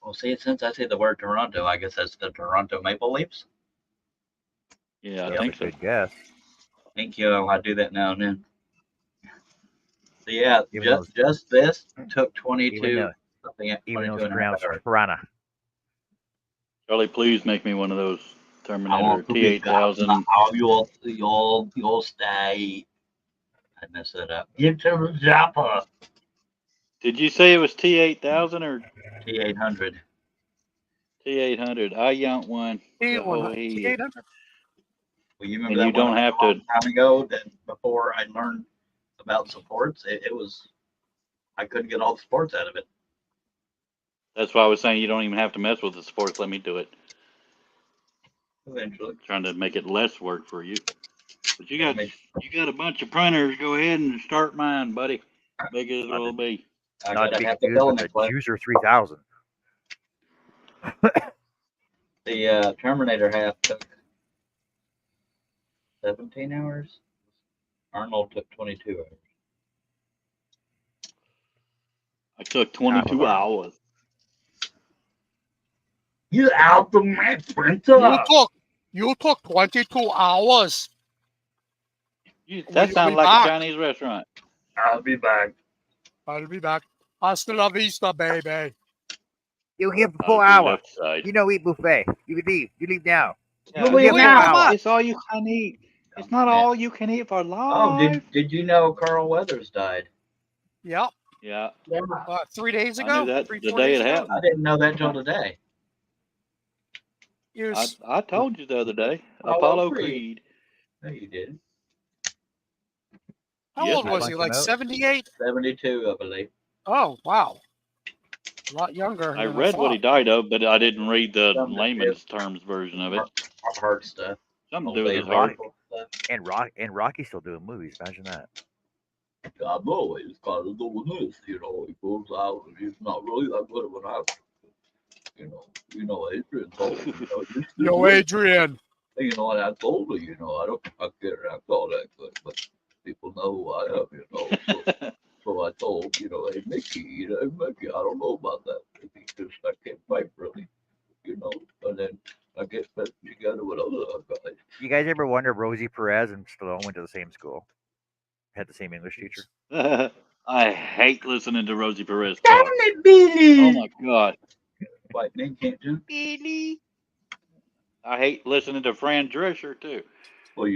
Well, see, since I say the word Toronto, I guess that's the Toronto Maple Leafs.
Yeah, I
That's
think
a
so.
good guess.
Thank you. I do that now and then. So yeah,
Even though
just this took
Even
22
though,
something at
even though
22
it's
and a half
pronounced
hours.
piranha.
Charlie, please make me one of those
I
Terminator
want to be
T8000.
you'll stay. I messed that up. Get to the Zappa.
Did you say it was T8000 or
T800.
T800? I want one.
T800.
Oh,
Well, you remember
And
that
you don't
one
have
a long
to-
time ago that before I learned about supports, it was I couldn't get all the sports out of it.
That's why I was saying you don't even have to mess with the sports. Let me do it.
Eventually.
Trying to make it less work for you. But you got a bunch of printers. Go ahead and start mine, buddy. Big as it will be.
I
Not to
gotta
be
have the
confused with
filament
the
plate.
Juicer 3000.
The Terminator half took 17 hours. Arnold took 22 hours.
I took 22 hours.
You out the my printer.
You took 22 hours.
That
you
sounds
be
like
back?
a Chinese restaurant.
I'll be back.
I'll be back. Hasta la vista, baby.
You here for
Oh,
4
the
hours.
left side.
You know, eat buffet. You leave. You leave now.
Yeah,
You leave
Believe it or
now.
not.
it's all you can eat. It's not
Man.
all you can eat for life.
Oh, did you know Carl Weathers died?
Yep.
Yeah,
3 days
I
ago.
knew that
3,
the
4
day
days
it
ago.
happened.
I didn't know that till today.
He was,
I told you the other day.
Apollo
Apollo
Creed.
Creed.
No, you didn't.
how
Yes,
old
I
was
did.
he? Like
Punch him out.
78?
72, I believe.
Oh, wow. A lot younger
I
than
read what he
thought.
died of, but I didn't read the
Something to do
layman's terms version of it.
with heart stuff.
Something to do with his
Old
heart.
stuff.
And Rocky's still doing movies. Imagine that.
I know he's kind of doing this, he goes out and he's not really that good of an actor. Adrian told him,
Yo, Adrian.
and I told her, I can't act all that good, but people know who I am, so I told, hey, Mickey, Mickey, I don't know about that, because I can't fight really, and then I get put together with other guys.
You guys ever wonder if Rosie Perez and Stallone went to the same school? Had the same English teacher?
I hate listening to Rosie Perez
Damn
talk.
it, Billy!
Oh my god.
White men can't do.
I hate listening to Fran Drescher too.
Well,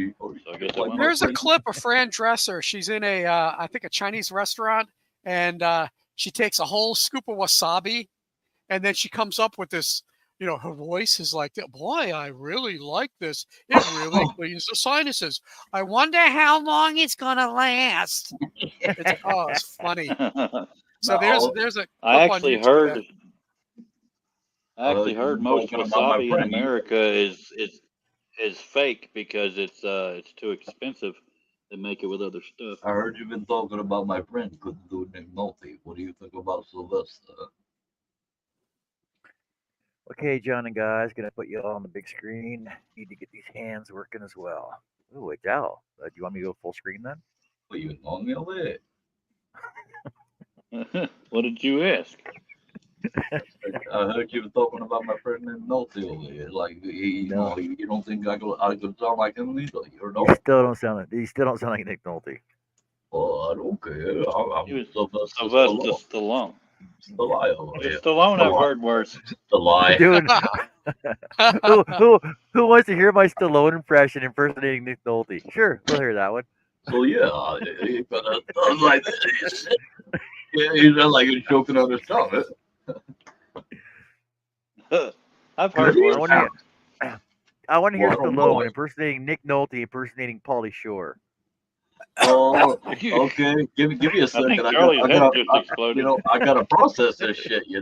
So I guess I
Well,
went
There's
with
a clip of Fran Dresser. She's in I think a Chinese restaurant, and she takes a whole scoop of wasabi, and then she comes up with this. Her voice is like, boy, I really like this. It really cleans the sinuses. I wonder how long it's gonna last. It's funny. So there's a clip
I
on
actually
YouTube
heard.
that-
I actually heard most
talking about my
wasabi in
friend.
America is fake because it's too expensive. They make it with other stuff.
I heard you've been talking about my friend couldn't do Nick Nolte. What do you think about Sylvester?
Okay, John and guys, gonna put you all on the big screen. Need to get these hands working as well. Ooh, Adele. Do you want me to go full screen then?
What you on your way?
What did you ask?
I heard you were talking about my friend Nick Nolte over here. Like,
No.
you don't think I could sound like him either? You know?
You still don't sound like Nick Nolte.
Oh, I don't care. I'm
He was
Sylvester
Sylvester
Stallone.
Stallone.
The lie over here.
Stallone, I've heard worse.
The lie.
Dude, who wants to hear my Stallone impression impersonating Nick Nolte? Sure, we'll hear that one.
So yeah, he kind of sounds like this. Yeah, he sounds like he's choking on his tongue.
I've heard
I
worse.
want to hear
Well,
Stallone
no.
impersonating Nick Nolte impersonating Pauly Shore.
Oh, okay. Give me a
I
second.
think
I
Charlie's head
gotta,
just exploded.
I gotta process this shit. 'Cause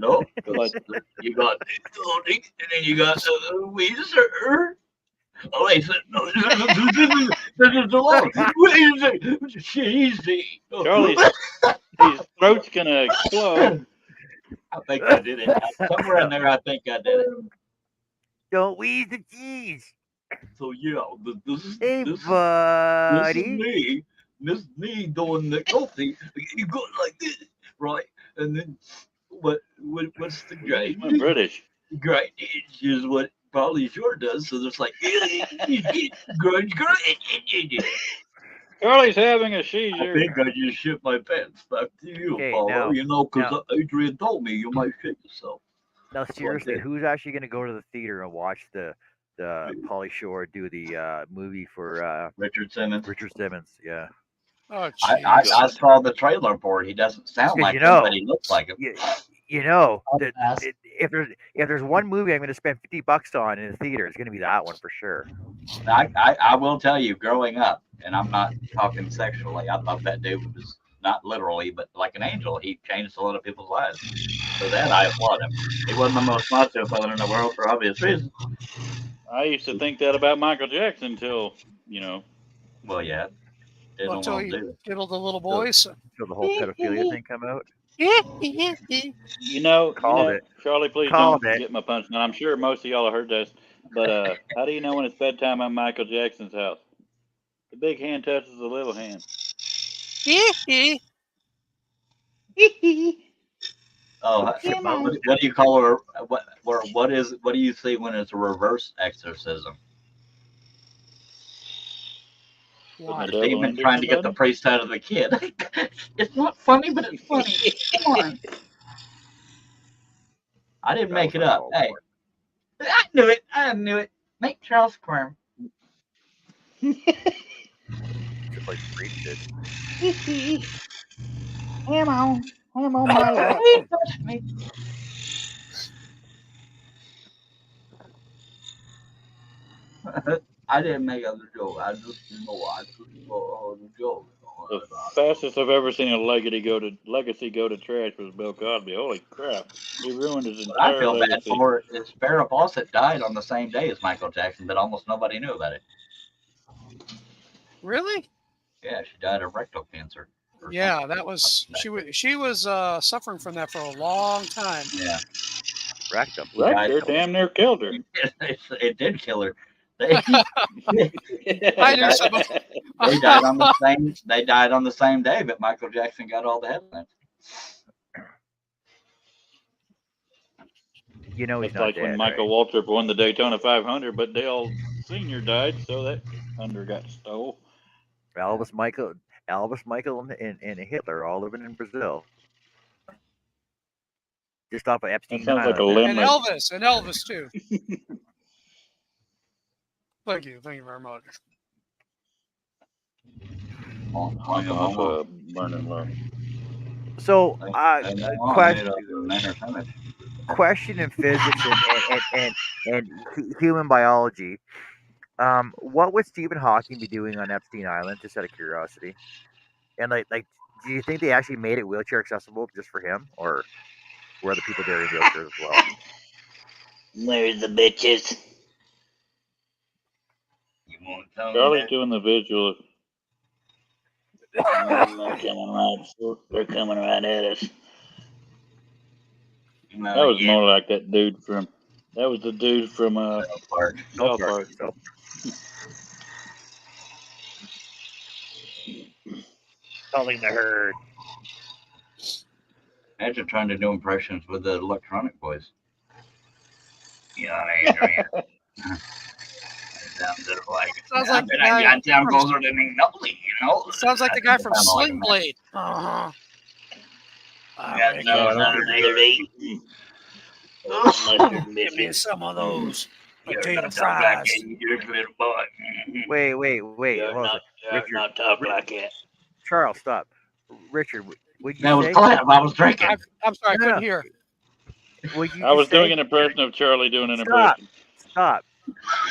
you got and then you got Weezer. Oh, wait, this is the one. Weezer, cheesy.
Charlie's his throat's gonna explode.
I think I did it. Somewhere in there, I think I did it.
Don't wheeze the cheese.
So yeah, this is
Hey,
this is
buddy.
This is me doing the Nolte. You go like this, right? And then what's the great?
I'm British.
Great is what Pauly Shore does. So there's like great.
Charlie's having a
I
seizure.
think I just shit my pants. Back to you,
Okay,
Paulo.
now-
Because Adrian told me you might shit yourself.
Now seriously,
did.
who's actually going to go to the theater and watch the Pauly Shore do the movie for
Richard Simmons.
Richard Simmons? Yeah.
Oh,
I
jeez.
saw the trailer for it. He doesn't sound
'Cause
like
you
him,
know-
but he looks like him.
If there's one movie I'm going to spend $50 on in the theater, it's going to be that one for sure.
I will tell you, growing up, and I'm not talking sexually, I thought that dude was not literally, but like an angel. He changed a lot of people's lives. For that, I applaud him. He wasn't the most macho fella in the world for obvious reasons.
I used to think that about Michael Jackson until,
Well, yeah. Didn't
Until
want
he
to do it.
diddled the little boys.
Until the whole pedophilia thing come out. Called it.
Charlie, please
Called
don't
it.
get my punch. Now, I'm sure most of y'all have heard this, but how do you know when it's bedtime at Michael Jackson's house? The big hand touches the little hand.
Oh, what do you call it? What do you see when it's a reverse exorcism?
Why?
The
Devil
demon
under
trying to get the
somebody?
priest out of the kid. It's not funny, but it's funny. Come on. I didn't make it up. Hey, I knew it. Make Charles squirm.
Just like Freak did.
I'm on my lap.
He touched me. I didn't make up the joke. I just, I just the joke.
The fastest I've ever seen a legacy go to trash was Bill Cosby. Holy crap! He ruined his
What I
entire
feel bad
legacy.
for is Farrah Fawcett died on the same day as Michael Jackson, but almost nobody knew about it.
Really?
Yeah, she died of rectal cancer.
Yeah, that was she was suffering from that for a long time.
Yeah.
Rectum.
Rector damn near killed her.
It did kill her. They,
I knew somebody.
they died on the same. They died on the same day, but Michael Jackson got all the headlines.
You know he's
It's
not
like
dead,
when Michael Waltrip won the Daytona 500, but Dale Sr. died, so that thunder got stole.
right? Elvis, Michael, and Hitler all living in Brazil. Just off of Epstein
That sounds like a
Island.
And Elvis too. Thank you very much.
Burning love.
So,
Question.
question in physics and human biology. What would Stephen Hawking be doing on Epstein Island? Just out of curiosity. And like, do you think they actually made it wheelchair accessible just for him, or were other people there in wheelchairs as well?
Where's the bitches? You won't tell me
Charlie's
that?
doing the visual. They're coming right at us.
No,
That was
yeah.
more like that dude from. That was the dude from
South Park.
South Park.
So, calling the herd.
Imagine trying to do impressions with the electronic voice. Yeah, Adrian. Sounds like
Sounds like the guy
I sound
from-
closer to Noli, you know.
Sounds like the guy from
Sound like
Sling
him.
Blade. Uh-huh.
Yeah, no,
I don't
Mustard
Give me some of those
You're
potato
not talk like
fries.
that, you just little boy.
Wait.
You're
Hold on.
not
Richard,
talk like that.
Charles, stop. Richard, would you
That was
say?
Clint. I was drinking.
I'm sorry, I
No,
couldn't
no.
hear.
Would you
I was
just say-
doing an impression of Charlie doing an
Stop.
impression.
Stop.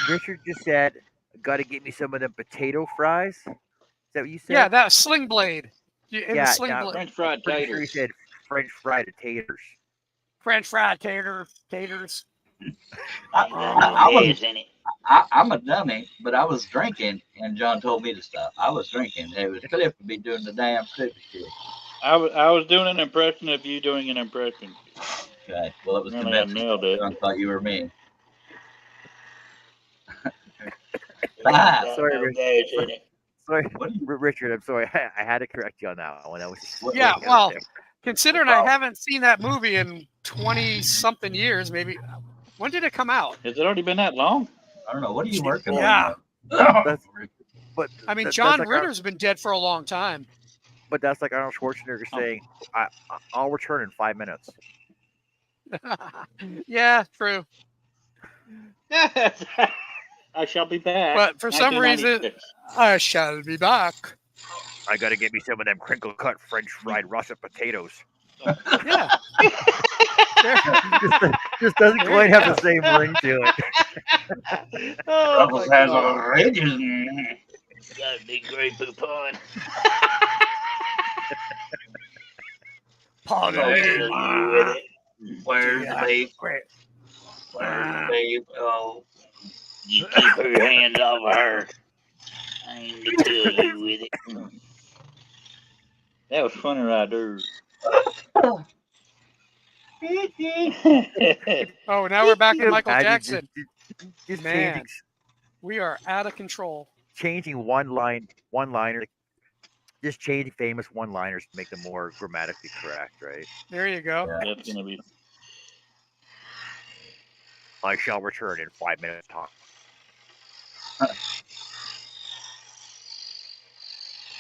Richard just said, "Got to get me some of them potato fries." Is that what you said?
Yeah, that was Sling Blade. It was
Yeah,
Sling
yeah.
Blade.
French fried
Pretty sure he
taters.
said French fried taters.
French fried taters.
I'm a dummy, but I was drinking, and John told me to stop. I was drinking. It was Cliff to be doing the damn stupid shit.
I was doing an impression of you doing an impression.
Okay, well, it was
Really, I
convincing.
nailed it.
John thought you were me.
Sorry, Richard. Sorry,
What do you-
Richard. I'm sorry. I had to correct you on that one. That was just
Yeah,
putting it out
well,
there.
considering I haven't seen that movie in 20-something years, maybe. When did it come out?
Has it already been that long?
I don't know. What are you working
Yeah.
on?
That's- but
I mean,
that's
John
like
Ritter's been dead for a long time.
but that's like Arnold Schwarzenegger saying, "I'll return in 5 minutes."
Yeah, true.
I shall be back.
But for some reason,
1996.
I shall be back.
I got to get me some of them crinkle cut French fried russet potatoes.
Yeah.
Just doesn't quite have the same ring to it.
Ruffles has a ridges. Gotta be great poupon. Where's the babe? Where's the babe? Oh, you keep her hands off of her. I ain't gonna kill you with it.
That was funny right there.
Oh, now we're back to Michael
Imagine
Jackson.
Just
Man. We are out of control.
changing one-liner, just changing famous one-liners to make them more grammatically correct, right?
There you go.
That's gonna be.
I shall return in 5 minutes time.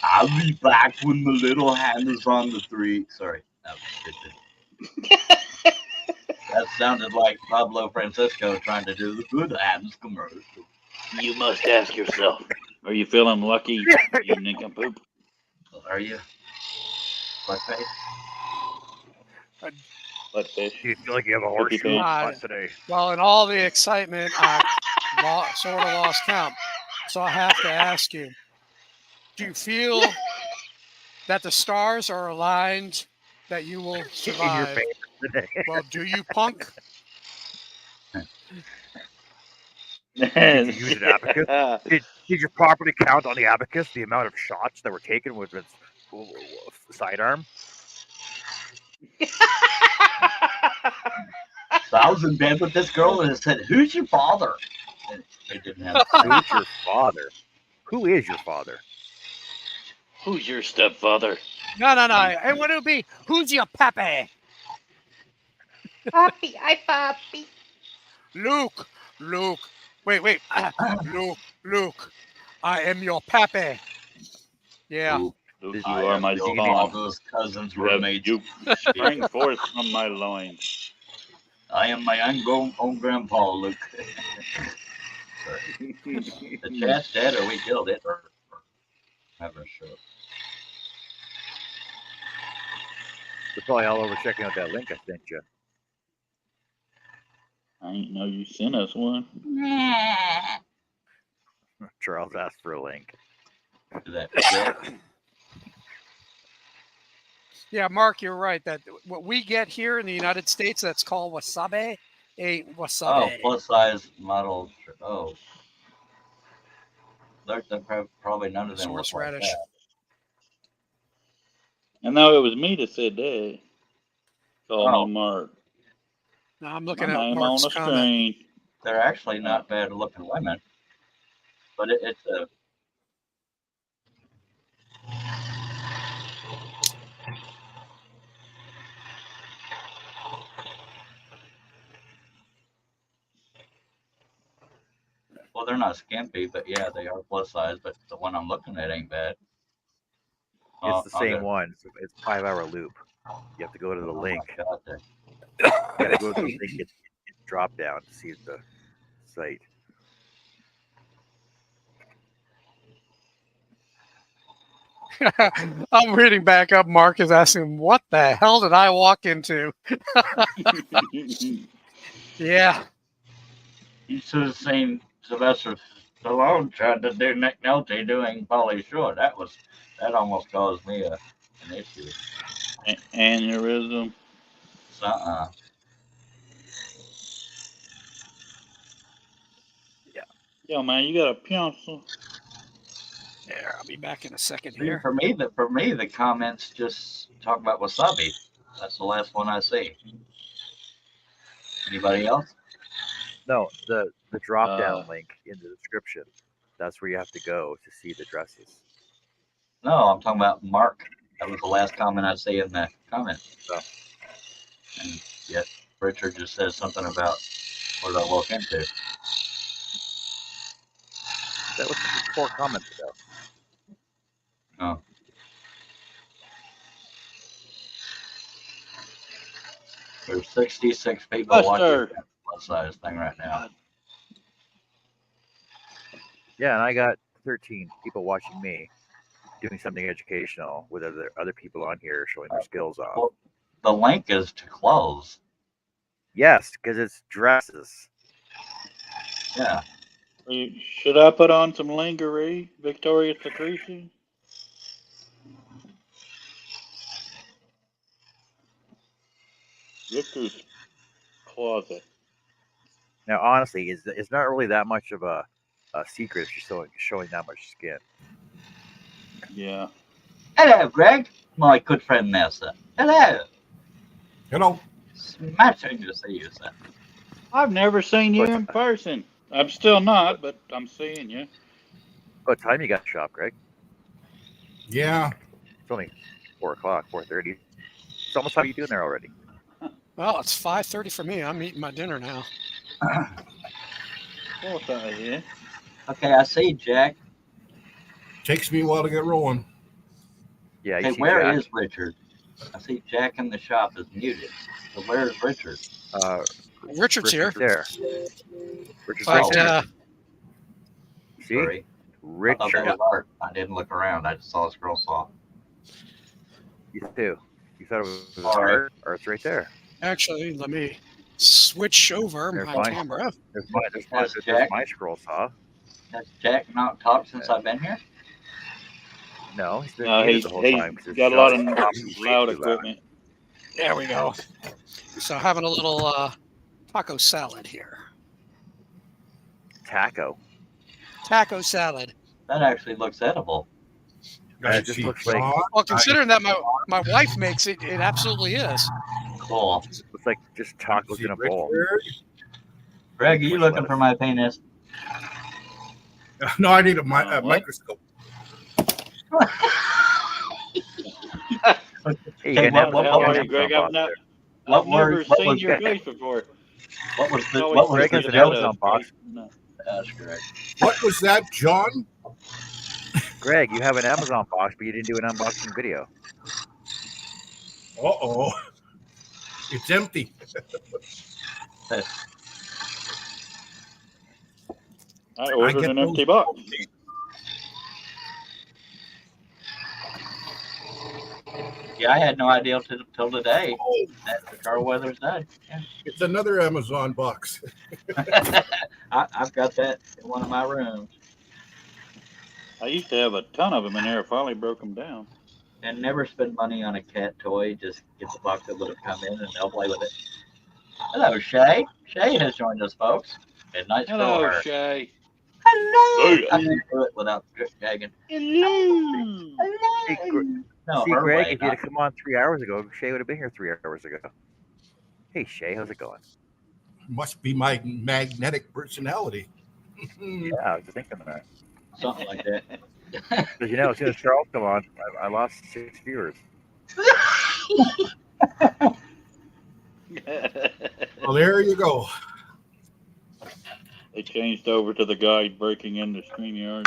I'll be back when the little hand is on the three. Sorry. That was stupid. That sounded like Pablo Francisco trying to do the Good Hands commercial.
You must ask yourself, are you feeling lucky, you nincompoop?
Are you? What face?
Butt fish.
Do you feel like you have a
Poopy
horseshoe
pants.
butt today?
Well, in all the excitement, I sort of lost count. So I have to ask you, do you feel that the stars are aligned that you will
In your
survive?
favor today.
Well, do you, punk?
Did you use an abacus? Did your property count on the abacus the amount of shots that were taken with its sidearm?
So I was in bed with this girl and it said, "Who's your father?" And it didn't have.
Who's your father? Who is your father?
Who's your stepfather?
No. And what it would be, who's your pappy?
Papi, hi, papi.
Luke. Wait. Luke. I am your pappy. Yeah.
Luke,
Luke, you
I
are
am
my
your
son.
father's cousin's
You have
roommate.
you sprang forth from my loins.
I am my own grandpa, Luke. Sorry. The chat's dead, or we killed it, or have a show.
They're probably all over checking out that link I sent you.
I ain't know you sent us one.
Charles asked for a link.
Yeah, Mark, you're right. That what we get here in the United States, that's called wasabi, ain't wasabi.
Oh, plus size model. Oh, they're probably none of them look
Source
like
radish.
that.
And now it was me that said that. Call
Oh.
me Mark.
Now I'm looking
My
at
name
Mark's
on the
comment.
screen.
They're actually not bad looking women, but it's a. Well, they're not skimpy, but yeah, they are plus size. But the one I'm looking at ain't bad.
It's the
I'll
same
get-
one. It's 5-hour loop. You have to go to the
oh my
link.
God, they-
You gotta go to the link and drop down to see the site.
I'm reading back up. Mark is asking, what the hell did I walk into? Yeah.
You should have seen Sylvester Stallone tried to do Nick Nolte doing Pauly Shore. That almost caused me an issue.
Aneurysm. Yo, man, you got a pencil?
There, I'll be back in a second
See,
here.
for me, the comments just talk about wasabi. That's the last one I see. Anybody else?
No, the drop down link in the description. That's where you have to go to see the dresses.
No, I'm talking about Mark. That was the last comment I see in the comments.
Oh.
And yet Richard just says something about what did I look into.
That was 4 comments ago.
Oh. There's 66 people watching that plus size thing right now.
Yeah, and I got 13 people watching me doing something educational with other people on here showing their skills off.
Well, the link is to clothes.
Yes, because it's dresses.
Yeah.
Should I put on some lingerie, Victoria's Secret? Victor's closet.
Now, honestly, it's not really that much of a secret if you're showing that much skin.
Yeah.
Hello, Greg. My good friend Nessa. Hello.
Hello.
Smashing to see you, sir.
I've never seen you in person. I'm still not, but I'm seeing you.
What time you got shop, Greg?
Yeah.
It's only 4 o'clock, 4:30. It's almost time you doing there already.
Well, it's 5:30 for me. I'm eating my dinner now.
What's out here?
Okay, I see Jack.
Takes me a while to get rolling.
Yeah.
Hey, where is Richard? I see Jack in the shop is muted. So where is Richard?
Richard's here.
There. Richard's
But
right there. See?
Sorry. I thought that
Richard.
was Art. I didn't look around. I just saw a scroll saw.
You too. You thought it was
All right.
Art? Art's right there.
actually, let me switch over
There's
my
mine.
camera.
That's
There's
Jack.
my scroll saw.
Has Jack not talked since I've been here?
No, he's been
No,
muted
he's
the whole time. 'cause his
got a lot
shot
of
is way
loud
too
equipment.
There we go. So having a little taco salad here.
Taco.
Taco salad.
That actually looks edible.
It just looks like
Well, considering that my wife makes it, it absolutely is.
Cool.
looks like just tacos in a bowl.
Greg, are you looking for my penis?
No, I need a
What?
microscope.
Hey, you
Hey,
got an
what
How
Amazon
are you, Greg?
box
I've, not,
there.
What
I've never
word- what
seen
was
your
that?
face before.
What was the
Always
what was
Greg
the
has an
figured out
Amazon
a
box.
face. No.
That's correct.
What was that, John?
Greg, you have an Amazon box, but you didn't do an unboxing video.
Uh-oh. It's empty.
I ordered
get
an
those-
empty box.
Yeah, I had no idea till today that the car weather's day.
It's another Amazon box.
I've got that in one of my rooms.
I used to have a ton of them in there. I finally broke them down.
And never spend money on a cat toy. Just get the box that would have come in and they'll play with it. Hello, Shay. Shay has joined us, folks. Midnight
Hello,
Stroller.
Shay.
Hello.
Hey.
I can't do it without gagging.
Hello.
Hey,
No,
see,
her
Greg,
way,
if you'd
not-
have come on 3 hours ago, Shay would have been here 3 hours ago. Hey, Shay, how's it going?
Must be my magnetic personality.
Yeah, I was just thinking that.
something like that.
Because, you know, as soon as Charles come on, I lost 6 viewers.
Well, there you go.
They changed over to the guy breaking into StreamYard.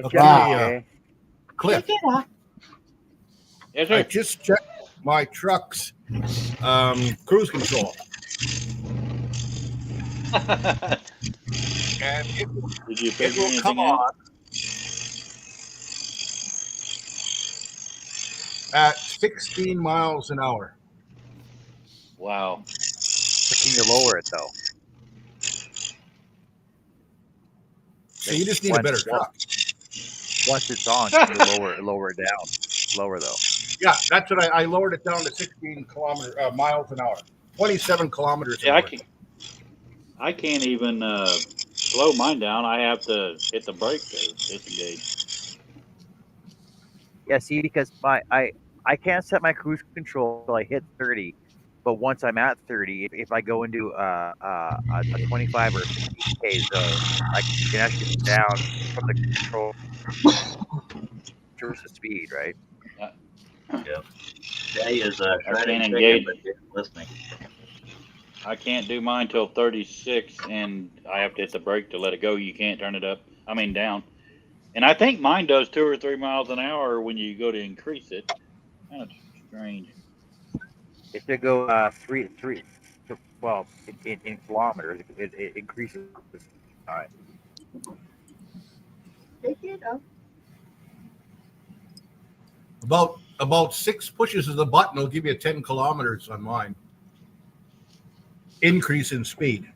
Okay,
Wow.
Shay.
Cliff,
Yes,
I
sir.
just checked my truck's cruise control, and it
Did you
It
figure
will
anything
come
out?
on at 16 miles an hour.
Wow.
But can you lower it, though?
So you just need a better truck.
Once it's on, can you lower it down? Lower, though.
Yeah, that's what I lowered it down to 16 miles an hour, 27 kilometers an
Yeah,
hour.
I can't even slow mine down. I have to hit the brake to disengage.
Yeah, see, because I can't set my cruise control until I hit 30. But once I'm at 30, if I go into a 25 or 50K zone, I can actually get down from the control to the speed, right?
Jay is
I
shredding
can't
chicken,
engage.
but he's listening.
I can't do mine till 36, and I have to hit the brake to let it go. You can't turn it up. I mean down. And I think mine does 2 or 3 miles an hour when you go to increase it. That's strange.
If they go well, in kilometers, it increases. All right.
About 6 pushes of the button will give you 10 kilometers on mine. Increase in speed.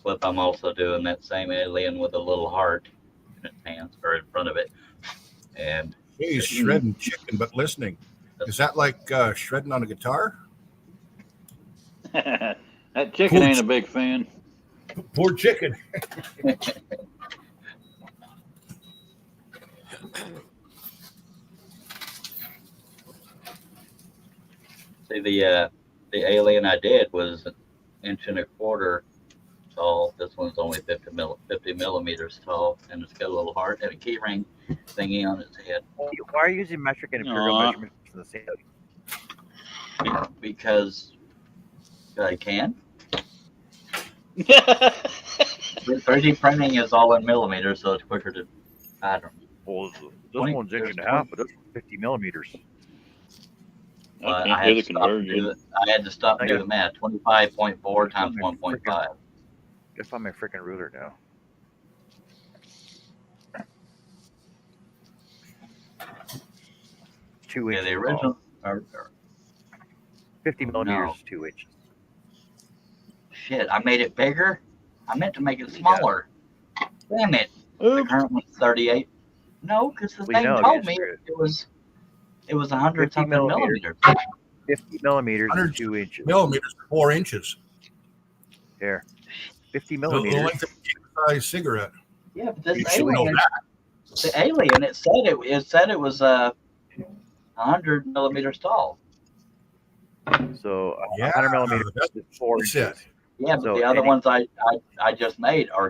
But I'm also doing that same alien with a little heart in its hands or in front of it. And
He's shredding chicken, but listening. Is that like shredding on a guitar?
That chicken ain't a big fan.
Poor chicken.
see, the alien I did was 1.25 inches tall. This one's only 50 millimeters tall, and it's got a little heart and a key ring thingy on its head.
Why are you using metric and imperial
Aw.
measurements in the same?
because I can. 3D printing is all in millimeters, so it's quicker to. I don't know.
Well, this
20
one's inch
there's
and a half, but this one's 50 millimeters.
But
can't
I
do
had
the
to stop and do
conversion.
I had to stop and
I
do
got-
the math. 25.4 times
my
1.5.
Just on my freaking ruler now. Two
Yeah,
inches.
the
tall.
original.
50 millimeters
No.
is 2 inches.
Shit, I made it bigger. I meant to make it smaller. Damn it. The
Oops.
current one's 38. No, because the
Well, you
thing
know,
told
you
me
screwed.
it was 100
50
something
millimeters.
millimeters.
50 millimeters is
100
2 inches.
Millimeters, 4 inches.
Here. 50
The
millimeters.
length of a size cigarette.
Yeah, but this
You should know
alien,
that.
the alien, it said it was 100 millimeters tall.
So
Yeah,
100 millimeters
that's
is 4
what it said.
inches.
Yeah, but
So
the other
any-
ones I just made are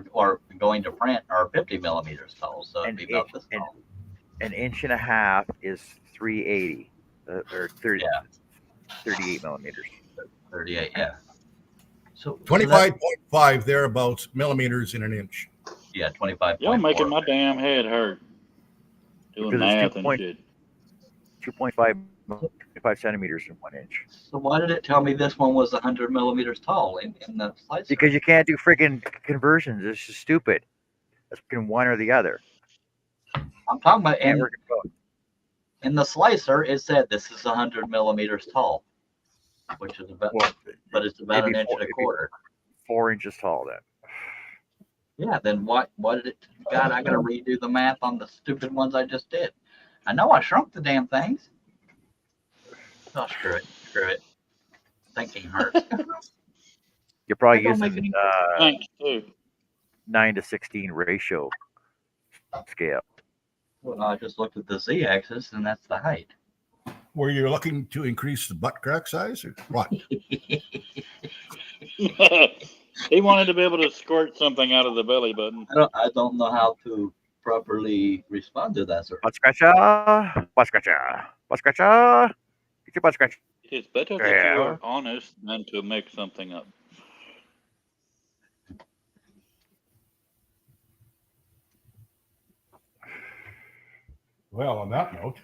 going to print are 50 millimeters tall, so it'd
And
be about this
and-
tall.
An inch and a half is 380, or 30,
Yeah.
38 millimeters.
38, yeah. So
25.5 thereabouts millimeters in an inch.
Yeah, 25.
Y'all making my damn head hurt. Doing
Because it's
math and
2
shit.
2.5 centimeters in 1 inch.
So why did it tell me this one was 100 millimeters tall in the slicer?
Because you can't do freaking conversions. It's just stupid. It's freaking one or the other.
I'm talking about
Can't work it both.
in the slicer. It said this is 100 millimeters tall, which is about,
Well,
but it's about
it'd
an
be
inch and a
it'd be
quarter.
4 inches tall then.
Yeah, then what did it? God, I gotta redo the math on the stupid ones I just did. I know I shrunk the damn things. Oh, screw it. Thinking hurts.
You're probably
That don't make
using
Thanks, too.
9 to 16 ratio scale.
Well, I just looked at the z-axis, and that's the height.
Were you looking to increase the butt crack size or what?
He wanted to be able to squirt something out of the belly button.
I don't know how to properly respond to that, sir.
Butt scratcher, butt scratcher, butt scratcher. Get your butt scratcher.
It is better that you are honest than to make something up.
Well, on that note,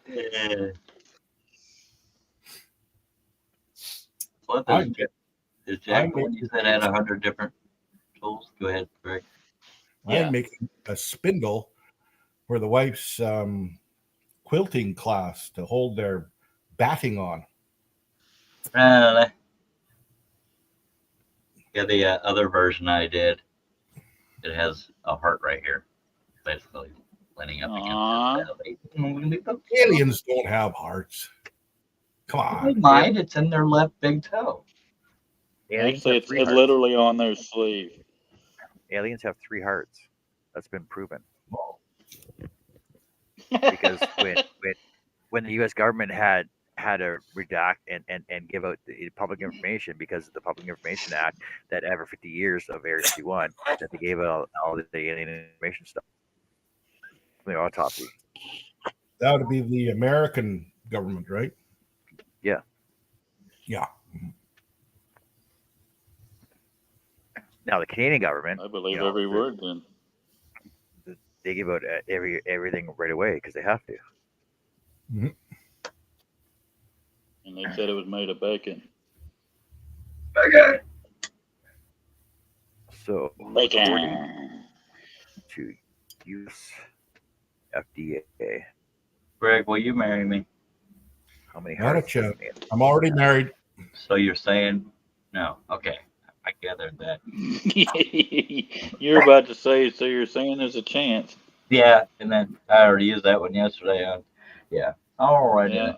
Yeah. What
I'm-
is Jack
I'm
the one you said had 100 different tools? Go ahead, Greg.
Yeah.
I'm making a spindle for the wife's quilting class to hold their batting on.
Yeah, the other version I did, it has a heart right here, basically leaning up
Aw.
against it.
Aliens don't have hearts. Come
They
on.
might. It's in their left big toe.
Aliens
Actually,
have
it's
3 hearts.
literally on their sleeve.
Aliens have 3 hearts. That's been proven. Because when the U.S. government had to redact and give out the public information because of the Public Information Act that every 50 years of Area 51 that they gave out all the alien information stuff from the autopsy.
That would be the American government, right?
Yeah.
Yeah.
Now the Canadian government,
I believe
you know,
every word then.
they give out everything right away because they have to.
And they said it was made of bacon.
So
Bacon.
to use FDA,
Greg, will you marry me?
how many
Not a
hearts?
chance. I'm already married.
So you're saying no? Okay, I gathered that.
You're about to say, so you're saying there's a chance.
Yeah, and then I already used that one yesterday. Yeah. All right.
Yeah.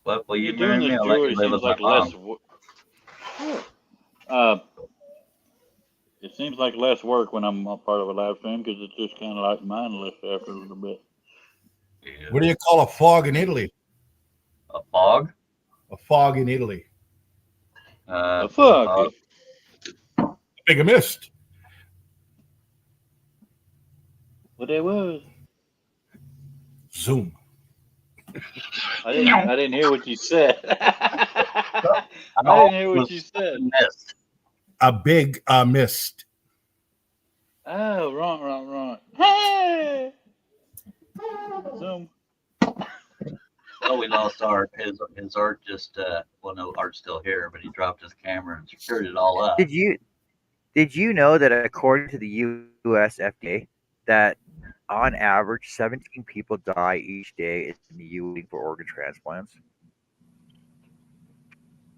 What will you
You're
marry
doing
me?
this
I'll let you
jewelry
live
seems
with
like
my
less. It seems like less work when I'm a part of a live stream because it's just kind of like mindless after a little bit.
Yeah.
What do you call a fog in Italy?
A fog?
A fog in Italy.
The fuck?
A big mist.
What that was?
Zoom.
I didn't hear what you said. I
Oh,
didn't hear what you said.
missed.
A big mist.
Oh, right. Hey! Zoom.
Well, we lost Art. His Art just well, no, Art's still here, but he dropped his camera and secured it all up.
Did you know that according to the U.S. FDA, that on average 17 people die each day in the U.S. for organ transplants?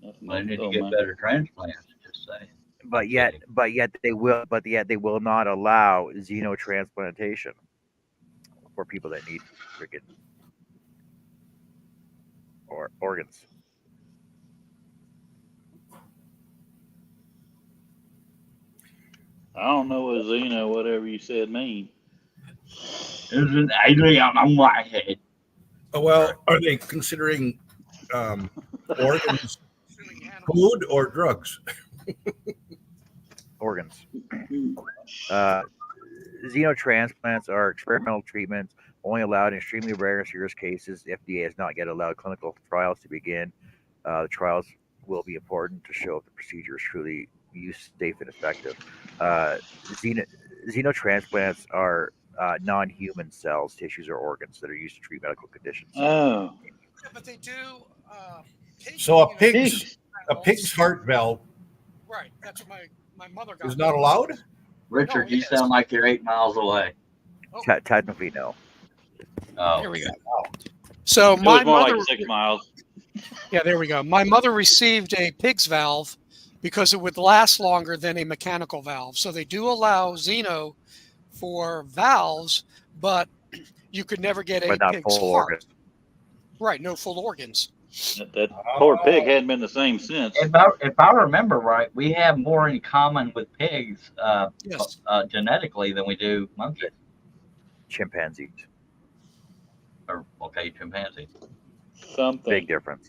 They need to get better transplants. Just say.
But yet they will not allow xenotransplantation for people that need freaking organs.
I don't know what Xeno, whatever you said, mean.
It's an alien on my head.
Well, are they considering organs food or drugs?
Organs. Xenotransplants are experimental treatments only allowed in extremely rare and serious cases. The FDA has not yet allowed clinical trials to begin. The trials will be important to show if the procedure is truly safe and effective. Xenotransplants are non-human cells, tissues, or organs that are used to treat medical conditions.
Oh.
Yeah, but they do.
So a pig's heart valve.
Right. That's what my mother got.
Is not allowed?
Richard,
No,
you sound like you're 8 miles away.
Technically, no.
Oh,
here we go. So
It
my
was more
mother,
like 6 miles.
yeah, there we go. My mother received a pig's valve because it would last longer than a mechanical valve. So they do allow Xeno for valves, but you could never get a
But not
pig's
full
heart.
organs.
Right, no full organs.
That poor pig hadn't been the same since.
if I remember right, we have more in common with pigs
Yes.
genetically than we do monkeys.
Chimpanzees.
Or okay, chimpanzees.
Something.
Big difference.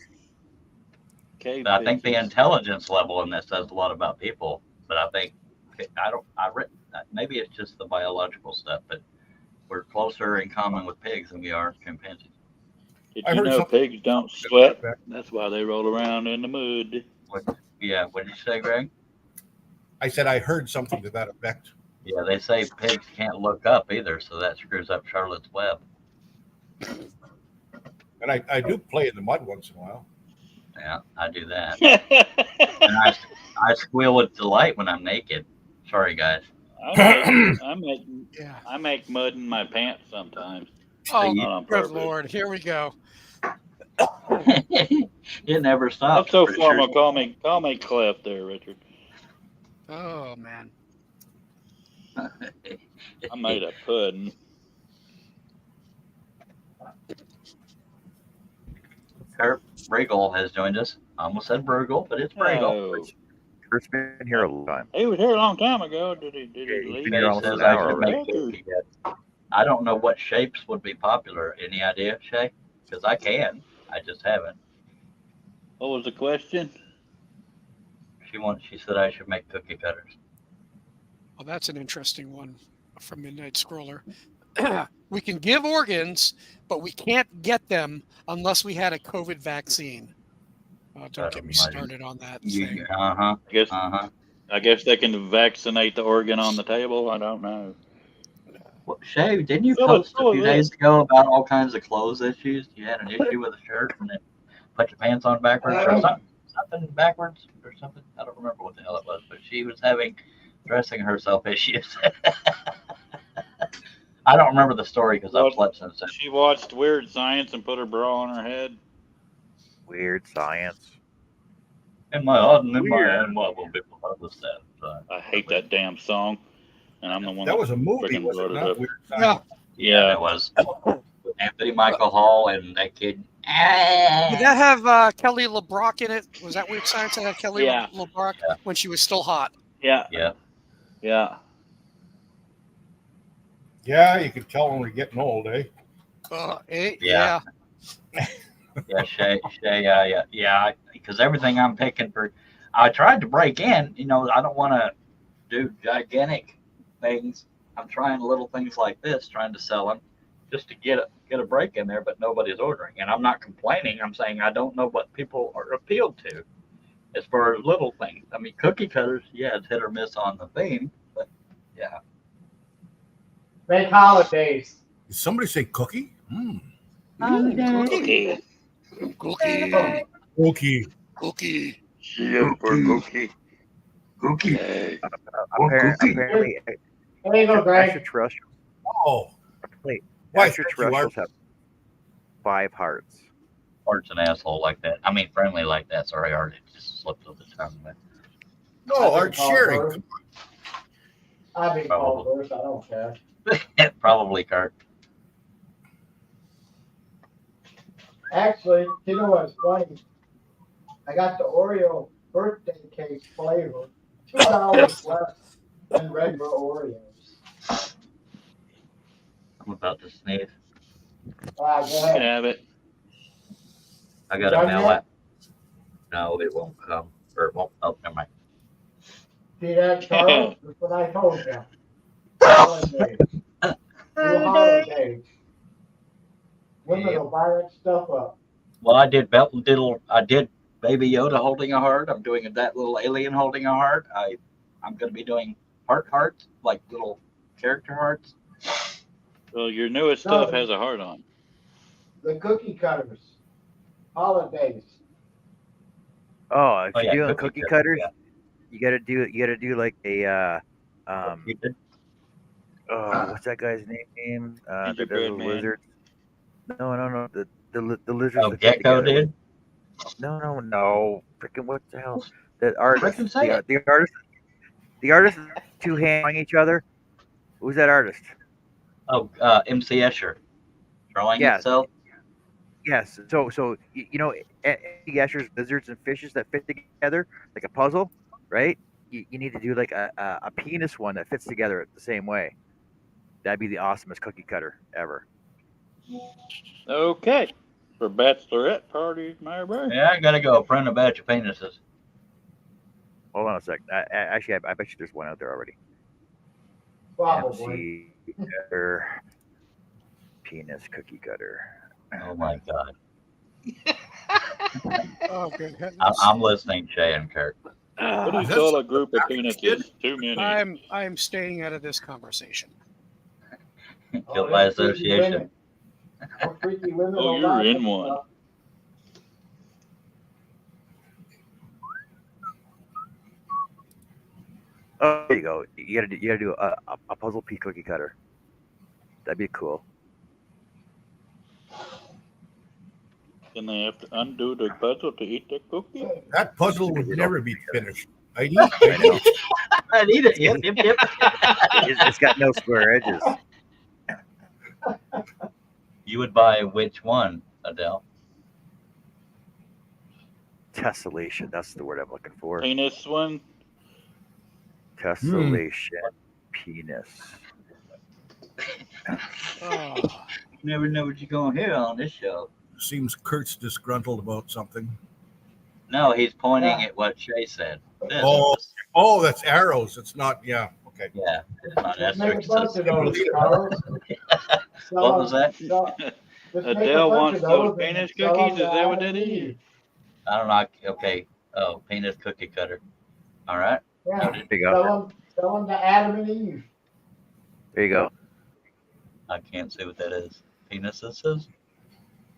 Cave
But I think the
pigs.
intelligence level in this says a lot about people. But I think maybe it's just the biological stuff, but we're closer in common with pigs than we are chimpanzees.
Did
I
you
heard
know
something-
pigs don't sweat? That's why they roll around in the mud.
What did you say, Greg?
I said I heard something to that effect.
Yeah, they say pigs can't look up either, so that screws up Charlotte's Web.
And I do play in the mud once in a while.
Yeah, I do that. And I squeal with delight when I'm naked. Sorry, guys.
I make mud in my pants sometimes.
Oh,
Not on
good
purpose.
Lord. Here we go.
It never stops.
That's so
pretty
formal.
sure.
Call me Clef there, Richard.
Oh, man.
I made a pudding.
Kurt Brigel has joined us. I almost said Brugel, but it's Brigel.
Oh.
Kurt's been here a long time.
He was here a long time ago. Did he
he's
leave?
been here almost
Says
an
I
hour
should make
already.
cookie yet. I don't know what shapes would be popular. Any idea, Shay? Because I can. I just haven't.
What was the question?
She said I should make cookie cutters.
Well, that's an interesting one from Midnight Scroller. We can give organs, but we can't get them unless we had a COVID vaccine. Don't get me started on that thing.
I guess they can vaccinate the organ on the table. I don't know.
Well, Shay, didn't you post a few days ago about all kinds of clothes issues? You had an issue with a shirt and then put your pants on backwards or something backwards or something. I don't remember what the hell it was, but she was having dressing herself issues. I don't remember the story because I've slept since then.
She watched Weird Science and put her bra on her head.
Weird Science.
In my heart and in my hand, what will people understand?
I hate that damn song, and I'm the one
That was a movie,
friggin'
was it
wrote
not?
up.
Weird Science.
Yeah, it was. Anthony Michael Hall and that kid.
Did that have Kelly LeBrock in it? Was that Weird Science that had Kelly
Yeah.
LeBrock when she was still hot?
Yeah.
Yeah.
Yeah.
Yeah, you could tell when we're getting old, eh?
Yeah.
Yeah, Shay, yeah. Because everything I'm picking I tried to break in. You know, I don't want to do gigantic things I'm trying little things like this, trying to sell them just to get a break in there, but nobody's ordering. And I'm not complaining. I'm saying I don't know what people are appealed to as far as little things. I mean, cookie cutters, yeah, it's hit or miss on the theme, but yeah.
Make holidays.
Did somebody say cookie?
Cookie.
Cookie.
Cookie.
Cookie.
Super cookie.
Cookie.
Hey.
Apparently,
There you go, Greg.
extraterrestrials.
Oh,
Wait,
Why,
extraterrestrials have 5 hearts.
Art's an asshole like that. I mean, friendly like that. Sorry, Art. It just slipped over the tongue. But
no, Art sharing.
First. I've been called first. I don't care.
probably, Kurt.
Actually, you know what's funny? I got the Oreo birthday cake flavor. $2 less than regular Oreos.
I'm about to sneeze.
All right, go
You can
ahead.
have it.
I got a mail it. No, it won't come. Or it won't. Oh, never mind.
See that, Charles? That's what I told you. Holidays. Do holidays. Women will buy that stuff up.
Well, I did Baby Yoda holding a heart. I'm doing that little alien holding a heart. I'm going to be doing hearts, like little character hearts.
Well, your newest stuff has a heart on.
The cookie cutters. Holidays.
Oh, if
Oh,
you're
yeah,
doing
cookie
cookie
cutters,
cutters, you gotta do like a what's that guy's name? That does
Gingerbread
the
man.
lizards. No. The lizards.
Oh,
that fit
Gecko
together.
did?
No. Freaking what the hell? That artist.
Freaking say it.
The artist. The artist. 2 hands on each other. Who's that artist?
Oh, MC Escher. Drawing
Yes.
itself?
Yes. So you know, Escher's lizards and fishes that fit together like a puzzle, right? You need to do like a penis one that fits together the same way. That'd be the awesomest cookie cutter ever.
Okay. For bachelorette parties, Mayberry.
Yeah, I got to go print a batch of penises.
Hold on a sec. Actually, I bet you there's one out there already.
Probably.
MC cutter, penis cookie cutter.
Oh, my God.
Oh, good heavens.
I'm listening, Shay and Kurt.
What do you call a group of penises? Too many.
I'm staying out of this conversation.
Guilt by association.
Freaky women
Oh,
will
you're
buy
in
that
one.
stuff.
Oh, there you go. You gotta do a puzzle piece cookie cutter. That'd be cool.
Then they have to undo the puzzle to eat the cookie.
That puzzle would never be finished. I
I know.
I need it. Yep.
It's got no square edges.
You would buy which one, Adele?
Tessellation. That's the word I'm looking for.
Penis one.
Tessellation. Penis.
Oh,
You never know what you're going to hear on this show.
Seems Kurt's disgruntled about something.
No, he's pointing at what Shay said. This is-
Oh, that's arrows. It's not. Yeah. Okay.
yeah, it's not
Just make a
asterisk.
bunch of those, Charles.
What was that?
Just make a
Adele
bunch
wants
of
those
and
penis
sell
cookies. Is
them
that
to
what that
Adam and
is?
Eve.
I don't know. Okay. Oh, penis cookie cutter. All right.
Yeah,
There you go.
sell them to Adam and Eve.
There you go.
I can't see what that is. Penises?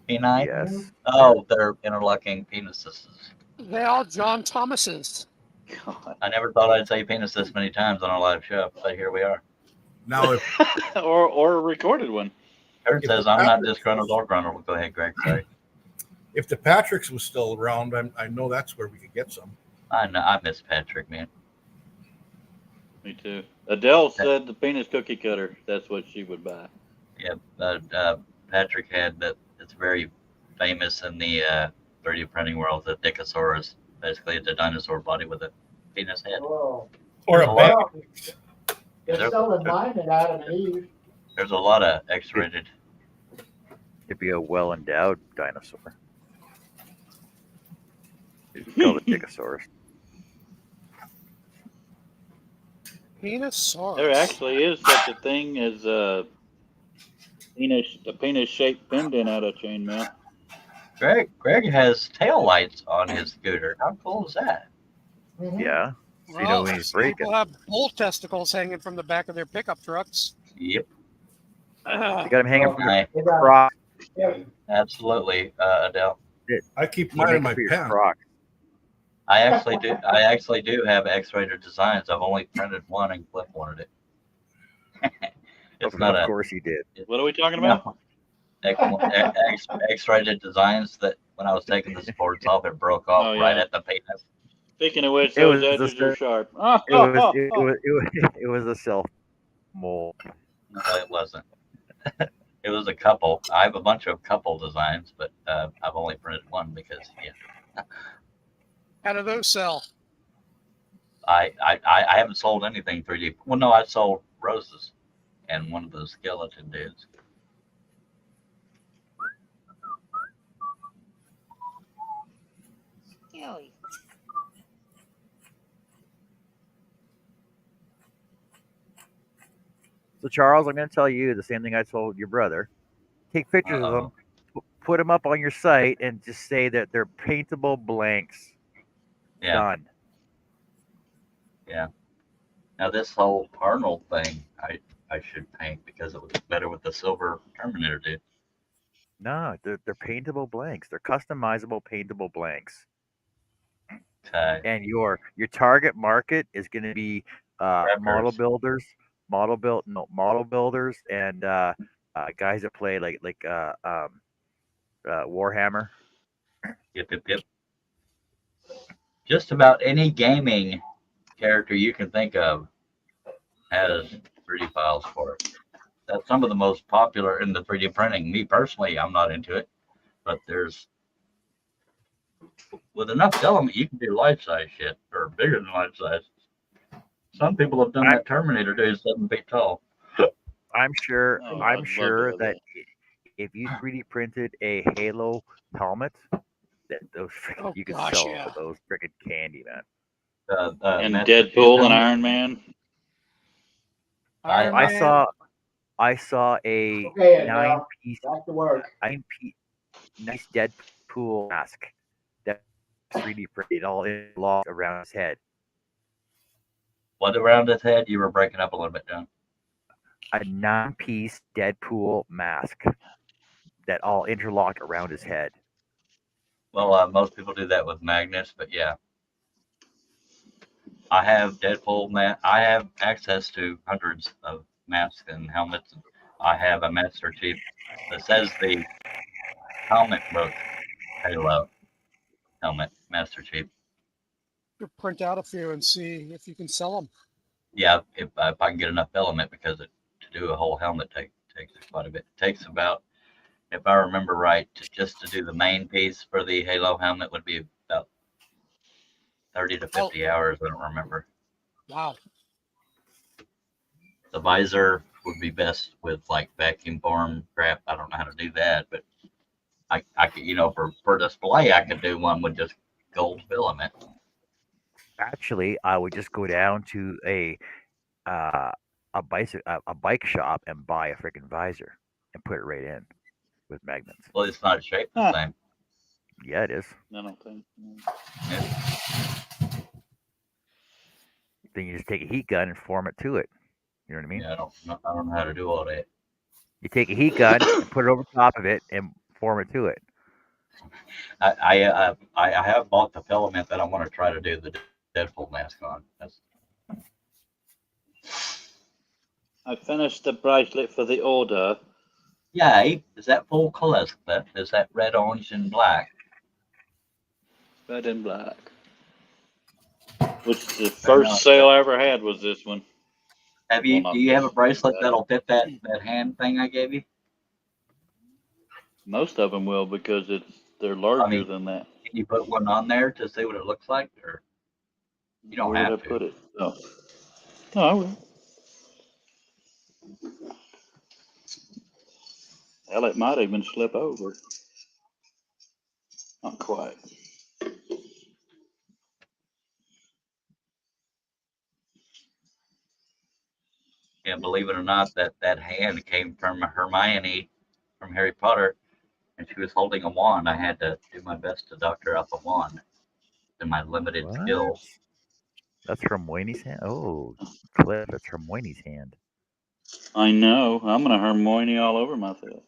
Penile?
Yes.
Oh, they're interlocking penises.
they all John Thomases.
God.
I never thought I'd say penis this many times on our live show, but here we are.
Now, if
or a recorded one.
Kurt says I'm not disgruntled or gruntled. Go ahead, Greg. Sorry.
the Patricks was still around, I know that's where we could get some.
I know. I miss Patrick, man.
Me too. Adele said the penis cookie cutter. That's what she would buy.
Yeah. Patrick had that. It's very famous in the 3D printing world. The Dickosaurus, basically it's a dinosaur body with a penis head.
Well,
Or a
Oh,
bag.
well, they're selling mine at Adam and Eve.
There's a lot of X-rated.
It'd be a well endowed dinosaur. It's called a Dickosaurus.
Penosaurus.
There actually is such a thing as a penis-shaped pendant out of chainmail.
Greg has tail lights on his scooter. How cool is that?
Mhm.
Yeah. So you know
Well,
when he's
some
breaking.
people have bull testicles hanging from the back of their pickup trucks.
Yep.
You got him hanging from
I,
They got-
Crocs.
yeah,
absolutely, Adele.
I keep
You
mine in
make it
my
for your
pants.
Crocs.
I actually do have X-rated designs. I've only printed one and Cliff wanted it. It's
Of
not a
course he did.
What are we talking about?
no, X-rated designs that when I was taking the sports off, it broke off
Oh,
right
yeah.
at the penis.
Speaking of which,
It
those
was
edges
a-
are sharp.
It was a self mold.
No, it wasn't. It was a couple. I have a bunch of couple designs, but I've only printed one because
How do those sell?
I haven't sold anything 3D. Well, no, I sold roses and one of those skeleton dudes.
So Charles, I'm going to tell you the same thing I told your brother. Take pictures of them, put them up on your site, and just say that they're paintable blanks.
Yeah.
Done.
Yeah. Now this whole Arnold thing, I should paint because it was better with the silver Terminator dude.
No, they're paintable blanks. They're customizable paintable blanks.
Okay.
And your target market is going to be model
Preppers.
builders, and guys that play like Warhammer.
Yep. Just about any gaming character you can think of has 3D files for it. That's some of the most popular in the 3D printing. Me personally, I'm not into it, but with enough filament, you can do life size shit or bigger than life size. Some people have done that Terminator dude 7 feet tall.
I'm sure.
Oh, I'd
I'm
love to
sure
have
that if you 3D printed a Halo helmet, that those
Oh,
you could
gosh,
sell
yeah.
for those freaking candy, man.
And
Master Chief
Deadpool and
helmet.
Iron Man.
Iron
I
Man.
saw a
Okay,
nine
now,
piece
back to work.
nice Deadpool mask that 3D printed all interlocked around his head.
What around his head? You were breaking up a little bit, John.
A 9-piece Deadpool mask that all interlocked around his head.
Well, most people do that with magnets, but yeah. I have Deadpool I have access to hundreds of masks and helmets. I have a Master Chief that says the comic book Halo helmet, Master Chief.
You print out a few and see if you can sell them.
Yeah, if I can get enough filament, because to do a whole helmet takes quite a bit. It takes about, if I remember right, just to do the main piece for the Halo helmet would be about 30 to 50 hours. I don't remember.
Wow.
The visor would be best with like vacuum form crap. I don't know how to do that, but I could, for display, I could do one with just gold filament.
Actually, I would just go down to a bike shop and buy a freaking visor and put it right in with magnets.
Well, it's not shaped the same.
Yeah, it is.
I don't think.
Yeah.
Then you just take a heat gun and form it to it. You know what I mean?
Yeah, I don't know how to do all that.
You take a heat gun and put it over top of it and form it to it.
I have bought the filament that I want to try to do the Deadpool mask on.
I finished the bracelet for the order.
Yay! Is that full color? Is that red, orange, and black?
Red and black. Which the first sale I ever had was this one.
Do you have a bracelet that'll fit that hand thing I gave you?
Most of them will, because they're larger than that.
Can you put one on there to see what it looks like, or you don't
Where
have
would I
to?
put it? Oh. No, I will. Hell, it might even slip over. Not quite.
And believe it or not, that hand came from Hermione from Harry Potter, and she was holding a wand. I had to do my best to doctor out the wand in my limited
What?
skills.
That's Hermione's hand? Oh, Cliff, that's Hermione's hand.
I know. I'm gonna Hermione all over myself.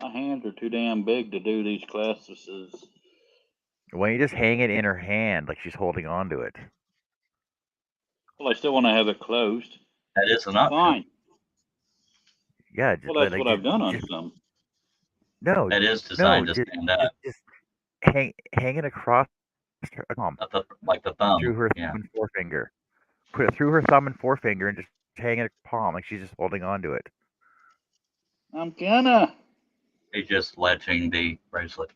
My hands are too damn big to do these classes.
Why don't you just hang it in her hand like she's holding on to it?
Well, I still want to have it closed.
That is an option.
Fine.
Yeah, just
Well, that's
like
what I've done on
just,
some.
no,
That is designed
no,
to stand up,
just hang it across her palm
like the thumb.
through her
Yeah.
thumb and forefinger. Put it through her thumb and forefinger and just hang it palm like she's just holding on to it.
I'm gonna.
He's just latching the bracelet.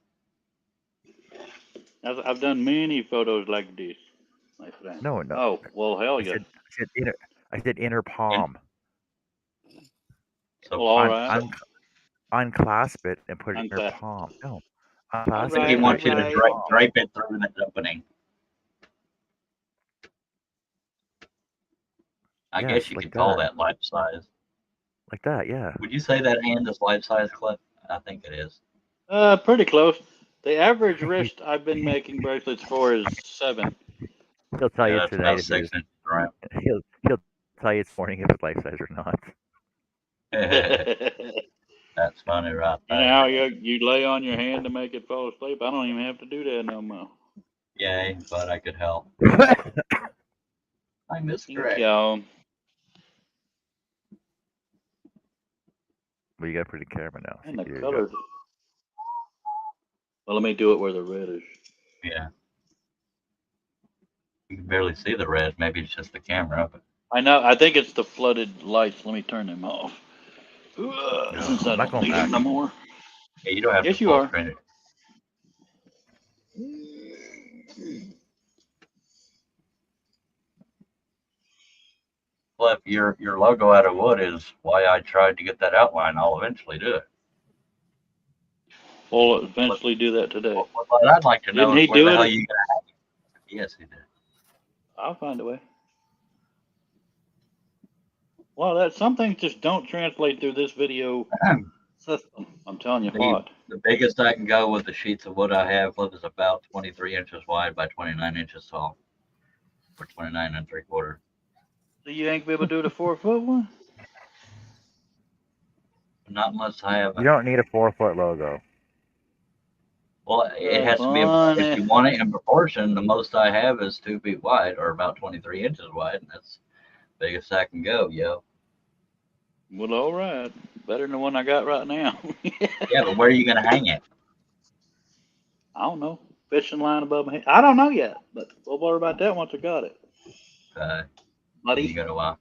I've done many photos like this, my friend.
No, no.
Oh, well, hell
I
yeah.
said inner palm.
So
Well, all right.
Unclasp it and put it in her
Unclasp.
palm. No.
All
Unclasp
he
right,
it.
wants you to
right.
drape it through that opening. I
Yes,
guess you
like
could call
that.
that life size.
Like that, yeah.
Would you say that hand is life size, Cliff? I think it is.
Pretty close. The average wrist I've been making bracelets for is 7.
He'll tell
Yeah,
you
that's
tonight
about
if
6 inches around.
he'll tell you this morning if it's life size or not.
That's funny, right
You
there.
know how you lay on your hand to make it fall asleep? I don't even have to do that no more.
Yay, but I could help. I missed
Thank
Greg.
y'all.
Well, you got a pretty camera now.
And the
There you go.
colors. Well, let me do it where the red is.
Yeah. You can barely see the red. Maybe it's just the camera. But
I know. I think it's the flooded lights. Let me turn them off. Since I
I'm not
don't
going
need them
back.
no more.
yeah, you don't have
Yes,
to
you
full
are.
screen it. Cliff, your logo out of wood is why I tried to get that outline. I'll eventually do it.
We'll eventually do that today.
What I'd like to know
Didn't he
is where
do
the
it?
hell you gonna hang it. Yes, he did.
I'll find a way. Well, that some things just don't translate through this video system. I'm telling you what.
The biggest I can go with the sheets of wood I have, Cliff, is about 23 inches wide by 29 inches tall, or 29 3/4.
So you ain't gonna be able to do the 4-foot one?
Not unless I have.
You don't need a 4-foot logo.
Well, it has to be. If you want it in proportion, the most I have is 2 feet wide, or about 23 inches wide, and that's the biggest I can go, yo.
Well, all right. Better than the one I got right now.
Yeah, but where are you gonna hang it?
I don't know. Fishing line above my head. I don't know yet, but we'll worry about that once I got it. Buddy,
You got a while.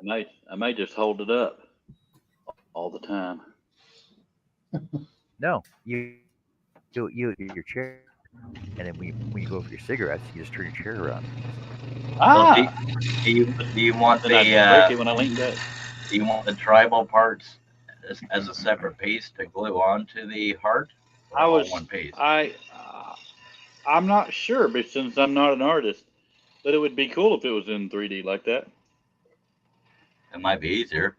I may just hold it up all the time.
No, you your chair, and then when you go for your cigarettes, you just turn your chair around.
Well, do you want
Then I
the
break it when I lean back.
do you want the tribal parts as a separate piece to glue onto the heart? Or all one piece.
I'm not sure, but since I'm not an artist, but it would be cool if it was in 3D like that.
It might be easier.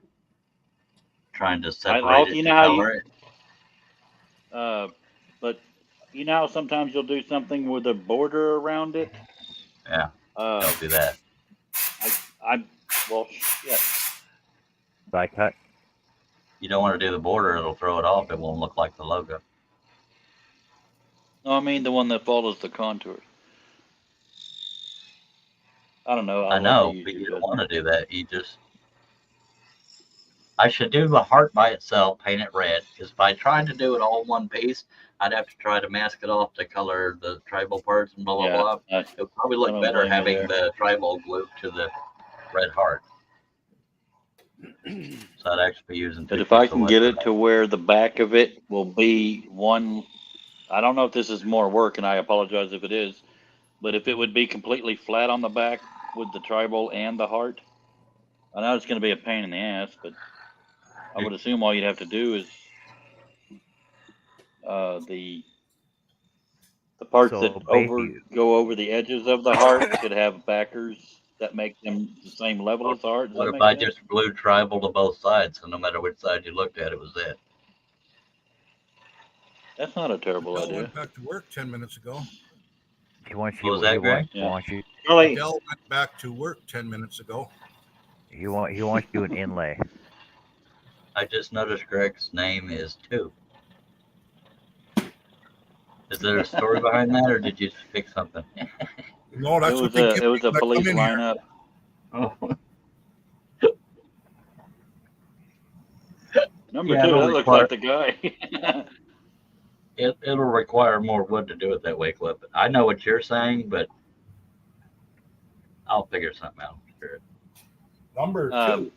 Trying to separate it
you
to
know how
color it.
But you know how sometimes you'll do something with a border around it.
Yeah, don't do that.
Well, yeah.
Die cut.
You don't want to do the border; it'll throw it off. It won't look like the logo.
No, I mean the one that follows the contour. I don't know.
I know, but you don't want to do that. I should do the heart by itself, paint it red, because by trying to do it all in one piece, I'd have to try to mask it off to color the tribal parts and blah, blah, blah. It would probably look better having the tribal glued to the red heart. So I'd actually be using.
But if I can get it to where the back of it will be one, I don't know if this is more work, and I apologize if it is, but if it would be completely flat on the back with the tribal and the heart, I know it's going to be a pain in the ass, but I would assume all you'd have to do is the parts that go over the edges of the heart should have backers
that make them the same level as ours? Does
What
that
if
make
I
sense?
just blew tribal to both sides, so no matter which side you looked at, it was it?
That's not a terrible
Dell
idea.
went back to work 10 minutes ago.
He wants
What
you.
was that,
He
Greg?
wants,
Yeah.
wants you.
Charlie,
Dell went back to work 10 minutes ago.
He wants you an inlay.
I just noticed Greg's name is 2. Is there a story behind that, or did you just pick something?
No, that's
it
what
was
they
a
give
it was
me
a
when I come
police
in here.
lineup.
Oh,
Number
Yeah,
2,
it'll
that looks
require-
like the guy.
it'll require more wood to do it that way, Clip. I know what you're saying, but I'll figure something out. Sure.
Number 2.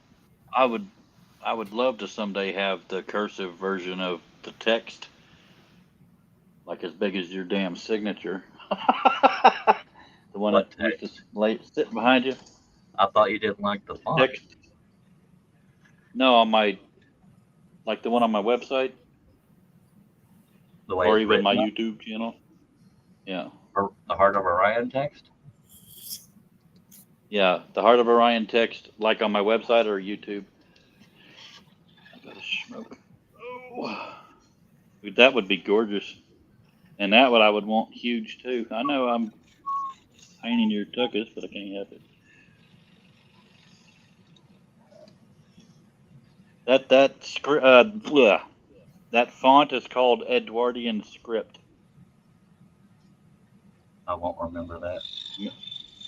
I would love to someday have the cursive version of the text, like as big as your damn signature. The one
What
that used to sit behind you.
I thought you didn't like the font.
Text. No, on my, like the one on my website,
The way
or
it's
even my
written up,
YouTube channel. Yeah,
or the Heart of Orion text.
yeah, the Heart of Orion text, like on my website or YouTube. I gotta smoke. Oh, dude, that would be gorgeous, and that I would want huge too. I know I'm painting your tuchus, but I can't help it. That font is called Edwardian script.
I won't remember that.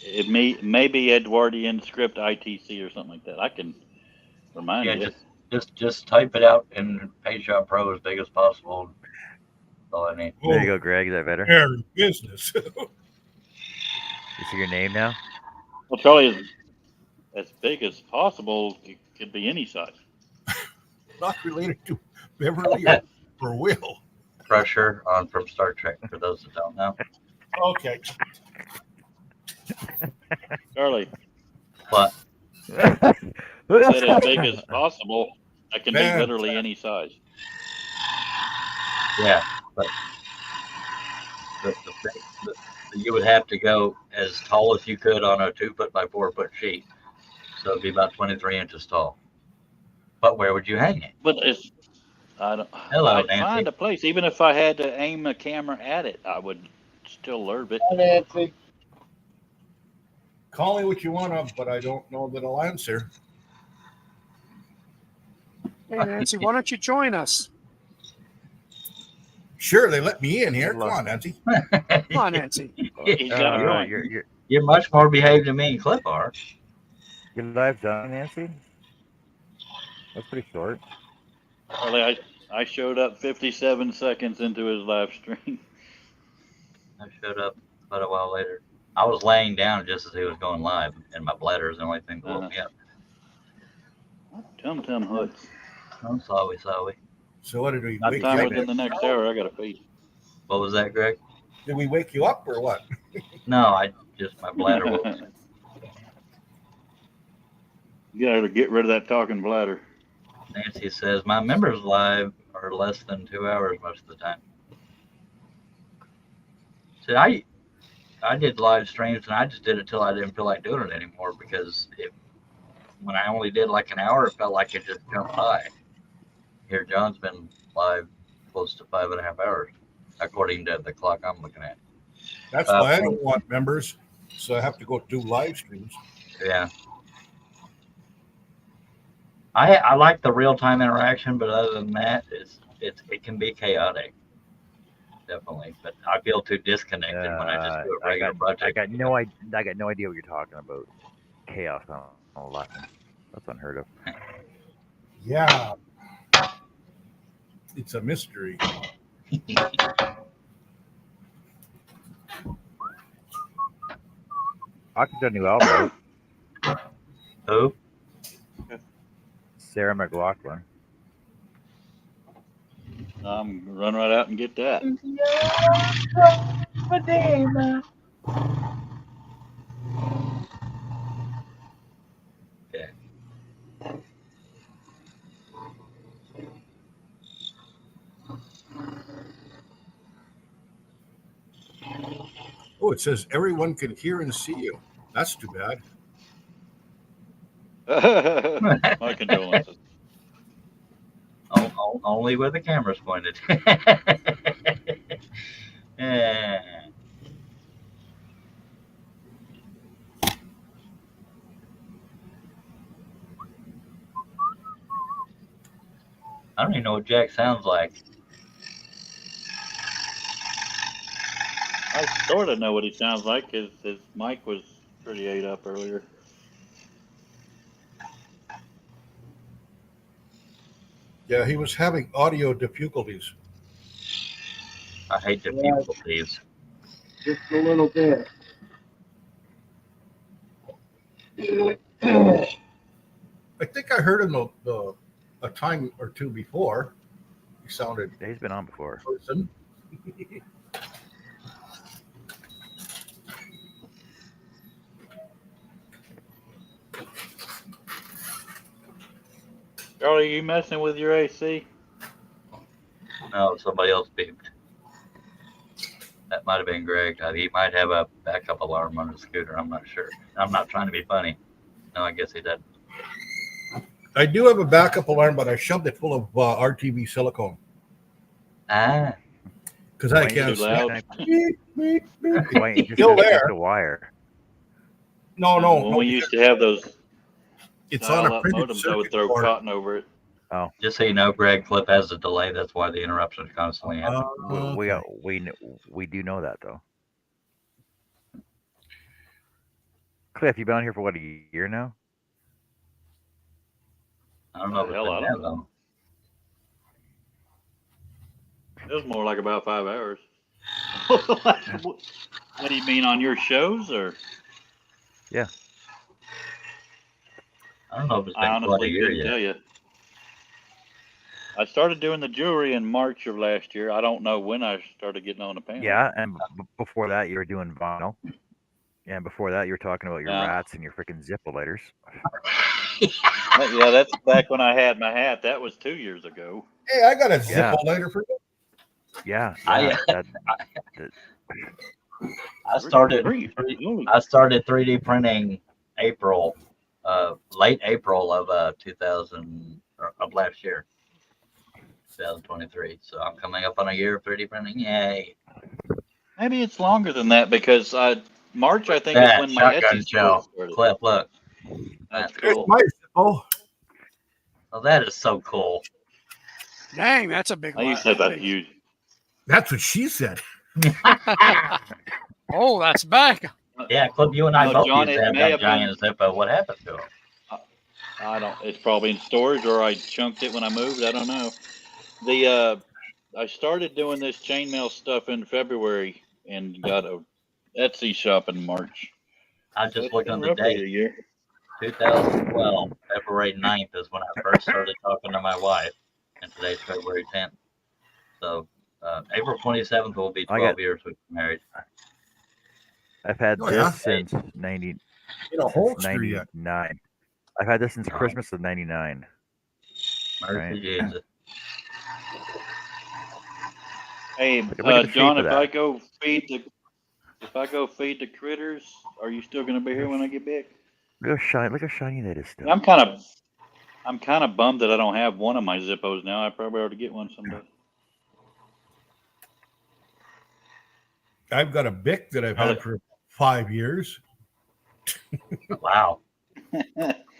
It may be Edwardian script ITC or something like that. I can remind
Yeah,
you.
just type it out in PageShop Pro as big as possible. That's all I need.
There you go, Greg. Is that better?
Very business.
You see your name now?
Well, Charlie, as big as possible could be any size.
Not related to Beverly or Will.
Crusher on from Star Trek, for those that don't know.
Okay.
Charlie,
But
said as big as possible. That can be
Man.
literally any size.
yeah, but you would have to go as tall as you could on a 2 foot by 4 foot sheet. So it'd be about 23 inches tall. But where would you hang it?
But I'd
Nancy.
find a place. Even if I had to aim a camera at it, I would still lure it.
Nancy.
Call me what you want to, but I don't know that I'll answer.
Hey, Nancy, why don't you join us?
Sure, they let me in here. Come on, Nancy.
Come on, Nancy.
He's got a point.
You're much more behaved than me and Clip are.
Your live's done, Nancy? That's pretty short.
Charlie, I showed up 57 seconds into his live stream.
I showed up about a while later. I was laying down just as he was going live, and my bladder is the only thing that woke me up.
Tum hoods.
I'm sorry.
So what did we
Not
wake you
time
up?
within the next hour. I got to feed.
What was that, Greg?
Did we wake you up or what?
No, my bladder woke.
You got to get rid of that talking bladder.
Nancy says, my members live are less than 2 hours most of the time. See, I did live streams and I just did it till I didn't feel like doing it anymore because when I only did like an hour, it felt like it just jumped by. Here, John's been live close to 5.5 hours, according to the clock I'm looking at.
That's why I don't want members, so I have to go do live streams.
Yeah. I like the real time interaction, but other than that, it can be chaotic. Definitely, but I feel too disconnected when I just do a regular project.
I got no idea what you're talking about. Chaos on a lot. That's unheard of.
Yeah. It's a mystery.
Hawkins got a new album out.
Who?
Sarah McLachlan.
I'm gonna run right out and get that.
Yeah.
Oh, it says everyone can hear and see you. That's too bad.
My condolences.
Only where the camera's pointed. Eh. I don't even know what Jack sounds like.
I sort of know what he sounds like. His mic was pretty ate up earlier.
Yeah, he was having audio difficulties.
I hate difficulties.
Just a little bit.
I think I heard him a time or two before. He sounded
Yeah, he's been on before.
person.
Charlie, are you messing with your AC?
No, somebody else beeped. That might have been Greg. He might have a backup alarm on his scooter. I'm not sure. I'm not trying to be funny. No, I guess he doesn't.
I do have a backup alarm, but I shoved it full of RTV silicone
Ah,
because I
Why
can't.
Too loud.
Beep, beep, beep.
Why
It's
just
still
disconnect
there.
the wire?
No, no,
When
no.
we used to have those
It's on a
dial-up
printed
modems, I would
circuit
throw
board.
cotton over it.
just so you know, Greg, Clip has a delay. That's why the interruptions constantly happen.
We do know that though. Cliff, you've been on here for what, a year now?
I don't know if it's
Hell, I
been
don't
that long.
It was more like about 5 hours. What do you mean, on your shows, or?
I don't know if it's
I
been quite a
honestly
year
couldn't
yet.
tell you. I started doing the jewelry in March of last year. I don't know when I started getting on the panel.
Yeah, and before that you were doing vinyl. Yeah, and before that you were talking about your
Yeah.
rats and your freaking zippolators.
Yeah, that's back when I had my hat. That was 2 years ago.
Hey, I got a
Yeah.
Zippo later for you.
Yeah,
I-
that,
I started
Grief.
3D printing April, late April of 2000 of last year, 2023. So I'm coming up on a year of 3D printing. Yay!
Maybe it's longer than that because March, I think,
That
is when my
shotgun
Etsy
shell,
store started.
Cliff. Look,
That's
Here's
cool.
my Zippo.
oh, that is so cool.
Dang, that's a big
I
one.
used to have that huge.
That's what she said.
Oh, that's back.
Yeah, Cliff, you and I
No,
both
John,
used to
it
have
may
that
have
giant Zippo. What happened to him?
I don't. It's probably in storage, or I chunked it when I moved. I don't know. I started doing this chainmail stuff in February and got a Etsy shop in March.
I
So
just
it's
looked
been
on the
roughly
date.
a year.
2012, February 9th is when I first started talking to my wife, and today's February 10th. So April 27th will be 12 years we've been married.
I've had
Oh,
this
yeah?
since 90,
In a
since
holster yet.
99. I've had this since
Wow.
Christmas of 99.
Mercy
Right.
Jesus.
Hey,
Look at the shape
John,
of
if I
that.
go feed the critters, are you still gonna be here when I get back?
Look how shiny that is still.
I'm kind of bummed that I don't have one of my Zippos now. I probably ought to get one someday.
I've got a Bic that I've had for 5 years.
Wow.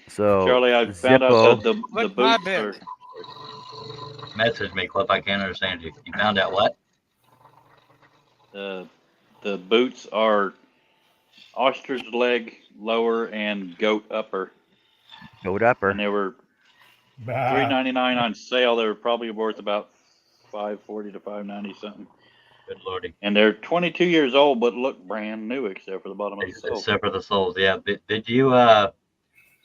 So
Charlie, I found out
Zippo,
that the
Look, my
boots
bit.
are
Message me, Cliff. I can't understand you. You found out what?
the boots are ostrich leg lower and goat upper,
goat upper.
and they were
Bah.
$3.99 on sale. They were probably worth about $5.40 to $5.90 something.
Good lordy.
And they're 22 years old, but look brand new except for the bottom of the sole.
Except for the soles, yeah. Did you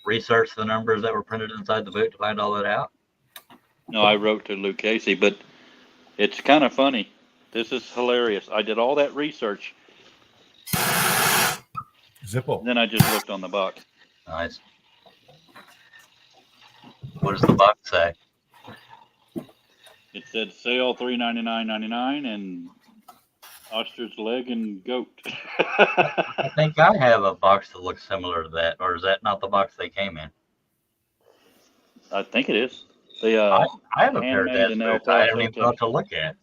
research the numbers that were printed inside the boot to find all that out?
No, I wrote to Luke Casey, but it's kind of funny. This is hilarious. I did all that research,
Zippo.
and then I just looked on the box.
Nice. What does the box say?
It said sale $3.99.99 and ostrich leg and goat.
I think I have a box that looks similar to that, or is that not the box they came in?
I think it is. The
I haven't heard
handmade
that,
in El
but I haven't
Paso,
even thought
Texas.
to look at.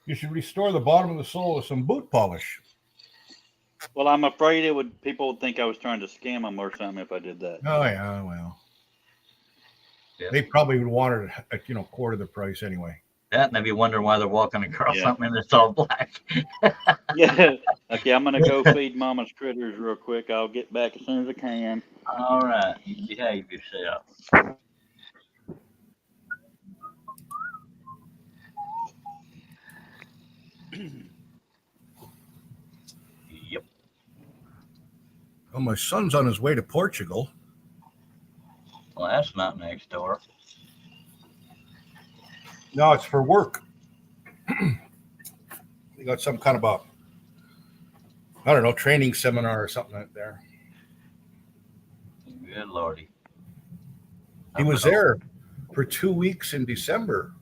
You should restore the bottom of the sole with some boot polish.
Well, I'm afraid people would think I was trying to scam them or something if I did that.
Oh yeah, well,
Yeah.
they probably would want it at quarter the price anyway.
That and they'd be wondering why they're walking across
Yeah.
something that's all black.
Yeah. Okay, I'm gonna go feed Mama's critters real quick. I'll get back as soon as I can.
All right, you behave yourself. Yep.
Well, my son's on his way to Portugal.
Well, that's not next door.
No, it's for work. They got some kind of I don't know, training seminar or something out there.
Good lordy.
He was there for 2 weeks in December.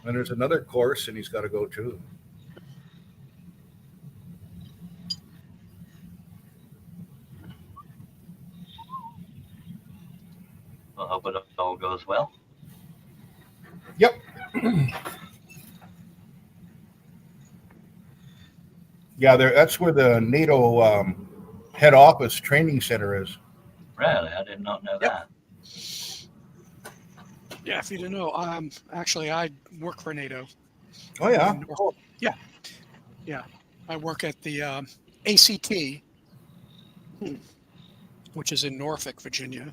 And there's another course and he's got to go too.
I hope it all goes well.
Yep. Yeah, that's where the NATO head office training center is.
Really, I did not know that.
Yeah, if you didn't know, actually, I work for NATO.
Oh yeah.
Yeah. I work at the ACT, which is in Norfolk, Virginia,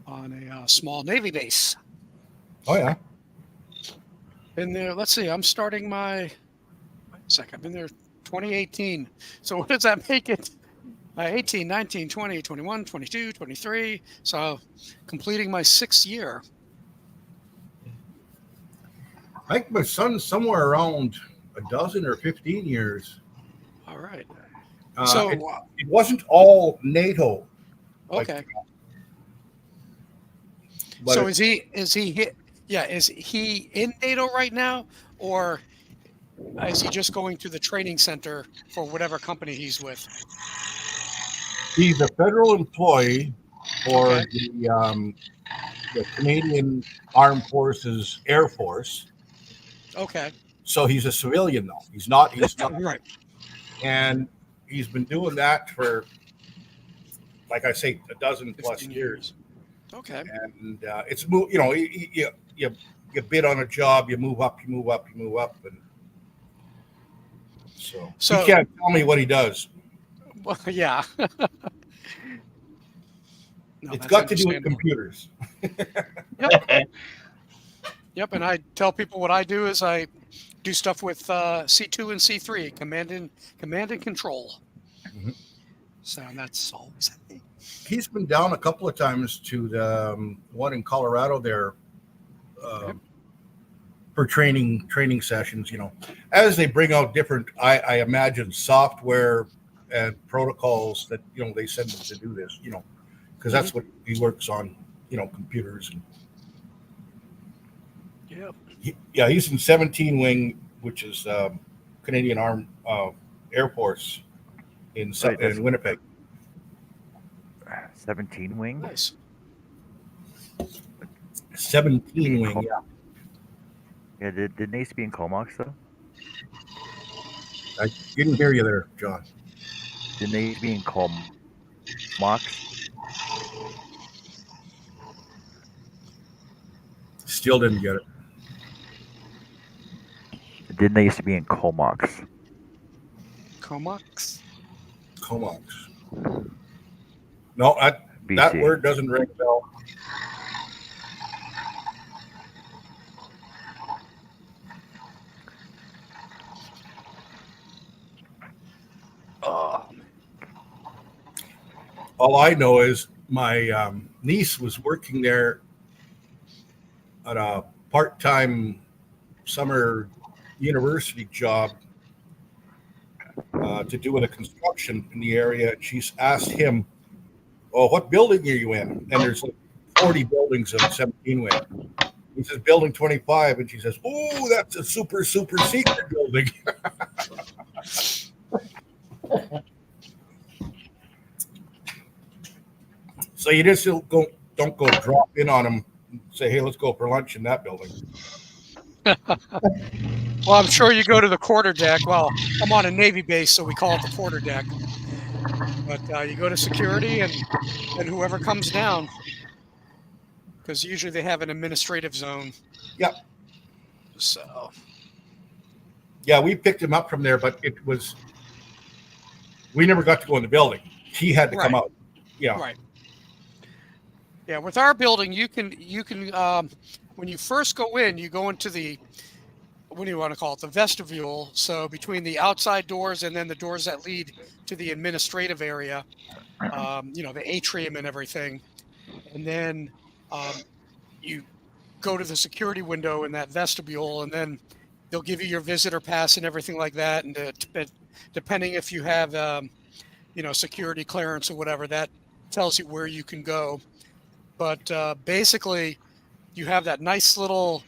on a small Navy base.
Oh yeah.
Been there, let's see, I'm starting my, wait a second, I've been there 2018. So what does that make it? 18, 19, 20, 21, 22, 23. So completing my 6th year.
I think my son's somewhere around a dozen or 15 years.
All right.
It wasn't all NATO.
Okay.
But
So is he in NATO right now, or is he just going to the training center for whatever company he's with?
he's a federal employee for
Okay.
the Canadian Armed Forces Air Force.
Okay.
So he's a civilian though. He's not.
Right.
And he's been doing that for, like I say, a dozen plus
15
years.
Okay.
And it's you bid on a job, you move up, and so he can't tell me what he does.
Well, yeah. No,
It's
that's
got to do with
understandable.
computers.
Yep. And I tell people what I do is I do stuff with C2 and C3, command and control.
Mhm.
So that's always a thing.
He's been down a couple of times to the one in Colorado there for training sessions. As they bring out different, I imagine, software and protocols that they send them to do this. Because that's what he works on. Computers and.
Yep.
He's in 17 Wing, which is Canadian Armed Air Force in Winnipeg.
17 wing.
Nice.
17 Wing, yeah.
Yeah, didn't they used to be in Comox though?
I didn't hear you there, John.
Didn't they used to be in Comox?
Still didn't get it.
Didn't they used to be in Comox?
Comox?
Comox. No, that
BC.
word doesn't ring a bell. All I know is my niece was working there at a part-time summer university job to do with a construction in the area. She's asked him, "Oh, what building are you in?" And there's like 40 buildings in 17 Wing. He says, "Building 25," and she says, "Oh, that's a super secret building." So you just don't go drop in on them and say, hey, let's go for lunch in that building.
Well, I'm sure you go to the quarter deck. Well, I'm on a Navy base, so we call it the quarter deck. But you go to security and whoever comes down, because usually they have an administrative zone.
Yep.
So.
Yeah, we picked him up from there, but we never got to go in the building. He had to come out. Yeah.
Right. Yeah, with our building, you can when you first go in, you go into the, what do you want to call it, the vestibule. So between the outside doors and then the doors that lead to the administrative area, the atrium and everything. And then you go to the security window in that vestibule, and then they'll give you your visitor pass and everything like that. And depending if you have, security clearance or whatever, that tells you where you can go. But basically, you have that nice little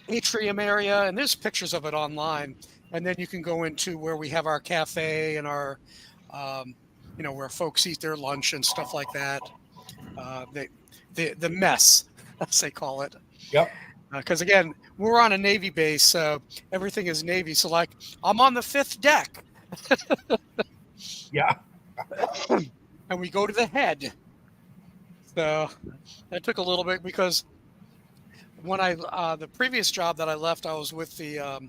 atrium area, and there's pictures of it online. And then you can go into where we have our cafe and our, where folks eat their lunch and stuff like that. The mess, as they call it.
Yep.
Because again, we're on a Navy base, so everything is Navy. So like, I'm on the 5th deck.
Yeah.
And we go to the head. So that took a little bit, because when the previous job that I left, I was with the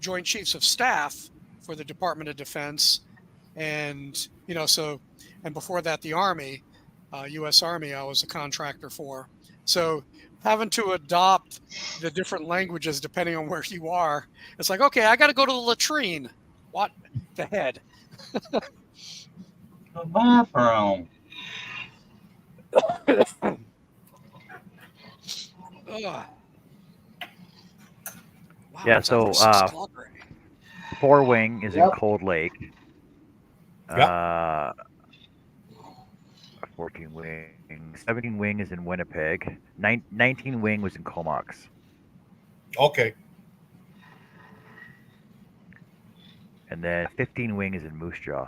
Joint Chiefs of Staff for the Department of Defense. And, and before that, the Army, U.S. Army, I was a contractor for. So having to adopt the different languages depending on where you are, it's like, okay, I got to go to the latrine. What? The head.
The bathroom.
Wow,
Yeah,
it's
so
over 6 o'clock already.
4 Wing is in
Yep.
Cold Lake.
Yep.
14 Wing. 17 Wing is in Winnipeg. 19 Wing was in Comox.
Okay.
And then 15 Wing is in Moose Jaw.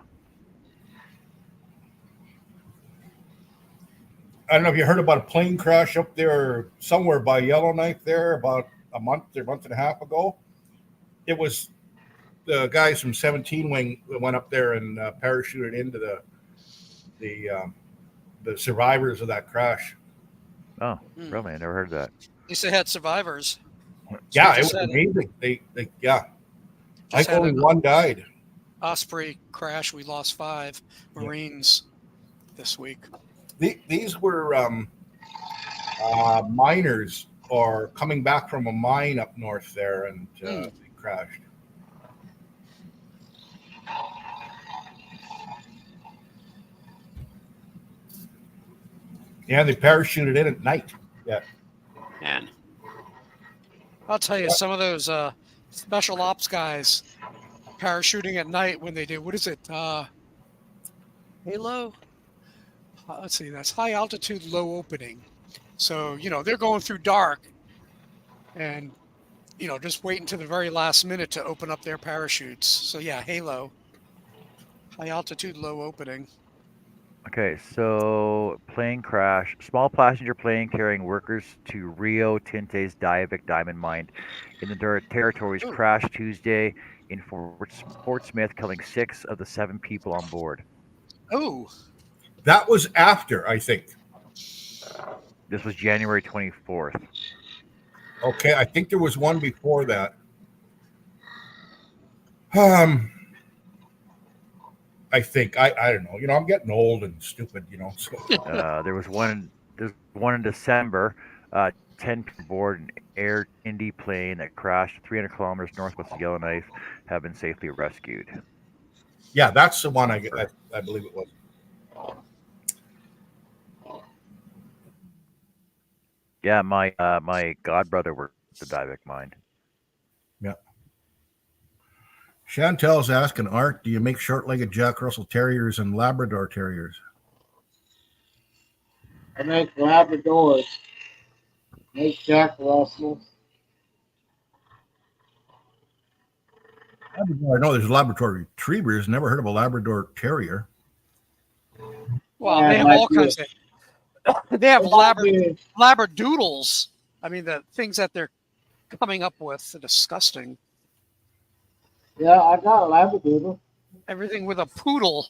I don't know if you heard about a plane crash up there somewhere by Yellowknife there about a month and a half ago. It was the guys from 17 Wing that went up there and parachuted into the survivors of that crash.
Oh, really? I never heard that.
At least they had survivors.
Yeah, it
just
was
had-
amazing. They I
Just
think
had
only
an
one died.
Osprey crash. We lost 5 Marines this week.
These were miners or coming back from a mine up north there, and they crashed. Yeah, they parachuted in at night. Yeah.
Man.
I'll tell you, some of those special ops guys parachuting at night when they do, what is it? Halo? Let's see, that's high altitude, low opening. So, they're going through dark and, just waiting to the very last minute to open up their parachutes. So, yeah, Halo. High altitude, low opening.
Okay, so plane crash. Small passenger plane carrying workers to Rio Tinte's Diavik diamond mine in the territories crashed Tuesday in Fort Smith, killing 6 of the 7 people on board.
Oh.
That was after, I think.
This was January 24th.
Okay, I think there was one before that. I think I don't know. I'm getting old and stupid. So.
There was one in December. 10 people aboard an Air Indy plane that crashed 300 kilometers northwest of Yellowknife have been safely rescued.
Yeah, that's the one I believe it was.
Yeah, my godbrother worked at the Diavik mine.
Yeah. Chantel's asking, Art, do you make short-legged Jack Russell Terriers and Labrador Terriers?
I make Labradors. Make Jack Russells.
I know there's Labrador Retrievers. Never heard of a Labrador Terrier.
Well,
Yeah,
they have
might
all
be
kinds They have
Well, that is-
labradoodles. I mean, the things that they're coming up with are disgusting.
Yeah, I got a Labradoodle.
Everything with a poodle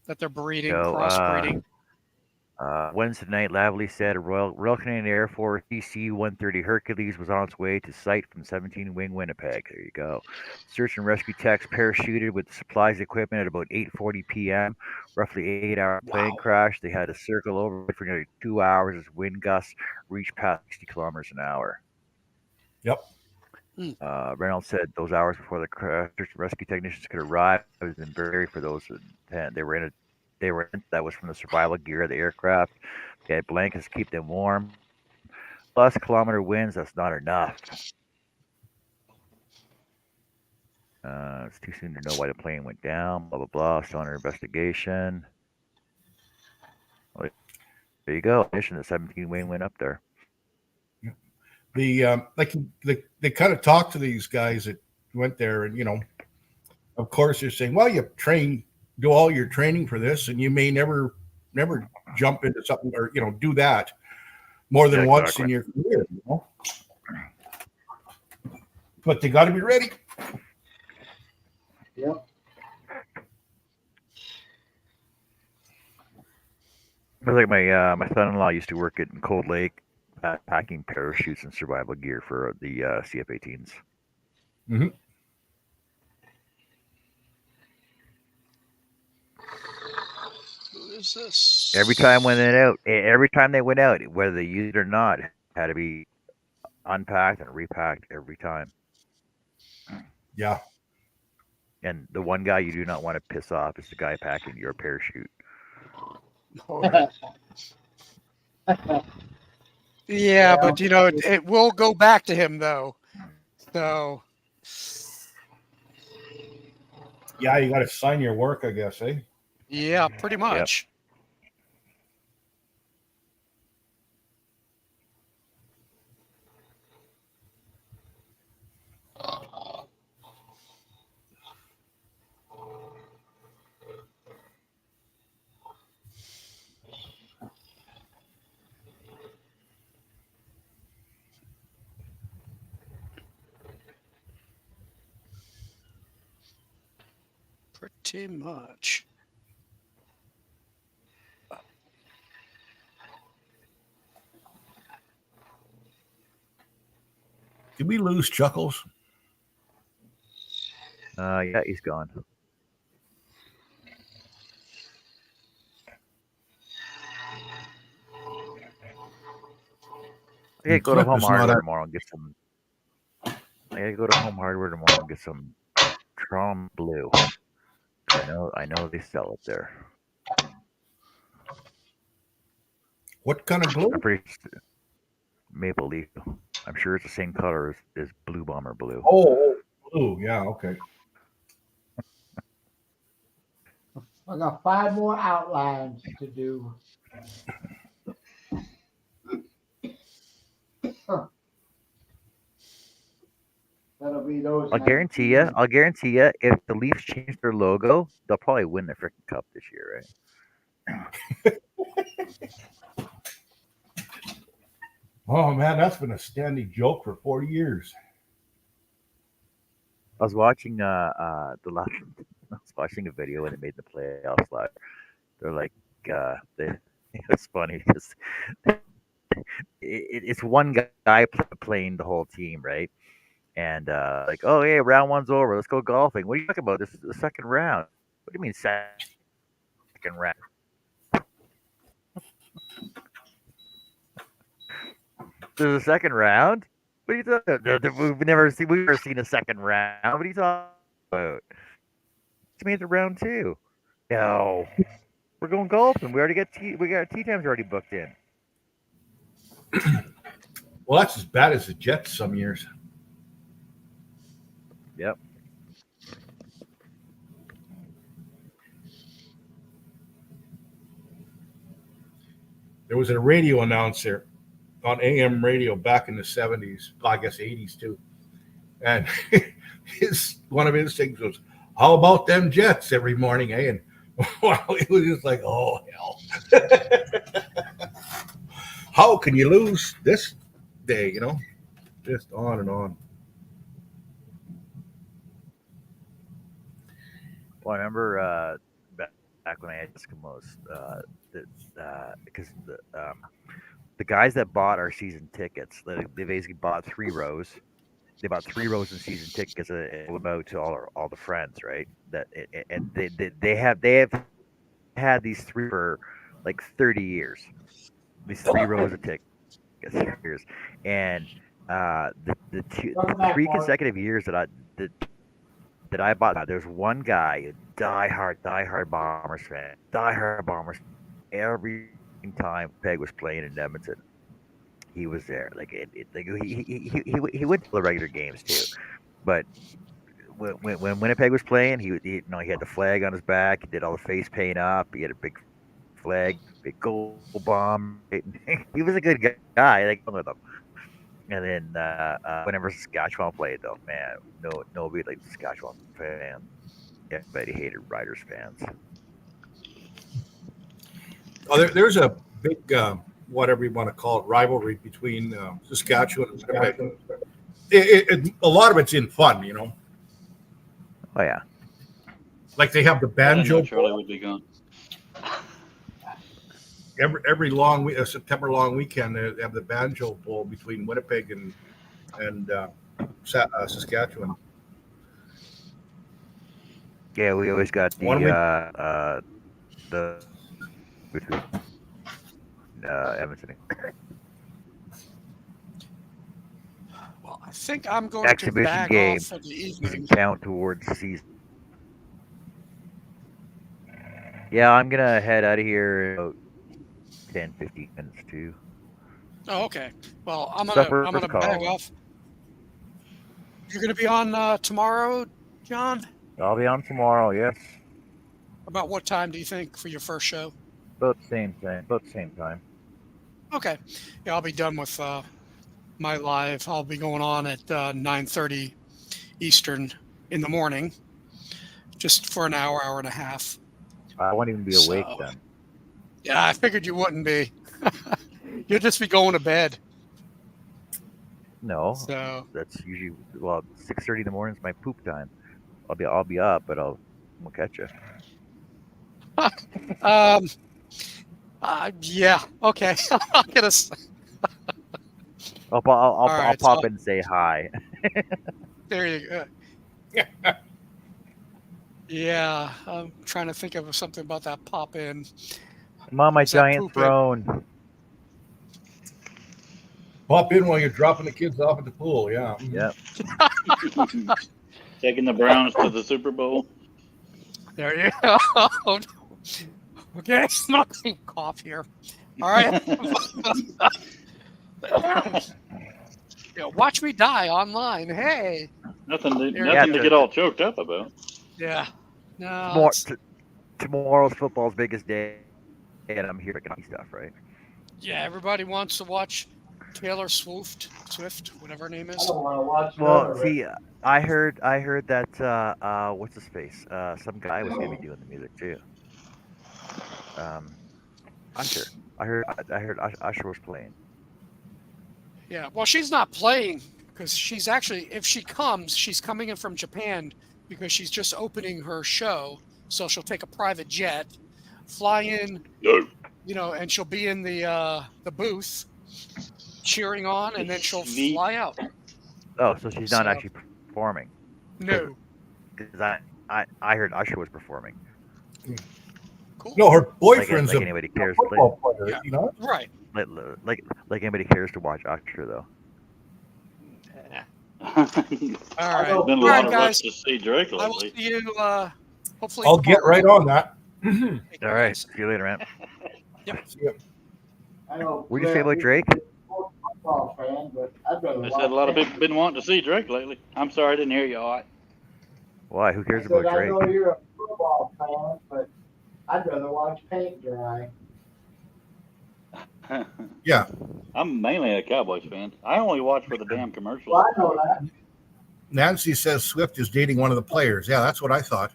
that they're breeding,
So,
crossbreeding.
Wednesday night, Lavely said a Royal Canadian Air Force DC-130 Hercules was on its way to site from 17 Wing, Winnipeg. There you go. Search and rescue techs parachuted with supplies equipment at about 8:40 p.m. Roughly 8-hour plane crash. They had to circle over for nearly 2 hours as wind gusts reached past 60 kilometers an hour.
Yep.
Reynolds said those hours before the search and rescue technicians could arrive, it was very for those they were in that was from the survival gear of the aircraft. They had blankets to keep them warm. Plus kilometer winds, that's not enough. It's too soon to know why the plane went down, blah, blah, blah. Still under investigation. Well, there you go. Mission the 17 Wing went up there.
They kind of talked to these guys that went there, and of course they're saying, well, you do all your training for this, and you may never jump into something or do that more than once in your career. But they got to be ready.
Yep.
Like my son-in-law used to work in Cold Lake, packing parachutes and survival gear for the CF-18s.
Mm-hmm.
Who is this?
Every time they went out, whether they used it or not, had to be unpacked and repacked every time.
Yeah.
And the one guy you do not want to piss off is the guy packing your parachute.
Yeah, but it will go back to him though. So
Yeah, you got to sign your work, I guess, eh?
yeah, pretty much. Pretty much.
Did we lose Chuckles?
Yeah, he's gone. I gotta go to Home Hardware tomorrow and get some. I gotta go to Home Hardware tomorrow and get some Tron Blue. I know they sell it there.
What kind of glue?
I'm pretty Maple Leaf. I'm sure it's the same color as Blue Bomber Blue.
Oh, blue. Yeah, okay.
I got 5 more outlines to do. That'll be those.
I'll guarantee you, if the Leafs change their logo, they'll probably win the freaking cup this year, right?
Oh man, that's been a standing joke for 40 years.
I was watching I was watching a video when they made the playoffs live. They're like, it's funny because it's one guy playing the whole team, right? And like, oh hey, round one's over. Let's go golfing. What are you talking about? This is the second round. What do you mean second round? There's a second round? What are you talking about? We've never seen a second round. What are you talking about? It's made the round 2. No, we're going golfing. We got tee times already booked in.
Well, that's as bad as the Jets some years.
Yep.
There was a radio announcer on AM radio back in the 70s, I guess 80s too. And one of his things was, how about them Jets every morning, eh? And Wow, it was just like, oh hell. How can you lose this day? Just on and on.
Well, I remember back when I had Eskimos, because the guys that bought our season tickets, they basically bought 3 rows. They bought 3 rows of season tickets and them out to all the friends, right? And they have had these 3 for like 30 years. These 3 rows of tickets, years, and the 3 consecutive years that I bought. There's one guy, diehard Bombers fan, diehard Bombers. Every time Peg was playing in Edmonton, he was there. Like he went to the regular games too, but when Winnipeg was playing, he had the flag on his back. He did all the face paint up. He had a big flag, big gold bomb. He was a good guy. Like with him. And then whenever Saskatchewan played, though, man, nobody liked Saskatchewan fan. Everybody hated Riders fans.
Oh, there's a big, whatever you want to call it, rivalry between Saskatchewan and Winnipeg. A lot of it's in fun,
Oh yeah.
Like they have the banjo.
Charlie would be gone.
Every September long weekend, they have the banjo bowl between Winnipeg and Saskatchewan.
Yeah, we always got the between Edmonton.
Well, I think I'm going
Exhibition
to bag
game
off for the evening.
count towards the season. Yeah, I'm gonna head out of here in about 10-15 minutes too.
Oh, okay. Well, I'm
Supper
gonna
call.
bag off. You're gonna be on tomorrow, John?
I'll be on tomorrow. Yes,
About what time do you think for your first show?
about the same time.
Okay. Yeah, I'll be done with my live. I'll be going on at 9:30 Eastern in the morning, just for an hour and a half.
I won't even be awake
So-
then.
Yeah, I figured you wouldn't be. You'll just be going to bed.
No,
So
that's usually 6:30 in the morning is my poop time. I'll be up, but I'll catch you.
yeah, okay. I'm gonna.
I'll
right,
pop
so-
in and say hi.
There you go. Yeah, I'm trying to think of something about that pop in.
I'm on my
Is that
giant
pooping?
throne.
Pop in while you're dropping the kids off at the pool. Yeah.
Yep.
Taking the Browns to the Super Bowl.
There you go. Okay, smoking cough here. All right. Yeah, watch me die online. Hey.
Nothing to
Yeah,
get all choked up about.
Yeah. No.
Tomorrow's football's biggest day, and I'm here picking up stuff, right?
Yeah, everybody wants to watch Taylor Swift, whatever her name
I
is.
don't want to watch none
Well,
of it.
see, I heard that what's his face? Some guy was gonna be doing the music too. Usher. I heard Usher was playing.
Yeah, well, she's not playing because she's actually, if she comes, she's coming in from Japan because she's just opening her show. So she'll take a private jet, fly in, and she'll be in the booth cheering on, and then she'll
Sweet.
fly out.
Oh, so she's not
So-
actually performing.
No,
Because I heard Usher was performing.
cool.
No, her
Like
boyfriend's
anybody
a
cares.
football player.
Yeah.
You know.
Right.
Like anybody cares to watch Usher though.
All right.
Been a
All
lot
right,
of
guys.
rush to see Drake
I will
lately.
see you. Hopefully.
I'll get right on that.
All right. See you later, man.
I know.
What did you say about Drake?
Football fan, but I'd rather
I
watch
said a lot of
paint.
people been wanting to see Drake lately. I'm sorry I didn't hear you all right.
Why? Who
I
cares
said,
about
I
Drake?
know you're a football fan, but I'd rather watch paint dry.
Yeah.
I'm mainly a Cowboys fan. I only watch for the damn commercials.
Well, I know that.
Nancy says Swift is dating one of the players. Yeah, that's what I thought.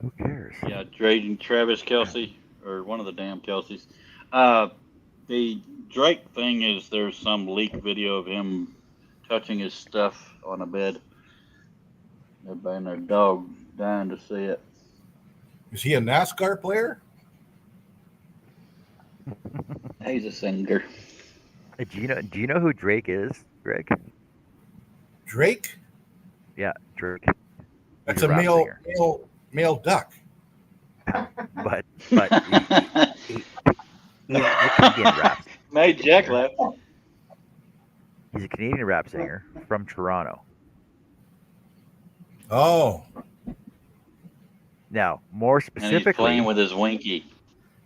Who cares? years.
Yeah, Travis Kelsey, or one of the damn Kelseys. The Drake thing is there's some leak video of him touching his stuff on a bed. Everybody and their dog dying to see it.
Is he a NASCAR player?
He's a singer.
Do you know who Drake is, Greg?
Drake?
Yeah, Drake.
That's
He's
a
rap singer.
male duck.
But he's a Canadian rap.
Made Jack laugh.
He's a Canadian rap singer from Toronto.
Oh,
Now, more
And he's
specifically,
playing with his winky.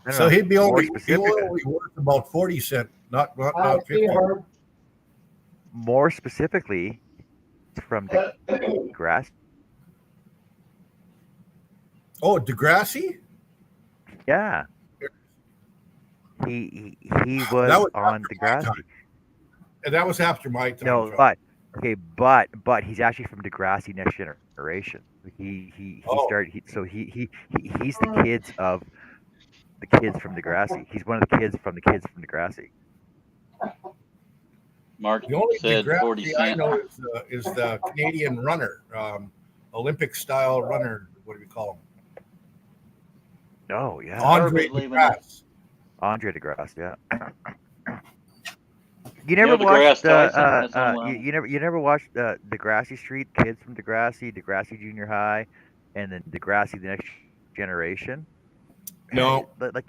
no,
so
no,
he'd be
more
only
specific,
worth about 40 cents, not
I see
50.
her.
more specifically, it's from Degrassi.
Oh, Degrassi?
Yeah, he
That
was
was
on
after my
Degrassi.
time. And that was after my time.
No,
John.
but he's actually from Degrassi Next Generation. He
Oh.
started. He's the kids of the kids from Degrassi. He's one of the kids from Degrassi.
Mark
The only
said 40
Degrassi I
cents.
know is the Canadian runner, Olympic style runner. What do we call him?
Oh yeah,
Andre
Herbert leaving
DeGrasse.
Andre Degrassi. Yeah. You never
Neil deGrasse
watched
Tyson, that's online.
you never watched Degrassi Street, Kids from Degrassi Junior High, and then Degrassi The Next Generation.
No.
Like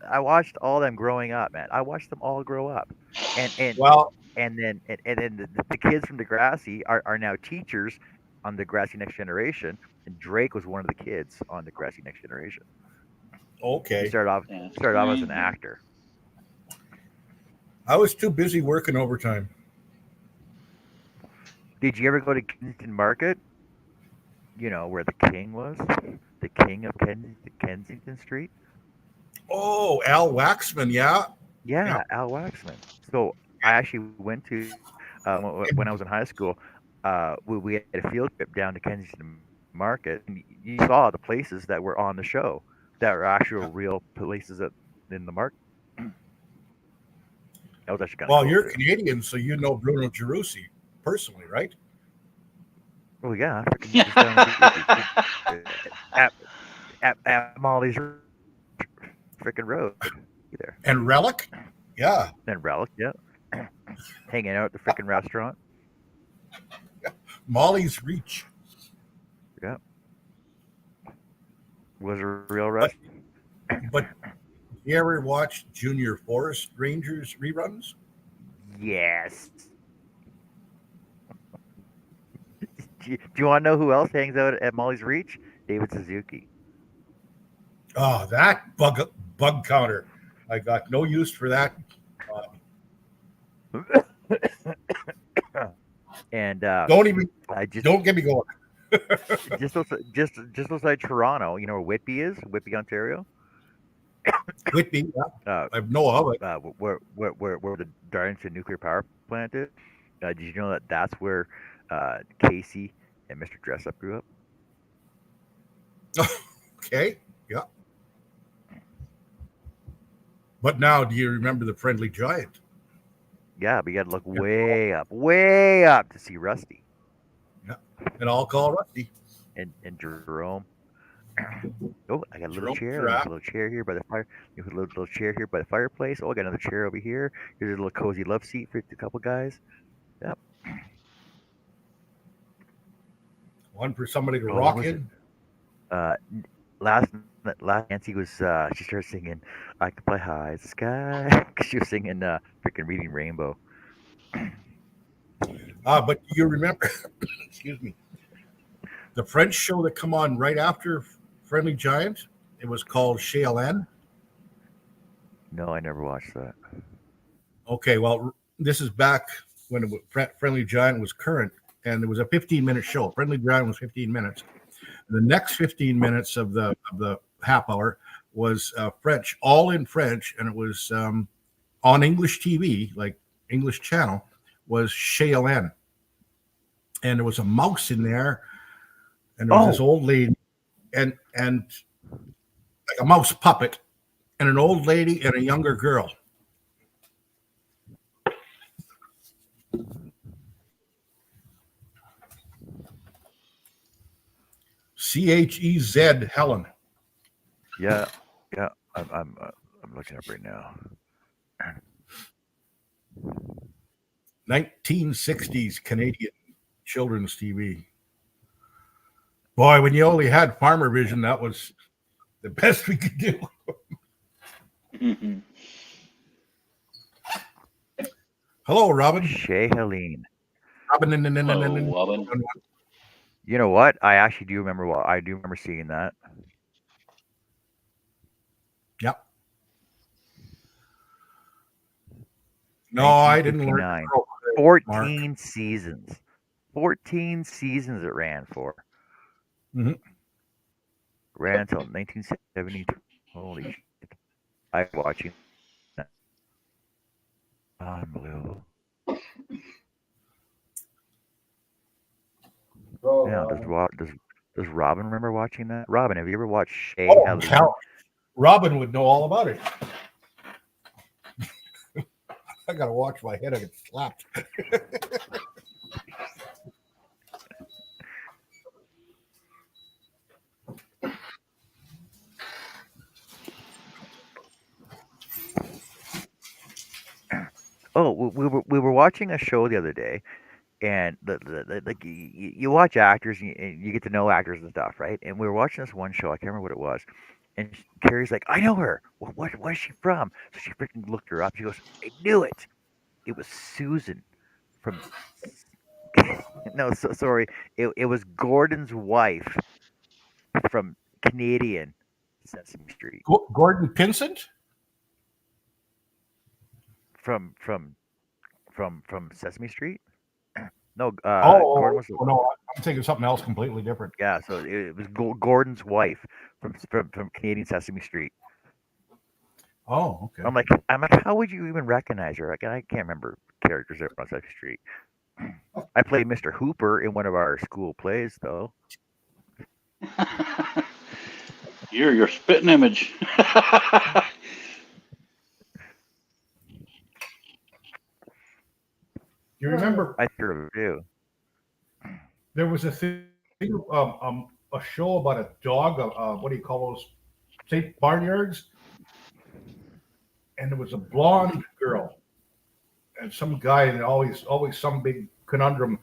I watched all them growing up, man. I watched them all grow up, and
Well,
and then the kids from Degrassi are now teachers on Degrassi Next Generation, and Drake was one of the kids on Degrassi Next Generation. He
okay.
started off as an actor.
I was too busy working overtime.
Did you ever go to Kensington Market? You know where the king was, the king of Kensington Street.
Oh, Al Waxman, yeah.
Yeah, Al Waxman. So I actually went to when I was in high school. We had a field trip down to Kensington Market, and you saw the places that were on the show that were actual real places in the market. That was actually kind of
Well,
cool,
you're
too.
Canadian, so you know Bruno Gerussi personally, right?
Oh yeah, freaking just down at Molly's freaking road there.
And Relic? Yeah.
And Relic, yeah. Hanging out at the freaking restaurant.
Molly's Reach.
Yeah. Was a real rush.
But you ever watch Junior Forest Rangers reruns?
Yes. Do you want to know who else hangs out at Molly's Reach? David Suzuki.
Oh, that bug counter. I got no use for that.
And
Don't get me going.
just outside Toronto, you know where Whitby is? Whitby, Ontario.
Whitby, yeah. I know of it.
Where the Darlington nuclear power plant is. Did you know that that's where Casey and Mr. Dressup grew up?
Okay, yeah. But now, do you remember the Friendly Giant?
Yeah, but you got to look way up to see Rusty.
Yeah, and I'll call Rusty.
And Jerome. Oh, I got a little
Jerome
chair.
Trapp.
A little chair here by the fire. You have a little chair here by the fireplace. Oh, I got another chair over here. Here's a little cozy love seat for a couple guys. Yep.
One for somebody to
Oh,
rock
what was
in.
Last Nancy was she started singing "I Can Fly High as the Sky" because she was singing freaking Reading Rainbow.
But you remember, excuse me, the French show that come on right after Friendly Giant? It was called Cheyenne.
No, I never watched that.
Okay, well, this is back when Friendly Giant was current, and it was a 15-minute show. Friendly Giant was 15 minutes. The next 15 minutes of the half hour was French, all in French, and it was on English TV, like English channel, was Cheyenne. And there was a mouse in there, and there was this old lady, and like a mouse puppet, and an old lady and a younger girl. CHEZ Helen.
Yeah, yeah. I'm looking up right now.
1960s Canadian children's TV. Boy, when you only had Farmer Vision, that was the best we could do. Hello, Robin.
Shay Helene.
Robin.
Hello, Robin.
You know what? I actually do remember. I do remember seeing that.
Yep. No, I didn't learn.
1959. 14 seasons. 14 seasons it ran for.
Mhm.
Ran until 1972. Holy shit. I'm watching that. Unbelievable.
Oh,
Yeah, does Robin remember watching that? Robin, have you ever watched Shay
Oh,
Helene?
hell, Robin would know all about it. I gotta watch my head. I get slapped.
Oh, we were watching a show the other day, and like you watch actors and you get to know actors and stuff, right? And we were watching this one show. I can't remember what it was. And Carrie's like, I know her. Where's she from? So she freaking looked her up. She goes, I knew it. It was Susan from. No, sorry. It was Gordon's wife from Canadian Sesame Street.
Gordon Pinsent?
From Sesame Street? No,
Gordon
was.
No, I'm thinking something else completely different.
Yeah, so it was Gordon's wife from Canadian Sesame Street.
Oh, okay.
I'm like, how would you even recognize her? Like, I can't remember characters there on Sesame Street. I played Mr. Hooper in one of our school plays, though.
You're your spitting image.
You remember?
I sure do.
There was a thing, a show about a dog. What do you call those? St. Barnyards. And there was a blonde girl, and some guy, and always some big conundrum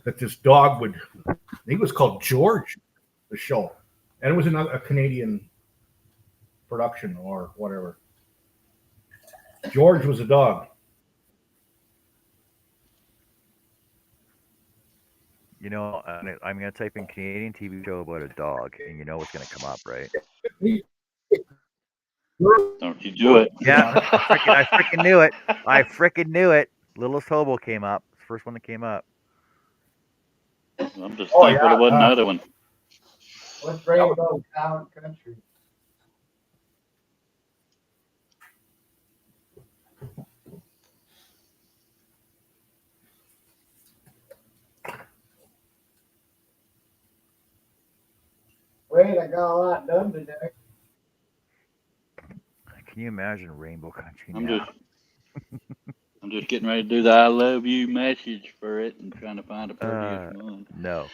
that this dog would. I think it was called George, the show, and it was a Canadian production or whatever. George was a dog.
You know, I'm going to type in Canadian TV show about a dog, and you know what's going to come up, right?
Don't you do it.
Yeah, I freaking knew it. I freaking knew it. Littlest Hobo came up. It's the first one that came up.
I'm just thankful there wasn't another one.
What's Rainbow Town Country? Wait, I got a lot done today.
Can you imagine Rainbow Country
I'm
now?
just getting ready to do the I love you message for it and trying to find a prettiest one.
No.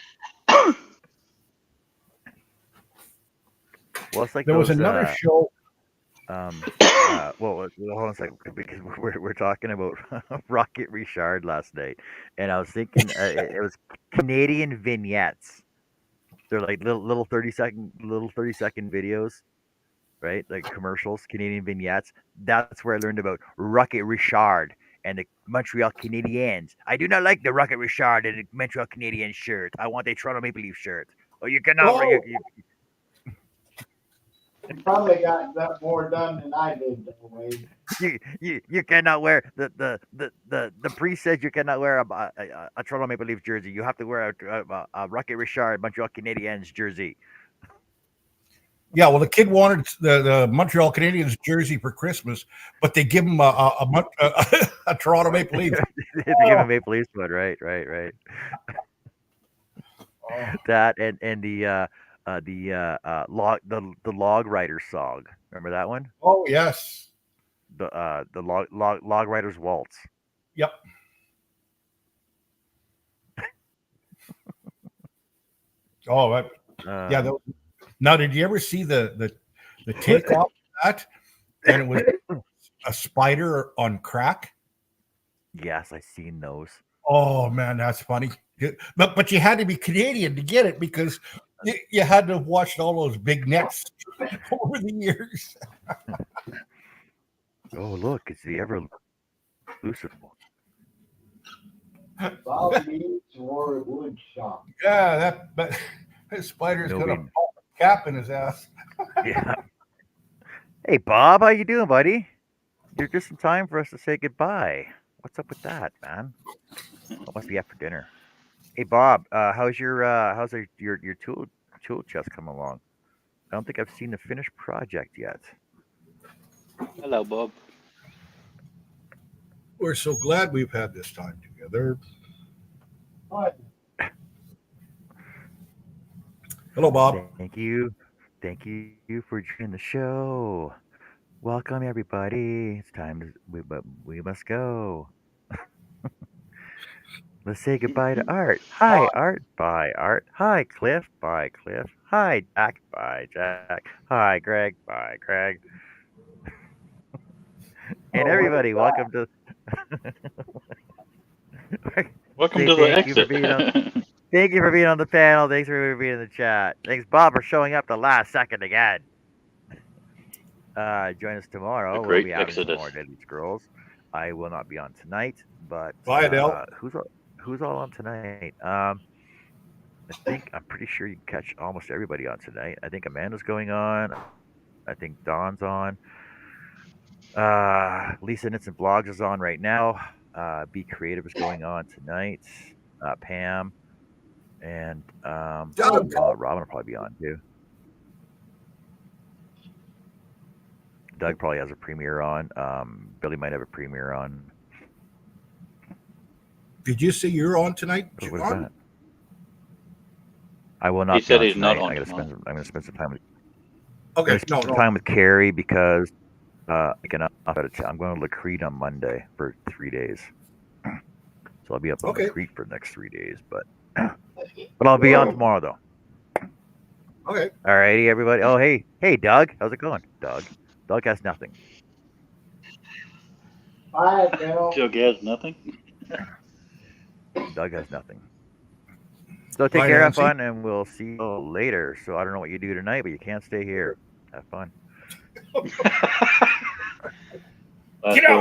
Well, it's like
there was another show.
Well, hold on a second, because we're talking about Rocket Richard last night, and I was thinking it was Canadian vignettes. They're like little 30-second videos, right? Like commercials, Canadian vignettes. That's where I learned about Rocket Richard and the Montreal Canadiens. I do not like the Rocket Richard and the Montreal Canadiens shirt. I want a Toronto Maple Leaf shirt. Oh, you cannot.
Oh.
You probably got that more done than I did, though, Wade.
You cannot wear the priest says you cannot wear a Toronto Maple Leaf jersey. You have to wear a Rocket Richard Montreal Canadiens jersey.
Yeah, well, the kid wanted the Montreal Canadiens jersey for Christmas, but they give him a Toronto Maple Leaf.
They give him a Maple Leafs one, right.
Oh.
That and the the Log Rider song. Remember that one?
Oh yes.
The Log Rider's Waltz.
Yep. Oh, yeah. Now, did you ever see the takeoff of that? And it was a spider on crack.
Yes, I seen those.
Oh man, that's funny. But you had to be Canadian to get it because you had to have watched all those big nets over the years.
Oh, look, it's the ever elusive one.
Bobby eats Rory Wood shop.
Yeah, that spider's got a
Nobody-
cap in his ass.
Yeah. Hey, Bob, how you doing, buddy? You're just in time for us to say goodbye. What's up with that, man? It must be after dinner. Hey, Bob, how's your tool chest coming along? I don't think I've seen the finished project yet.
Hello, Bob.
We're so glad we've had this time together.
What?
Hello, Bob.
Thank you for joining the show. Welcome, everybody. It's time we must go. Let's say goodbye to Art. Hi, Art. Bye, Art. Hi, Cliff. Bye, Cliff. Hi, Jack. Bye, Jack. Hi, Greg. Bye, Greg. And everybody, welcome to.
Welcome
Say
to the
thank you for
exit.
being on- Thank you for being on the panel. Thanks for being in the chat. Thanks, Bob, for showing up the last second again. Join us tomorrow.
The
We'll
great
be having some
exodus.
more Deadly Scrolls. I will not be on tonight, but
Bye, Adele.
who's all on tonight? I'm pretty sure you can catch almost everybody on tonight. I think Amanda's going on. I think Dawn's on. Lisa Knits and Blogs is on right now. Be Creative is going on tonight. Pam and Robin will probably be on too. Doug probably has a premiere on. Billy might have a premiere on.
Did you say you're on tonight,
What is
John?
that? I will not.
He
be
said
on
he's not
tonight.
on
I'm
tonight.
gonna spend some time with.
Okay,
I'm gonna spend some time with Carrie because I can off out of town. I'm going to Lacrete on Monday for 3 days. So I'll be up on
Okay.
Lacrete for the next 3 days, but I'll be on tomorrow though.
Okay.
Alrighty, everybody. Oh, hey, Doug, how's it going? Doug has nothing.
Bye, Bill.
Joe has nothing.
Doug has nothing. So take
Bye,
care, have
Nancy.
fun, and we'll see you later. So I don't know what you do tonight, but you can't stay here. Have fun.
Get out!